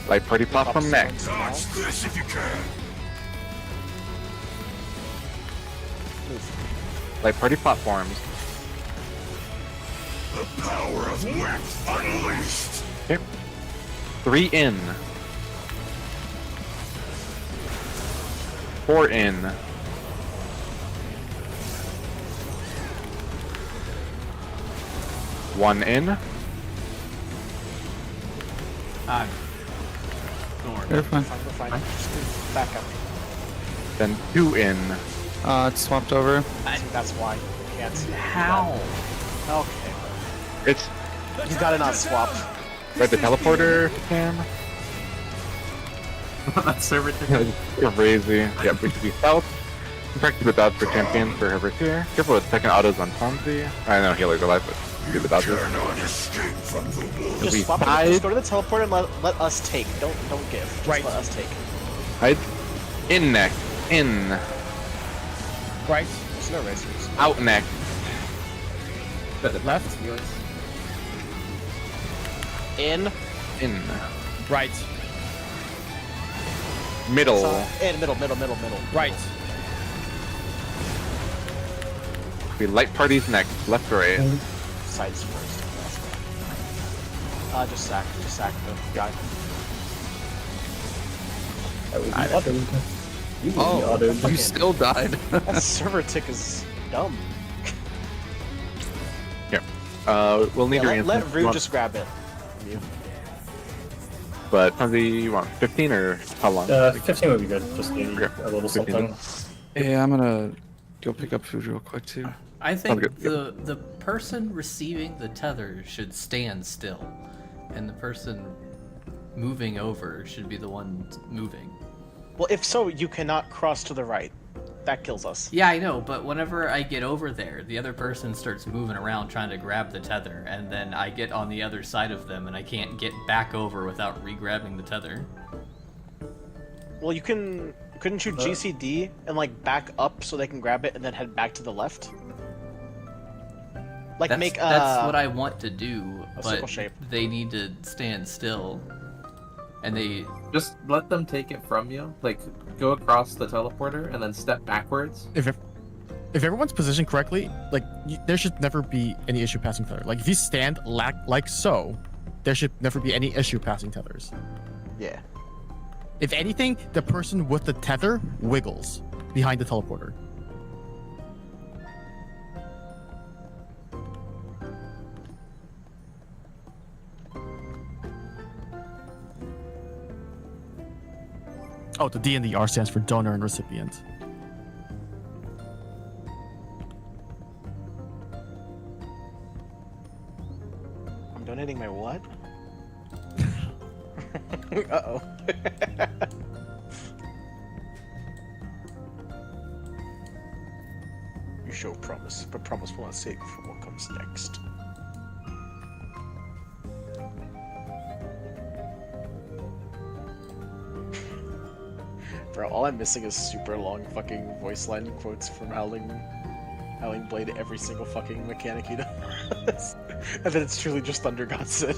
Light party platform next. Dodge this if you can. Light party platforms. The power of width unleashed. Okay. 3 in. 4 in. 1 in. They're fine. Fine. Just back up. Then 2 in. It's swapped over. See, that's why. You can't see. How? Okay. It's You gotta not swap. right the teleporter cam. That's everything. Crazy. Yeah, we should be south. Practice the dodge for champions for Herbert here. Careful with second autos on Fonzie. I know healer's alive, but do the dodges. Cannot escape from the wolf. We Just swap it. side. Just go to the teleporter and let us take. Don't give. Just Right. let us take. Hide. In next. In. Right, There's no racers. Out next. left, In. In. right, Middle. In. Middle. right, We light parties next, left or right. Sides first. Just sack the guy. Oh, you still died. That server tick is dumb. Here. We'll need Yeah, your let instant. Rue just grab it. From you. But how do you want? 15 or how long? 15 would be good. Just need a little 15. something. Yeah, I'm gonna go pick up food real quick too. I think good. the person receiving the tether should stand still, and the person moving over should be the one moving. Well, if so, you cannot cross to the right. That kills us. Yeah, I know, but whenever I get over there, the other person starts moving around trying to grab the tether, and then I get on the other side of them, and I can't get back over without re-grabbing the tether. Well, you can... Couldn't you GCD and, like, back up so they can grab it and then head back to the left? Like, That's what I want to do, a but circle shape. they need to stand still. And they... Just let them take it from you. Like, go across the teleporter and then step backwards. If everyone's positioned correctly, like there should never be any issue passing tether. Like if you stand like so, there should never be any issue passing tethers. Yeah. If anything, the person with the tether wiggles behind the teleporter. Oh, the D and the R stands for donor and recipient. I'm donating my what? Uh-oh. You show promise, but promise will not save you from what comes next. Bro, all I'm missing is super long fucking voice line quotes from Howling Blade every single fucking mechanic he does. And then it's truly just Thunder God Sid.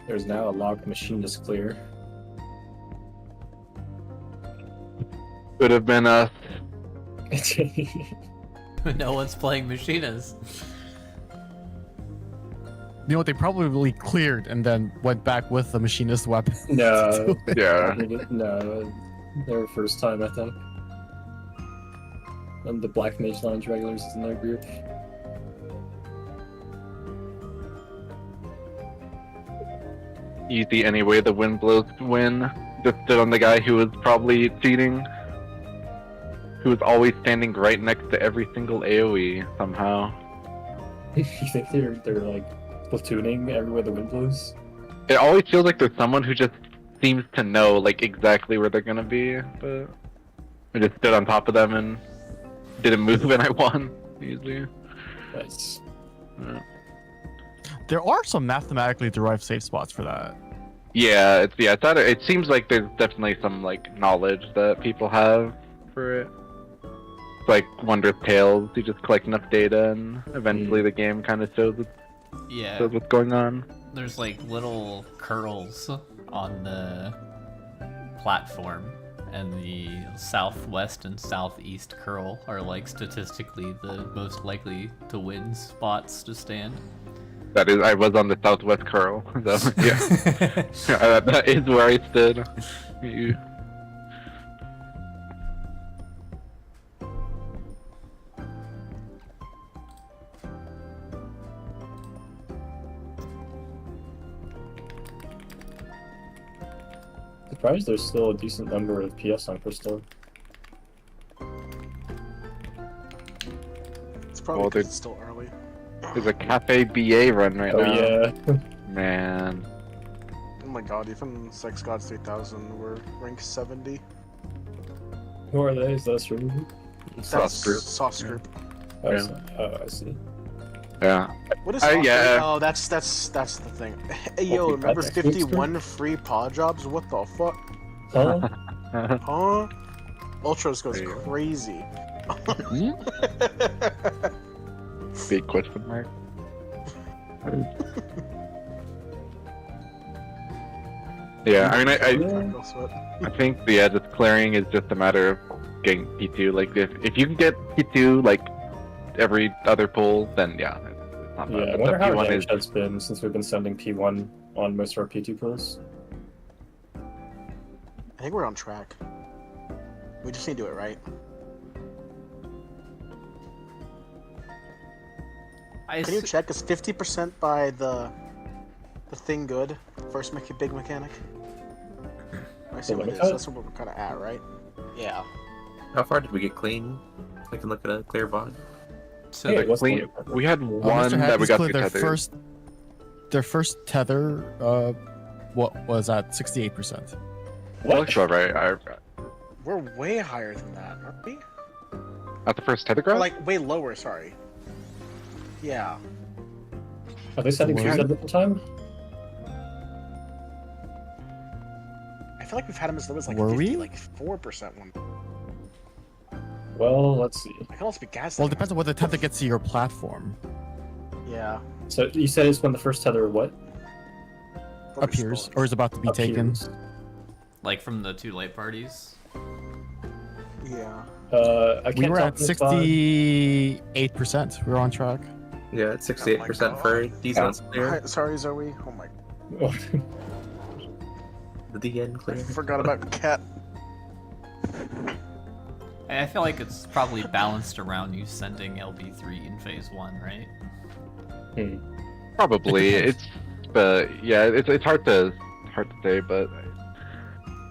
There's now a locked machinist clear. Could have been us. No one's playing Machinas. You know what? They probably cleared and then went back with the machinist weapon. No. Yeah. No. Their first time, I think. And the Black Mage Lounge regulars is in their group. Easy anyway, the wind blows win. Just stood on the guy who was probably cheating. Who was always standing right next to every single AoE somehow. You think they're like platooning everywhere the wind blows? It always feels like there's someone who just seems to know like exactly where they're gonna be, but I just stood on top of them and didn't move and I won easily. Nice. Yeah. There are some mathematically derived safe spots for that. Yeah, it seems like there's definitely some like knowledge that people have for it. It's like Wondrous Tales, you just collect enough data and eventually the game kind of shows what's going on. There's like little curls on the platform, and the southwest and southeast curl are like statistically the most likely to win spots to stand. That is, I was on the southwest curl, so yeah. That is where I stood. Surprised there's still a decent number of PS on Crystal. It's probably because it's still early. There's a Cafe BA run right now. Oh yeah. Man. Oh my god, even Sex Gods 3000 were rank 70. Who are they? Is that a stream group? That's Soft Group. Oh, Yeah. oh, I see. Yeah. What is Soft Group? yeah. Oh, that's the thing. Hey yo, remember 51 free paw jobs? What the fuck? Huh? Huh? Ultros goes crazy. Big question mark. Yeah, I mean, I think this clearing is just a matter of getting P2. Like, if you can get P2 like every other pull, then yeah, it's not bad. Yeah, I But wonder the how P1 damage is has been since we've been sending P1 on most of our P2 pulls. I think we're on track. We just need to do it right. Can you check? Is 50% by the thing good? First big mechanic? I see what it is. That's what we're kind of at, right? Yeah. How far did we get clean? I can look at a clear bot. So Hey, we had one Mr. that we got cleared through their first tether. What was at 68%? What? Sure, right. We're way higher than that, aren't we? At the first tether Or graph? like way lower, sorry. Yeah. Are they sending two at the time? I feel like we've had them as low as like Were 50, we? like 4% one. Well, let's see. I can also be gaslit. Well, it depends on whether the tether gets to your platform. Yeah. So you said it's when the first tether what? Appears or is about to be taken. like from the two late parties. Yeah. I We can't were tell at from this spot. 68%. We were on track. Yeah, it's 68% for D-Zone's clear. Sorry, Zoe. Oh my. The DN I clear. forgot about Cat. I feel like it's probably balanced around you sending LB3 in phase 1, right? Probably. It's it's hard to say, but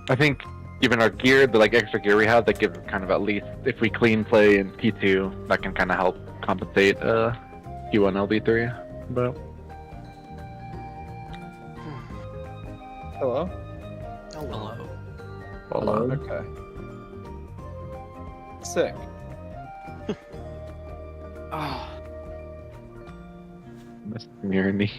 I think given our gear, the like extra gear we have, that gives us kind of at least if we clean play in P2, that can kind of help compensate P1 LB3. But Hello? Hello. Hold on. Okay. Sick. ah, Mr. Murney.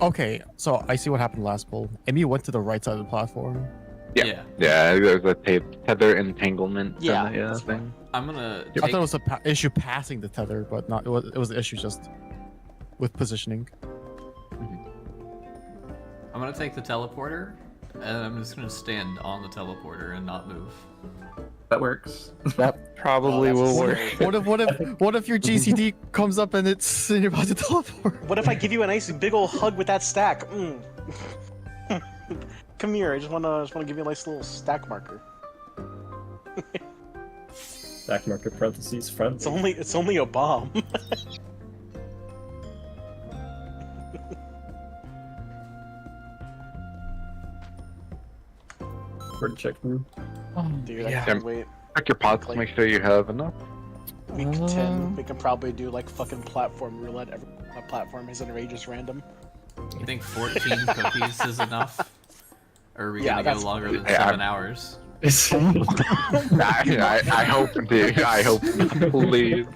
Okay, so I see what happened last pull. Amy went to the right side of the platform. Yeah. There's a tether entanglement. Yeah, Kinda, thing. I'm gonna. I thought it was an issue passing the tether, but not. It was an issue just with positioning. I'm gonna take the teleporter, and I'm just gonna stand on the teleporter and not move. That works. That probably will work. What if your GCD comes up and you're about to teleport? What if I give you a nice big ol' hug with that stack? Come here, I just wanna give you a nice little stack marker. Stack marker parentheses front. It's only a bomb. Word check room. Dude, I can't wait. Check your pots to make sure you have enough. Week 10, we can probably do like fucking platform roulette. Every platform is outrageous random. You think 14 cookies is enough? Or are we gonna go longer than 7 hours? I hope, dude. I hope, please.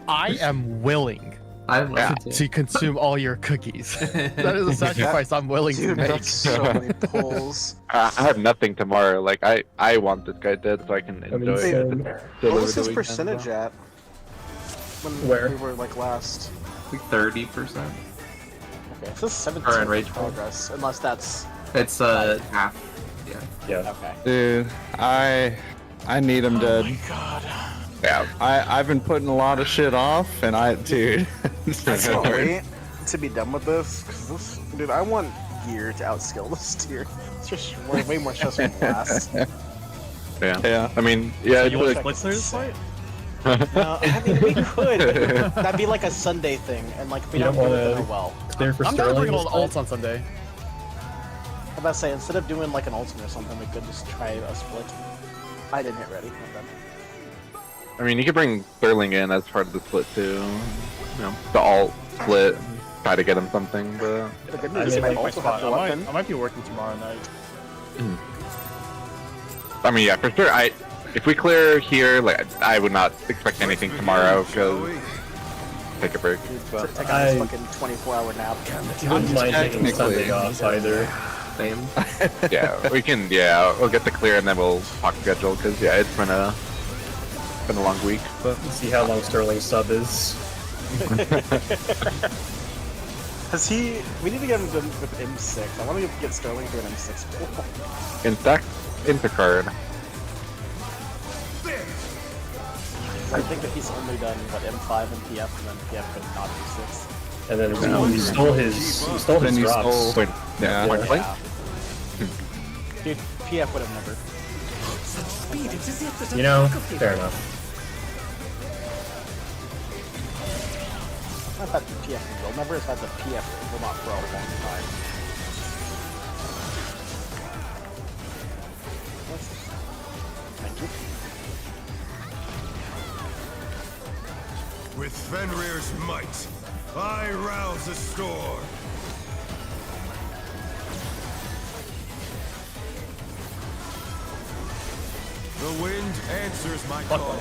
I am willing to consume all your cookies. That is a sacrifice I'm willing to make. That's so many pulls. I have nothing tomorrow. Like I want this guy dead so I can enjoy it. What was his percentage at? When we were like last? Like 30%. Okay, so 17 Or rage progress, unless that's. It's half. Yeah. Okay. Dude, I need him dead. Oh my god. Yeah. I've been putting a lot of shit off, and dude. I can't wait to be done with this, cause dude, I want gear to outskill this tier. It's just way more stressful than last. Yeah. I mean, yeah. So you want to clear this fight? No, I mean we could. That'd be like a Sunday thing, and like if we don't do it very well. Clear for I'm gonna Sterling. bring all the ults on Sunday. I'm about to say, instead of doing like an ultimate or something, we could just try a split. I didn't hit ready. I mean, you could bring Sterling in as part of the split too. You know, the alt split, try to get him something, but. The good news is my also have the weapon. I might be working tomorrow night. I mean, yeah, for sure. If we clear here, like, I would not expect anything tomorrow because take a break. But Take out this fucking 24-hour nap. I wouldn't mind taking Sunday off either. Same. yeah, we can. Yeah, we'll get the clear and then we'll talk schedule because yeah, it's been a long week. But Let's see how long Sterling's sub is. Has he? We need to get him done with M6. I want to get Sterling to an M6 pull. Intercard. I think that he's only done what M5 and PF, and then PF could not do 6. And then he stole his drops. Point blank. Dude, PF would have never. You know, fair enough. Not that the PF will never, it's that the PF will not for a long time. Thank you. With Fenrir's might, I rouse the storm. The wind answers my call.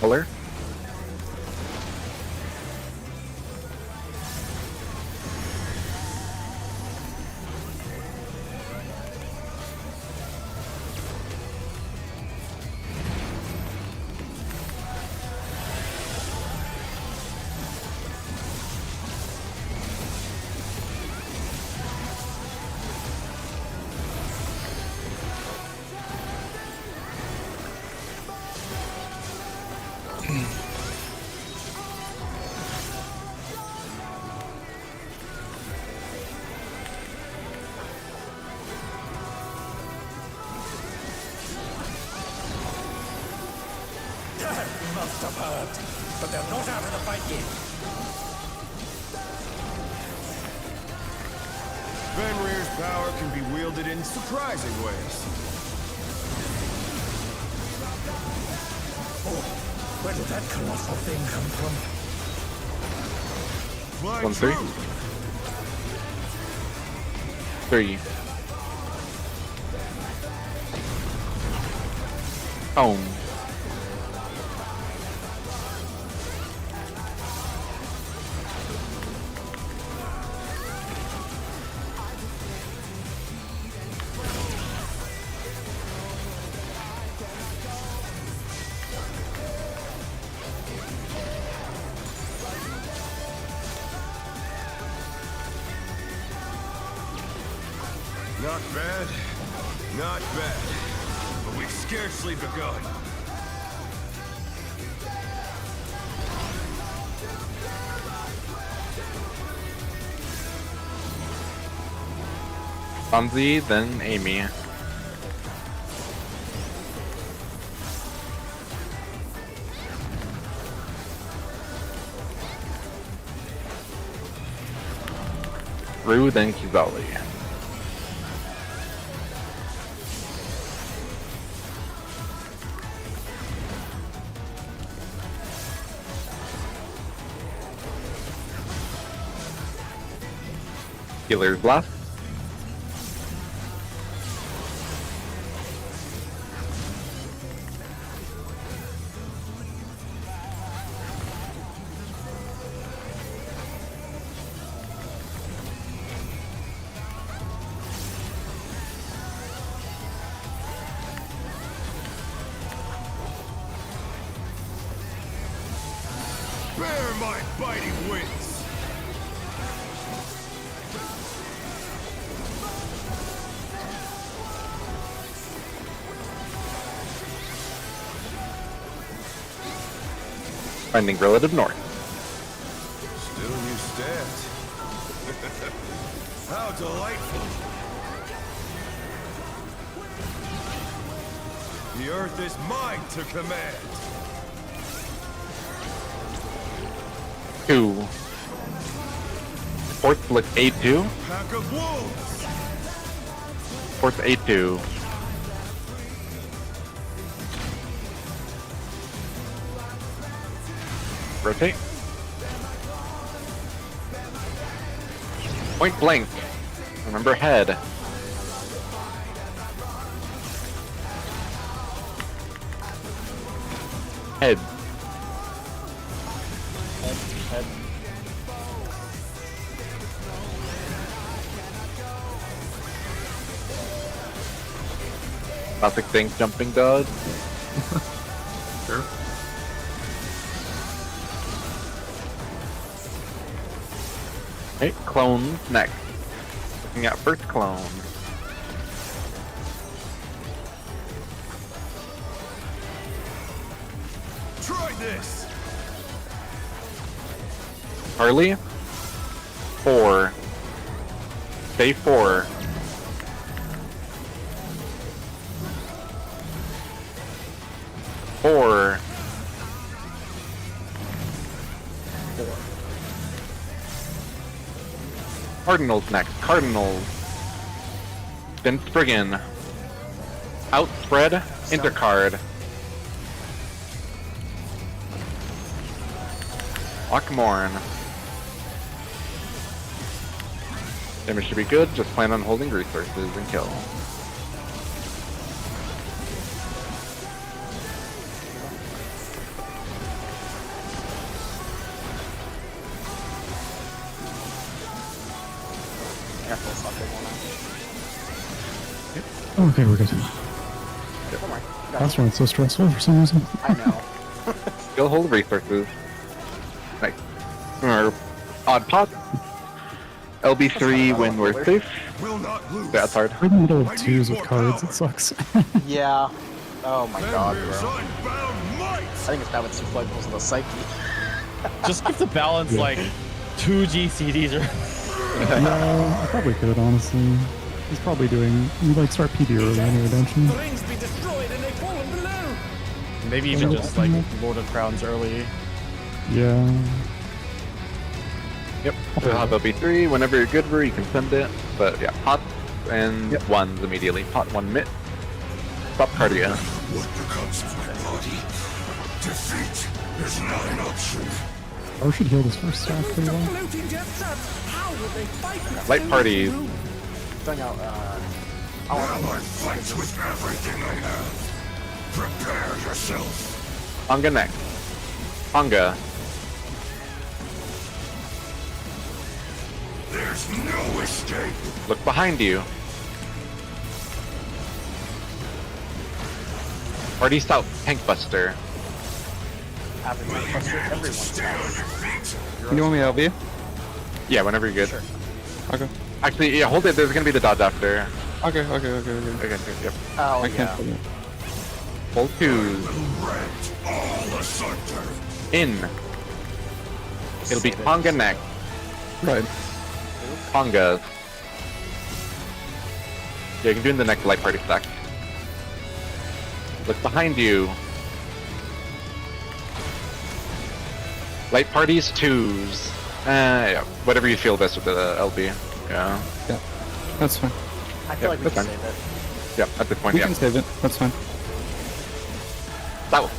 Color. Must have heard, but they're not out of the fight yet. Fenrir's power can be wielded in surprising ways. Oh, where did that colossal thing come from? Fly 1, 3. true. 3. Oh. Not bad. Not bad. But we've scarcely begun. Fonzie, then Amy. Rue, then Kizali. Healer's last. Bear my biting wings! Finding relative north. Still you stand. How delightful! The earth is mine to command! 2. Fourth looks A2. Pack of wolves! Fourth A2. Rotate. Point blank. Remember head. Head. Head. Classic thing, jumping dog. Sure. Okay, clones next. Looking at first clone. Try this! Harley. 4. Stay 4. 4. 4. Cardinals next. Cardinals. Then Spriggan. Outspread. Intercard. Lockmorn. Damage should be good, just plan on holding resources and kill. Okay, we're good. Last one's so stressful for some reason. I know. Still hold resources. Nice. Or odd pot. LB3 when we're safe. Will not lose. That's hard. We're in the middle of twos with cards, it sucks. Yeah. Oh my god, Fenrir's bro. unbound might! I think it's now with 2 flagpoles in the psyche. Just give the balance like 2 GCDs or. Yeah, I probably could, honestly. He's probably doing. You like start PD early anyway, don't you? Rings be destroyed and they fallen below. Maybe even just like Lord of Crowns early. Yeah. Yep. We'll have LB3. Whenever you're good, you can send it. But yeah, pots and ones immediately. Pot 1 mitt. Stop cardio. What becomes of my body? Defeat is not an option. Or should heal this first stack pretty well. Floating death traps. How will they fight with Light party. Throwing out, Now I fight with everything I have. Prepare yourself. Anga next. Anga. There's no escape. Look behind you. Party south. Tank Buster. Stay on your feet. You want me LB? Yeah, whenever you're good. Sure. Okay. Actually, yeah, hold it. There's gonna be the dodge after. Okay. Yep. Oh, I yeah. can't. Full twos. All asunder. In. It'll be Save it. Tonga next. Right. Tonga. Yeah, you can do in the next light party stack. Look behind you. Light parties, twos. Yeah, whatever you feel best with the LB. Yeah. Yeah. That's fine. I feel Yep, like we can that's save it. Yeah, at this point, We yeah. can save it. That's fine. South.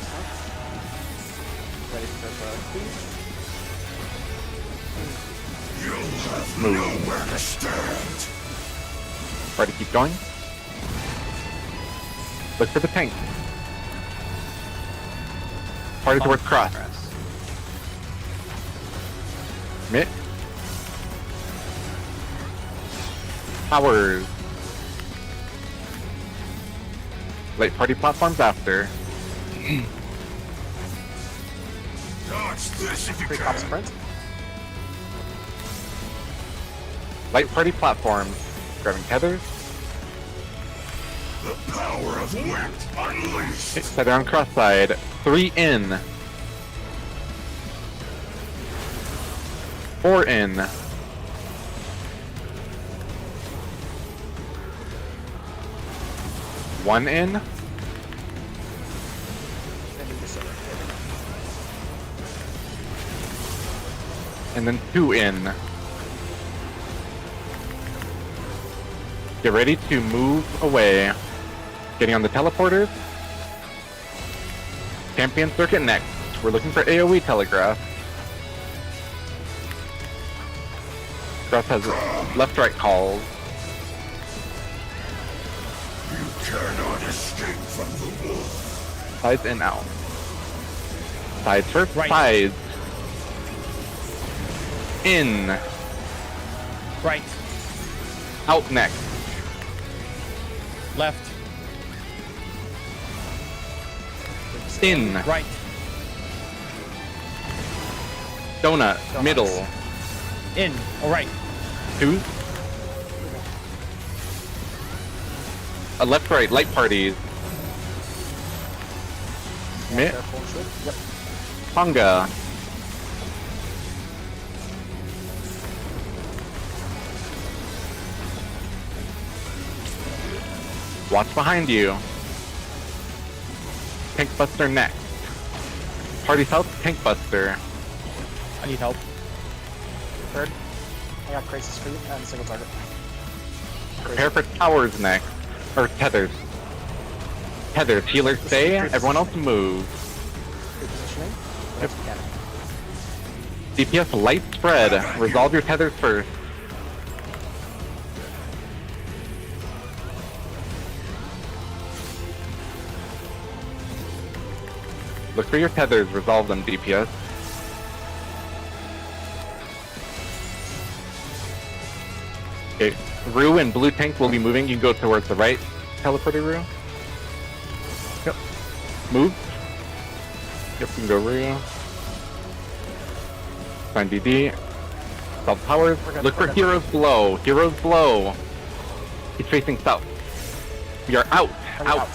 Ready for the You'll have Move. nowhere to stand. Try to keep going. Look for the tank. Party towards cross. Mitt. Powers. Light party platforms after. Dodge this if you free cop can. sprint. Light party platforms. Grabbing tethers. The power of wit unleashed. Tether on cross side. 3 in. 4 in. 1 in. And then 2 in. Get ready to move away. Getting on the teleporters. Champion circuit next. We're looking for AoE telegraph. Cross has left-right calls. You cannot escape from the wolf. Sides in out. Sides first. Right. Sides. In. Right. Out next. Left. In. Right. Donut. Middle. In. All right. 2. A left-right. Light parties. Mitt. Careful, shoot. Yep. Tonga. Watch behind you. Tank Buster next. Party South, Tank Buster. I need help. Third. I got crisis for you and single target. Prepare for towers next. Or tethers. Tethers. Healers stay. Everyone else move. Repositioning. Yep. Mechanic. DPS light spread. Resolve your tethers first. Look for your tethers. Resolve them, DPS. Okay. Rue and blue tank will be moving. You can go towards the right. Teleporter Rue. Yep. Move. Yep, you can go Rue. Find DD. South powers. Look for heroes below. Heroes below. He's facing south. We are out. Out.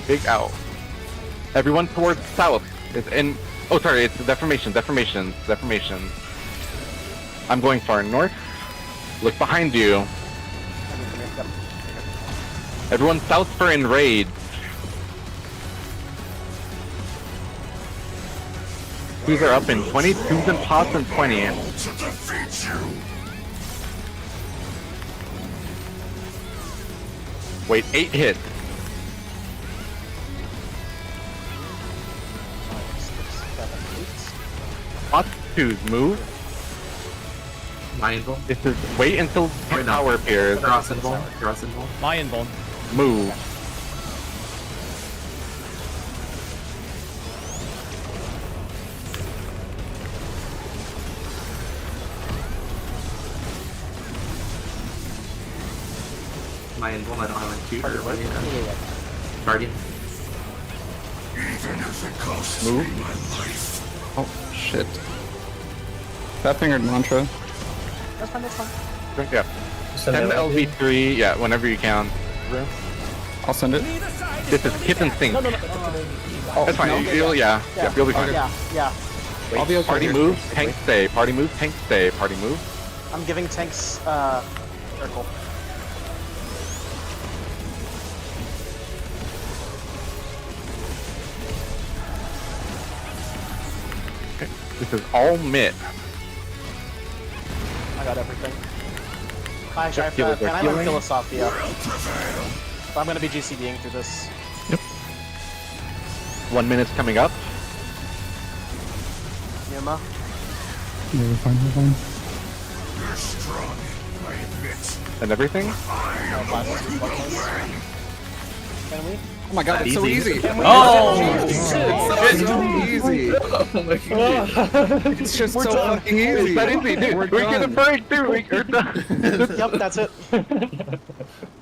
Big out. Everyone towards south. It's in. Oh, sorry. It's deformation. Deformation. Deformation. I'm going far north. Look behind you. Everyone south for enrage. Twos are up in 20. Twos and pots in 20. To defeat you. Wait, 8 hits. Pots, twos, move. Lion Ball. This is wait until Wait, no. power appears. Cross and Ball. Cross and Ball. Lion Bone. Move. Lion Ball. I don't have a cute. Guardian. Even if it costs Move. me my life. Oh, shit. Fat fingered mantra. That's fine, that's fine. Yeah. send Send it out. LV3, yeah, whenever you can. I'll send it. This is hit and sync. No. That's fine. You'll be fine. Yeah. I'll be okay Party here. move, tank stay. Party move, tank stay. Party move. I'm giving tanks, circle. This is all mid. I got everything. Actually, Yep, healers can are I learn healing. Philosophia? I'm gonna be GCDing through this. 1 minute's coming up. Yuma. Yeah, we're fine. You're strong, I admit. And everything. Can we? Oh my god, it's so easy. Oh! It's so easy. It's just so fucking easy. It's that easy, dude. We're gonna break, dude. We're done. Yep, that's it.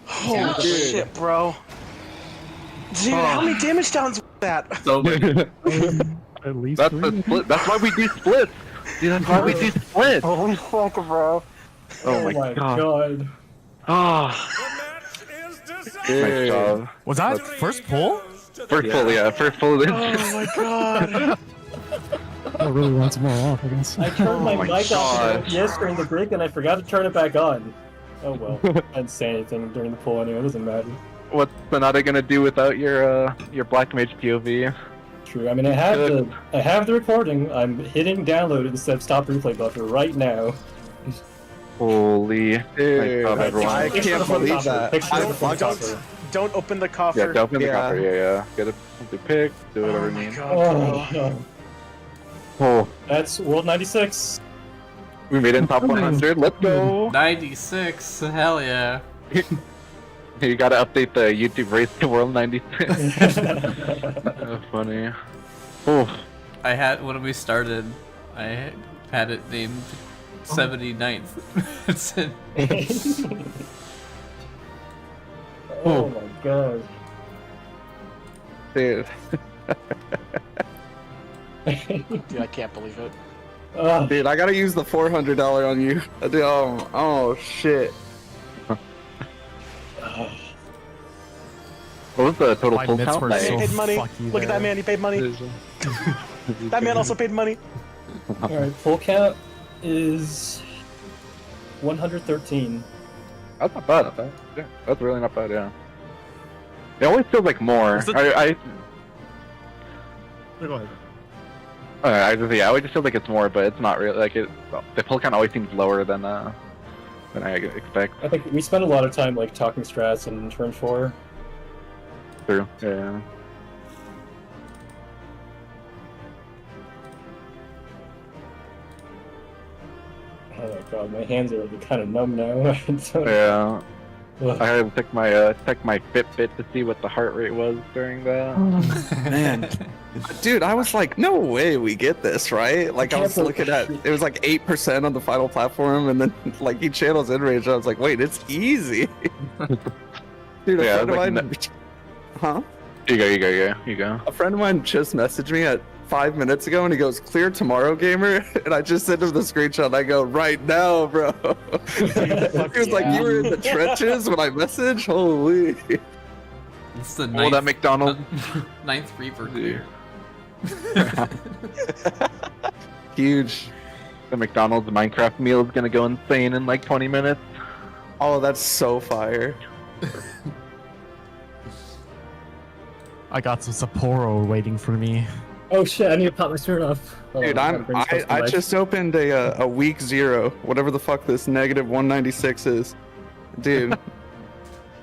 Holy shit, bro. Dude, how many damage downs was that? So many. At least That's 3. the split. That's why we do splits. Dude, that's why we do splits. Holy fuck, bro. Oh my god. Ah, nice Dude. job. Was that first pull? First pull, yeah. First pull. Oh my god. I really want some more off, I guess. I turned my my mic off God. yes during the break and I forgot to turn it back on. Oh well. I didn't say anything during the pull anyway, it doesn't matter. What's Sonata gonna do without your Black Mage POV? True. I mean I have the recording. I'm hitting download instead of stop replay button right now. Holy. Nice job, everyone. I can't believe that. Picture of the front topper. Don't open the coffer. Yeah, open the Yeah. copper. Yeah. Get a pick. Do whatever you need. Oh, no. Oh, That's World 96. we made it top 100. Let's go. 96. Hell yeah. You gotta update the YouTube race to World 96. That's funny. Oh, I had when we started, I had it named 79th. It's in- Oh my god. dude. Dude, I can't believe it. Dude, I gotta use the $400 on you. Dude, oh shit. What was the total 5 pull minutes count? were Like, so He paid money. fuck you Look at there. that man, he paid money. That man also paid money. Alright, full count is 113. That's not bad. Yeah, that's really not bad. Yeah. It always feels like more. I Go ahead. I always just feel like it's more, but it's not really like it. The pull count always seems lower than I expect. I think we spent a lot of time like talking strats in turn 4. True. Yeah. Oh my god, my hands are kind of numb now. Yeah. Ugh. I had to check my Fitbit to see what the heart rate was during that. Man. Dude, I was like, no way we get this, right? Like, I was looking at, it was like 8% on the final platform, and then, like, he channels in range, and I was like, wait, it's easy. Dude, Yeah, a friend of like, mine... Huh? You go. A friend of mine just messaged me at 5 minutes ago, and he goes, clear tomorrow, gamer? And I just sent him the screenshot, and I go, right now, bro. He was like, you were in the trenches when I messaged? Holy. It's the Oh, that McDonald's. ninth Reaper clear. Huge. The McDonald's Minecraft meal is gonna go insane in like 20 minutes. Oh, that's so fire. I got some Sapporo waiting for me. Oh shit, I need to pop my shirt off. Oh, Dude, I just opened a week 0, whatever the fuck this negative 196 is. Dude.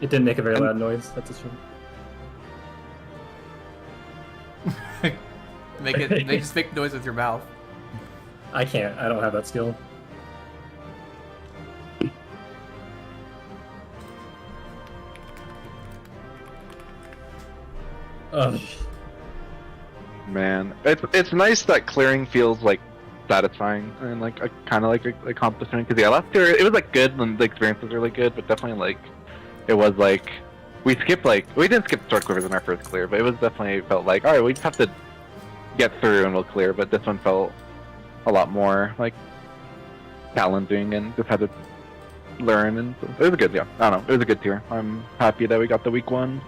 It didn't make a very loud noise, that's a shame. Just make noise with your mouth. I can't, I don't have that skill. Ugh. Man, it's nice that clearing feels like satisfying and like a kind of like a accomplishment. Because yeah, last year it was like good and the experience was really good, but definitely like it was like we didn't skip sword quivers in our first clear, but it was definitely felt like all right, we just have to get through and we'll clear. But this one felt a lot more like challenging and just had to learn, and it was a good, yeah. I don't know, it was a good tier. I'm happy that we got the week 1.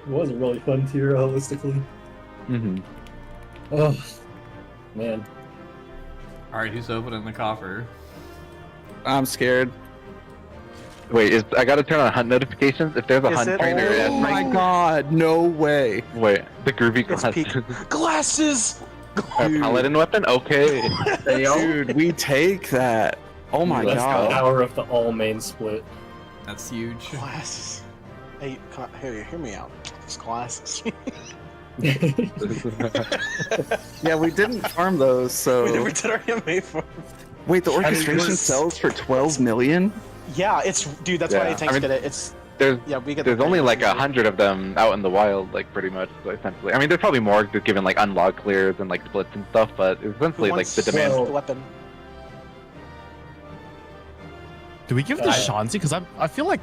It was a really fun tier, holistically. Mm-hmm. Oh, man. Alright, who's opening the coffer? I'm scared. Wait, I gotta turn on hunt notifications? If there's a Is hunt it? trainer, Oh my god, no way. Wait, the groovy It's glasses. peak. Glasses! A paladin weapon? Okay. Dude, we take that. Oh my That's the god. power of the all main split. That's huge. Glasses. Hey, hear me out. It's glasses. Yeah, we didn't farm those, so. We never did our EMA for. Wait, the orchestration sells for 12 million? Yeah, dude. That's why tanks did it. It's There's we get. there's only like 100 of them out in the wild, like pretty much. So essentially, I mean, there's probably more just given like unlock clears and like splits and stuff, but essentially like the demand. The weapon. Do we give it to Shanzi? Because I feel like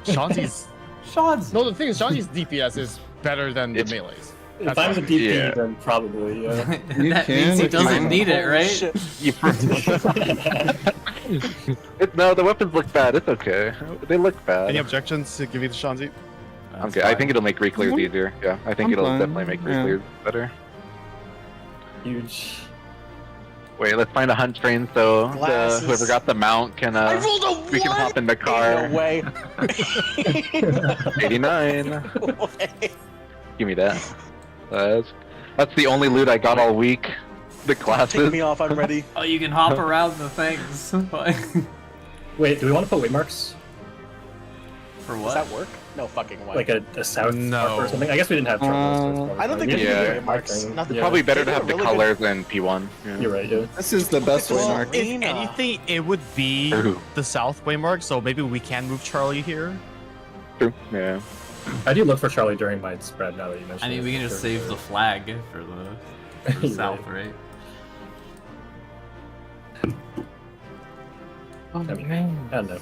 Shanzi's. No, the thing is, Shanzi's DPS is better than the melees. If I'm the DP, then probably, yeah. That means he doesn't need it, right? No, the weapons look bad. It's okay. They look bad. Any objections to giving it to Shanzi? Okay, I think it'll make reclears easier. Yeah, I think it'll definitely make reclears better. Huge. Wait, let's find a hunt train so whoever got the mount can we can hop in the car. No way. 89. Give me that. That's the only loot I got all week. The classes. Take me off. I'm ready. Oh, you can hop around the things. Wait, do we want to put waymarks? For Does what? that work? No fucking way. Like a south mark or something? I guess we didn't have trouble. I don't think we Yeah. need marks. Probably better to have the colors than P1. Yeah. You're right, yeah. This is the best way, Mark. If anything, it would be the south waymark, so maybe we can move Charlie here. True. Yeah. I do look for Charlie during my spread now that you mentioned I mean, it. we can just save the flag for the south, right? I mean, I don't know.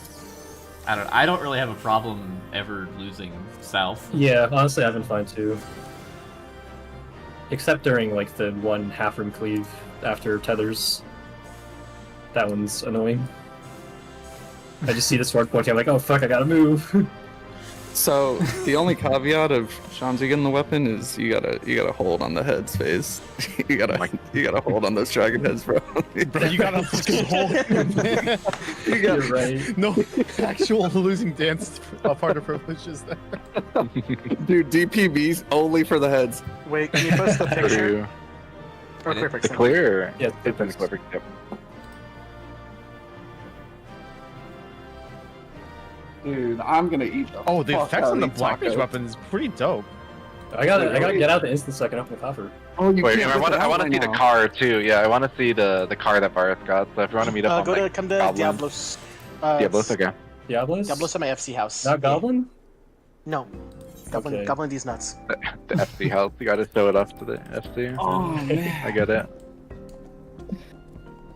I don't really have a problem ever losing south. Yeah, honestly, I've been fine too. Except during like the one half room cleave after tethers. That one's annoying. I just see the sword pointing. I'm like, oh fuck, I gotta move. So the only caveat of Shanzi getting the weapon is you gotta hold on the heads phase. you gotta hold on those dragon heads, bro. Bro, you gotta fucking hold it. You're right. No actual losing dance part of privileges there. Dude, DPB's only for the heads. Wait, can you post the picture? Or quick The clear. Yeah, it's in clear. Yep. Dude, I'm gonna eat the Oh, the fuck effects out on the of these black mage tacos. weapon is pretty dope. I gotta get out the instant so I can open the coffer. Oh, you Wait, can't I put want that to out see right the now. car too. Yeah, I want to see the car that Varus got. So if you want to meet up on like, Come to Goblin. Diablos. Diablos, okay. Diablos? Diablos at my FC house. Not Goblin? No. Goblin, Okay. Goblin D's nuts. The FC house. You gotta show it off to the FC. Oh man. I get it.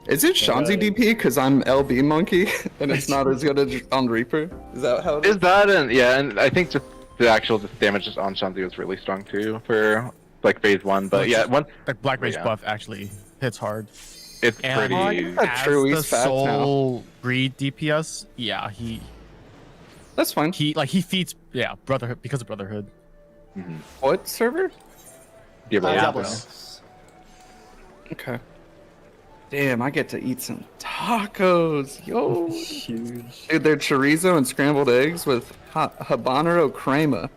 Is it Shanzi DP? Cause I'm LB monkey and it's not as good as on Reaper. Is that how it is? Is that and I think just the actual damage just on Shanzi was really strong too for like phase 1. But yeah, once The black mage yeah. buff actually hits hard. it's And pretty. That's true, as he's the fat now. soul greed DPS, yeah, That's fine. he feeds Brotherhood because of Brotherhood. What server? Diablos. Diablos. Okay. Damn, I get to eat some tacos. Yo. Huge. Dude, they're chorizo and scrambled eggs with habanero crema.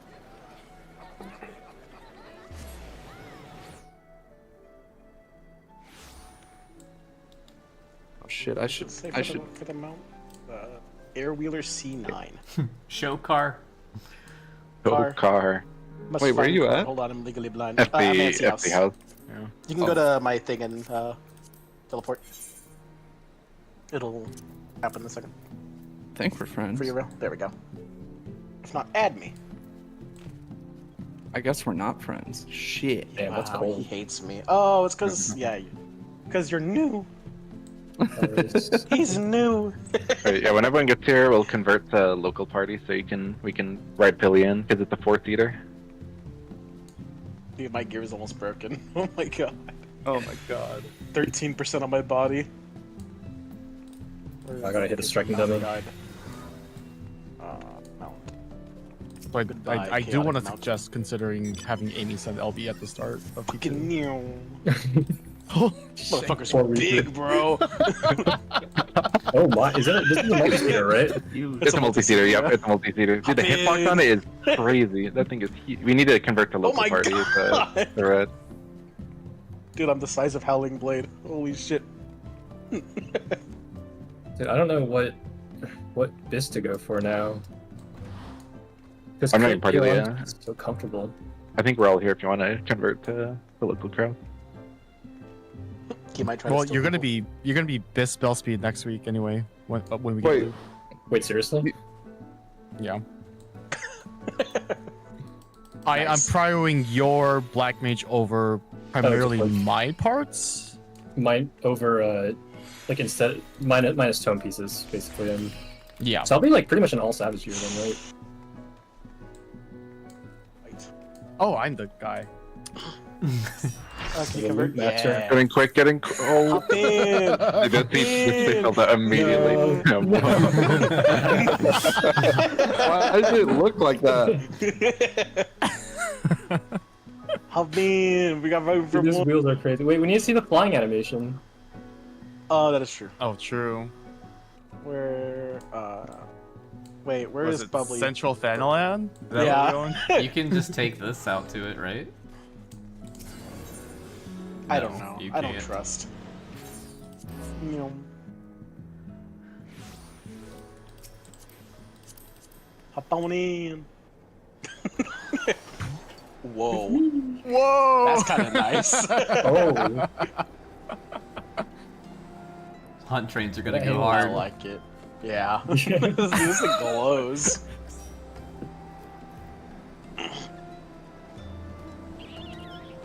Oh shit, I should. For the mount. Airwheeler C9. Show car. Car. Must Wait, where find- are you at? Hold on, I'm legally blind. FC, I'm at FC house. Yeah. You can go to my thing and teleport. It'll happen in a second. I think we're friends. For you, real. There we go. If not, add me. I guess we're not friends. Shit. Damn, that's Wow, he cold. hates me. Oh, it's because because you're new. He's new. Right, yeah, when everyone gets here, we'll convert to local party so we can ride Pillion because it's a 4-seater. Dude, my gear is almost broken. Oh my god. Oh my god. 13% on my body. I gotta hit a striking dummy. Mount. But Goodbye, I do chaotic want to mount. suggest considering having Amy send LB at the start of Fucking P2. Motherfucker's Poor big, Reaper. bro. Oh my, this is a multi-seater, right? It's a multi-seater, yep, it's a multi-seater. Dude, the hitbox on it is crazy. That thing is huge. We need to convert to local my parties God. to red. Dude, I'm the size of Howling Blade. Holy shit. Dude, I don't know what bis to go for now. Because I'm running party, yeah. It's so comfortable. I think we're all here if you want to convert to the local crowd. He might try Well, to you're gonna be Biss spell speed next week anyway. When we get Wait. to, Wait, seriously? yeah. I'm prioing your black mage over primarily like- my parts. Mine over like instead minus tone pieces basically. Yeah. So I'll be like pretty much an all savage here then, right? Oh, I'm the guy. Okay, Yeah, convert. master. Yeah. Getting quick, getting. Oh, Hop in. they felt that immediately. No. Why does it look like that? Hop in. We got room for Dude, these more. wheels are crazy. Wait, we need to see the flying animation. Oh, that is true. Oh, true. Where, wait, where Was is it Bubbly? Central Fanaland? Is that Yeah. where we're going? You can just take this out to it, right? I No, don't know. you I don't can't. trust. You know. Hop on in. Whoa. Whoa! That's kind of nice. Oh, Hunt trains are gonna Hey, go I hard. like it. Yeah. this thing glows.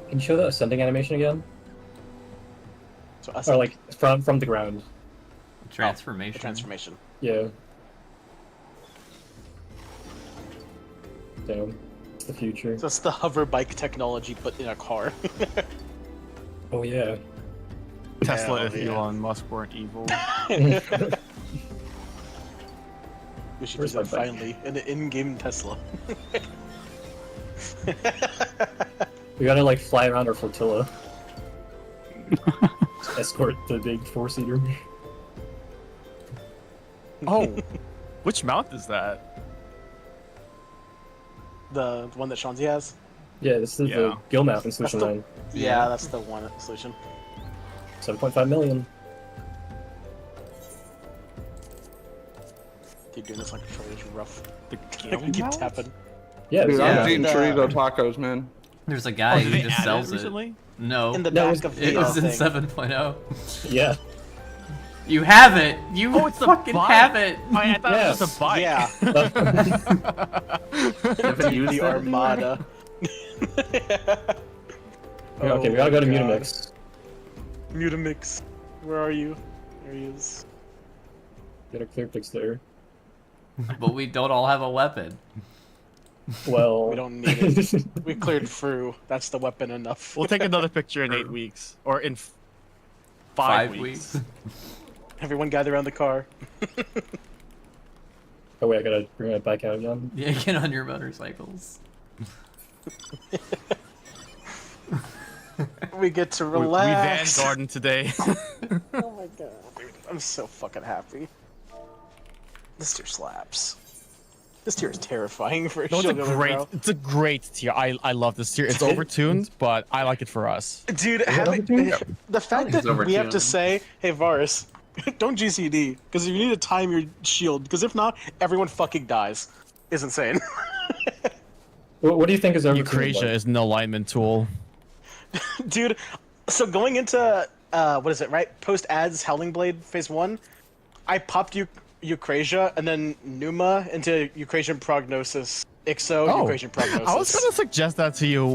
can you show the ascending animation again? So us Or like from the ground? Transformation. transformation. Yeah. Damn, it's the future. So it's the hover bike technology, but in a car. Oh yeah. Tesla Hell if yeah. Elon Musk weren't evil. We should Where's do that my bike? finally. An in-game Tesla. We gotta like fly around our flotilla. Escort the big four-seater. Oh, which mount is that? The one that Shanzi has? Yeah, this is the Yeah. Gill map in Solution the- 9. Yeah, that's the one solution. 7.5 million. Keep doing this like a troll is rough. The I can keep tapping. Yeah, Dude, this I'm Yeah. eating The- chorito tacos, man. There's a guy Oh, did who they just add sells it it. recently? No, In the No, back of it the was in thing. 7.0. yeah. You have it. You Oh, it's the fucking bike. have it. I thought Yeah. it was a bike. Yeah. Haven't used The it? Armada. Okay, we gotta go to God. Mutamix. Mutamix. Where are you? There he is. Get a clear fix there. But we don't all have a weapon. Well, We don't need it. We cleared through. That's the weapon enough. We'll take another picture in 8 weeks. Or in 5 weeks. Everyone gather around the car. Oh wait, I gotta bring my bike out again. Yeah, get on your motorcycles. We get to We relax. Vanguarding today. Oh my god. Dude, I'm so fucking happy. This tier slaps. This tier is terrifying for a No, show. it's a great tier. I love this tier. It's overtuned, but I like it for us. Dude, having, the fact it's that we have to overtuned. say, hey Varus, don't GCD, because you need to time your shield, because if not, everyone fucking dies, is insane. What do you think is over? Eucrasia is an alignment tool. Dude, so going into, what is it, right? Post ads Howling Blade Phase 1, I popped Eucrasia and then Numa into Eucrasian Prognosis. Ixo, Eucrasian Prognosis. I was gonna suggest that to you,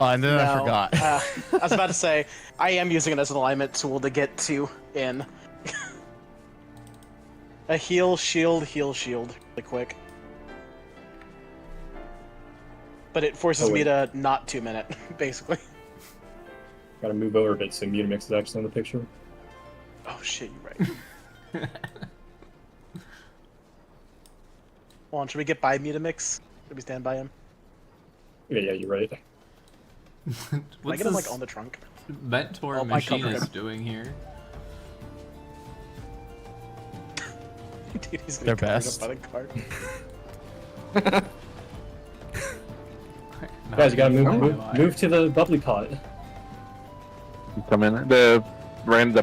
and then I No, forgot. I was about to say, I am using it as an alignment tool to get to in. A heal, shield, really quick. But it forces me to not 2-minute, basically. Gotta move over a bit so Mutamix is actually in the picture. Oh shit, you're right. Hold on, should we get by Mutamix? Should we stand by him? Yeah, you're right. Can I What's get him, like, this on the trunk? Mentor Oh, I covered machinist him. doing here? Dude, he's They're gonna cover best. up by the cart. Guys, you gotta Oh, move to the bubbly pot. Come in. The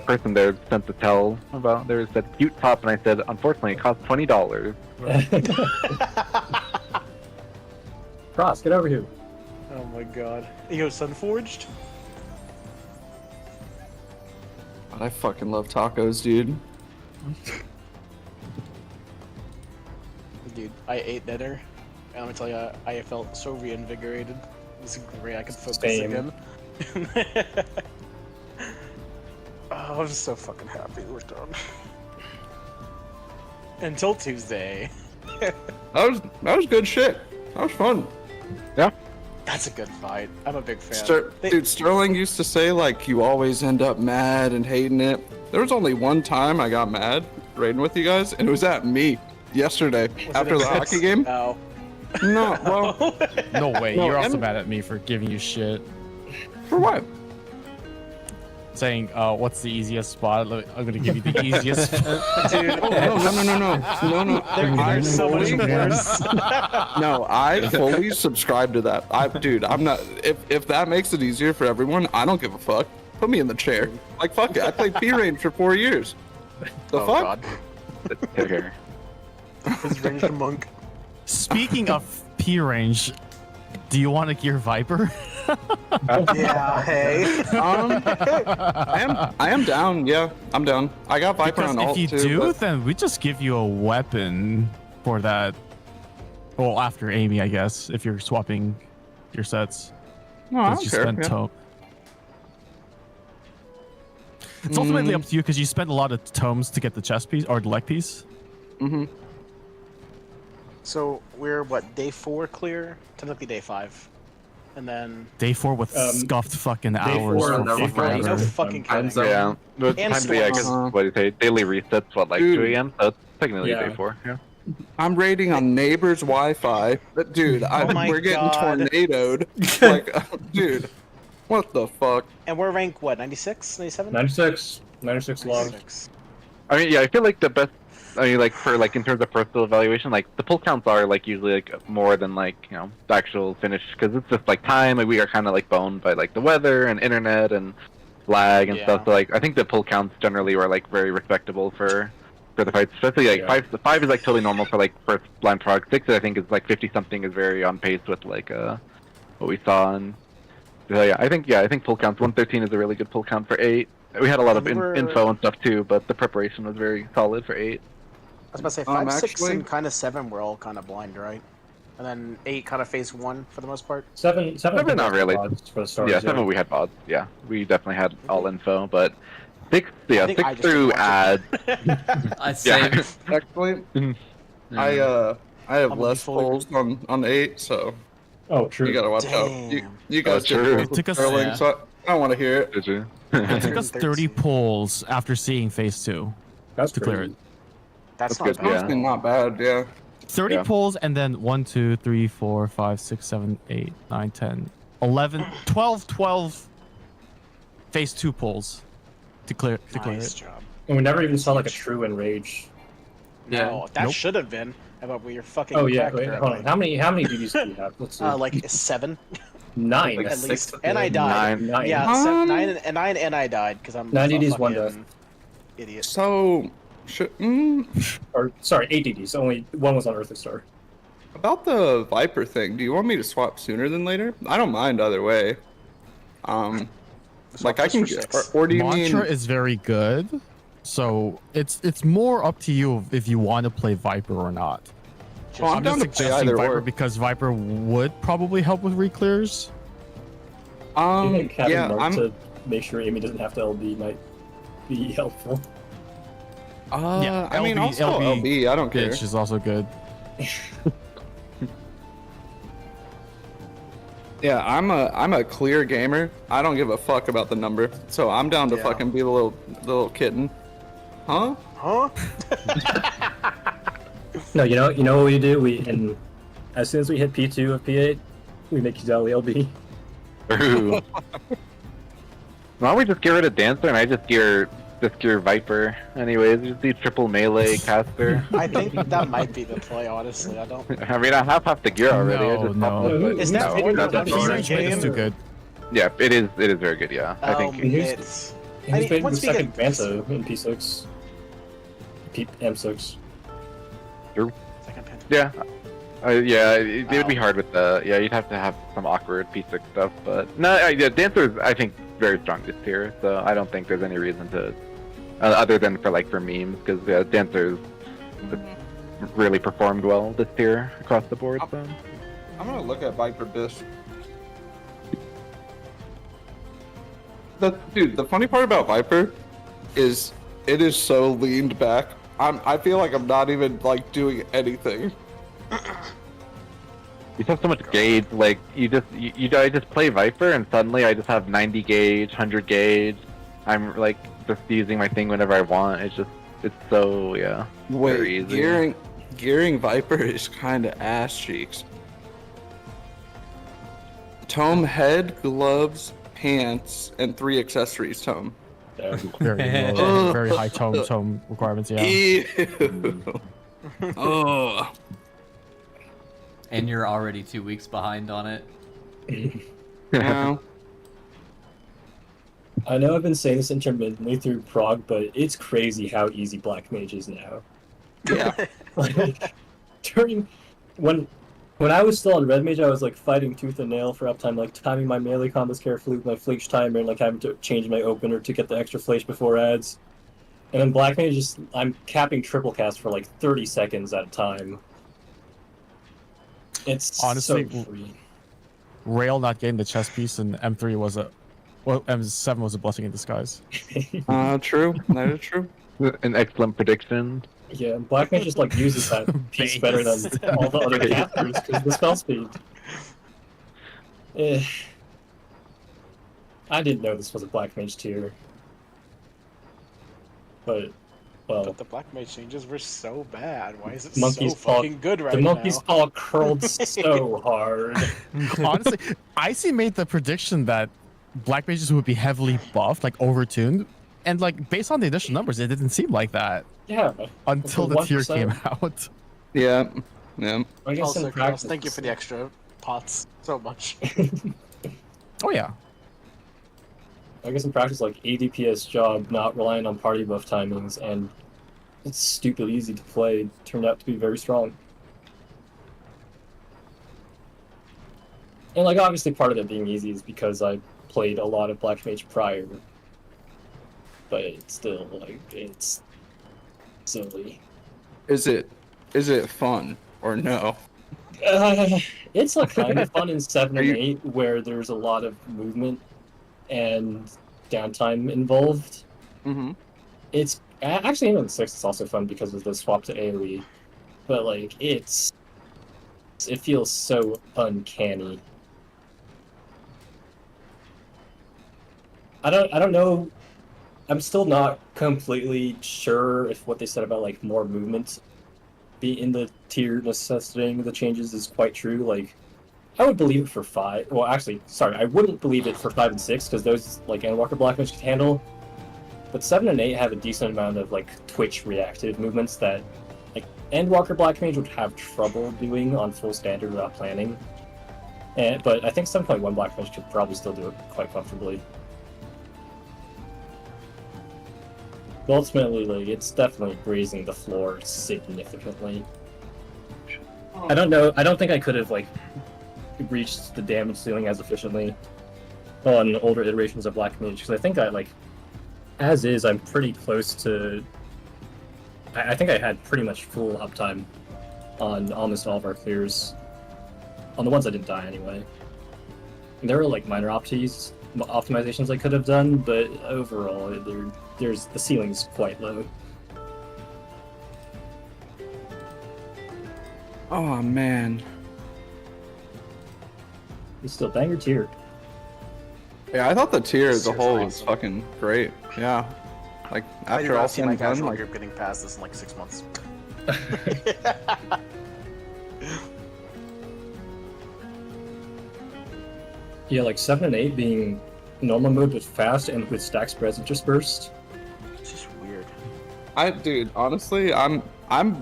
person there sent the tell about there said cute top, and I said unfortunately it costs $20. Cross, get over here. Oh my god. Yo, Sunforged? God, I fucking love tacos, dude. Dude, I ate dinner, and let me tell you, I felt so reinvigorated. This is great, I could focus Same. again. Oh, I'm so fucking happy we're done. Until Tuesday. That was good shit. That was fun. Yeah. That's a good fight. I'm a big fan. Dude, Sterling used to say, like, you always end up mad and hating it. There was only one time I got mad raiding with you guys, and it was at me yesterday Was after it the a hockey game. Oh. No, well, No way. No, You're also and- mad at me for giving you shit. for what? Saying, what's the easiest spot? I'm gonna give you the easiest spot. Dude, No. there's so much fully- worse. No, I fully subscribe to that. I'm not. If that makes it easier for everyone, I don't give a fuck. Put me in the chair. Like, fuck it. I played P-Range for 4 years. The Oh fuck? god. Here. His ranged monk. Speaking of P range, do you want a Gear Viper? Yeah, hey. I am down. Yeah, I'm down. I got Viper Because on if alt you too. do, but- then we just give you a weapon for that. Well, after Amy, I guess, if you're swapping your sets. no, I Because don't you care. spent yeah. tome. It's ultimately up to you because you spend a lot of tomes to get the chest piece or the leg piece. Mm-hmm. So we're what, day 4 clear? Technically day 5. And then Day 4 with scuffed fucking day hours. 4 for and fucking four, no forever. fucking Time kidding. zone. Yeah. The And time to be, I guess, storms. what do you say? Daily resets, what, like Dude. 2 a.m.? So it's technically Yeah. day 4. Yeah. I'm raiding on neighbor's Wi-Fi. But dude, my we're getting God. tornadoed. Like, dude, what the fuck? And we're ranked what, 96, 97? 96 long. 96. I mean, yeah, I feel like the best. I mean, like for like in terms of personal evaluation, like the pull counts are like usually like more than like the actual finish because it's just like time. And we are kind of like boned by like the weather and internet and lag and stuff. So like I think the pull counts generally were like very respectable for the fights, especially like Yeah. five is like totally normal for like first blind product. 6 I think is like 50 something is very on pace with like what we saw and so, I think pull counts 113 is a really good pull count for 8. We had a lot of info and stuff too, but the preparation was very solid for 8. I was about to say 5, 6, actually- and kind of 7 were all kind of blind, right? And then 8 kind of phase 1 for the most part. 7 Seven, not really. for the stars. Yeah, 7 we had VODs. Yeah, we definitely had all info, but 6, yeah, I think 6 I just through didn't watch ads. I'd say Yeah. Actually, Mhm. I have I'm gonna be less fully- polls on 8, so Oh, true. you gotta watch out. Damn. You guys That's did true. polls It with took us- Sterling, yeah. so I don't want to hear it. Did you? It took us 30 pulls after seeing phase 2 That's to clear it. crazy. That's That's not good, bad. yeah. Honestly, not bad. Yeah. 30 Yeah. pulls and then 1, 2, 3, 4, 5, 6, 7, 8, 9, 10, 11, 12 phase 2 pulls to clear Nice it. job. And we never even saw like a true enrage. Yeah. No, that Nope. should have been. About where you're fucking Oh yeah, cracked, wait, hold apparently. on. How many DDs do you have? Let's see. Like 7 9. at That's least. six. And I died. Nine. Yeah, Um, 9 and I died because I'm 9 a DDs, 1 fucking death. idiot. So, Or sorry, 8 DDs. Only 1 was on Earthly Star. about the Viper thing, do you want me to swap sooner than later? I don't mind either way. Like I Swap can this for get, 6. or do you Mantra mean? is very good, so it's more up to you if you want to play Viper or not. Oh, I'm I'm down just to play suggesting either Viper or. because Viper would probably help with reclears. Do you think having Yeah, Mark I'm. to make sure Amy doesn't have to LB might be helpful? Yeah, I mean, LB also LB. I don't care. Bitch is also good. Yeah, I'm a clear gamer. I don't give a fuck about the number, so I'm down to Yeah. fucking be the little kitten. Huh? Huh? No, you know what we do? As soon as we hit P2 of P8, we make Uzali LB. Ooh. Why don't we just get rid of Dancer and I just gear Viper? Anyways, just do triple melee caster. I think that might be the play, honestly. I don't. I mean, I have half the gear already. I just popped it, but Is that no, video that's not not in hard. game? Too good. Yeah, it is very good. Yeah, I think. It's. And he's I mean, playing once the we second get- Panther in P6. M6. True. Second Panther. Yeah. Yeah, it would be hard with the. Yeah, you'd have to have some awkward P6 stuff, but no, yeah, Dancer is, I think, very strong this tier, so I don't think there's any reason to, other than for memes, because Dancer's really performed well this tier across the board. So. I'm gonna look at Viper Bish. Dude, the funny part about Viper is it is so leaned back. I feel like I'm not even doing anything. You just have so much gauge, I just play Viper and suddenly I just have 90 gauge, 100 gauge. I'm just using my thing whenever I want. It's so, yeah, very easy. Gearing Viper is kind of ass cheeks. Tome head, gloves, pants, and 3 accessories, Tome. Very low, very high tome requirements. Yeah. Ew. Oh. And you're already 2 weeks behind on it. Yeah. I know I've been saying this intermittently through Prague, but it's crazy how easy Black Mage is now. Yeah. When I was still on Red Mage, I was fighting tooth and nail for uptime, timing my melee combos carefully with my flinch timer, and having to change my opener to get the extra flinch before ads. And then Black Mage, I'm capping triple cast for 30 seconds at a time. It's honestly so free. Rail not getting the chess piece in M3 was M7 was a blessing in disguise. True. That is true. An excellent prediction. Yeah, Black Mage just uses that piece better than all the other casters because of the spell speed. I didn't know this was a Black Mage tier. But the Black Mage changes were so bad. Why is it Monkey's so fucking good right now? The Monkey's now? paw curled so hard. Honestly, Icy made the prediction that Black Mages would be heavily buffed, overtuned, and based on the initial numbers, it didn't seem like that. Yeah. Until the tier came out. Yeah. Yeah. I guess Also, in practice, thank you for the extra pots so much. Oh yeah. I guess in practice, ADPS job, not relying on party buff timings, and it's stupid easy to play, turned out to be very strong. And obviously part of it being easy is because I played a lot of Black Mage prior. But it's still, it's silly. Is it fun or no? It's kind of fun in 7 and 8 where there's a lot of movement and downtime involved. Mm-hmm. It's actually even in 6 it's also fun because of the swap to AoE. But it feels so uncanny. I don't know. I'm still not completely sure if what they said about more movement be in the tier necessitating the changes is quite true. I would believe it for 5. Well, actually, sorry, I wouldn't believe it for 5 and 6 because those Endwalker Black Mage could handle. But 7 and 8 have a decent amount of twitch reactive movements that Endwalker Black Mage would have trouble doing on full standard without planning. But I think 7.1 Black Mage could probably still do it quite comfortably. But ultimately, it's definitely raising the floor significantly. I don't know. I don't think I could have reached the damage ceiling as efficiently on older iterations of Black Mage because I think as is, I'm pretty close to. I think I had pretty much full uptime on almost all of our clears. On the ones I didn't die anyway. And there were minor optimizations I could have done, but overall, there's the ceiling's quite low. Oh man. It's still banger tier. Yeah, I thought the tier as a whole was fucking great. Yeah. I do After all not see said my and done, casual group getting past this in 6 months. Yeah, like 7 and 8 being normal mode with fast and with stack spreads and just burst. It's just weird. Dude, honestly, I'm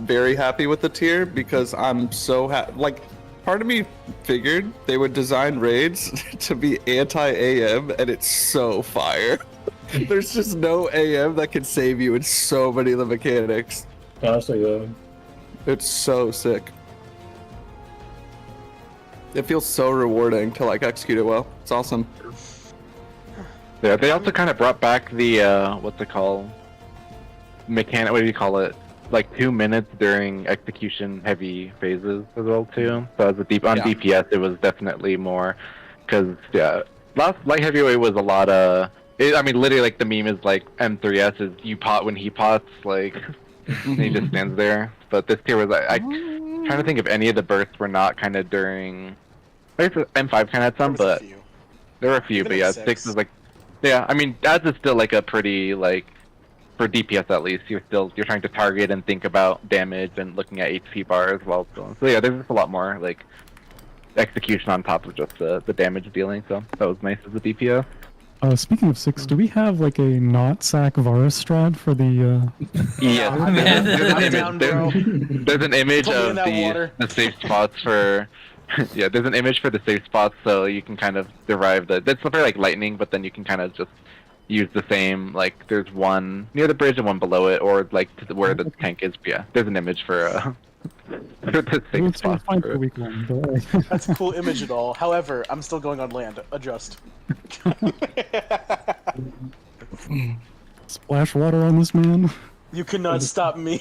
very happy with the tier because I'm so like, part of me figured they would design raids to be anti-AM, and it's so fire. There's just no AM that can save you in so many of the mechanics. Honestly, yeah. It's so sick. It feels so rewarding to like execute it well. It's awesome. Yeah, they also kind of brought back the what's it called? Mechanic. What do you call it? Like 2 minutes during execution heavy phases as well too. So as a DPS, it was definitely more, because last light heavyweight was a lot of. I mean, literally, like the meme is like M3S is you pot when he pots, like and he just stands there. But this tier was I trying to think if any of the bursts were not kind of during. I guess M5 kind of had some, but there were a few. But yeah, 6 is like, yeah. I mean, as is still like a pretty like. For DPS at least, you're trying to target and think about damage and looking at HP bar as well. So yeah, there's just a lot more like execution on top of just the damage dealing. So that was nice as a DPS. Speaking of 6, do we have like a not sack Varus strat for the? There's an image of the safe spots for. Yeah, there's an image for the safe spots, so you can kind of derive that's very like lightning, but then you can kind of just use the same, like there's one near the bridge and one below it, or like where the tank is. Yeah, there's an image for the safe spots. That's a cool image at all. However, I'm still going on land. Adjust. Splash water on this man. You cannot stop me.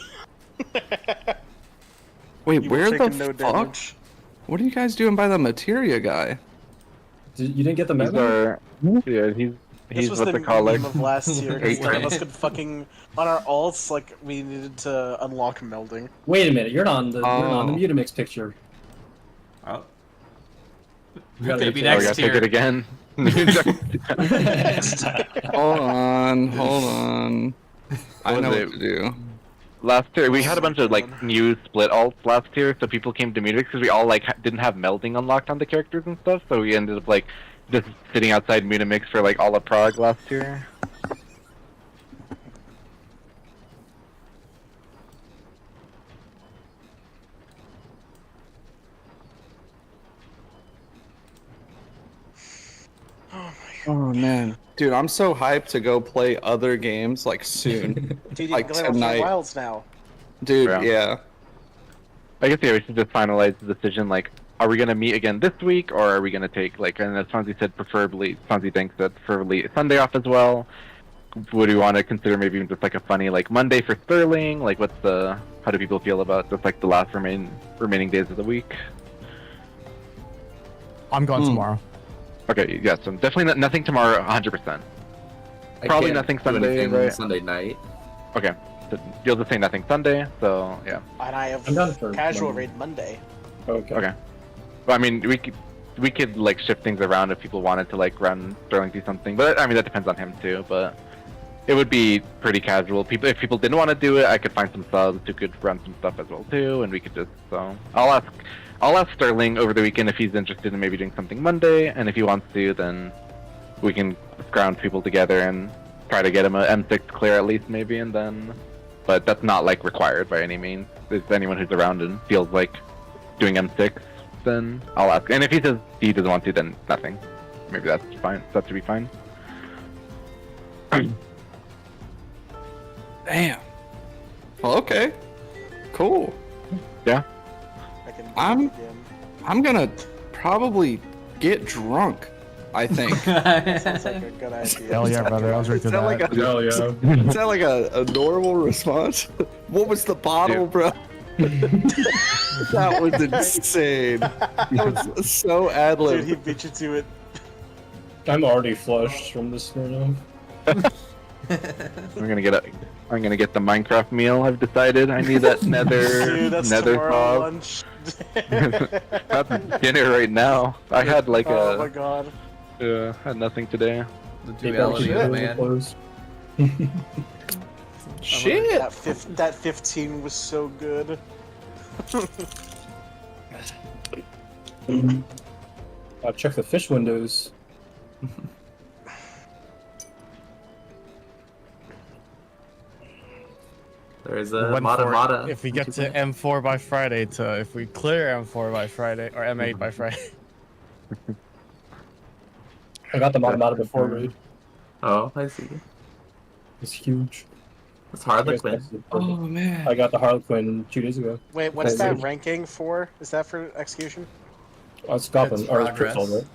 Wait, where the fuck? Damage. What are you guys doing by the materia guy? You didn't get the memo? Yeah, This was the meme of last year, because none of us could fucking, on our alts, like, we needed to unlock melding. Wait a minute, you're on the Mutamix picture. Oh. Maybe next year. Take it again. Hold on. I know what to do. Last year, we had a bunch of, like, new split alts last year, so people came to Mutamix because we all, like, didn't have melding unlocked on the characters and stuff, so we ended up, like, just sitting outside Mutamix for like all of Prague last year. Oh man, dude, I'm so hyped to go play other games like soon. Dude, like you can tonight. Wilds now. Dude, yeah. I guess we should just finalize the decision. Like, are we gonna meet again this week, or are we gonna take like? And as Fonzie said, Fonzie thinks that preferably Sunday off as well. Would we want to consider maybe even just like a funny like Monday for Sterling? Like, how do people feel about just like the last remaining days of the week? I'm going tomorrow. Okay, yeah, so definitely nothing tomorrow, 100%. Probably nothing Sunday, right? Sunday night. Okay, so you'll just say nothing Sunday, so yeah. And I have casual raid Monday. Okay. Okay. Well, I mean, we could like shift things around if people wanted to like run Sterling through something, but I mean that depends on him too. But it would be pretty casual. If people didn't want to do it, I could find some subs who could run some stuff as well too, and we could just I'll ask Sterling over the weekend if he's interested in maybe doing something Monday, and if he wants to, then we can scrounge people together and try to get him a M6 clear at least maybe, and then. But that's not like required by any means. If anyone who's around and feels like doing M6, then I'll ask. And if he says he doesn't want to, then nothing. Maybe that's fine. That should be fine. Damn. Well, okay. Cool. Yeah. I'm gonna probably get drunk, I think. Sounds like a good idea. Hell yeah, brother. I was ready to that. Hell yeah. Is that like a normal response? What was the bottle, bro? That was insane. That was so ad-lib. Dude, he beat you to it. I'm already flushed from this right I'm gonna get the Minecraft meal. I've decided I need that nether. Dude, that's nether tomorrow fob. lunch. That's dinner right now. I had like oh my god. Had nothing today. The duality of man. Shit! That 15 was so good. I'll check the fish windows. There's We a went Mata for it. Mata. If we get to M4 by Friday, if we clear M4 by Friday, or M8 by Friday. I got the Mata before raid. Oh, I see. It's huge. It's Harlequin. Oh man. I got the Harlequin 2 days ago. Wait, what's That's that it. ranking for? Is that for execution? Oh, it's Goblin, It's or it's progress. Crystal, right?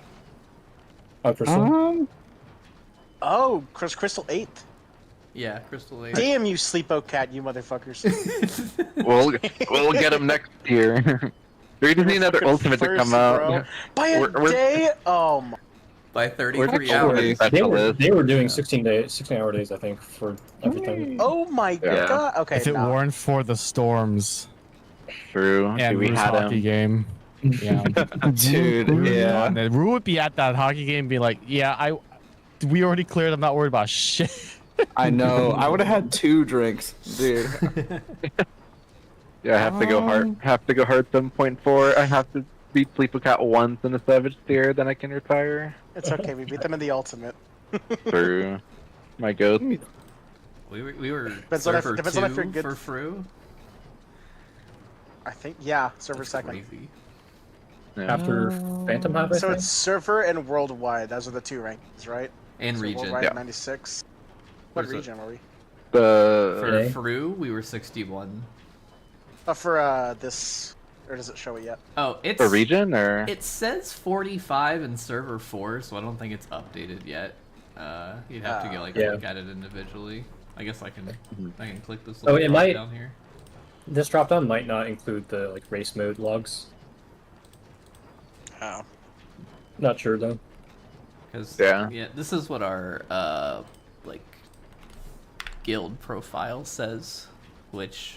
Oh, Crystal. Oh, Crystal 8th. Yeah, Crystal 8. Damn you, Sleepo Cat, you motherfuckers. We'll get him next year. We just need another Fucking ultimate to first, come out. bro. By a We're- day? Oh my. By 33 actually- hours. They were doing 16-hour days, I think, for everything. Oh my Yeah. god. Okay, If it nah. weren't for the storms True. and we Rue's had hockey him. game, yeah. Dude, yeah. And then Rue would be at that hockey game being like, yeah, we already cleared, I'm not worried about shit. I know. I would have had 2 drinks, dude. Yeah, I have to go hard. Have to go hard 7.4. I have to beat Sleeper Cat once in a Savage Steer, then I can retire. It's okay, we beat them in the ultimate. True. My goat. We were Depends on if- server depends on if 2 you're good- for Fru. I think, yeah, server That's second. crazy. Yeah. After Phantom Hub, I So think? it's server and worldwide. Those are the 2 rankings, right? And So region. worldwide Yeah. 96. What Where's it? region were we? The For Okay. Fru, we were 61. For this, or does it show it yet? Oh, it's the region or It says 45 in server 4, so I don't think it's updated yet. You'd have to go like Yeah. look at it individually. I guess I can click this Oh, little it drop might- down here. This drop-down might not include the like race mode logs. Oh. Not sure though. Because Yeah. this is what our like guild profile says, which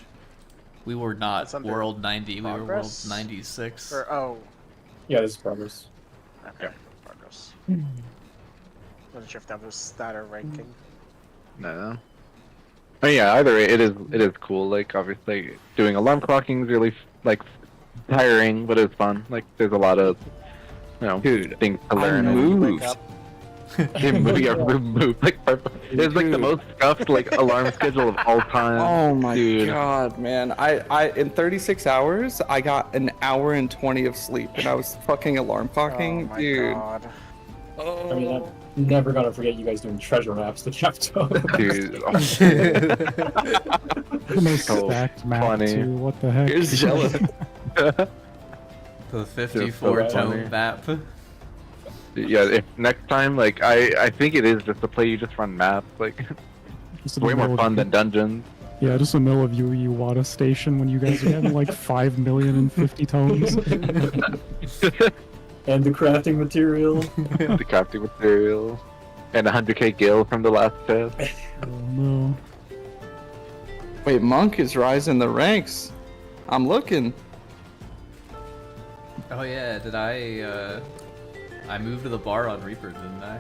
we were not It's under world 90, we were world progress? 96. Or, oh, Yeah, this is progress. okay. Progress. Wasn't sure if that was that or ranking. no. Oh yeah, either way, it is cool. Like obviously, doing alarm clocking is really like tiring, but it's fun. Like there's a lot of Dude, things to I learn. moved. Move like perfect. It's like the most scuffed like alarm schedule of all time. Oh my dude. god, man. I in 36 hours, I got an hour and 20 of sleep, and I was fucking alarm clocking, Oh my dude. god. Oh. I mean, I'm never gonna forget you guys doing treasure maps to Chapter. Dude, The most So stacked map funny. too. What the heck? Here's jealous. The 54 so tone funny. map. yeah. If next time, like I think it is just to play. You just run maps. Like Just it's in the way more middle fun of, than dungeons. Yeah, just in the middle of Wada Station when you guys are having like 5,050 tones. And the crafting material. The crafting material, and 100k gil from the last test. Oh no. Wait, Monk is rising the ranks. I'm looking. Oh yeah, did I moved to the bar on Reaper, didn't I?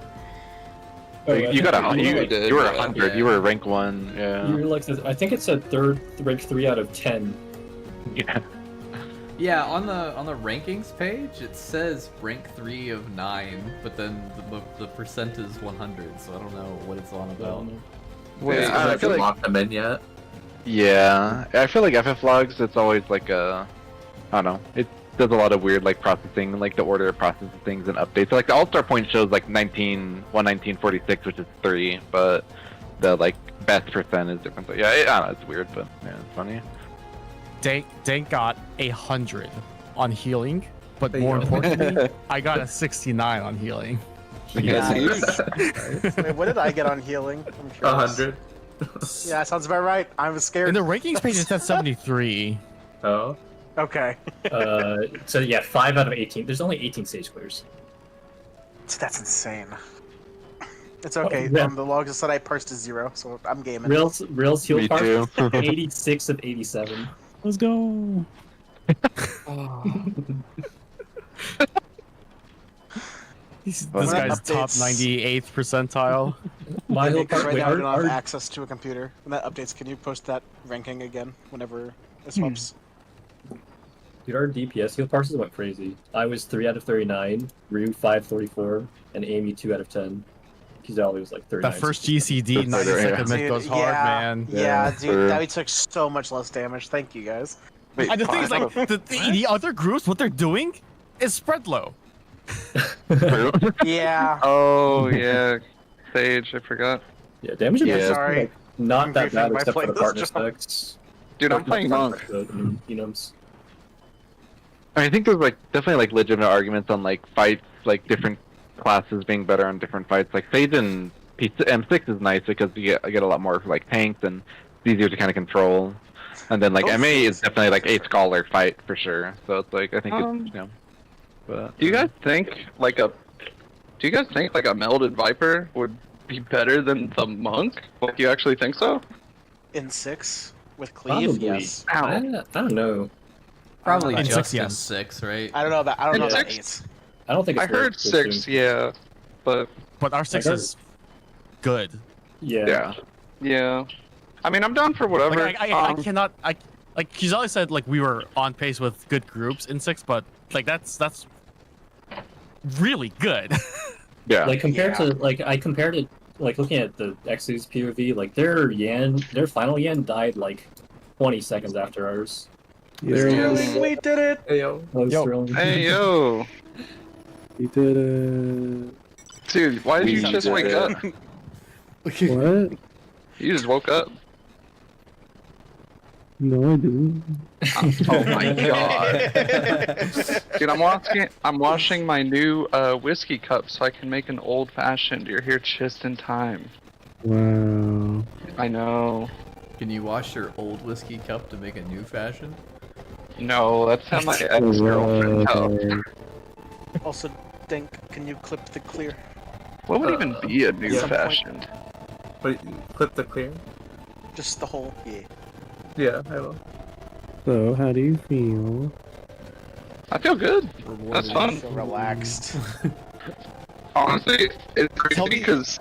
Oh, Like, I you think got you you did, were yeah. 100. Yeah. You were rank 1. Yeah. You were like, I think it said rank 3 out of 10. Yeah. Yeah, on the rankings page it says rank 3 of 9, but then the percent is 100, so I don't know what it's on about. Wait, Yeah, I I feel haven't like- locked them in yet. Yeah, I feel like FF logs. It's always like I don't know. It does a lot of weird like processing, like the order of processing things and updates. So, like the all-star point shows like 11946, which is 3, but the like best percent is different. So, yeah, I don't know. It's weird, but yeah, it's funny. Dank got 100 on healing, but more importantly, I got a 69 on healing. Yeah. Wait, what did I get on healing? I'm curious. 100. Yeah, that sounds about right. I was scared. In the rankings page, it says 73. Oh. Okay. So yeah, 5 out of 18. There's only 18 stage clears. That's insane. It's okay. yeah. The logs just said I parsed to 0, so I'm gaming. Rails heal Me part, too. 86 of 87. Let's go. This Well, guy's top updates- 98th percentile. My whole Because right wait, now I don't have our, access to a computer. When that updates, can you post that ranking again whenever it swaps? dude, our DPS heal parses went crazy. I was 3 out of 39, Ryu 544, and Amy 2 out of 10. Kizali was like 39. That first GCD 90-second mid goes hard, yeah, man. Yeah, dude, that we took so much less damage. Thank you guys. Wait, And the thing is, like, the other groups, what they're doing is spread low. True. Yeah. Oh yeah, Sage, I forgot. Yeah, damage Yeah, is sorry. like, not I'm that briefing bad my except for the playlist partner job. specs. Dude, I'm playing Monk. Enums. I think there's like definitely like legitimate arguments on like fights, like different classes being better on different fights. Like Sage and M6 is nice because you get a lot more like tanks and it's easier to kind of control. And then like Those MA is things- definitely like a scholar fight for sure. So it's like I think it's you know. But Do you guys think like a melded Viper would be better than the Monk? Like, you actually think so? In 6 with cleave, Probably. yes. I don't know. Probably In just six, in yes. 6, right? I don't know about In 8. I don't think I it's heard worth 6, pushing. yeah, but But our 6 Like, is good. Yeah. yeah. I mean, I'm down for whatever. Like, I cannot. Like Kizali said, like we were on pace with good groups in 6, but like that's really good. yeah. Like compared to I compared it like looking at the X's POV, like their final Yan died like 20 seconds after ours. We did it! That was Yo. thrilling. Hey yo, We did it. dude, why did you We just did wake it. up? What? You just woke up. No, I didn't. Oh my god, dude! I'm washing my new whiskey cup so I can make an old fashioned. You're here just in time. Wow. I know. Can you wash your old whiskey cup to make a new fashion? No, that's how my ex-girlfriend cup. Also, Dink, can you clip the clear? What would even be a new Some point. fashioned? Wait, clip the clear? Just the whole, yeah. Yeah, I will. So, how do you feel? I feel good. That's I fun. feel relaxed. Honestly, it's Tell crazy me- because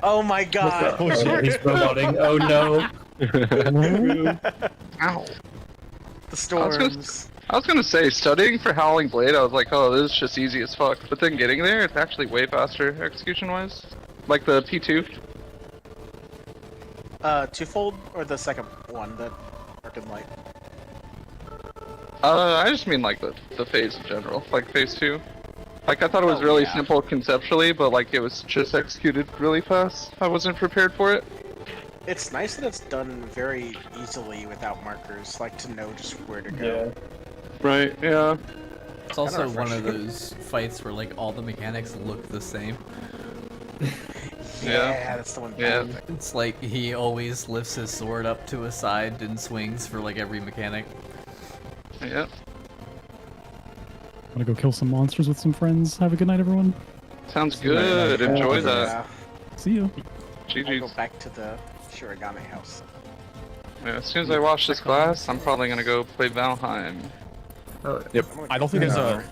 Oh my god! Oh, he's promoting. Oh no. ow. The storms. I was gonna say, studying for Howling Blade, I was like, oh, this is just easy as fuck. But then getting there, it's actually way faster execution-wise. Like the P2. Twofold or the second one that worked in light? I just mean like the phase in general, like phase 2. Like I thought it was Oh, really yeah. simple conceptually, but like it was just executed really fast. I wasn't prepared for it. It's nice that it's done very easily without markers, like to know just where to go. Yeah. Right, yeah. It's also Kinda one of refreshing. those fights where like all the mechanics look the same. Yeah, that's the one. Yeah. It's like he always lifts his sword up to a side and swings for like every mechanic. Yeah. Wanna go kill some monsters with some friends? Have a good night, everyone. Sounds good. Enjoy Yeah. that. See you. I'll go GG's. back to the Shirogane house. Yeah, as soon as I wash this glass, I'm probably gonna go play Valheim. Oh, Yep. I'm gonna I don't go think there's back a over.